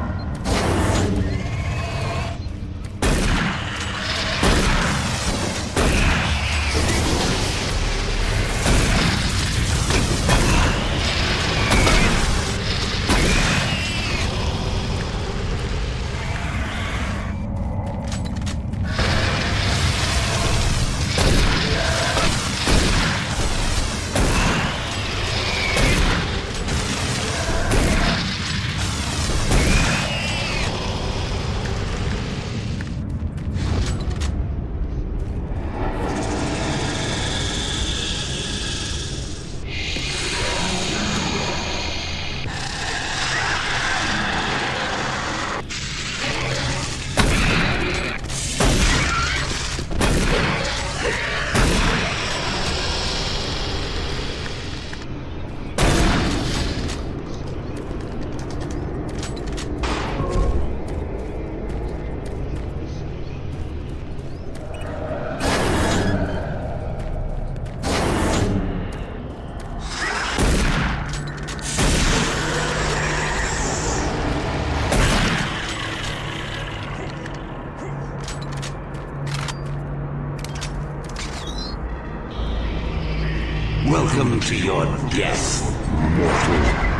Welcome to your death, mortal.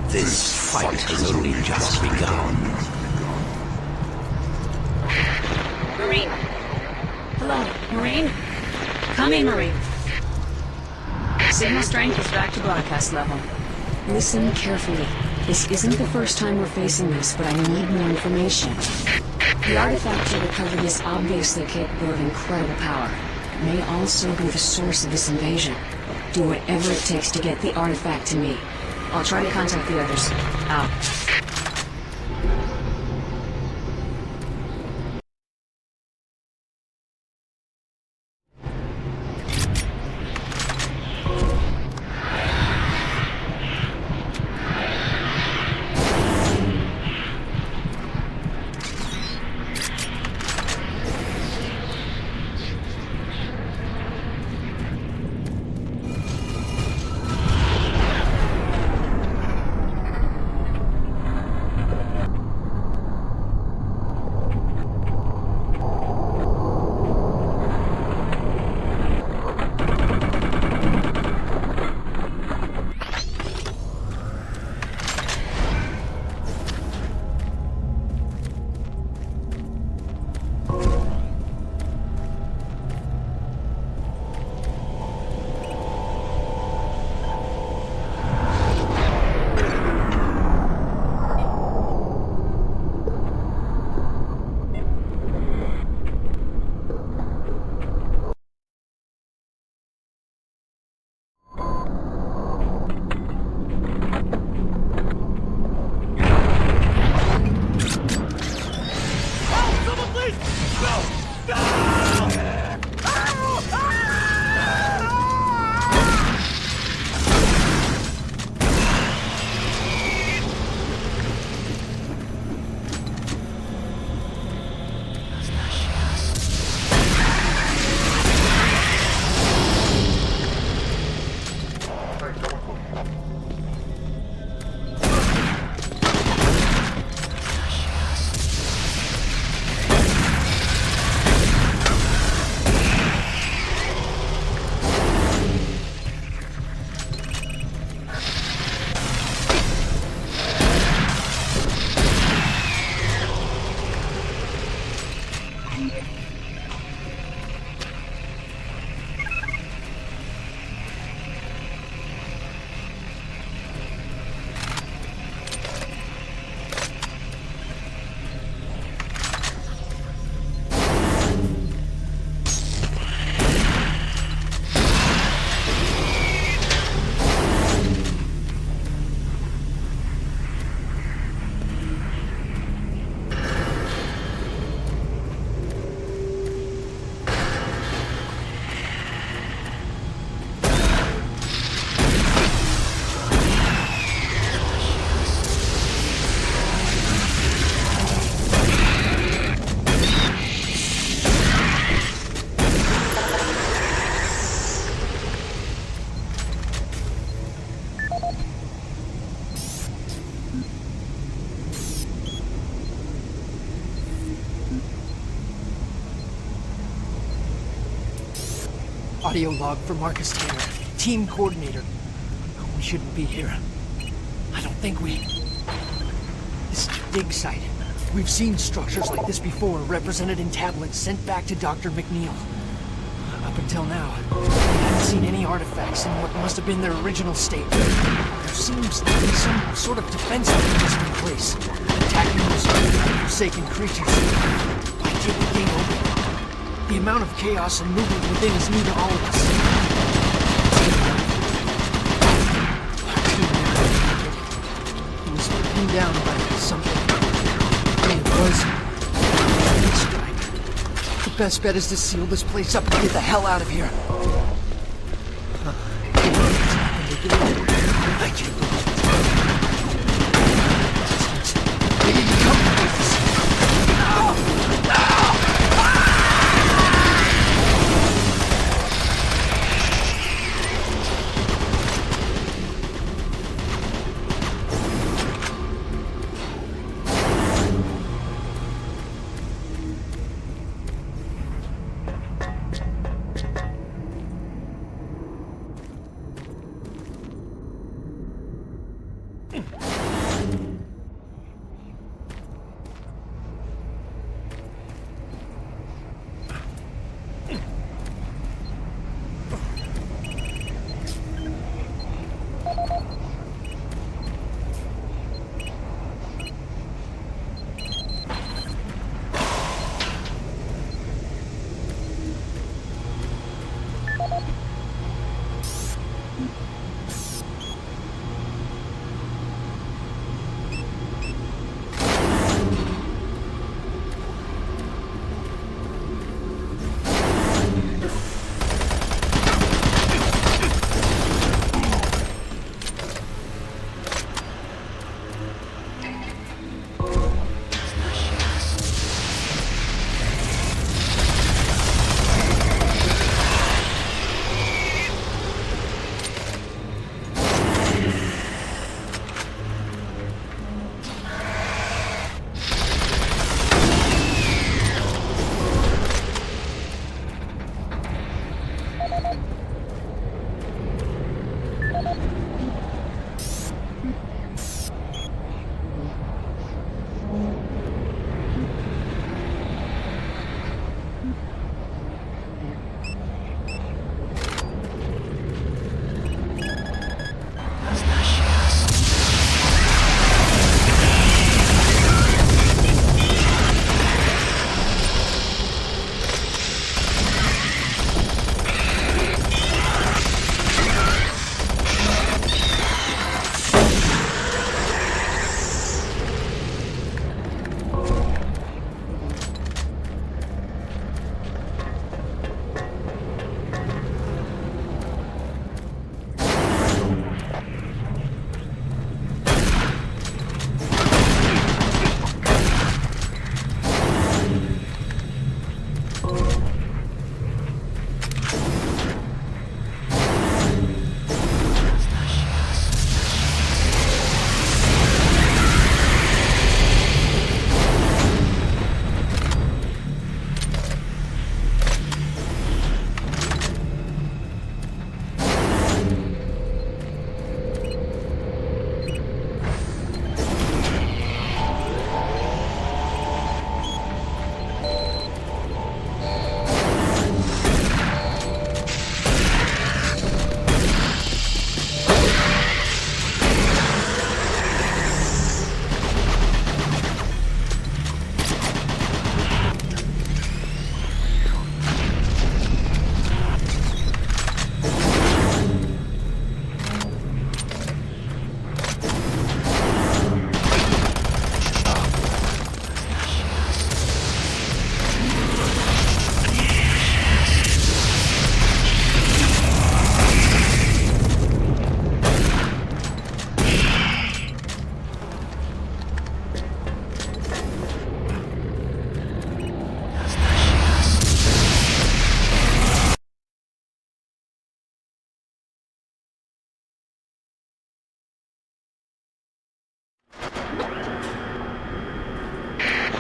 This fight has only just begun. Marine! Hello, Marine? Come in, Marine. Signal strength is back to broadcast level. Listen carefully. This isn't the first time we're facing this, but I need more information. The artifact you recovered is obviously capable of incredible power. It may also be the source of this invasion. Do whatever it takes to get the artifact to me. I'll try to contact the others. Out. Audio log for Marcus Taylor, team coordinator. We shouldn't be here. I don't think we... This is a dig site. We've seen structures like this before, represented in tablets sent back to Dr. McNeil. Up until now, we haven't seen any artifacts in what must have been their original state. There seems to be some sort of defense mechanism in place, attacking those forsaken creatures. Why keep the gate open? The amount of chaos and movement within is new to all of us. He was pinned down by something. It was a strike. The best bet is to seal this place up and get the hell out of here. I can't believe it. They didn't come to this. No! No!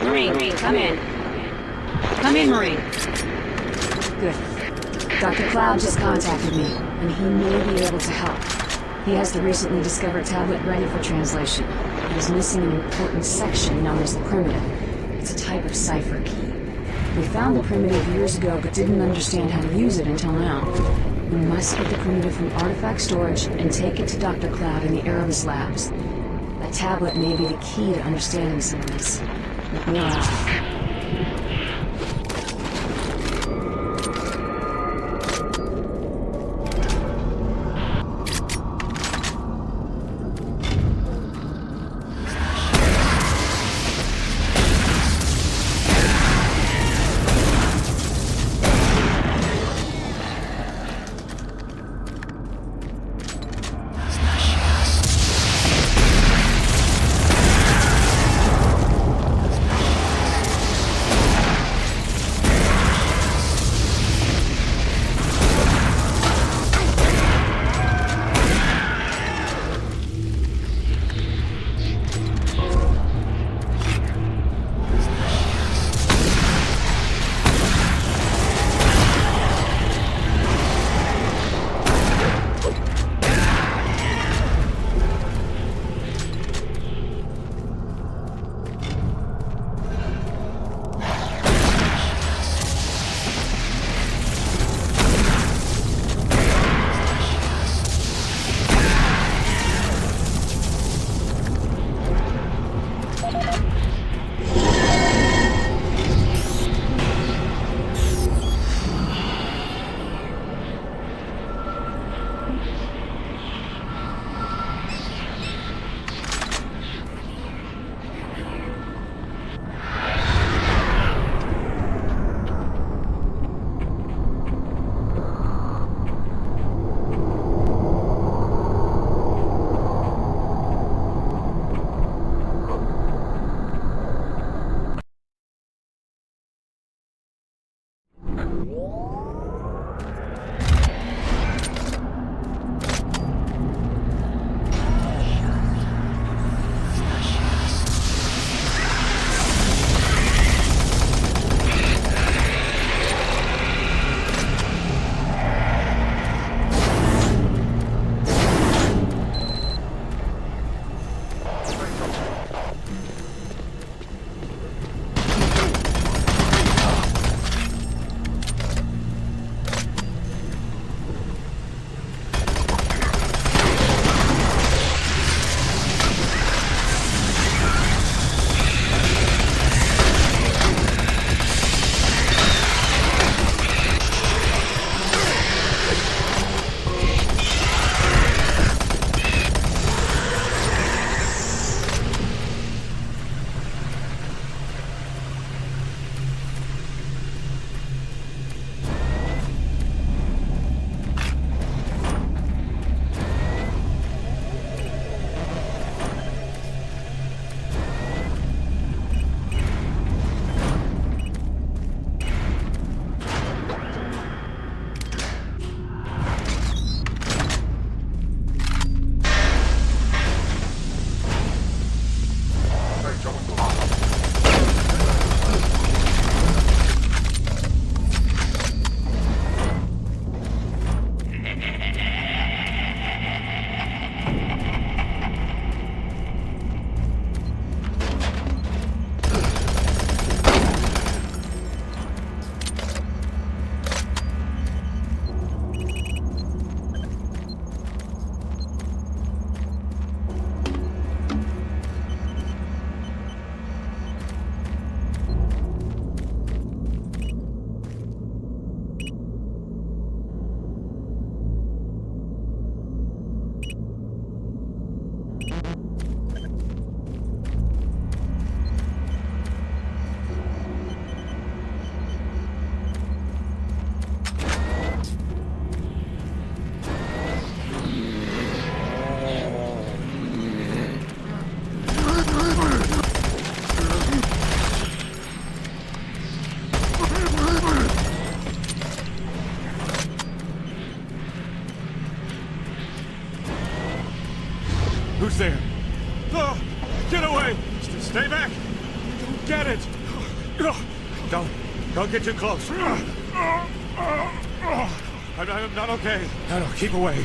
Marine, come in. Come in, Marine. Good. Dr. Cloud just contacted me, and he may be able to help. He has the recently discovered tablet ready for translation. It is missing an important section known as the primitive. It's a type of cipher key. We found the primitive years ago, but didn't understand how to use it until now. We must get the primitive from artifact storage and take it to Dr. Cloud in the Erebus labs. That tablet may be the key to understanding some of this. Look me out. Who's there? Oh, get away! Stay back! Don't get it! Don't get too close. I'm not okay. No, keep away.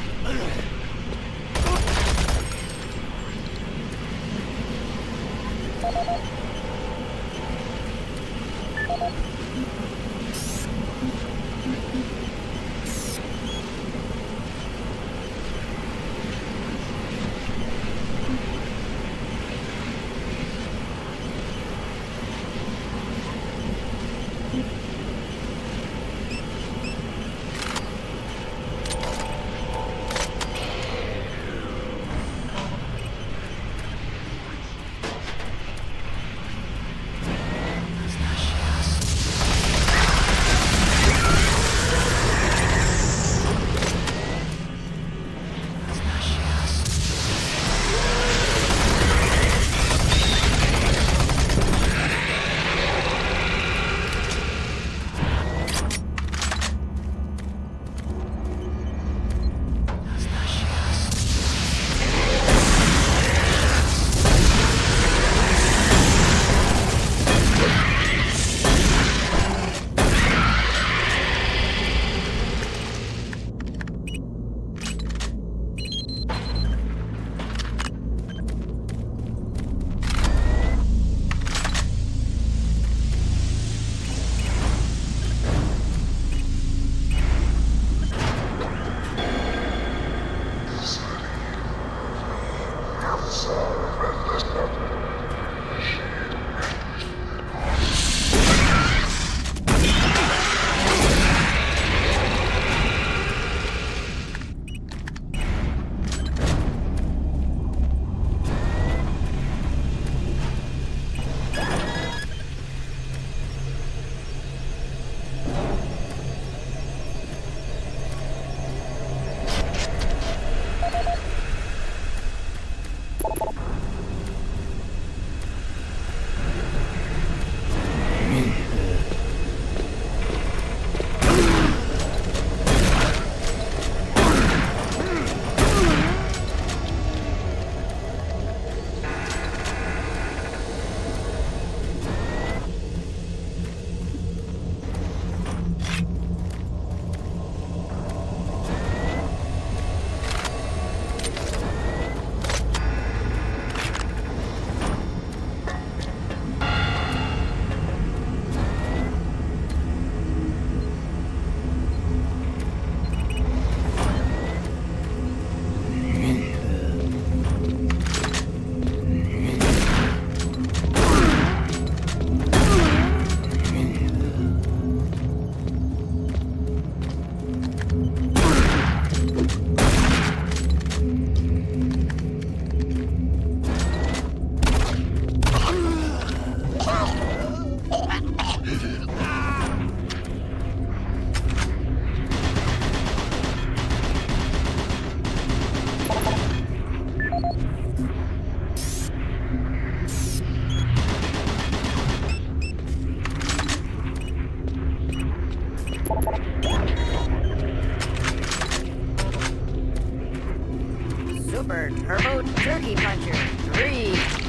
Super Turbo Turkey Puncher 3.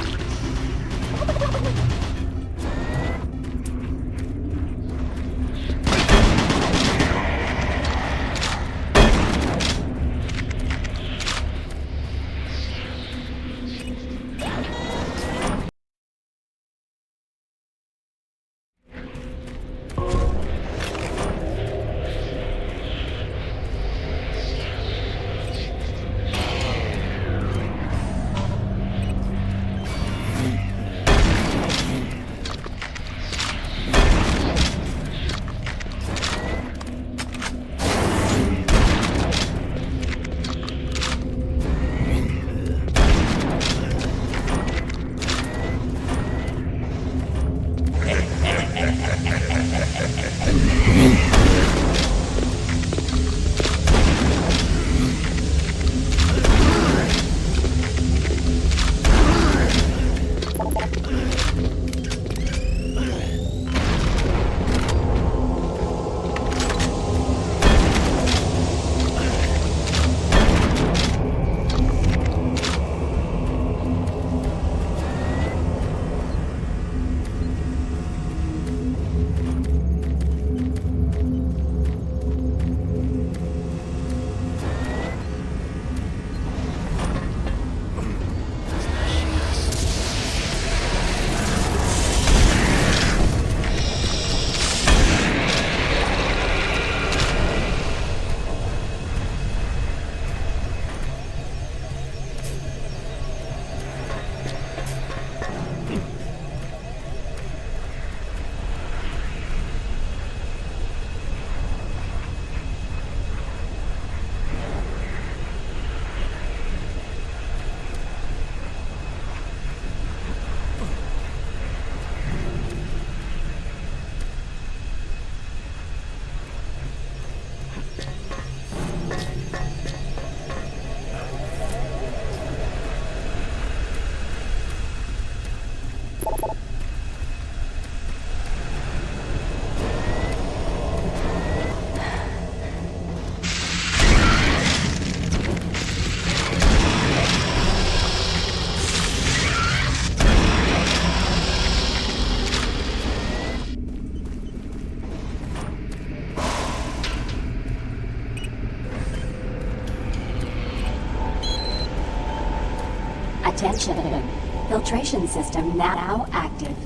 Attention. Filtration system now active.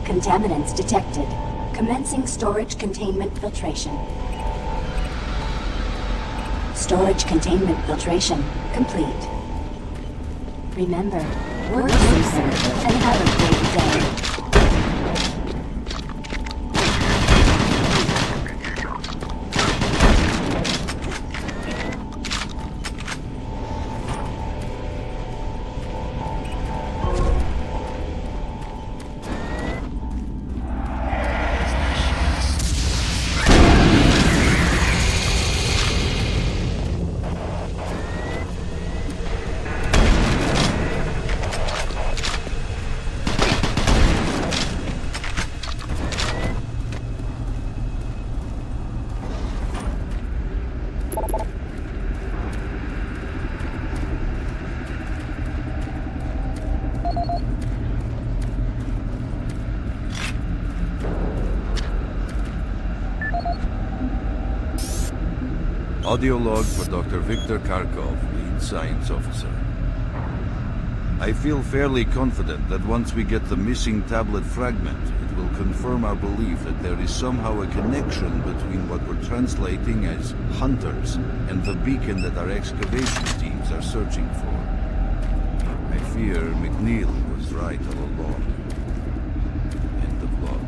Contaminants detected. Commencing storage containment filtration. Storage containment filtration complete. Remember, work safer and have a great day. Audio log for Dr. Viktor Kharkov, lead science officer. I feel fairly confident that once we get the missing tablet fragment, it will confirm our belief that there is somehow a connection between what we're translating as hunters and the beacon that our excavation teams are searching for. I fear McNeil was right all along. End of log.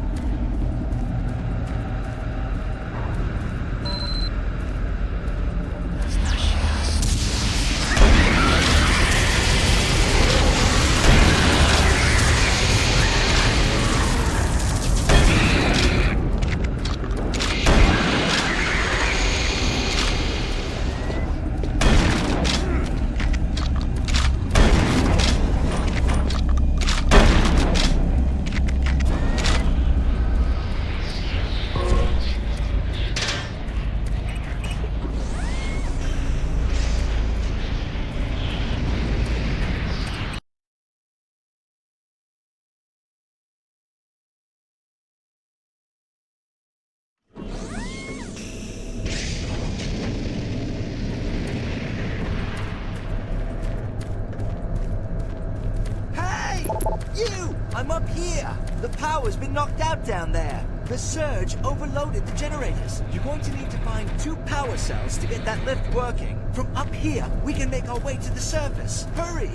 You! I'm up here! The power's been knocked out down there. The surge overloaded the generators. You're going to need to find 2 power cells to get that lift working. From up here, we can make our way to the surface. Hurry!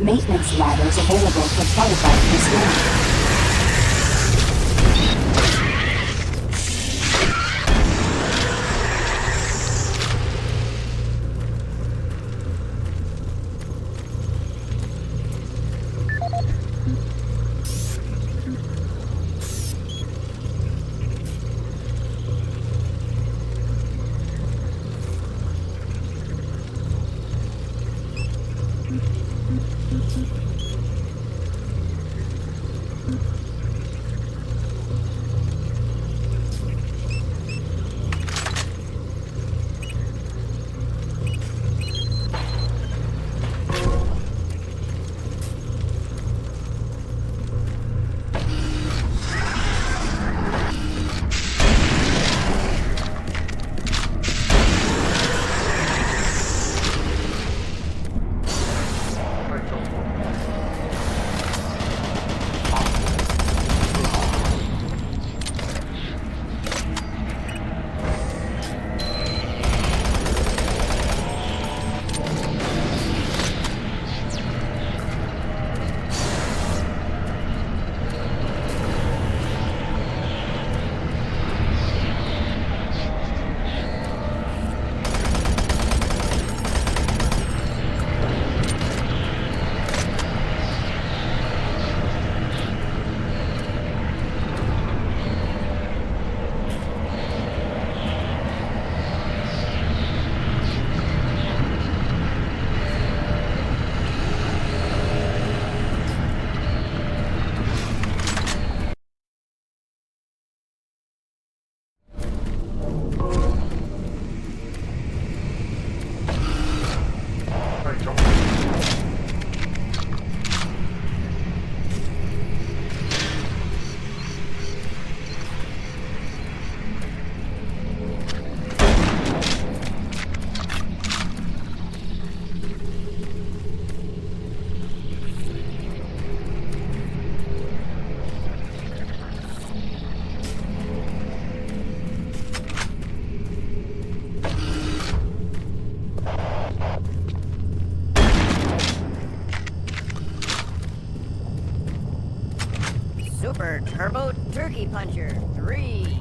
Maintenance ladders available for qualified personnel. Super Turbo Turkey Puncher 3.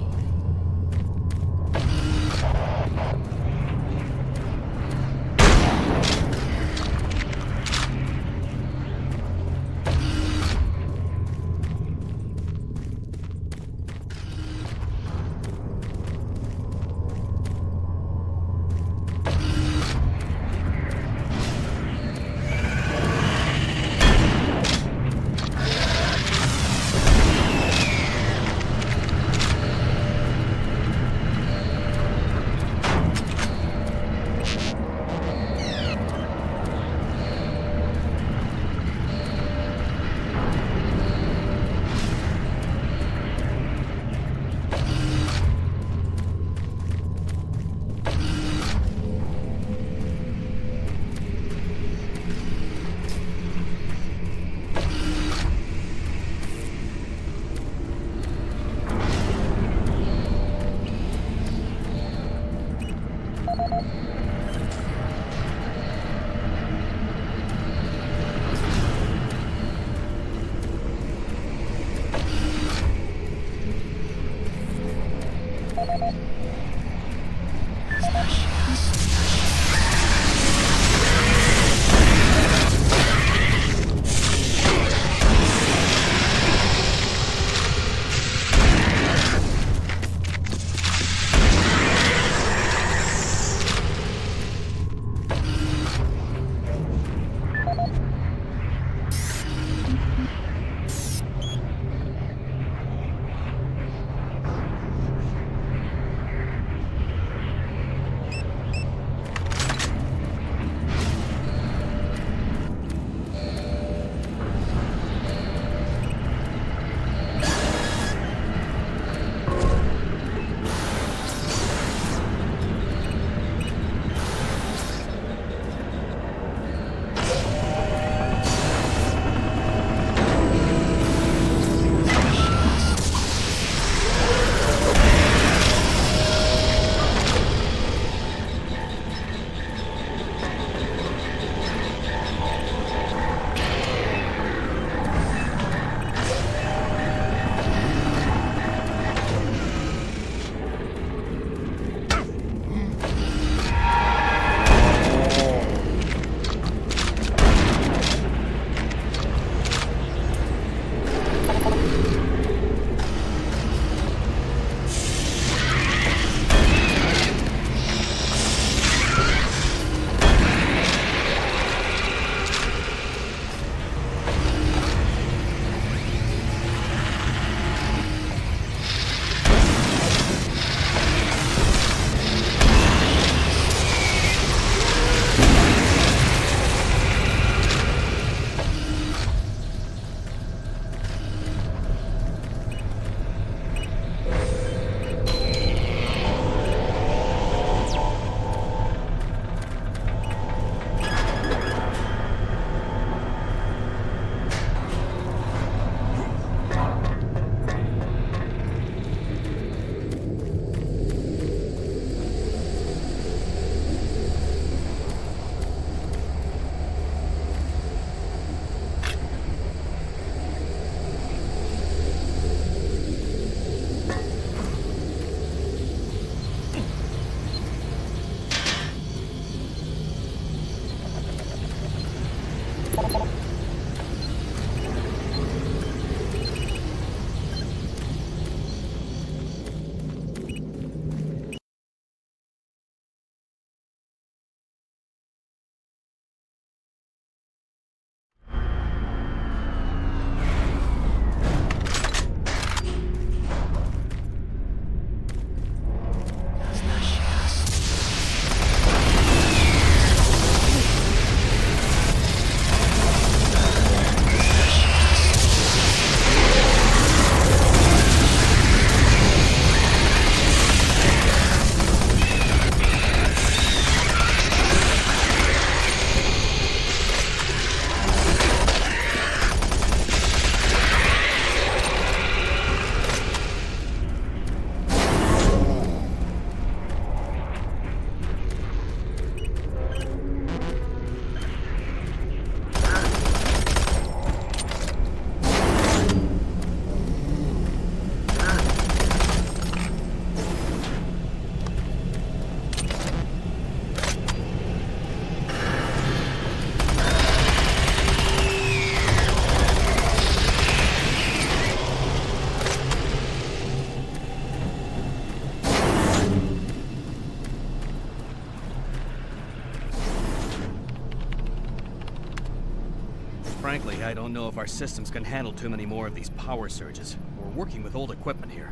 I don't know if our systems can handle too many more of these power surges. We're working with old equipment here.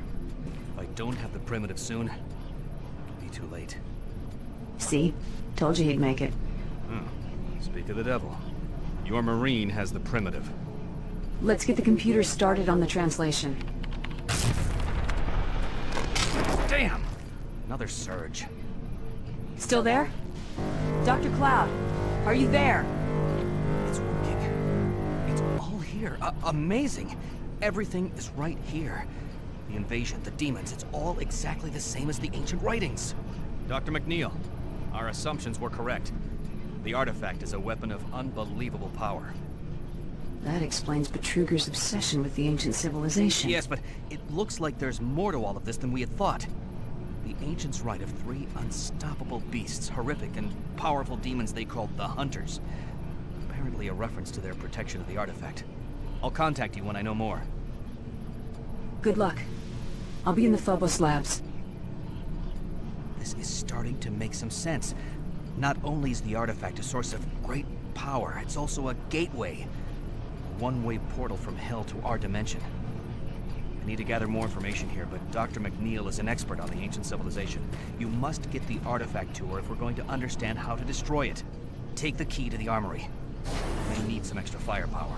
If I don't have the primitive soon, it'll be too late. See? Told you he'd make it. Speak of the devil. Your Marine has the primitive. Let's get the computer started on the translation. Damn! Another surge. Still there? Dr. Cloud, are you there? It's working. It's all here. Amazing. Everything is right here. The invasion, the demons, it's all exactly the same as the ancient writings. Dr. McNeil, our assumptions were correct. The artifact is a weapon of unbelievable power. That explains Betruger's obsession with the ancient civilization. Yes, but it looks like there's more to all of this than we had thought. The ancients write of 3 unstoppable beasts, horrific and powerful demons they called the Hunters. Apparently a reference to their protection of the artifact. I'll contact you when I know more. Good luck. I'll be in the Phobos labs. This is starting to make some sense. Not only is the artifact a source of great power, it's also a gateway. A one-way portal from hell to our dimension. I need to gather more information here, but Dr. McNeil is an expert on the ancient civilization. You must get the artifact to her if we're going to understand how to destroy it. Take the key to the armory. We may need some extra firepower.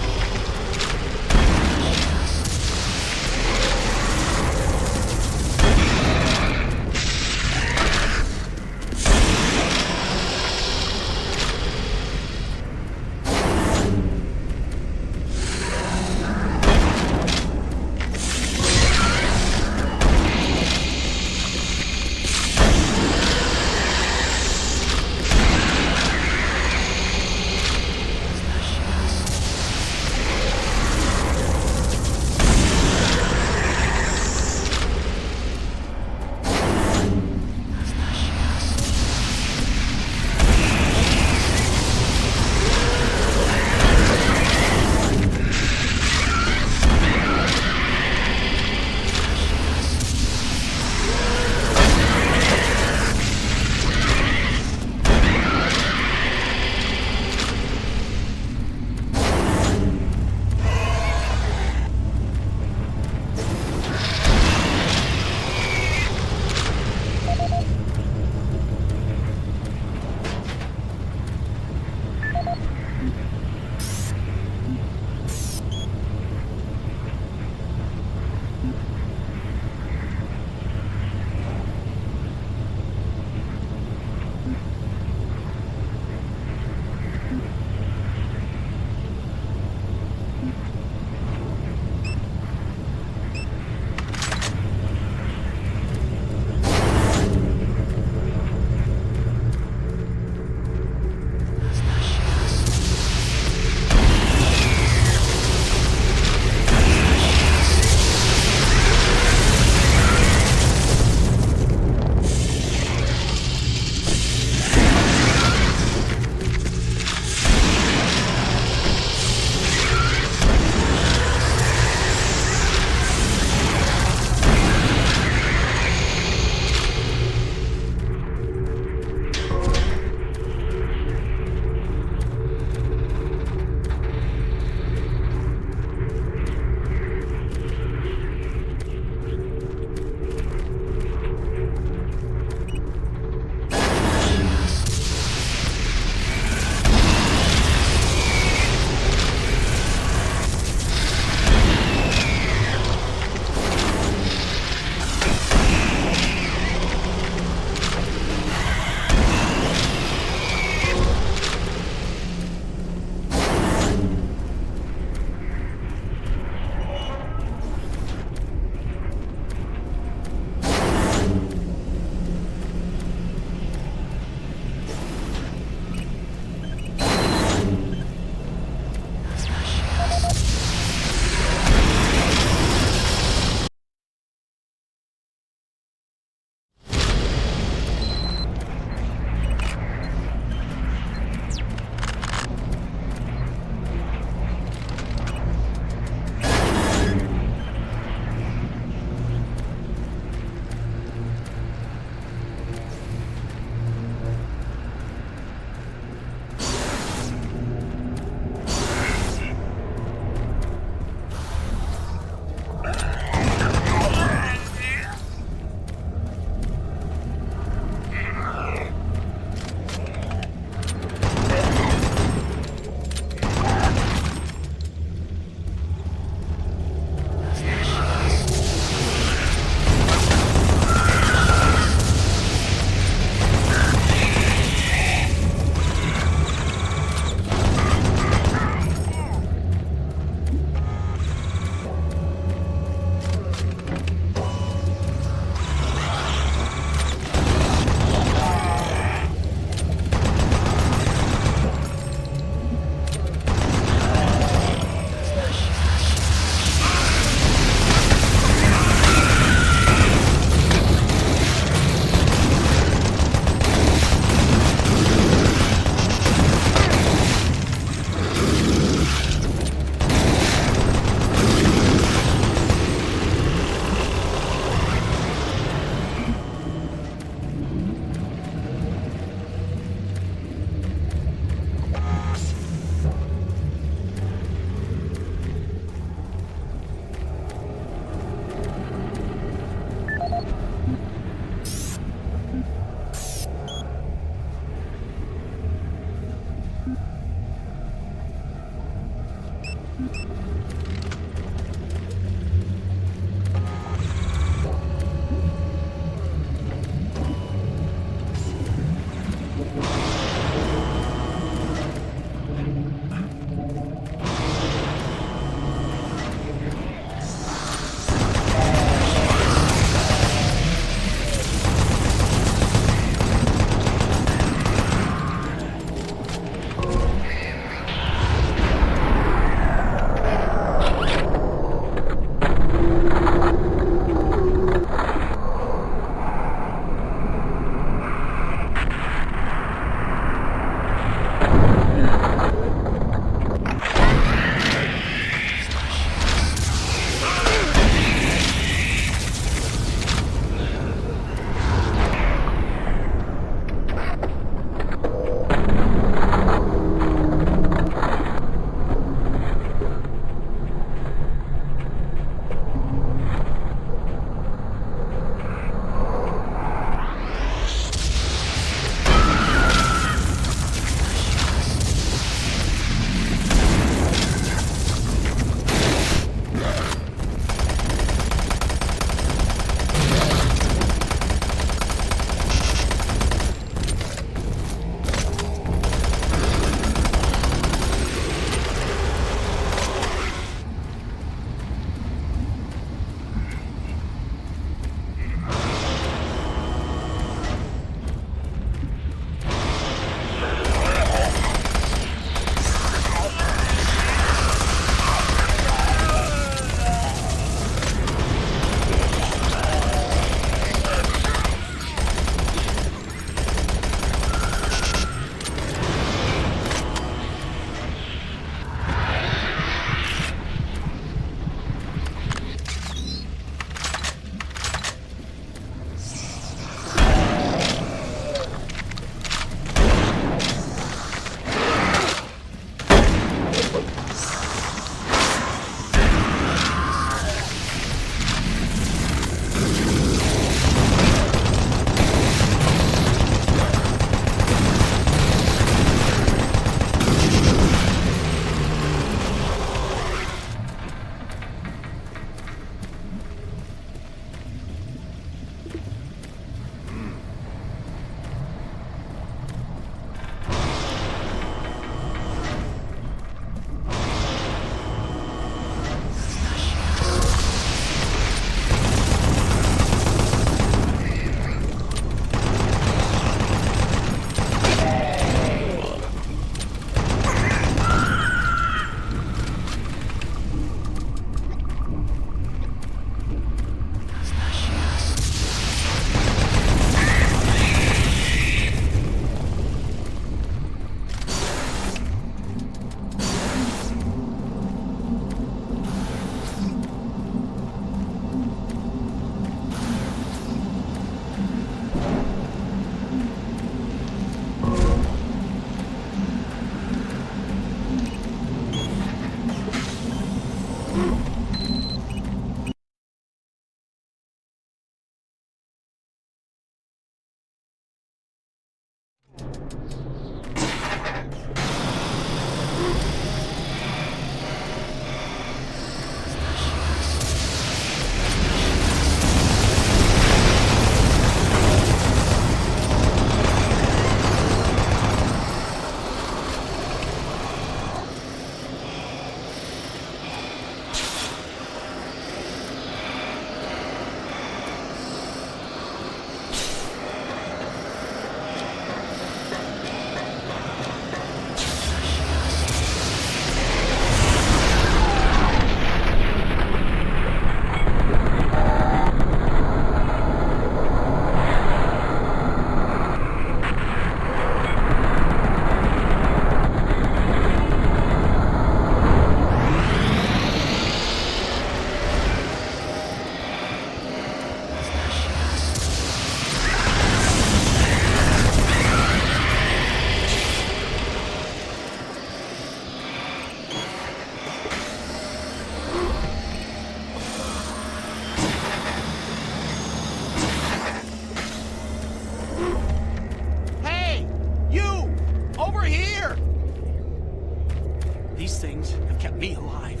kept me alive.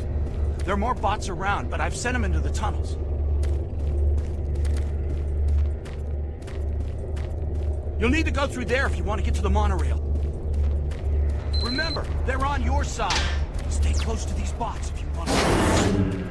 There are more bots around, but I've sent them into the tunnels. You'll need to go through there if you want to get to the monorail. Remember, they're on your side. Stay close to these bots if you want to.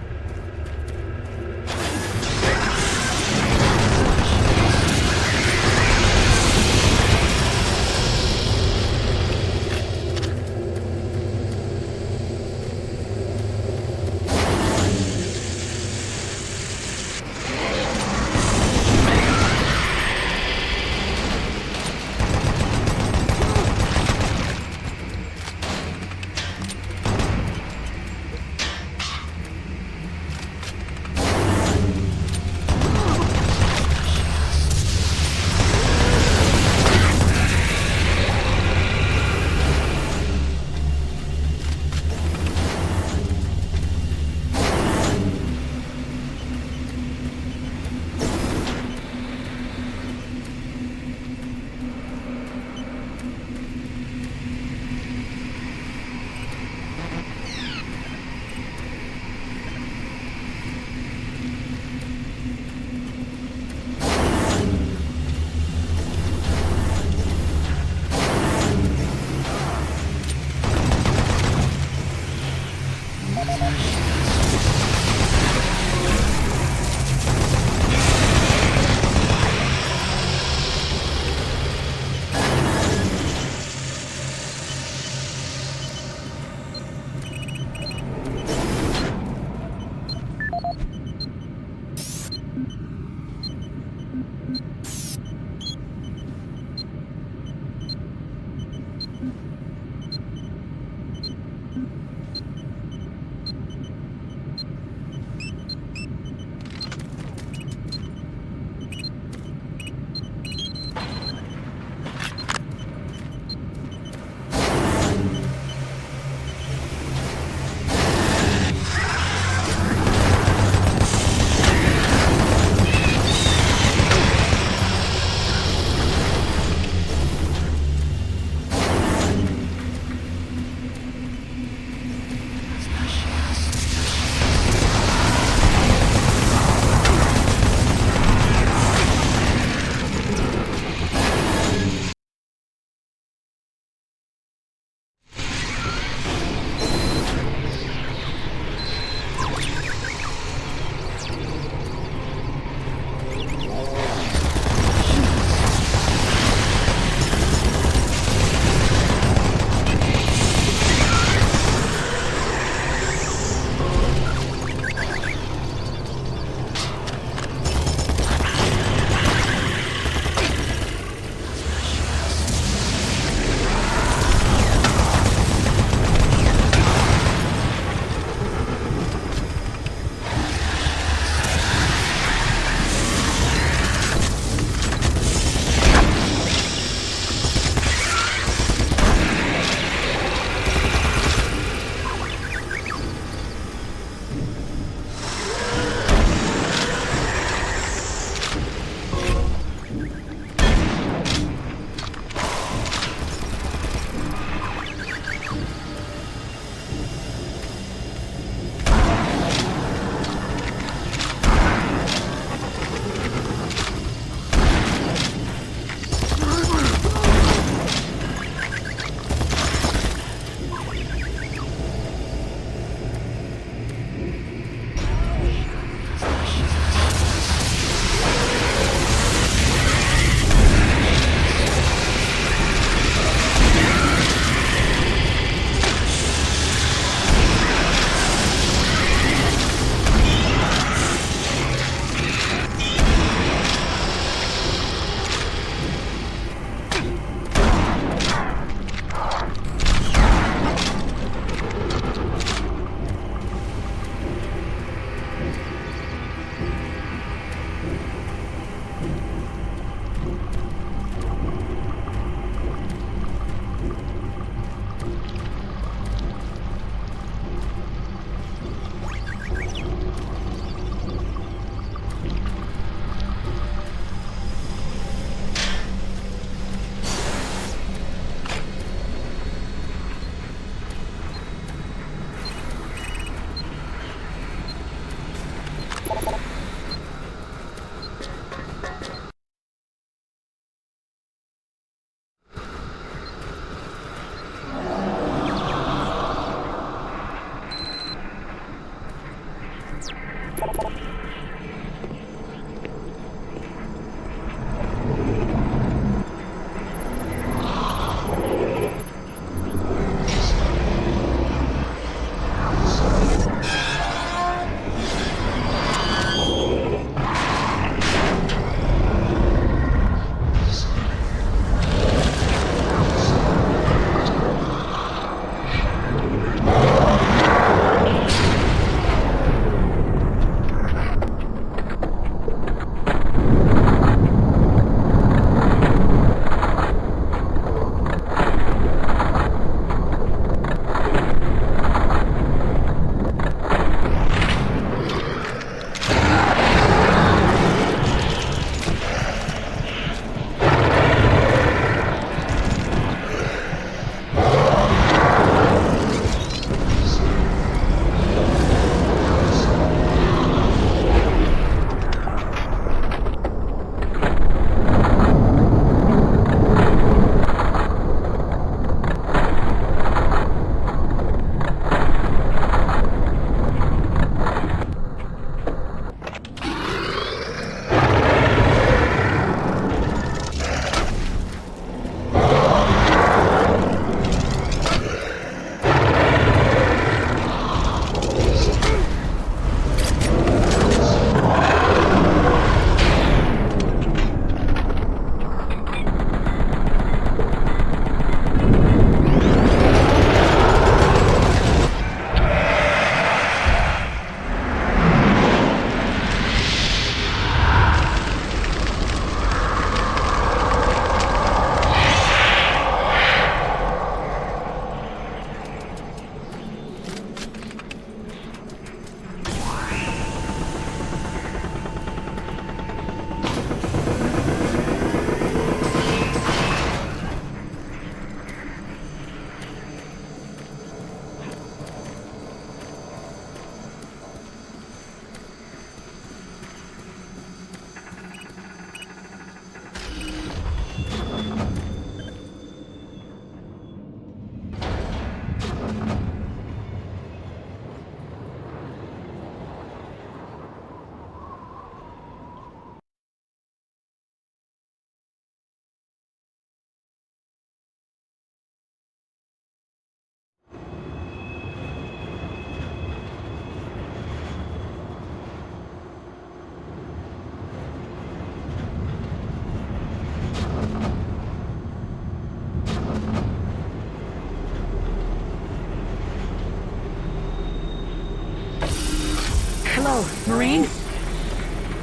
Hello, Marine?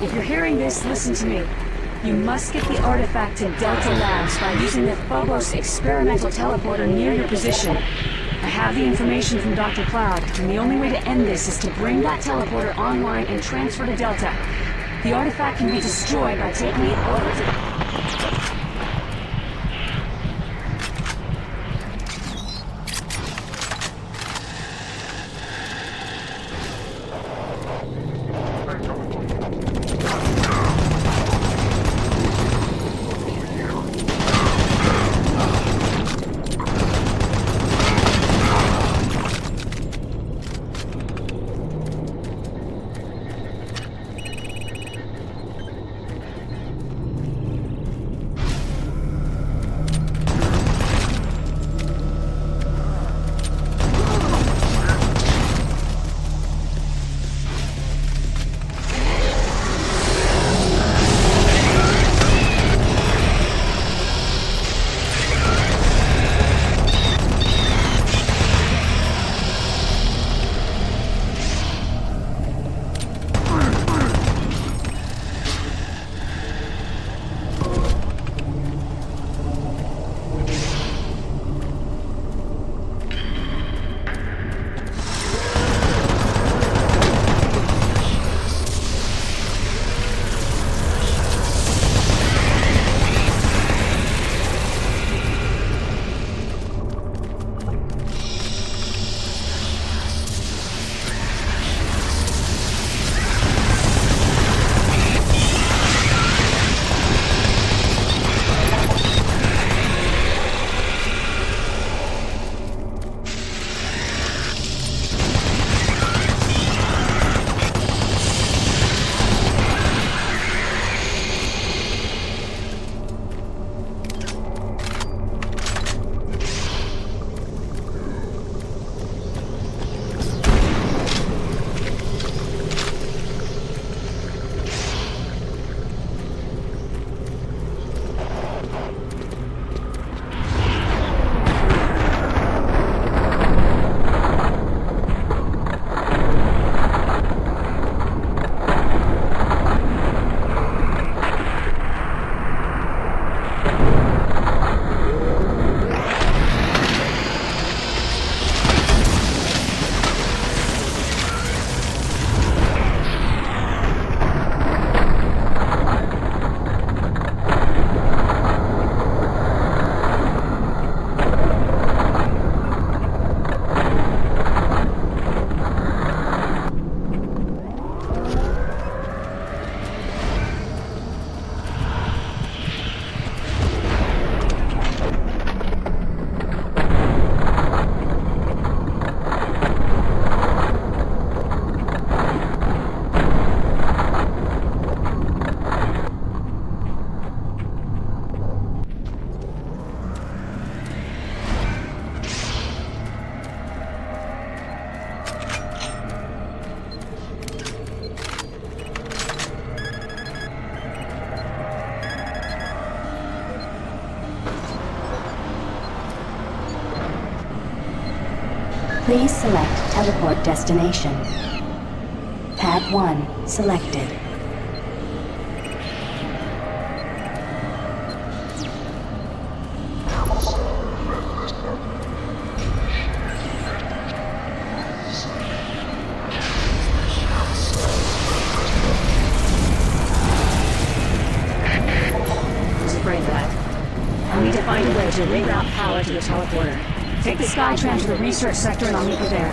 If you're hearing this, listen to me. You must get the artifact to Delta Labs by using the Phobos experimental teleporter near your position. I have the information from Dr. Cloud, and the only way to end this is to bring that teleporter online and transfer to Delta. The artifact can be destroyed by taking it over to... Please select teleport destination. Pad 1 selected. Break that. I need to find a way to reroute power to the teleporter. Take the Skytram to the research sector and I'll meet you there.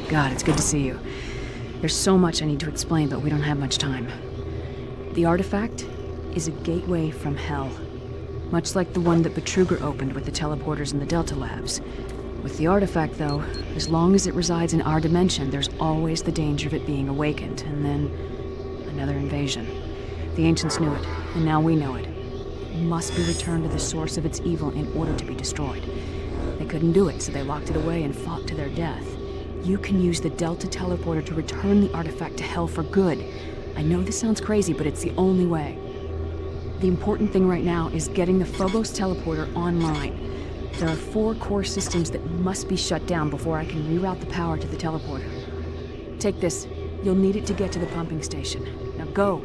God, it's good to see you. There's so much I need to explain, but we don't have much time. The artifact is a gateway from hell. Much like the one that Betruger opened with the teleporters in the Delta Labs. With the artifact, though, as long as it resides in our dimension, there's always the danger of it being awakened, and then another invasion. The ancients knew it, and now we know it. It must be returned to the source of its evil in order to be destroyed. They couldn't do it, so they locked it away and fought to their death. You can use the Delta teleporter to return the artifact to hell for good. I know this sounds crazy, but it's the only way. The important thing right now is getting the Phobos teleporter online. There are 4 core systems that must be shut down before I can reroute the power to the teleporter. Take this. You'll need it to get to the pumping station. Now go.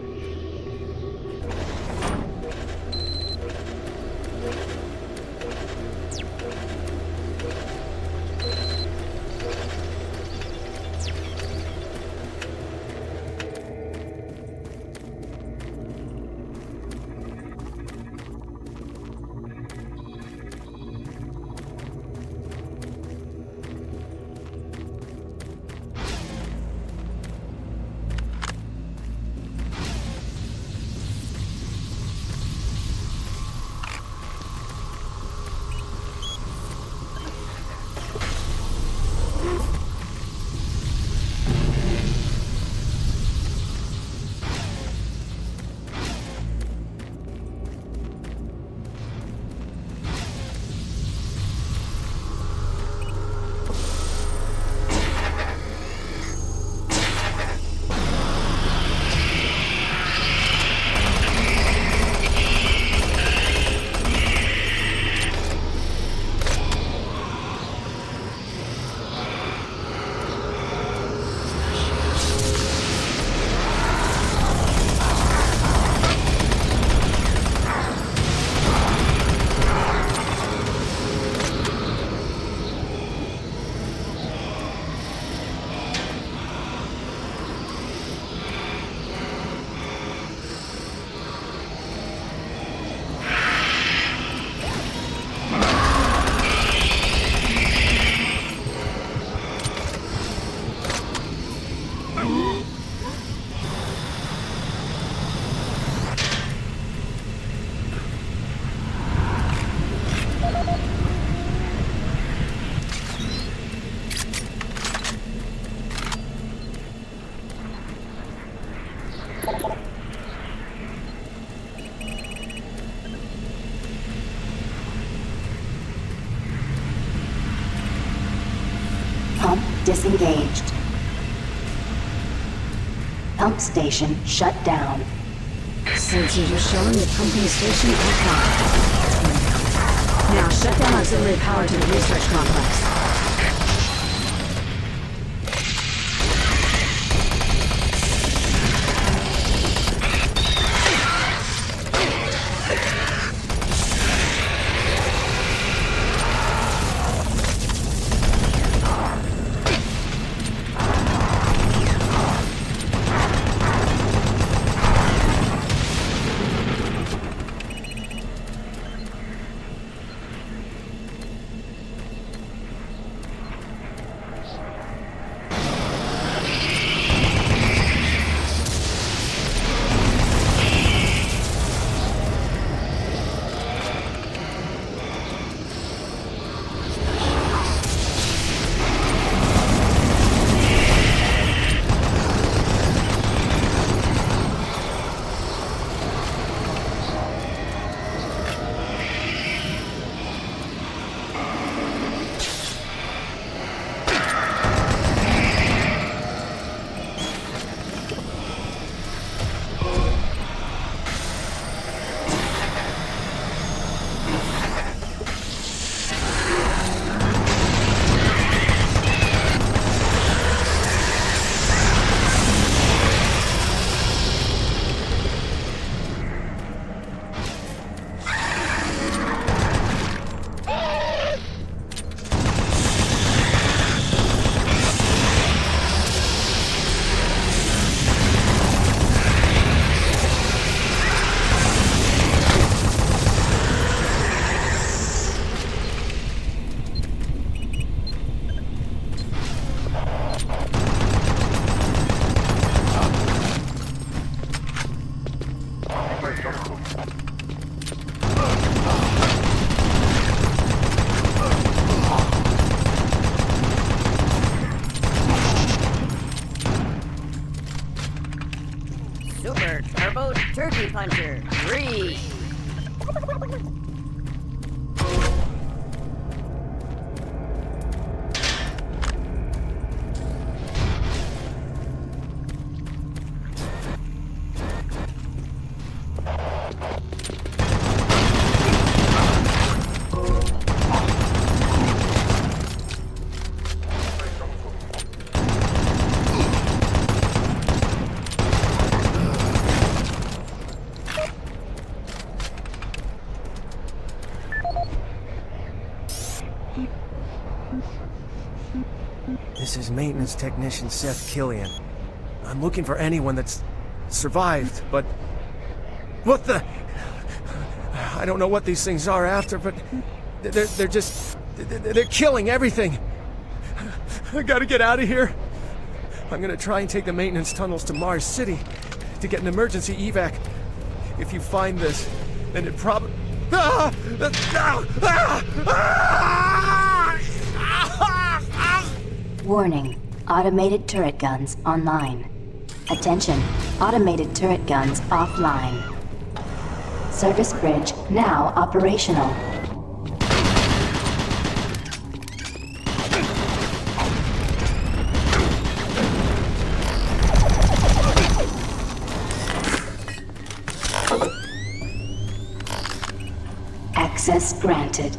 Pump disengaged. Pump station shut down. Sensors are showing the pumping station offline. Now shut down auxiliary power to the research complex. Super Turbo Turkey Puncher 3. This is Maintenance Technician Seth Killian. I'm looking for anyone that's survived, but... What the... I don't know what these things are after, but... They're just... They're killing everything! I gotta get out of here! I'm gonna try and take the maintenance tunnels to Mars City to get an emergency evac. If you find this, then it probably... Warning. Automated turret guns online. Attention. Automated turret guns offline. Service bridge now operational. Access granted.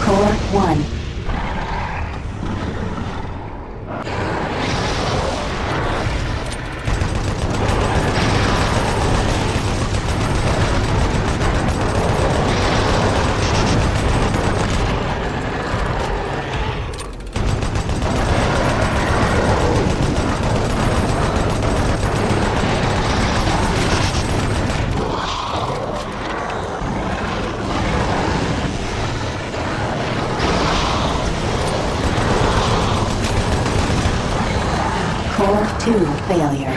Core 1. Core 2 failure.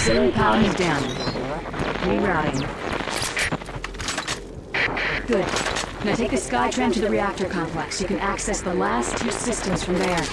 Auxiliary power is down. Rerouting. Good. Now take the Skytram to the reactor complex. You can access the last 2 systems from there.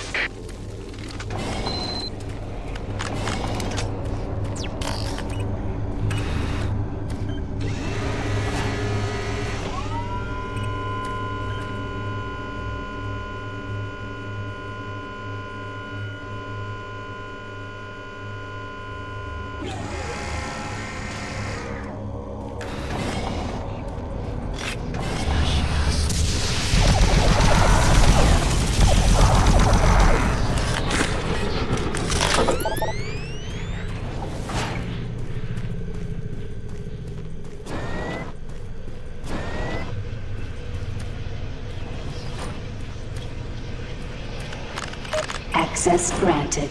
Access granted.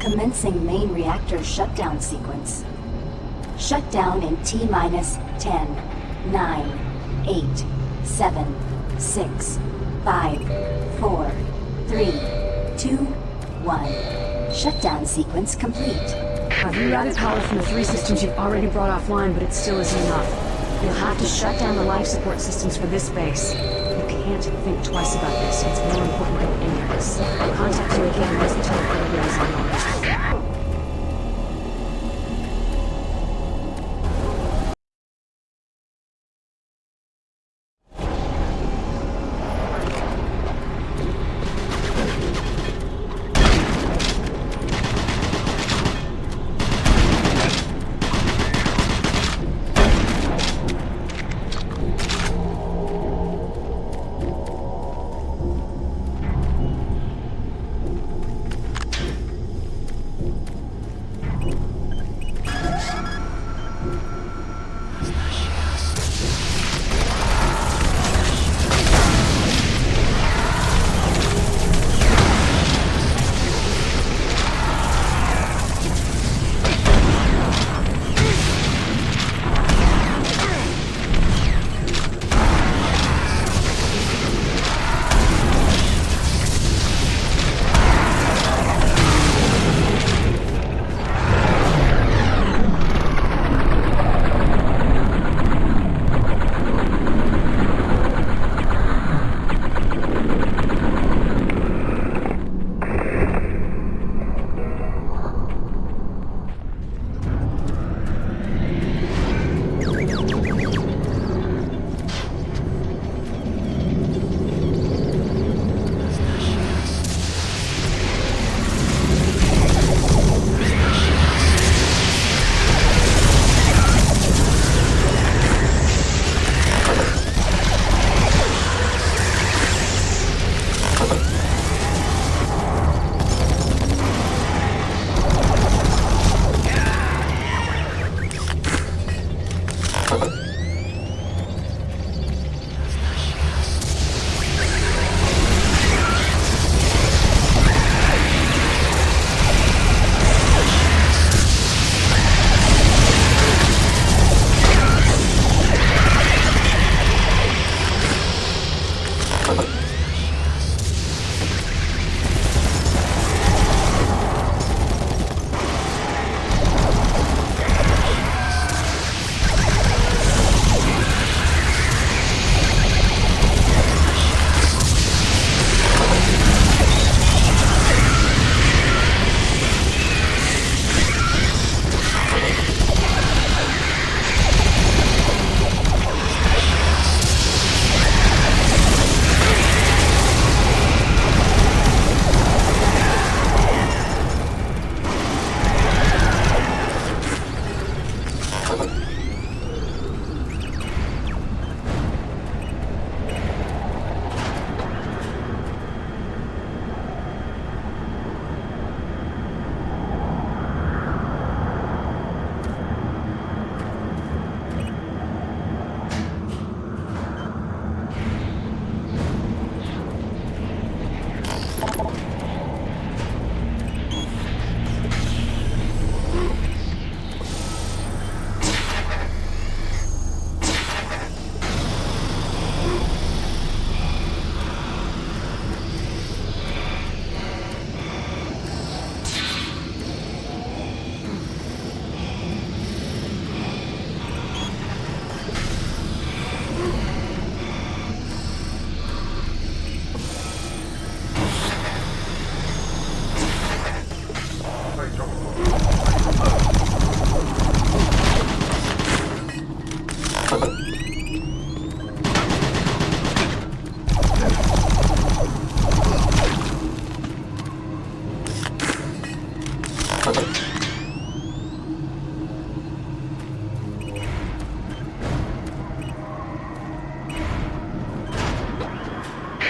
Commencing main reactor shutdown sequence. Shutdown in T-minus 10, 9, 8, 7, 6, 5, 4, 3, 2, 1. Shutdown sequence complete. I've rerouted power from the 3 systems you've already brought offline, but it still isn't enough. You'll have to shut down the life support systems for this base. You can't think twice about this. It's more important than any of this. I'll contact you again once the teleporter is unlocked.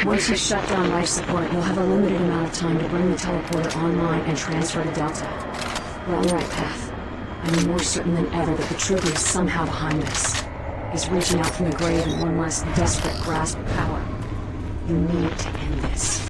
Once you shut down life support, you'll have a limited amount of time to bring the teleporter online and transfer to Delta. We're on the right path. I'm more certain than ever that the Trigger is somehow behind us. He's reaching out from the grave in one last desperate grasp of power. You need to end this.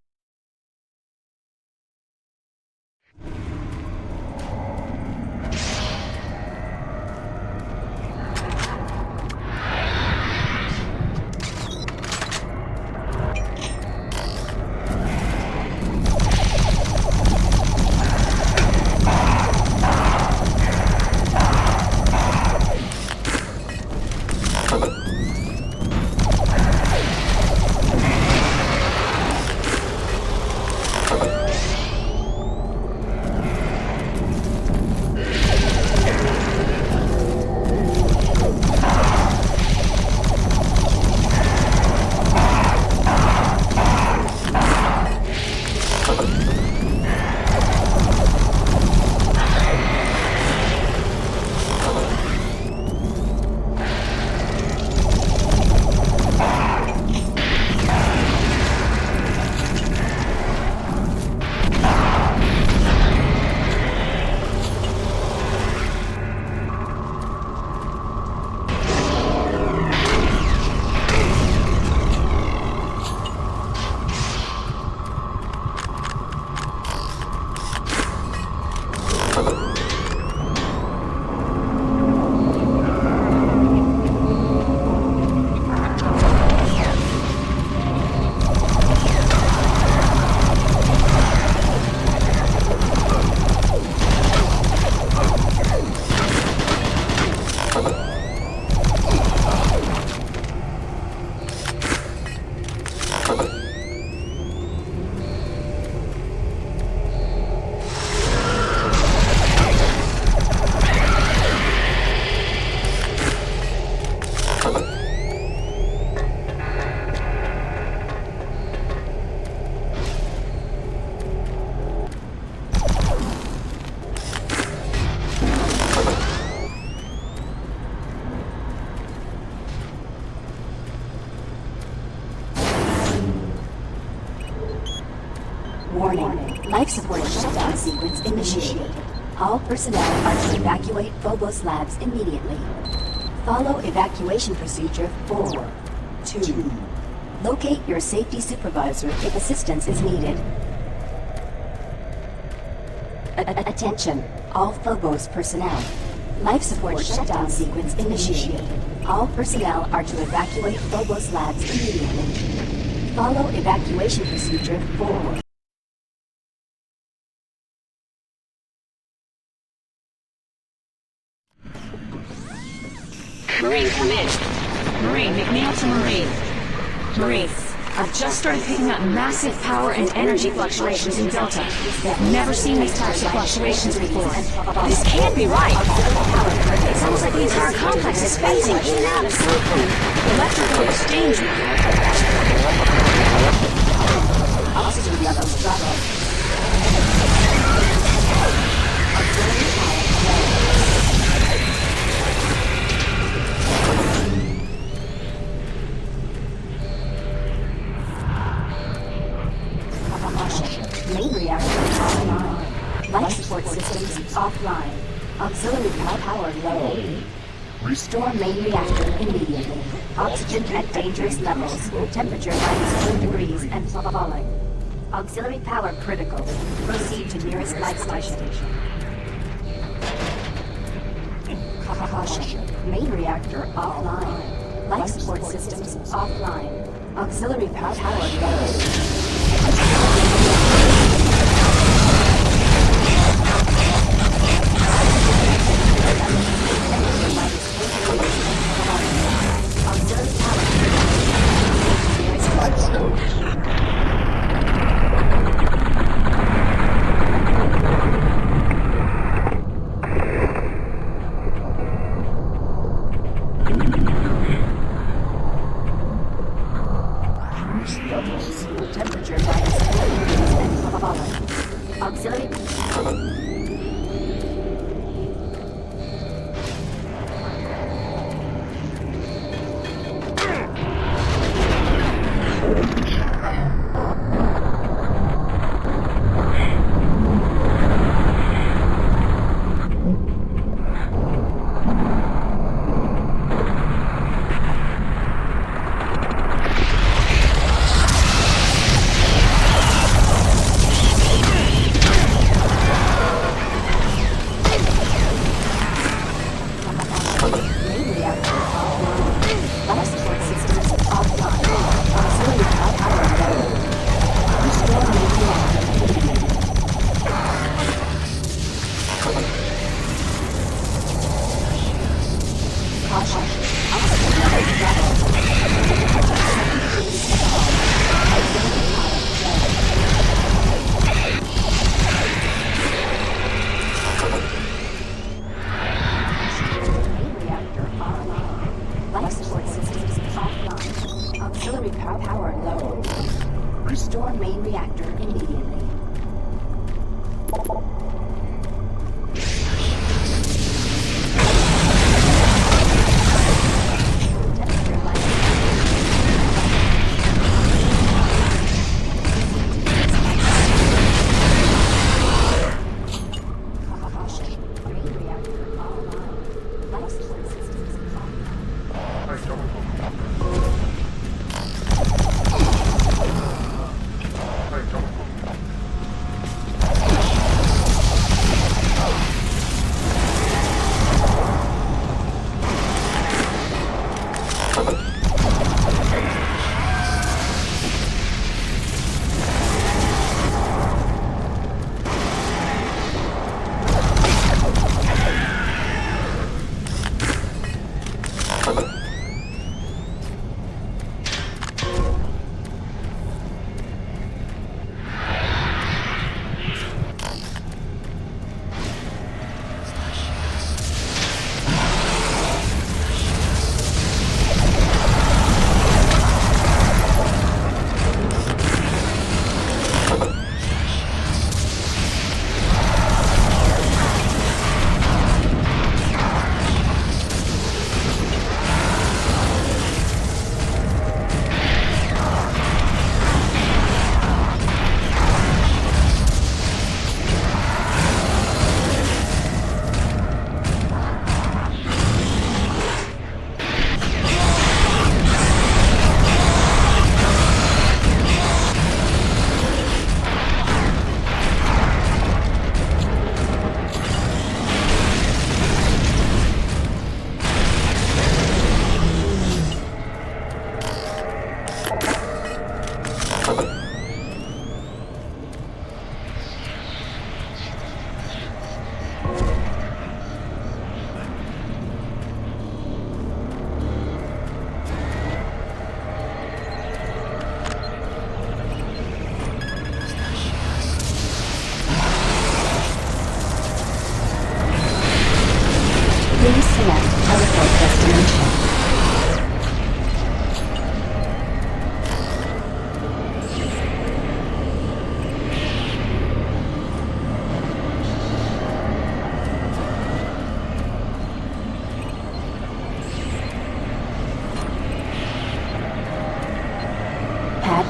Life support shutdown sequence initiated. All personnel are to evacuate Phobos Labs immediately. Follow evacuation procedure 4, 2. Locate your safety supervisor if assistance is needed. Attention, all Phobos personnel. Life support shutdown sequence initiated. All personnel are to evacuate Phobos Labs immediately. Follow evacuation procedure 4. Marine, come in. Marine, McNeil to Marine. Marine, I've just started picking up massive power and energy fluctuations in Delta. I've never seen these types of fluctuations before. This can't be right. It's almost like the entire complex is phasing in and out of something. Electrical exchange. Oxygen levels dropping. Main reactor offline. Life support systems offline. Auxiliary power low. Restore main reactor immediately. Oxygen at dangerous levels. Temperature -2 degrees and falling. Auxiliary power critical. Proceed to nearest life station. Caution. Main reactor offline. Life support systems offline. Auxiliary power low. Temperature -4 and falling. Auxiliary. Restore main reactor immediately.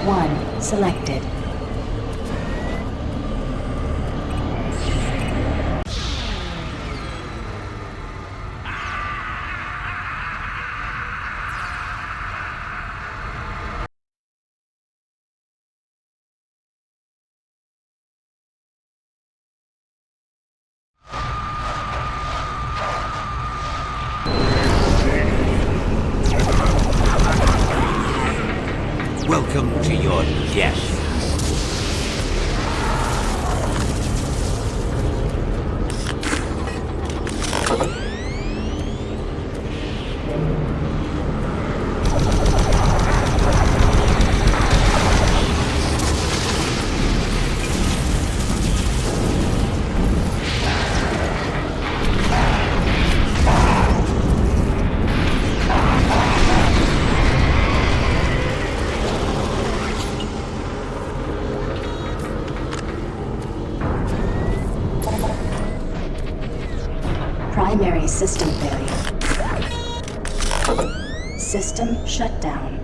1 selected. Welcome to your death. Primary system failure. System shut down.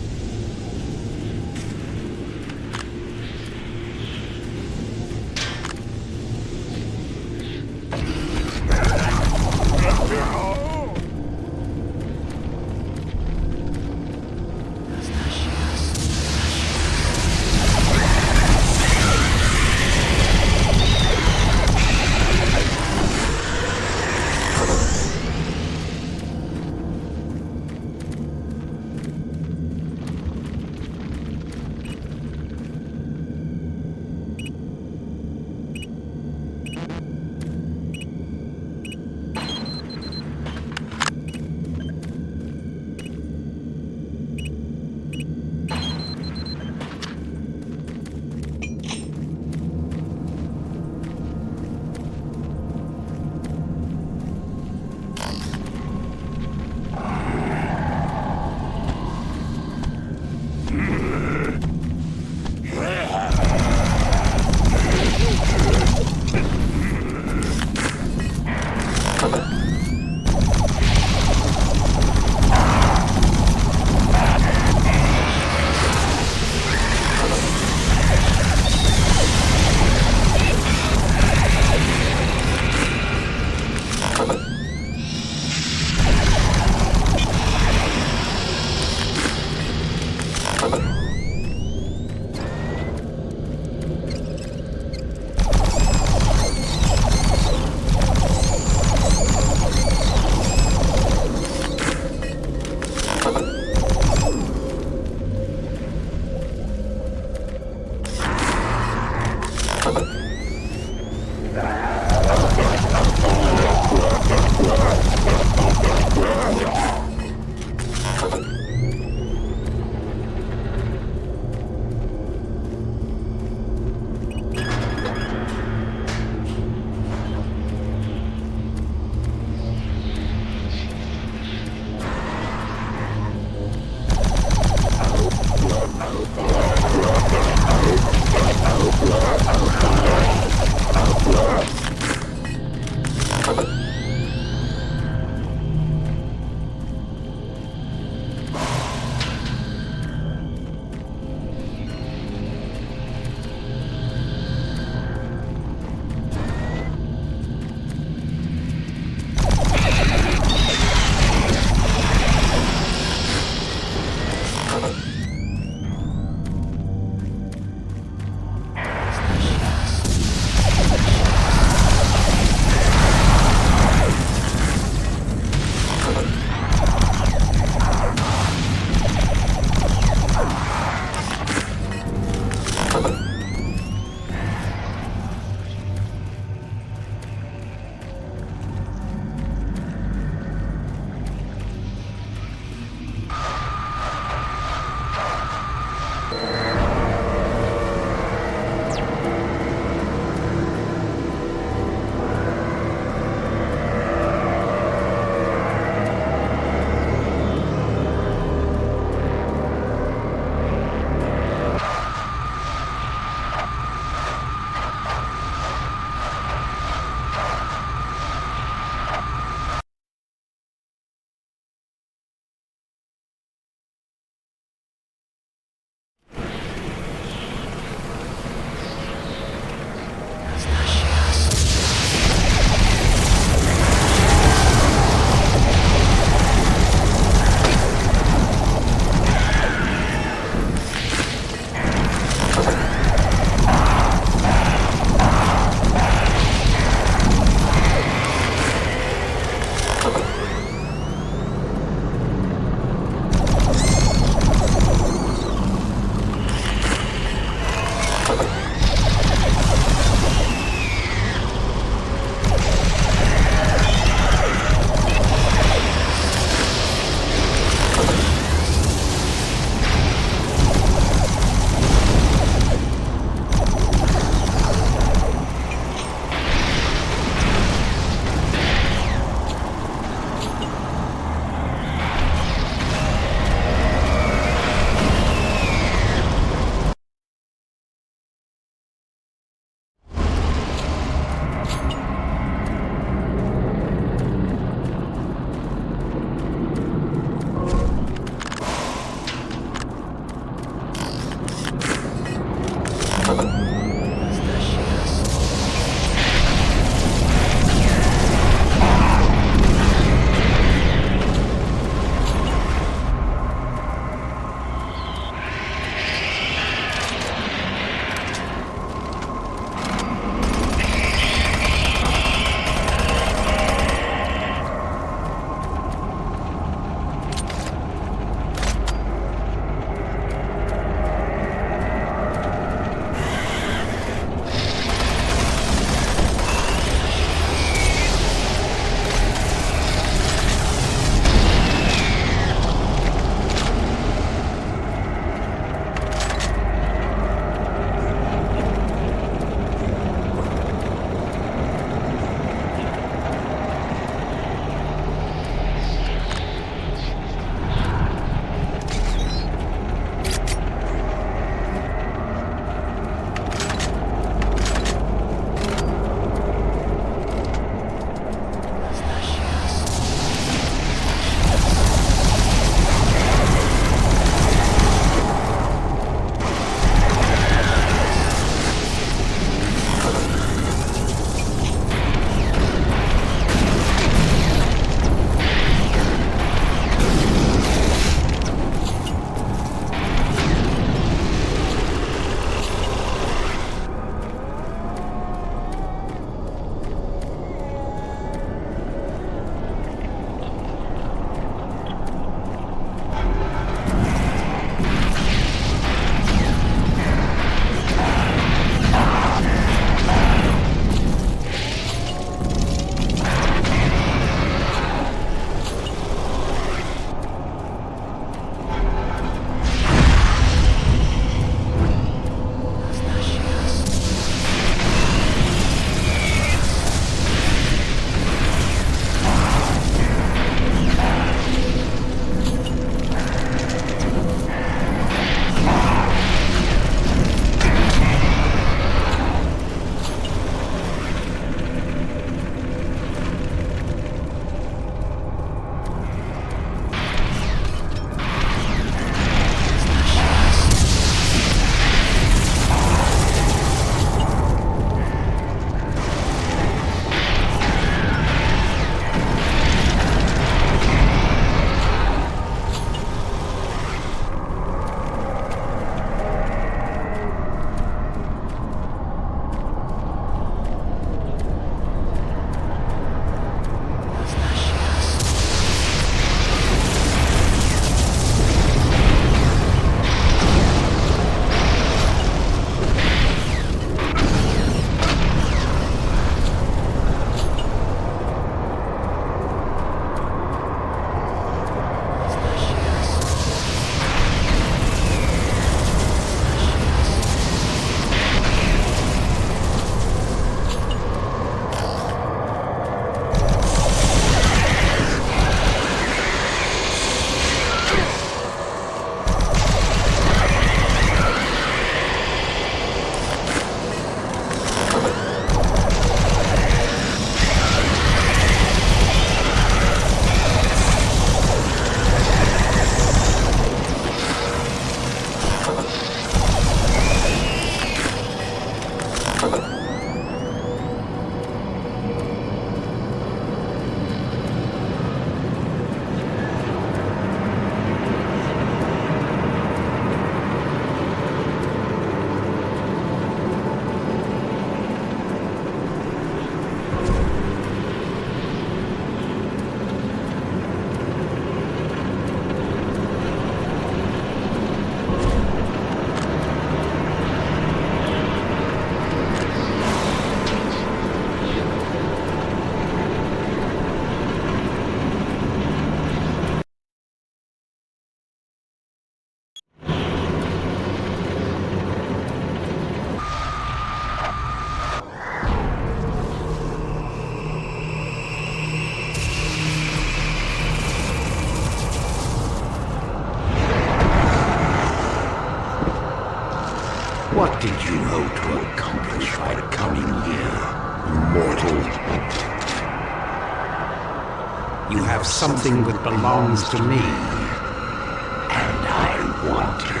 You have something that belongs to me. And I want it.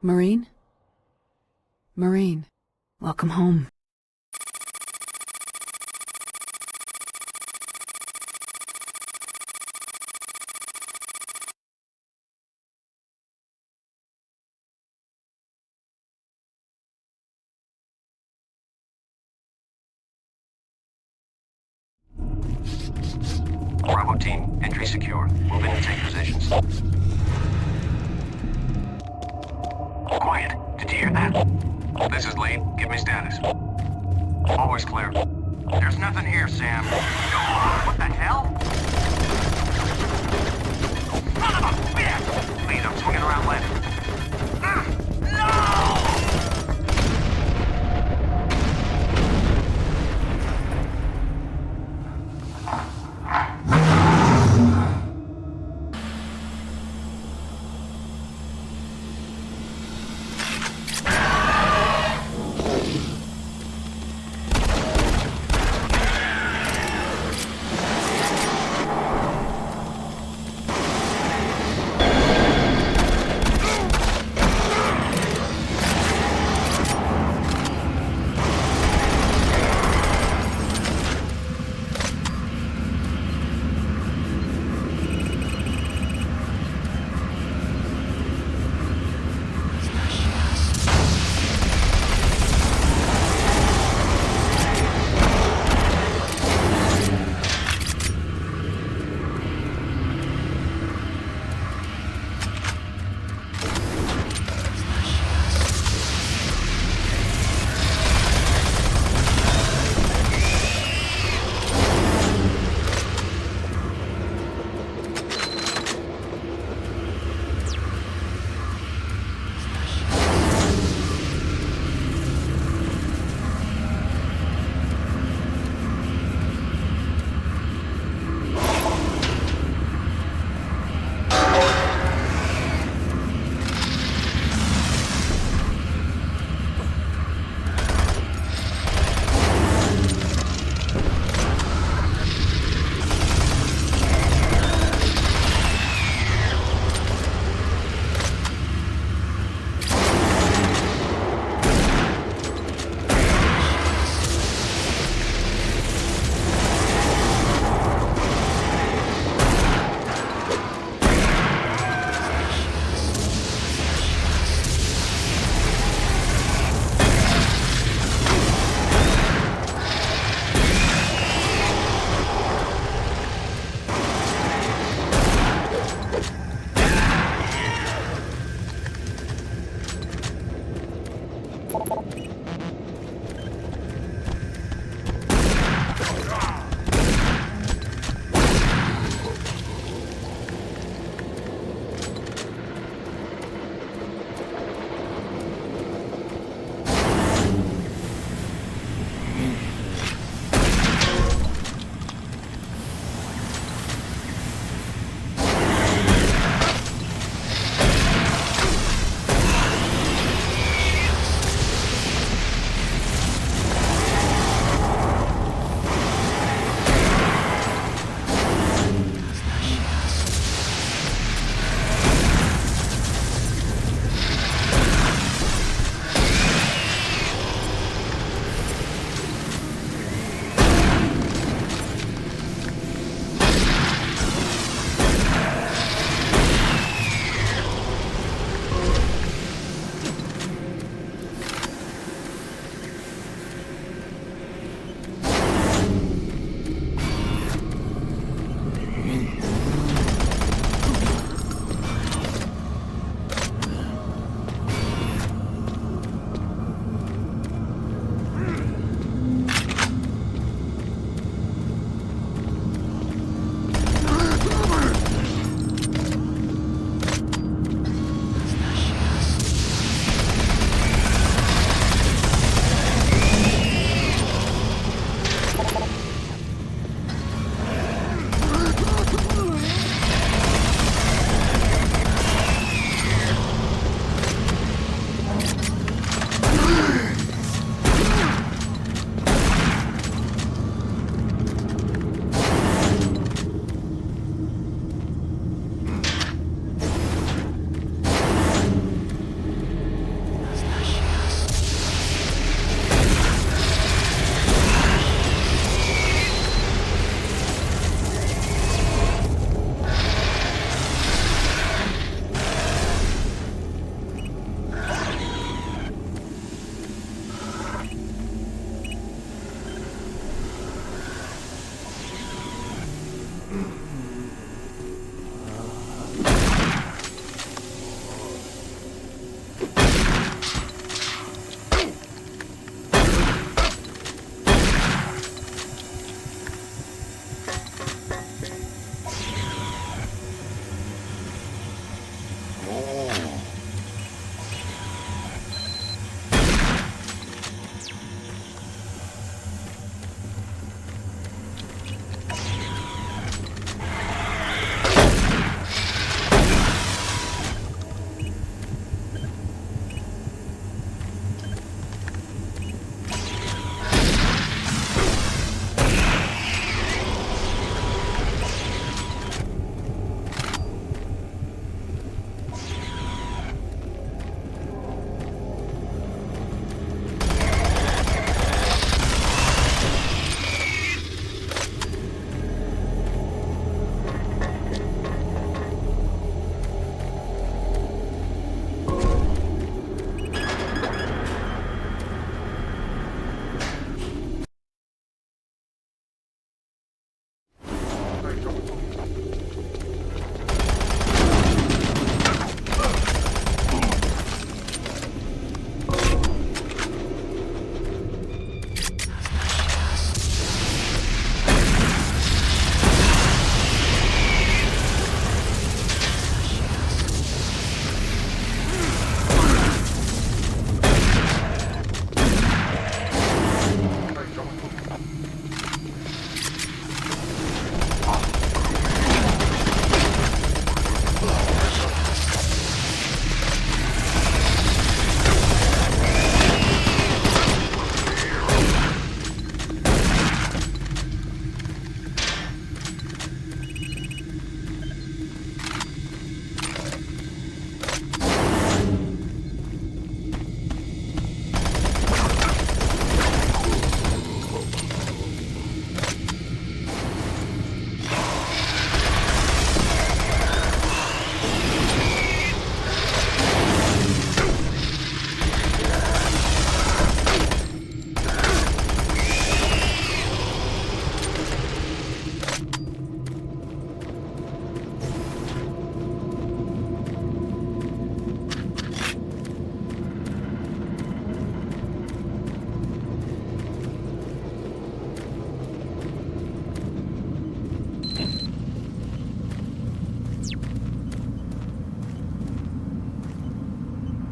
Marine? Marine, welcome home. Bravo team, entry secure. Move in and take positions. Quiet. Did you hear that? This is Lee. Give me status. Always clear. There's nothing here, Sam. What the hell? Son of a bitch! Lead, I'm swinging around landing.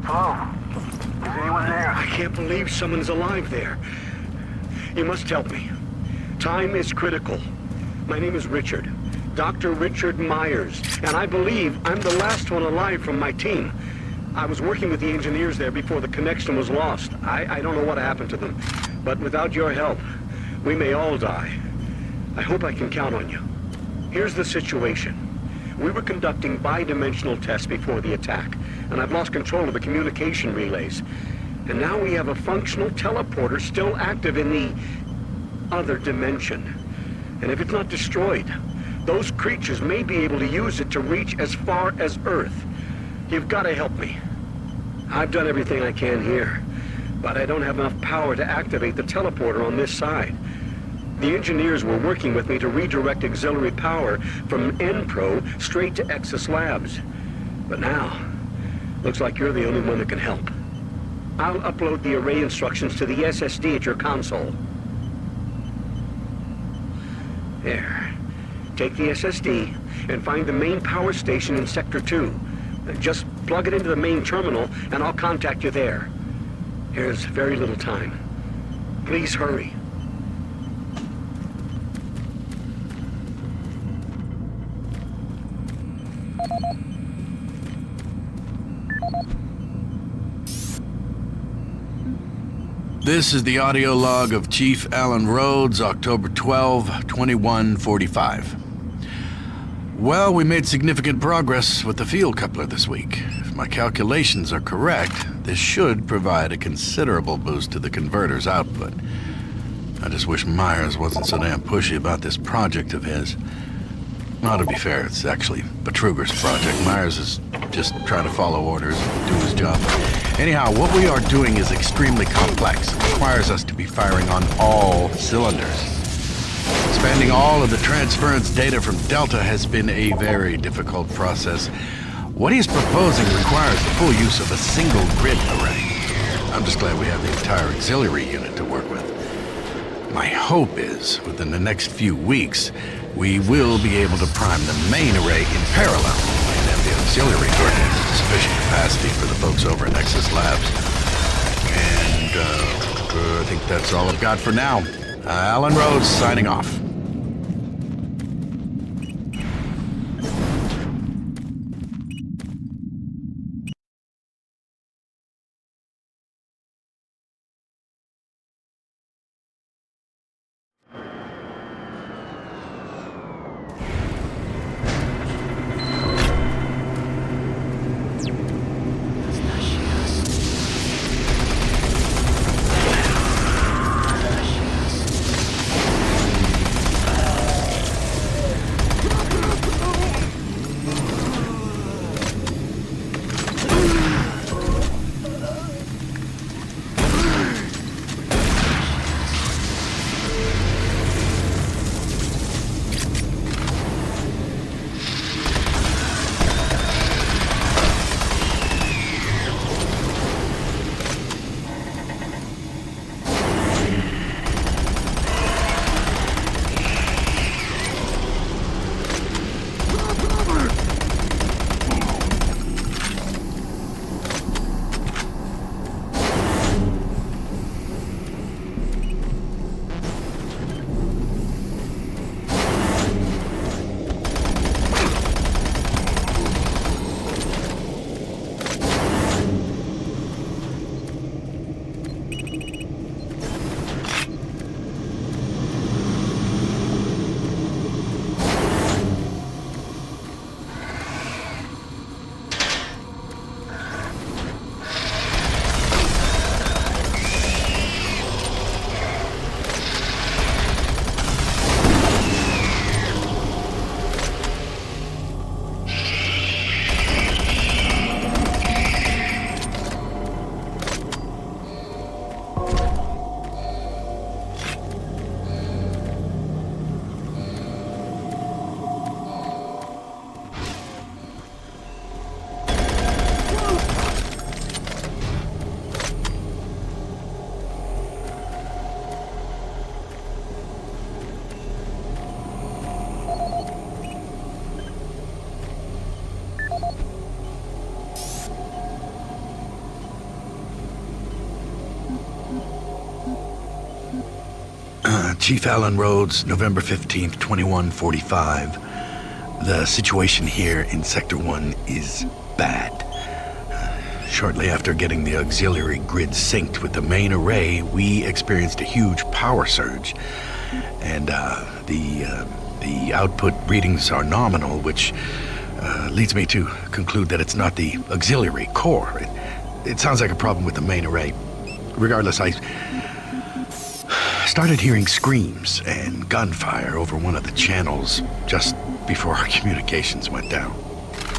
Hello? Is anyone there? I can't believe someone's alive there. You must help me. Time is critical. My name is Richard. Dr. Richard Myers, and I believe I'm the last one alive from my team. I was working with the engineers there before the connection was lost. I don't know what happened to them, but without your help, we may all die. I hope I can count on you. Here's the situation. We were conducting bi-dimensional tests before the attack, and I've lost control of the communication relays. And now we have a functional teleporter still active in the other dimension. And if it's not destroyed, those creatures may be able to use it to reach as far as Earth. You've got to help me. I've done everything I can here, but I don't have enough power to activate the teleporter on this side. The engineers were working with me to redirect auxiliary power from N-Pro straight to Exus Labs. But now, looks like you're the only one that can help. I'll upload the array instructions to the SSD at your console. There. Take the SSD and find the main power station in Sector 2. Just plug it into the main terminal and I'll contact you there. There's very little time. Please hurry. This is the audio log of Chief Alan Rhodes, October 12, 2145. Well, we made significant progress with the field coupler this week. If my calculations are correct, this should provide a considerable boost to the converter's output. I just wish Myers wasn't so damn pushy about this project of his. Well, to be fair, it's actually Betruger's project. Myers is just trying to follow orders and do his job. Anyhow, what we are doing is extremely complex. It requires us to be firing on all cylinders. Expanding all of the transference data from Delta has been a very difficult process. What he's proposing requires the full use of a single grid array. I'm just glad we have the entire auxiliary unit to work with. My hope is, within the next few weeks, we will be able to prime the main array in parallel and have the auxiliary unit sufficient capacity for the folks over at Nexus Labs. And I think that's all I've got for now. Alan Rhodes signing off. Chief Alan Rhodes, November 15th, 2145. The situation here in Sector 1 is bad. Shortly after getting the auxiliary grid synced with the main array, we experienced a huge power surge. And the output readings are nominal, which leads me to conclude that it's not the auxiliary core. It sounds like a problem with the main array. Regardless, I started hearing screams and gunfire over one of the channels just before our communications went down.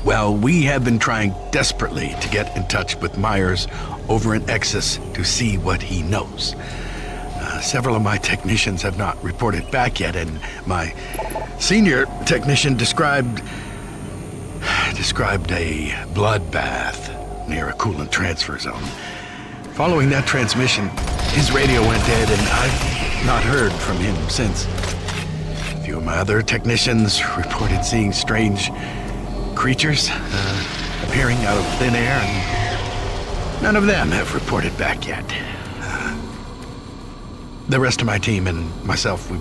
Well, we have been trying desperately to get in touch with Myers over in Exus to see what he knows. Several of my technicians have not reported back yet, and my senior technician described a bloodbath near a coolant transfer zone. Following that transmission, his radio went dead, and I've not heard from him since. A few of my other technicians reported seeing strange creatures appearing out of thin air, and none of them have reported back yet. The rest of my team and myself, we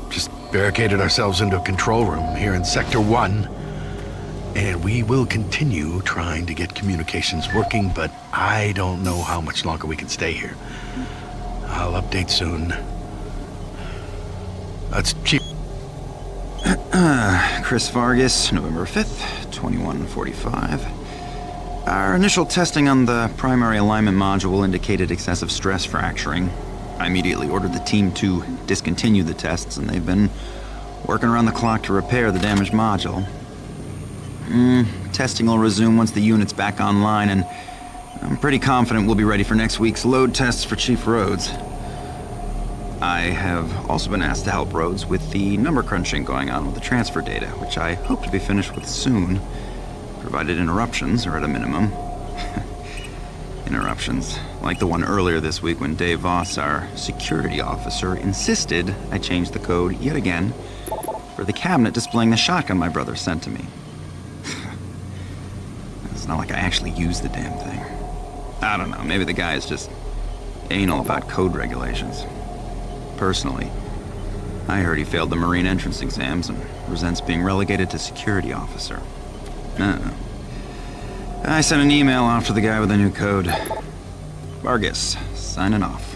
just barricaded ourselves into a control room here in Sector 1, and we will continue trying to get communications working, but I don't know how much longer we can stay here. I'll update soon. That's Chief. Chris Vargas, November 5th, 2145. Our initial testing on the primary alignment module indicated excessive stress fracturing. I immediately ordered the team to discontinue the tests, and they've been working around the clock to repair the damaged module. Testing will resume once the unit's back online, and I'm pretty confident we'll be ready for next week's load tests for Chief Rhodes. I have also been asked to help Rhodes with the number crunching going on with the transfer data, which I hope to be finished with soon, provided interruptions are at a minimum. Interruptions, like the one earlier this week when Dave Voss, our security officer, insisted I change the code yet again for the cabinet displaying the shotgun my brother sent to me. It's not like I actually used the damn thing. I don't know, maybe the guy is just anal about code regulations. Personally, I heard he failed the Marine entrance exams and resents being relegated to security officer. I sent an email off to the guy with the new code. Vargas, signing off.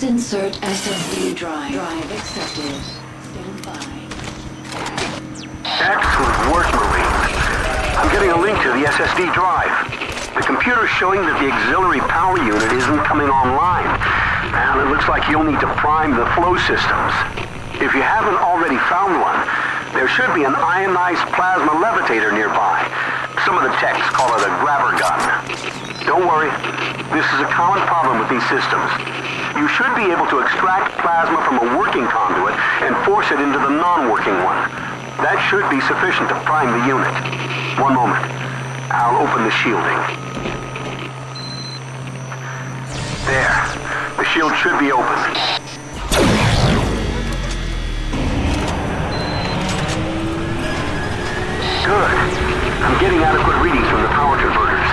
Please insert SSD drive. Drive accepted. Stand by. Excellent work, Marine. I'm getting a link to the SSD drive. The computer's showing that the auxiliary power unit isn't coming online, and it looks like you'll need to prime the flow systems. If you haven't already found one, there should be an ionized plasma levitator nearby. Some of the techs call it a grabber gun. Don't worry, this is a common problem with these systems. You should be able to extract plasma from a working conduit and force it into the non-working one. That should be sufficient to prime the unit. One moment. I'll open the shielding. There. The shield should be open. Good. I'm getting adequate readings from the power converters.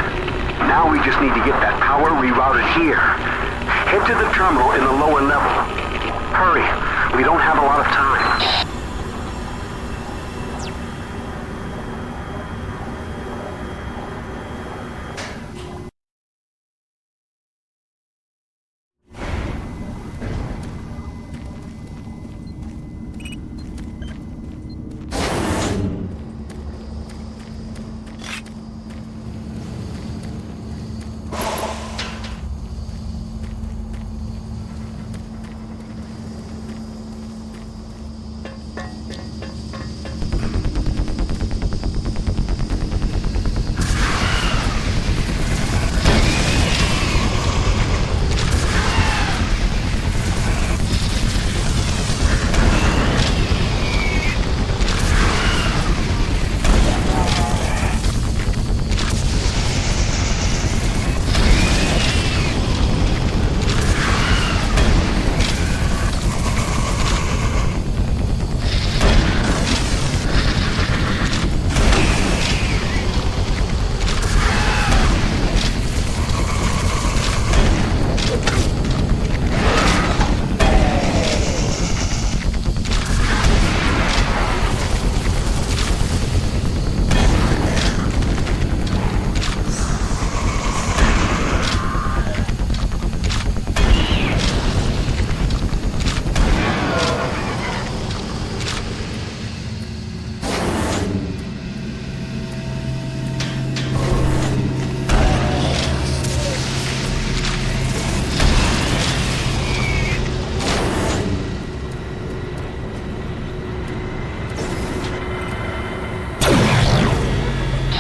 Now we just need to get that power rerouted here. Head to the terminal in the lower level. Hurry. We don't have a lot of time.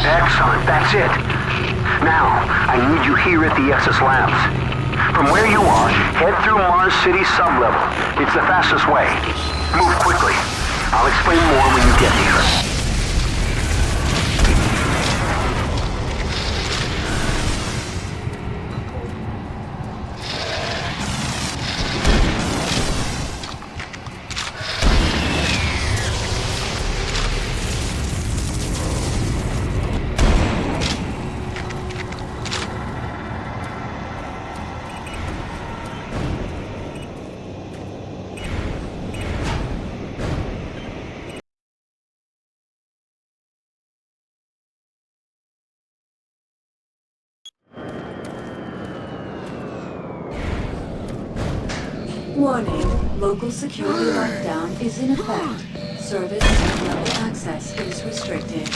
Excellent, that's it. Now, I need you here at the Exus Labs. From where you are, head through Mars City sublevel. It's the fastest way. Move quickly. I'll explain more when you get here. Warning, local security lockdown is in effect. Service and level access is restricted.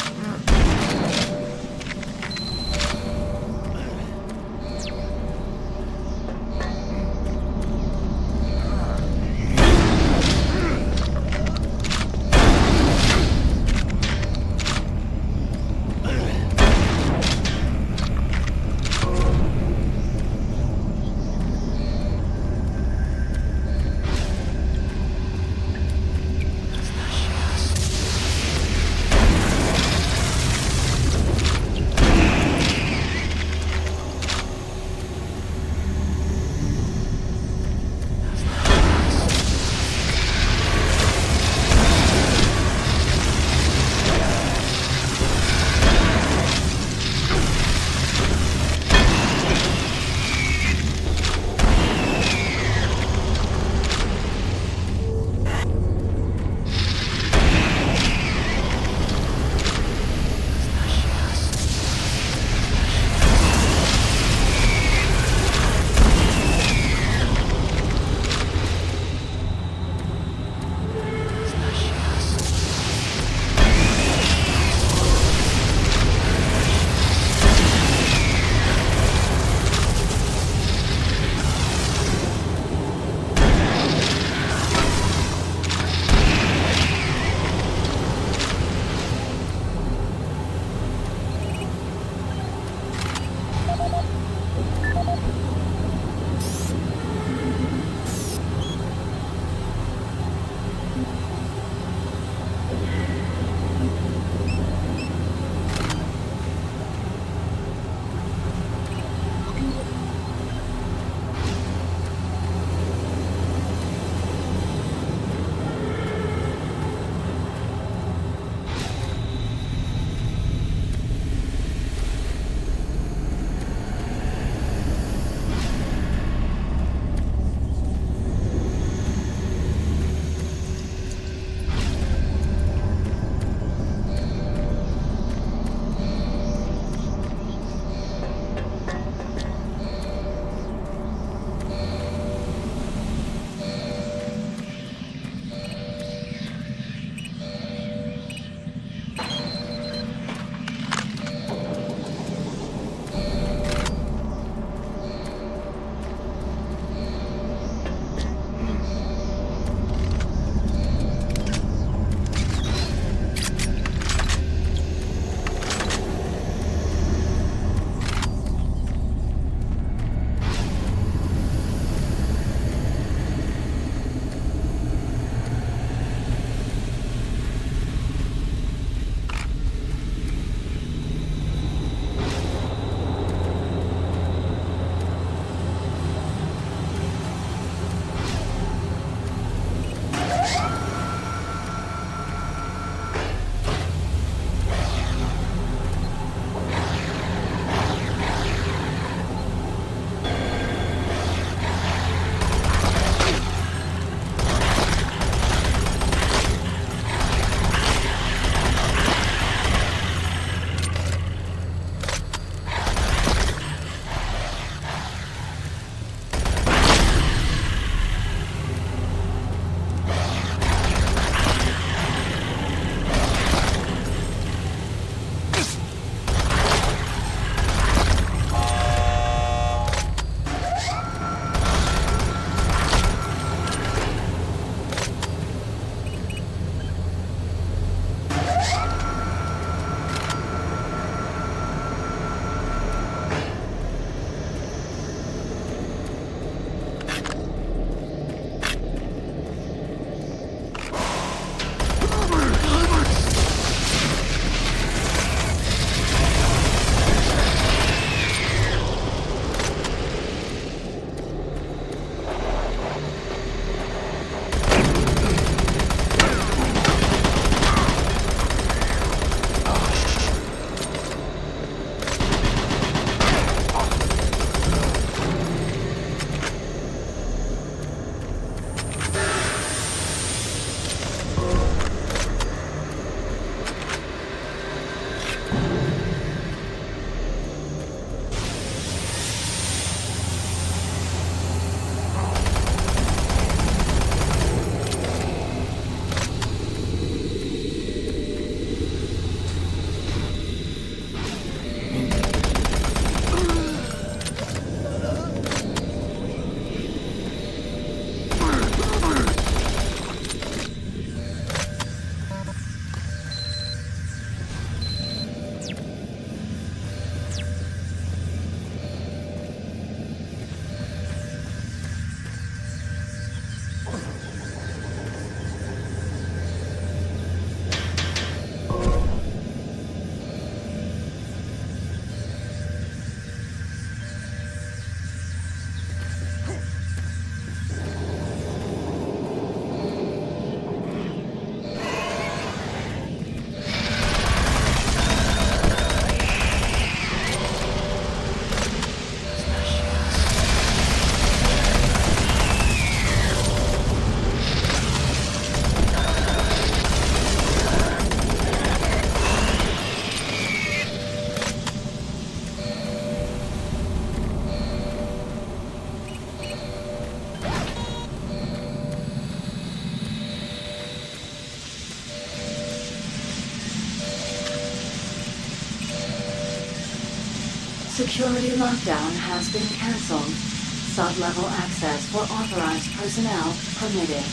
Security lockdown has been cancelled. Sub-level access for authorized personnel permitted.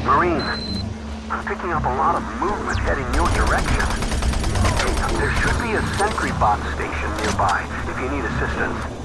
Marine, I'm picking up a lot of movement heading your direction. There should be a sentry bot station nearby if you need assistance.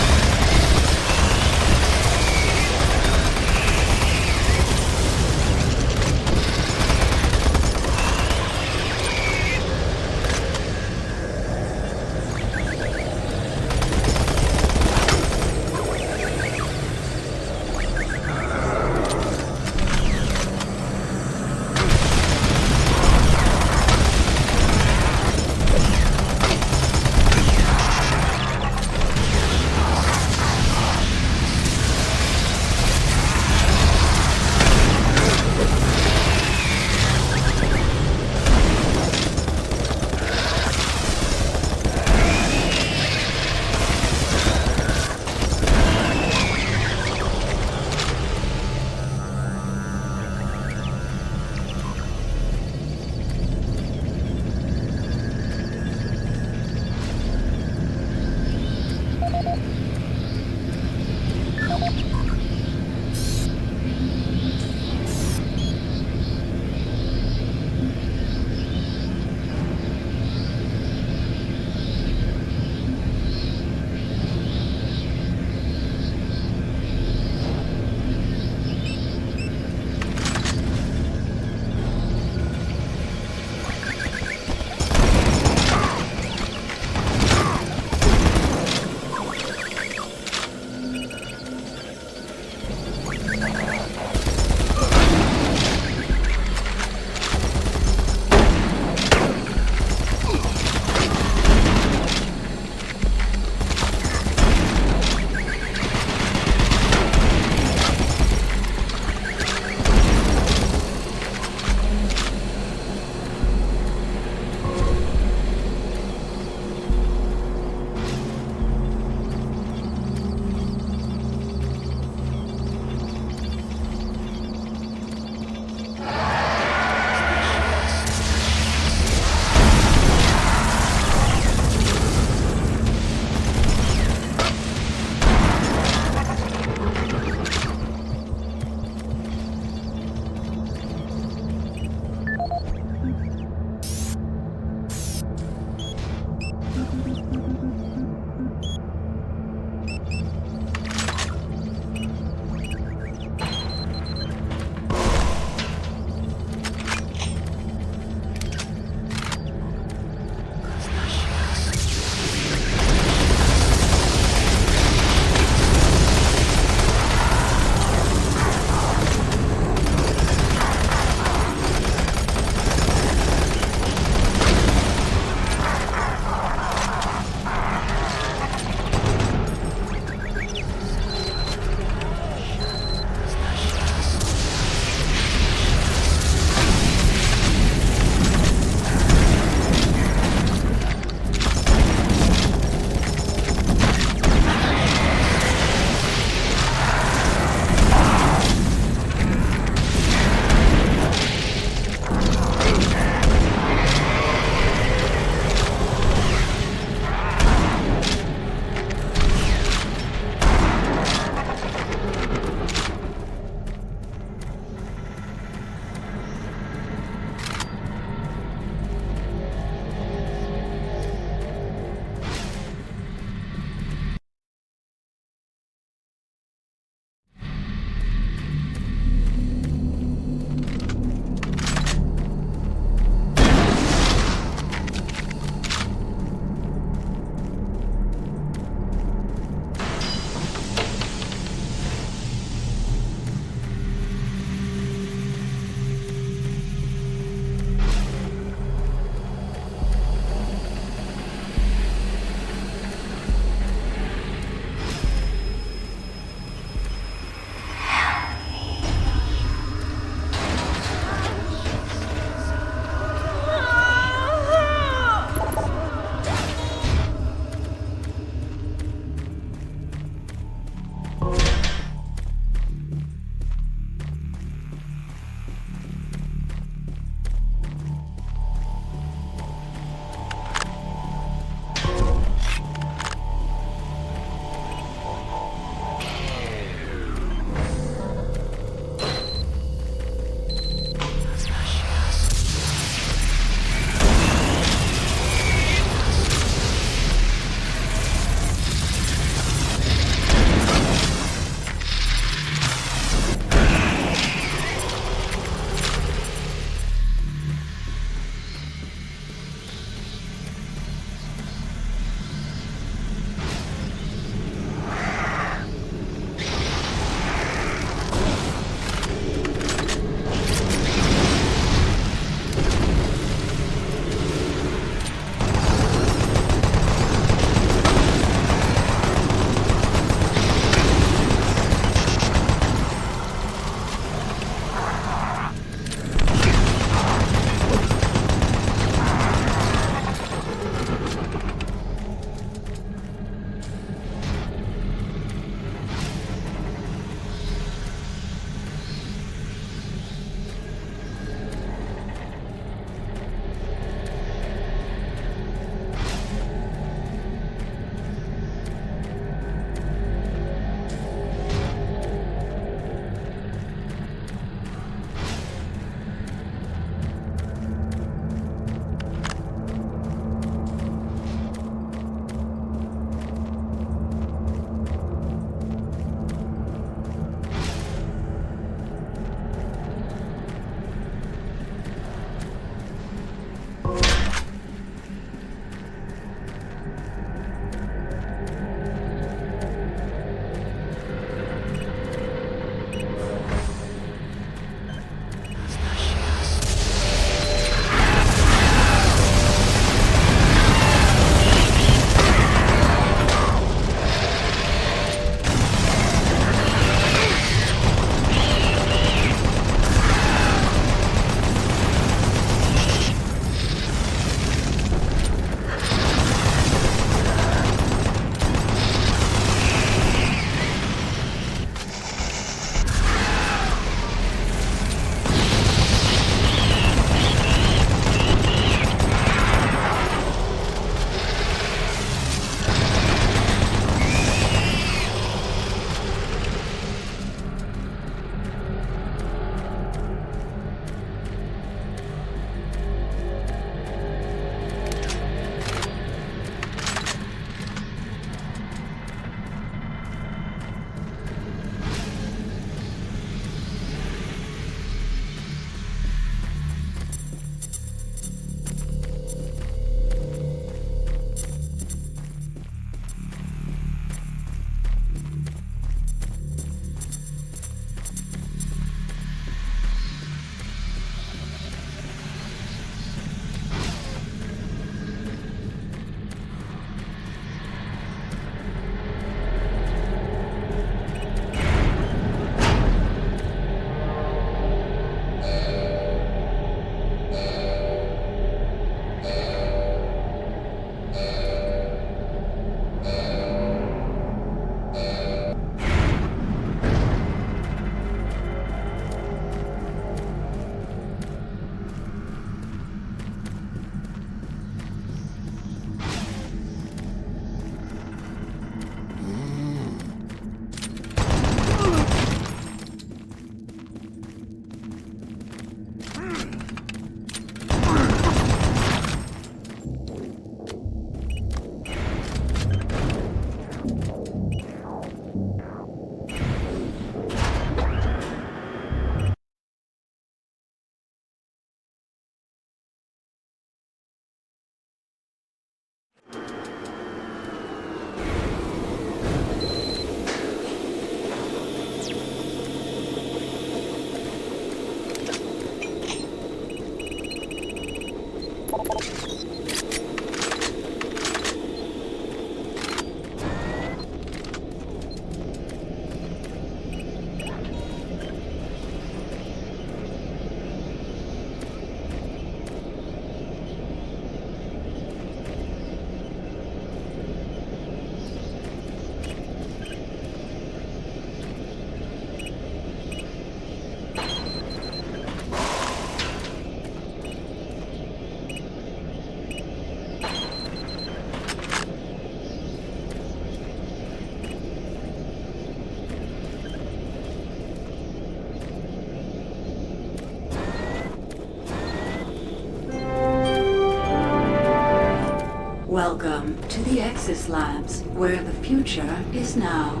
Welcome to the Exis Labs, where the future is now.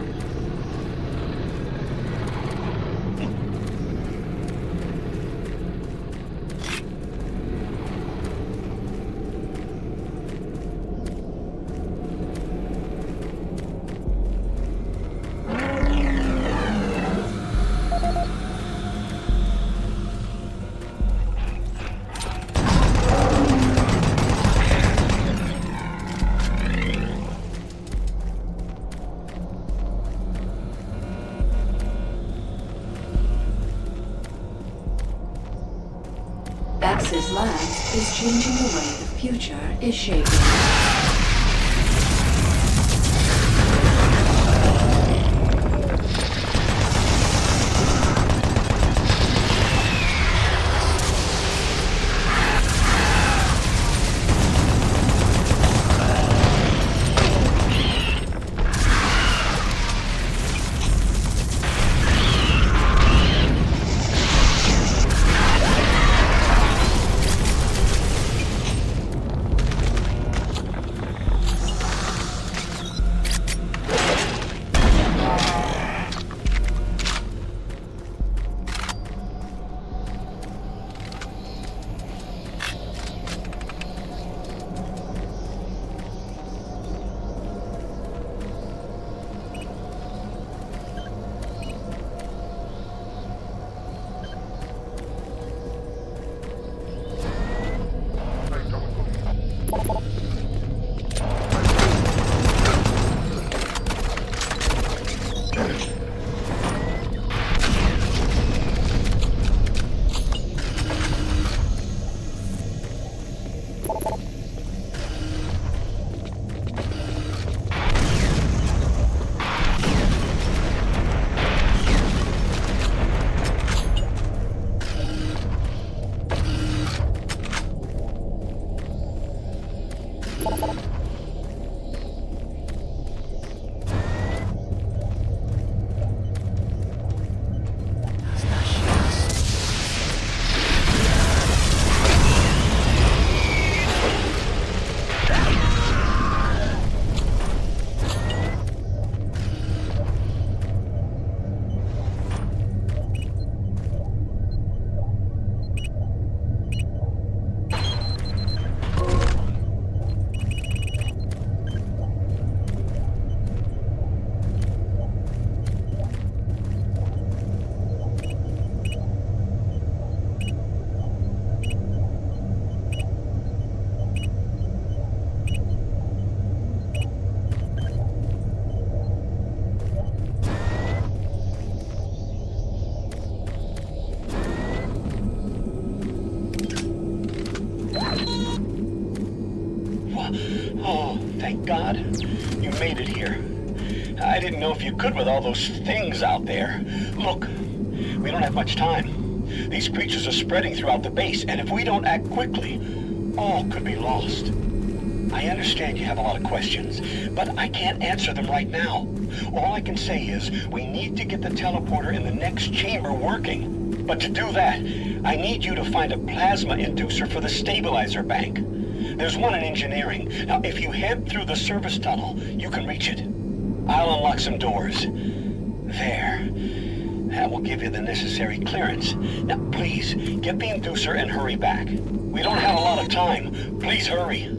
Axis Labs is changing the way the future is shaping. Oh, thank God. You made it here. I didn't know if you could with all those things out there. Look, we don't have much time. These creatures are spreading throughout the base, and if we don't act quickly, all could be lost. I understand you have a lot of questions, but I can't answer them right now. All I can say is we need to get the teleporter in the next chamber working. But to do that, I need you to find a plasma inducer for the stabilizer bank. There's one in engineering. Now, if you head through the service tunnel, you can reach it. I'll unlock some doors. There. That will give you the necessary clearance. Now, please, get the inducer and hurry back. We don't have a lot of time. Please hurry.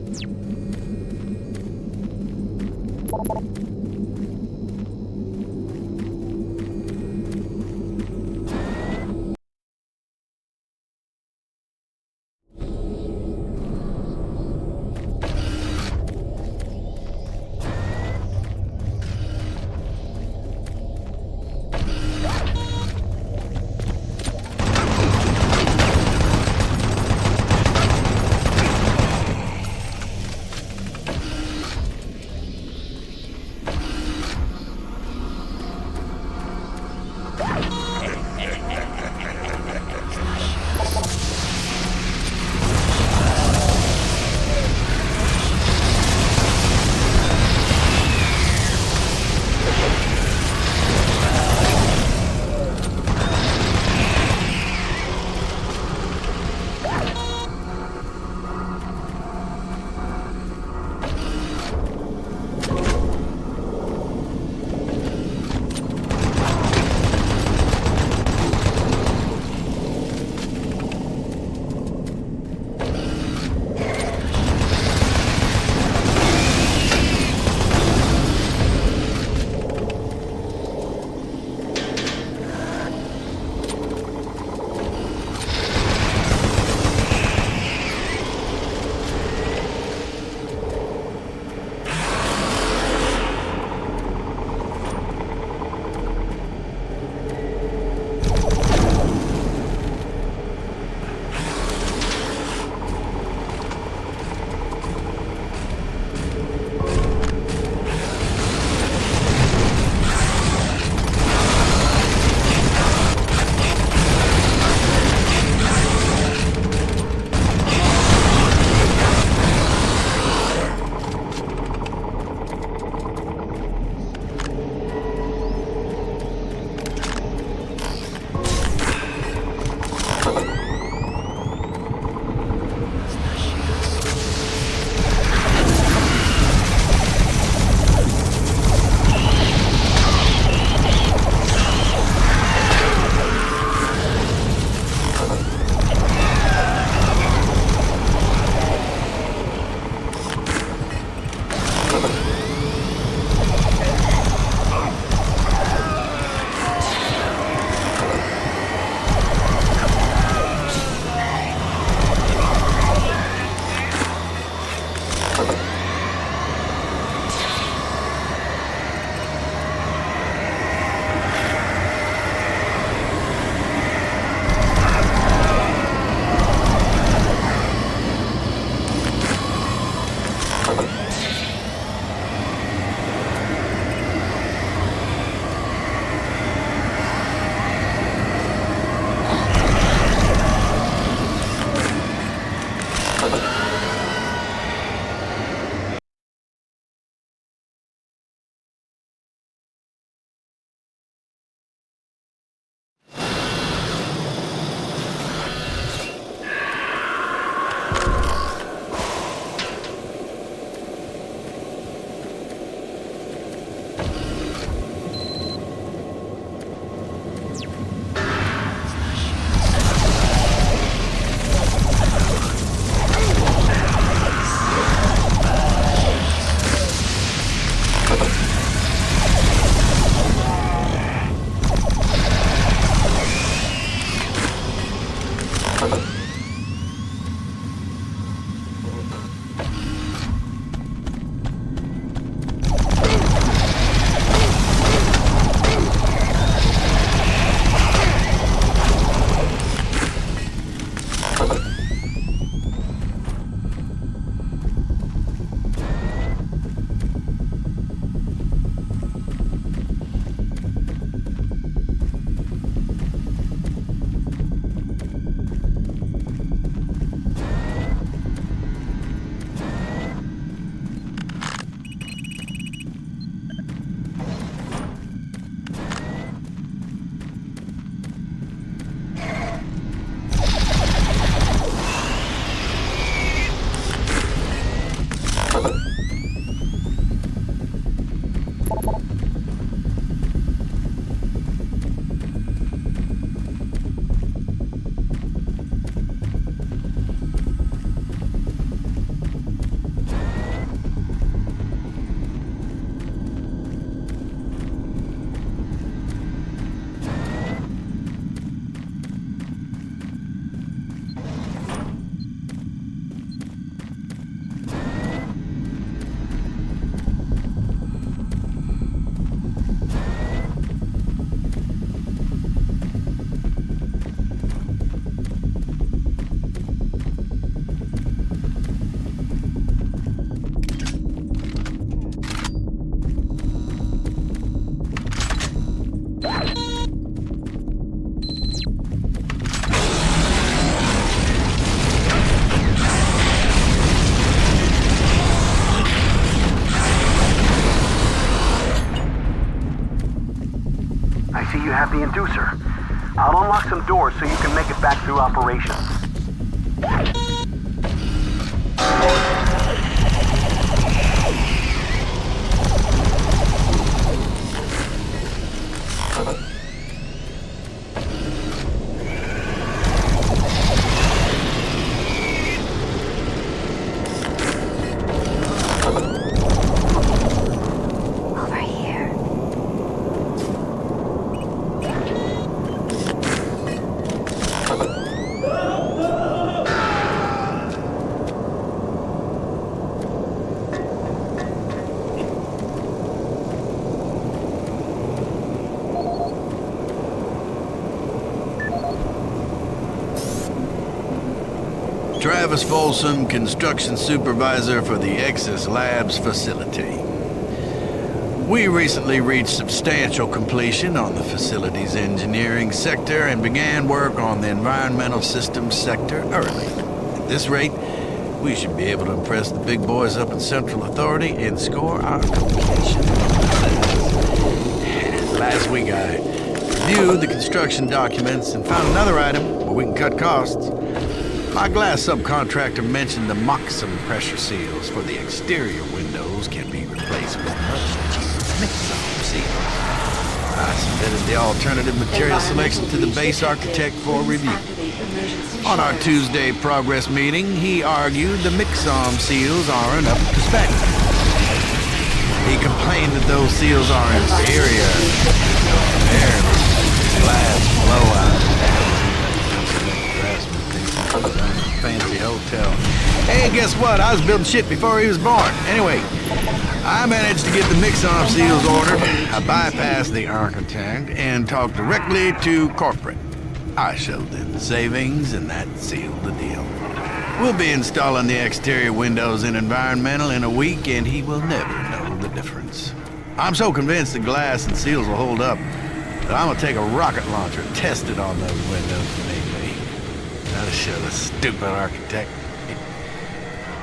have the inducer. I'll unlock some doors so you can make it back through operations. Travis Folsom, Construction Supervisor for the Axis Labs facility. We recently reached substantial completion on the facility's engineering sector and began work on the environmental systems sector early. At this rate, we should be able to impress the big boys up in Central Authority and score our completion. Last week I reviewed the construction documents and found another item where we can cut costs. My glass subcontractor mentioned the Moxum pressure seals for the exterior windows can be replaced with much cheaper Mixum seals. I submitted the alternative material selection to the base architect for review. On our Tuesday progress meeting, he argued the Mixum seals aren't up to spec. He complained that those seals are inferior. Glass blowout. Fancy hotel. Hey, guess what? I was building shit before he was born. Anyway, I managed to get the Mixom seals ordered. I bypassed the architect and talked directly to corporate. I showed them the savings, and that sealed the deal. We'll be installing the exterior windows in environmental in a week, and he will never know the difference. I'm so convinced the glass and seals will hold up that I'm gonna take a rocket launcher and test it on those windows. That'll show the stupid architect.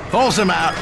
Folsom out!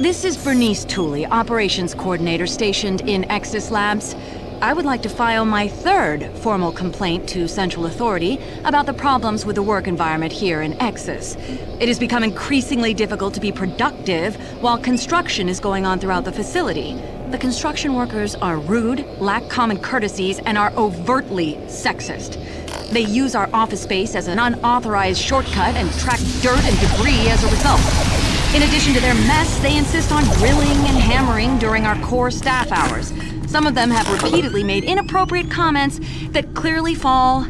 This is Bernice Tooley, Operations Coordinator stationed in Axis Labs. I would like to file my third formal complaint to Central Authority about the problems with the work environment here in Axis. It has become increasingly difficult to be productive while construction is going on throughout the facility. The construction workers are rude, lack common courtesies, and are overtly sexist. They use our office space as an unauthorized shortcut and track dirt and debris as a result. In addition to their mess, they insist on grilling and hammering during our core staff hours. Some of them have repeatedly made inappropriate comments that clearly fall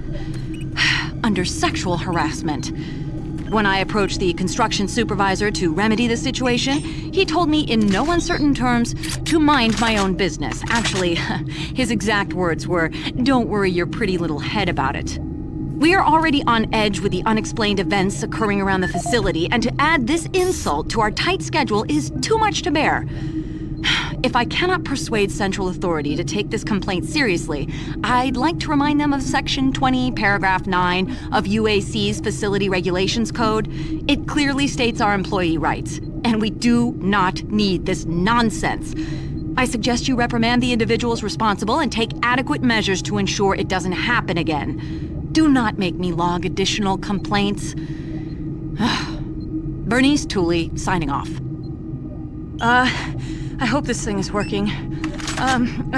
under sexual harassment. When I approached the construction supervisor to remedy the situation, he told me in no uncertain terms to mind my own business. Actually, his exact words were, "Don't worry your pretty little head about it." We are already on edge with the unexplained events occurring around the facility, and to add this insult to our tight schedule is too much to bear. If I cannot persuade Central Authority to take this complaint seriously, I'd like to remind them of Section 20, Paragraph 9 of UAC's Facility Regulations Code. It clearly states our employee rights, and we do not need this nonsense. I suggest you reprimand the individuals responsible and take adequate measures to ensure it doesn't happen again. Do not make me log additional complaints. Bernice Tooley, signing off. I hope this thing is working.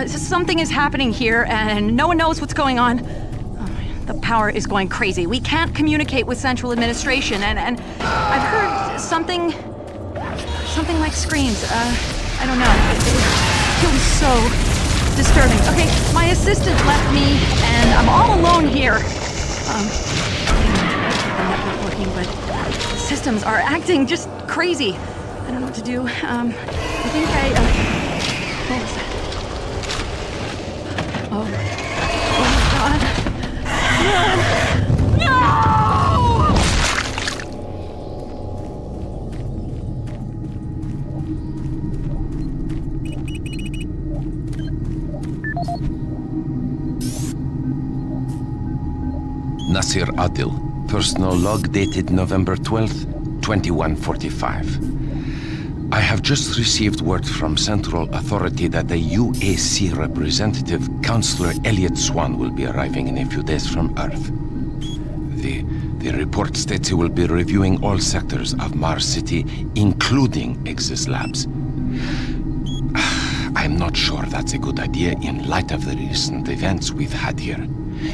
Something is happening here, and no one knows what's going on. The power is going crazy. We can't communicate with Central Administration, and I've heard something like screams. I don't know. It was so disturbing. Okay, my assistant left me, and I'm all alone here. The network working, but the systems are acting just crazy. I don't know what to do. I think what was that? Oh my God. No! Nasir Adil, personal log dated November 12th, 2145. I have just received word from Central Authority that the UAC representative, Counselor Elliot Swan, will be arriving in a few days from Earth. The report states he will be reviewing all sectors of Mars City, including Exis Labs. I'm not sure that's a good idea in light of the recent events we've had here.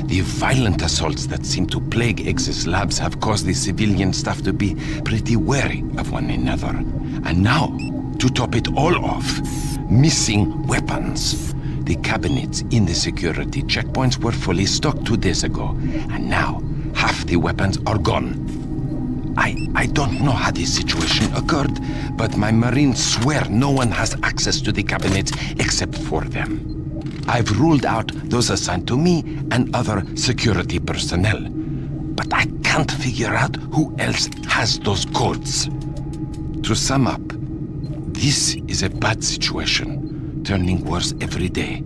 The violent assaults that seem to plague Exis Labs have caused the civilian staff to be pretty wary of one another. And now, to top it all off, missing weapons. The cabinets in the security checkpoints were fully stocked 2 days ago, and now half the weapons are gone. I don't know how this situation occurred, but my Marines swear no one has access to the cabinets except for them. I've ruled out those assigned to me and other security personnel, but I can't figure out who else has those codes. To sum up, this is a bad situation, turning worse every day.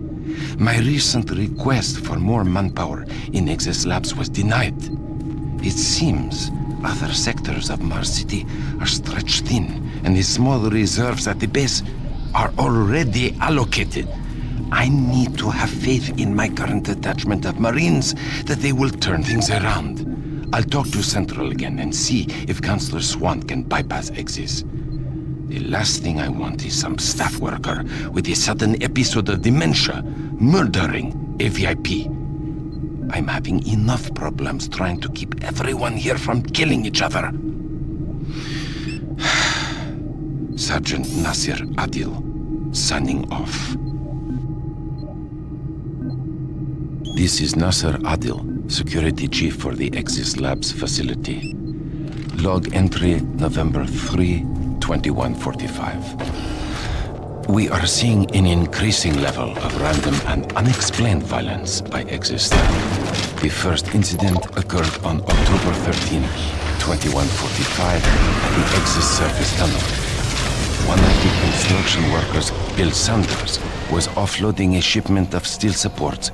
My recent request for more manpower in Exis Labs was denied. It seems other sectors of Mars City are stretched thin, and the small reserves at the base are already allocated. I need to have faith in my current detachment of Marines that they will turn things around. I'll talk to Central again and see if Counselor Swan can bypass Exis. The last thing I want is some staff worker with a sudden episode of dementia murdering a VIP. I'm having enough problems trying to keep everyone here from killing each other. Sergeant Nasir Adil, signing off. This is Nasir Adil, Security Chief for the Exis Labs facility. Log entry November 3, 2145. We are seeing an increasing level of random and unexplained violence by Exis staff. The first incident occurred on October 13, 2145 at the Exis surface tunnel. One of the construction workers, Bill Sanders, was offloading a shipment of steel supports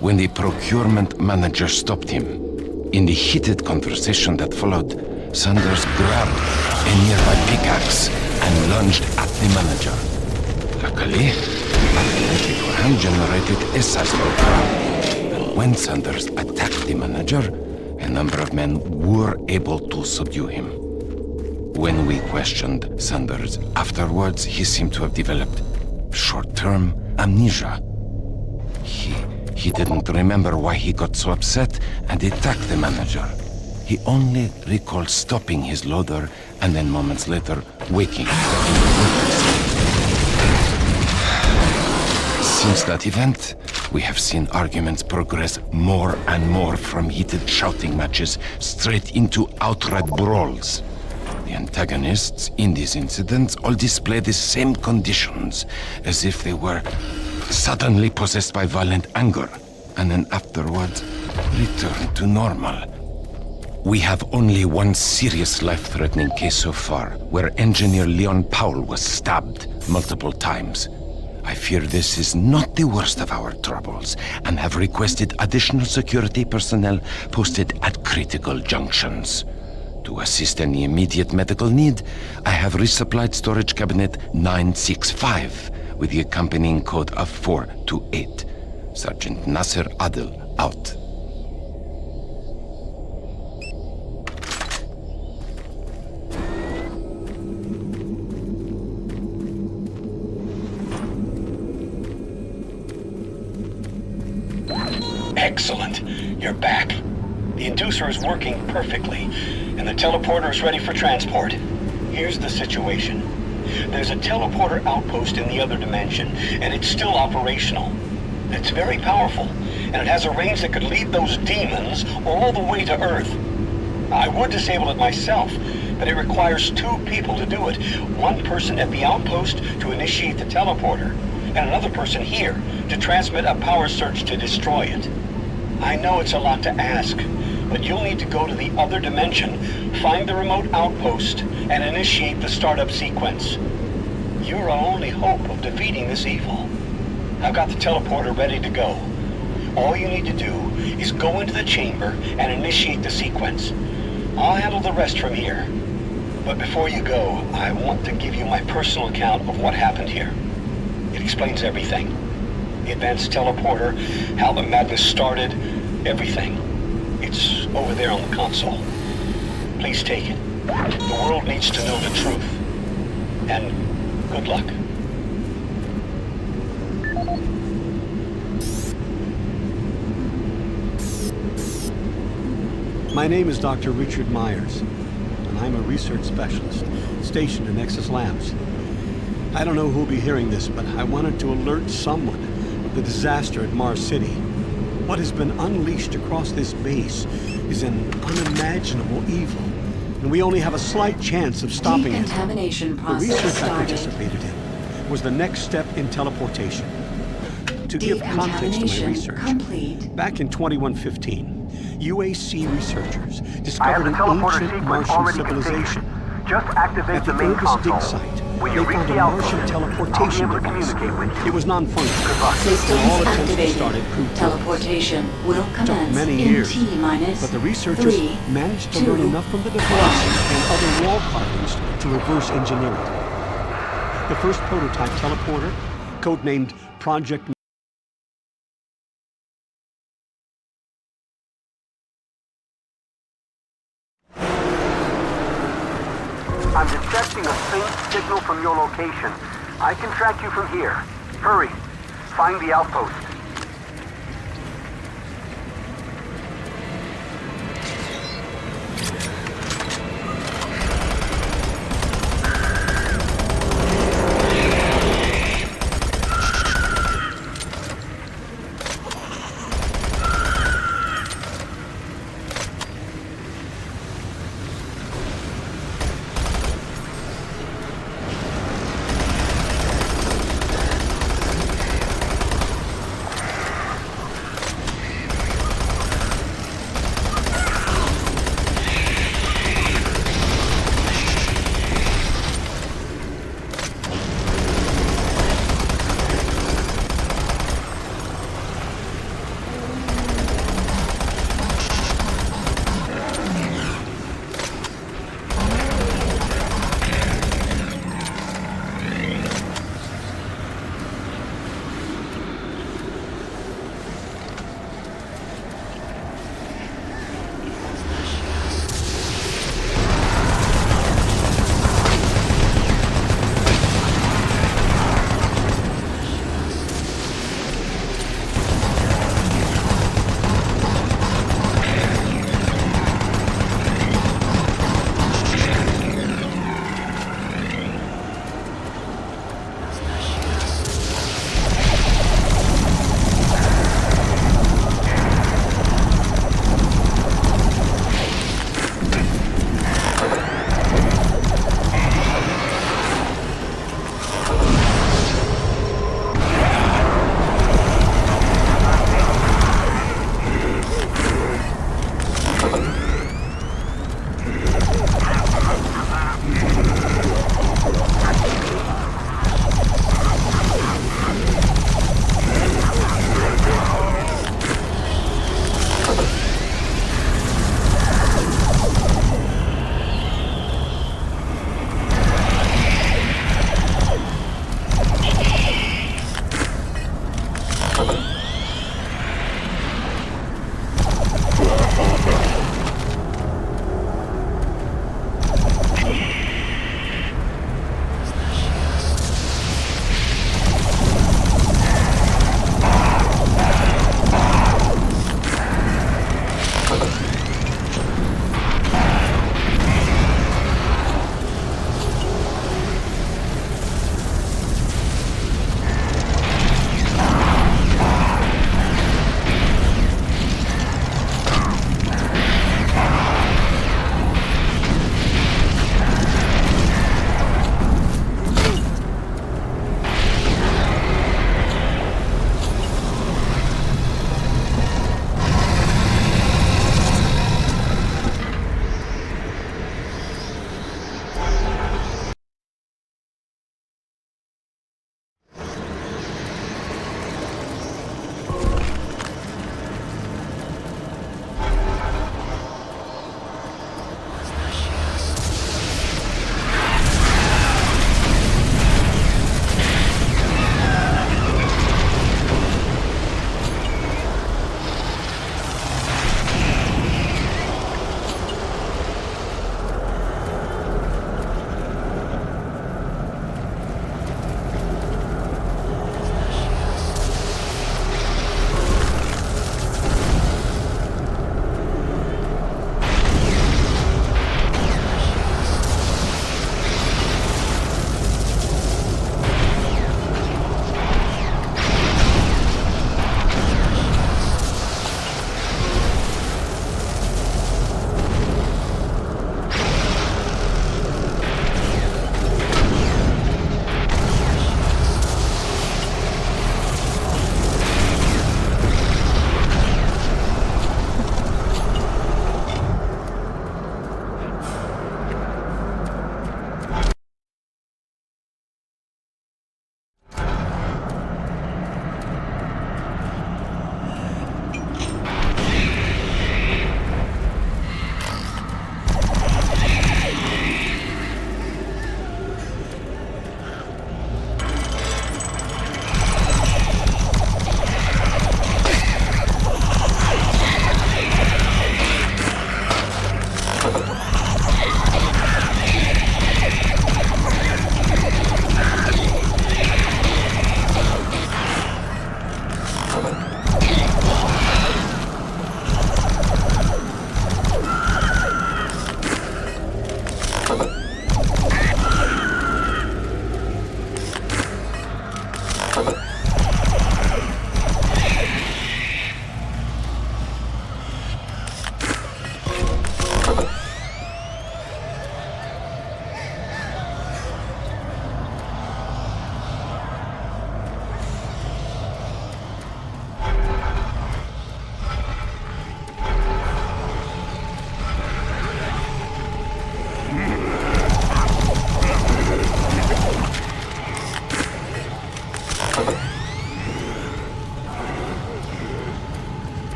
when the procurement manager stopped him. In the heated conversation that followed, Sanders grabbed a nearby pickaxe and lunged at the manager. Luckily, the athletic hand generated a sizable crowd. And when Sanders attacked the manager, a number of men were able to subdue him. When we questioned Sanders afterwards, he seemed to have developed short-term amnesia. He didn't remember why he got so upset and attacked the manager. He only recalled stopping his loader and then moments later waking up in the workplace. Since that event, we have seen arguments progress more and more from heated shouting matches straight into outright brawls. The antagonists in these incidents all display the same conditions, as if they were suddenly possessed by violent anger. and then afterwards, return to normal. We have only one serious life-threatening case so far, where engineer Leon Powell was stabbed multiple times. I fear this is not the worst of our troubles, and have requested additional security personnel posted at critical junctions. To assist any immediate medical need, I have resupplied storage cabinet 965 with the accompanying code of 428. Sergeant Nasser Adil, out. Excellent. You're back. The inducer is working perfectly, and the teleporter is ready for transport. Here's the situation. There's a teleporter outpost in the other dimension, and it's still operational. It's very powerful, and it has a range that could lead those demons all the way to Earth. I would disable it myself, but it requires 2 people to do it. One person at the outpost to initiate the teleporter, and another person here to transmit a power surge to destroy it. I know it's a lot to ask, but you'll need to go to the other dimension, find the remote outpost, and initiate the startup sequence. You're our only hope of defeating this evil. I've got the teleporter ready to go. All you need to do is go into the chamber and initiate the sequence. I'll handle the rest from here. But before you go, I want to give you my personal account of what happened here. It explains everything. The advanced teleporter, how the madness started, everything. It's over there on the console. Please take it. The world needs to know the truth. And good luck. My name is Dr. Richard Myers, and I'm a research specialist stationed in Nexus Labs. I don't know who'll be hearing this, but I wanted to alert someone of the disaster at Mars City. What has been unleashed across this base is an unimaginable evil, and we only have a slight chance of stopping it. Decontamination The process research I started. participated in was the next step in teleportation. To give context to my Decontamination research, complete. back in 2115, UAC researchers I have discovered the an teleporter ancient sequence Martian already civilization. configured. Just activate At the the main Urbis dig console. site, When they you reach found a the Martian outpost, teleportation I'll be able to device. communicate with you. It was non-functional. Systems All attempts to activated. start it proved Teleportation will It took commence many in years, T-minus but the researchers 3, managed to 2, learn enough from the device and other wall carvings to reverse engineer it. The first prototype teleporter, codenamed Project I'm detecting a faint signal from your location. I can track you from here. Hurry. Find the outpost.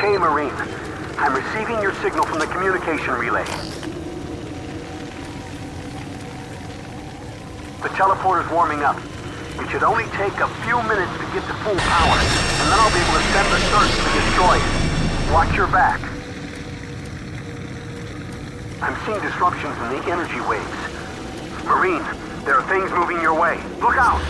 Okay, Marine. I'm receiving your signal from the communication relay. The teleporter's warming up. It should only take a few minutes to get to full power, and then I'll be able to send the search to destroy it. Watch your back. I'm seeing disruptions in the energy waves. Marine, there are things moving your way. Look out!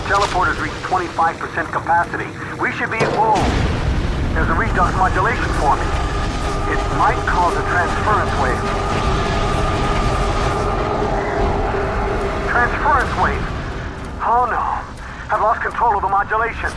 Teleporters reach 25% capacity. We should be at full. There's a redux modulation forming. It might cause a transference wave. Transference wave? Oh no. I've lost control of the modulation.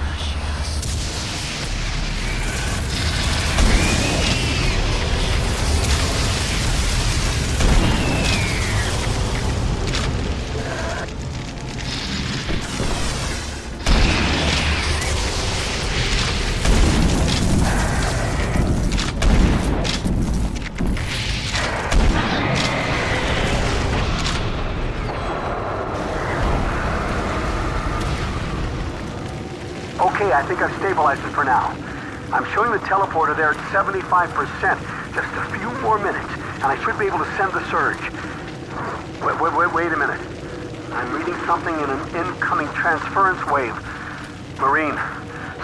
Okay, I think I've stabilized it for now. I'm showing the teleporter there at 75%. Just a few more minutes, and I should be able to send the surge. Wait a minute. I'm reading something in an incoming transference wave. Marine,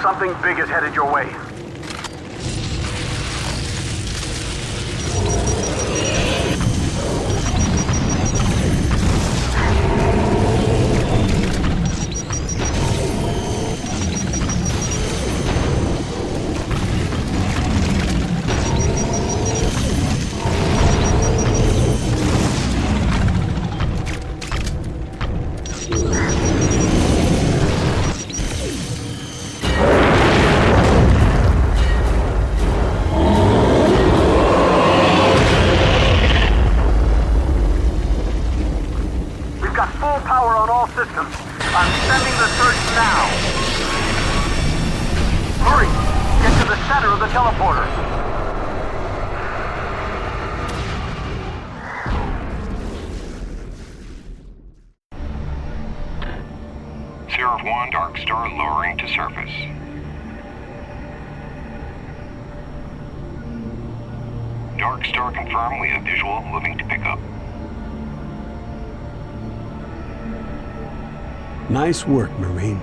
something big is headed your way. Systems. I'm sending the surge now. Hurry! Get to the center of the teleporter. Seraph 1, Dark Star lowering to surface. Dark Star confirmed we have visual moving to pickup. Nice work, Marine.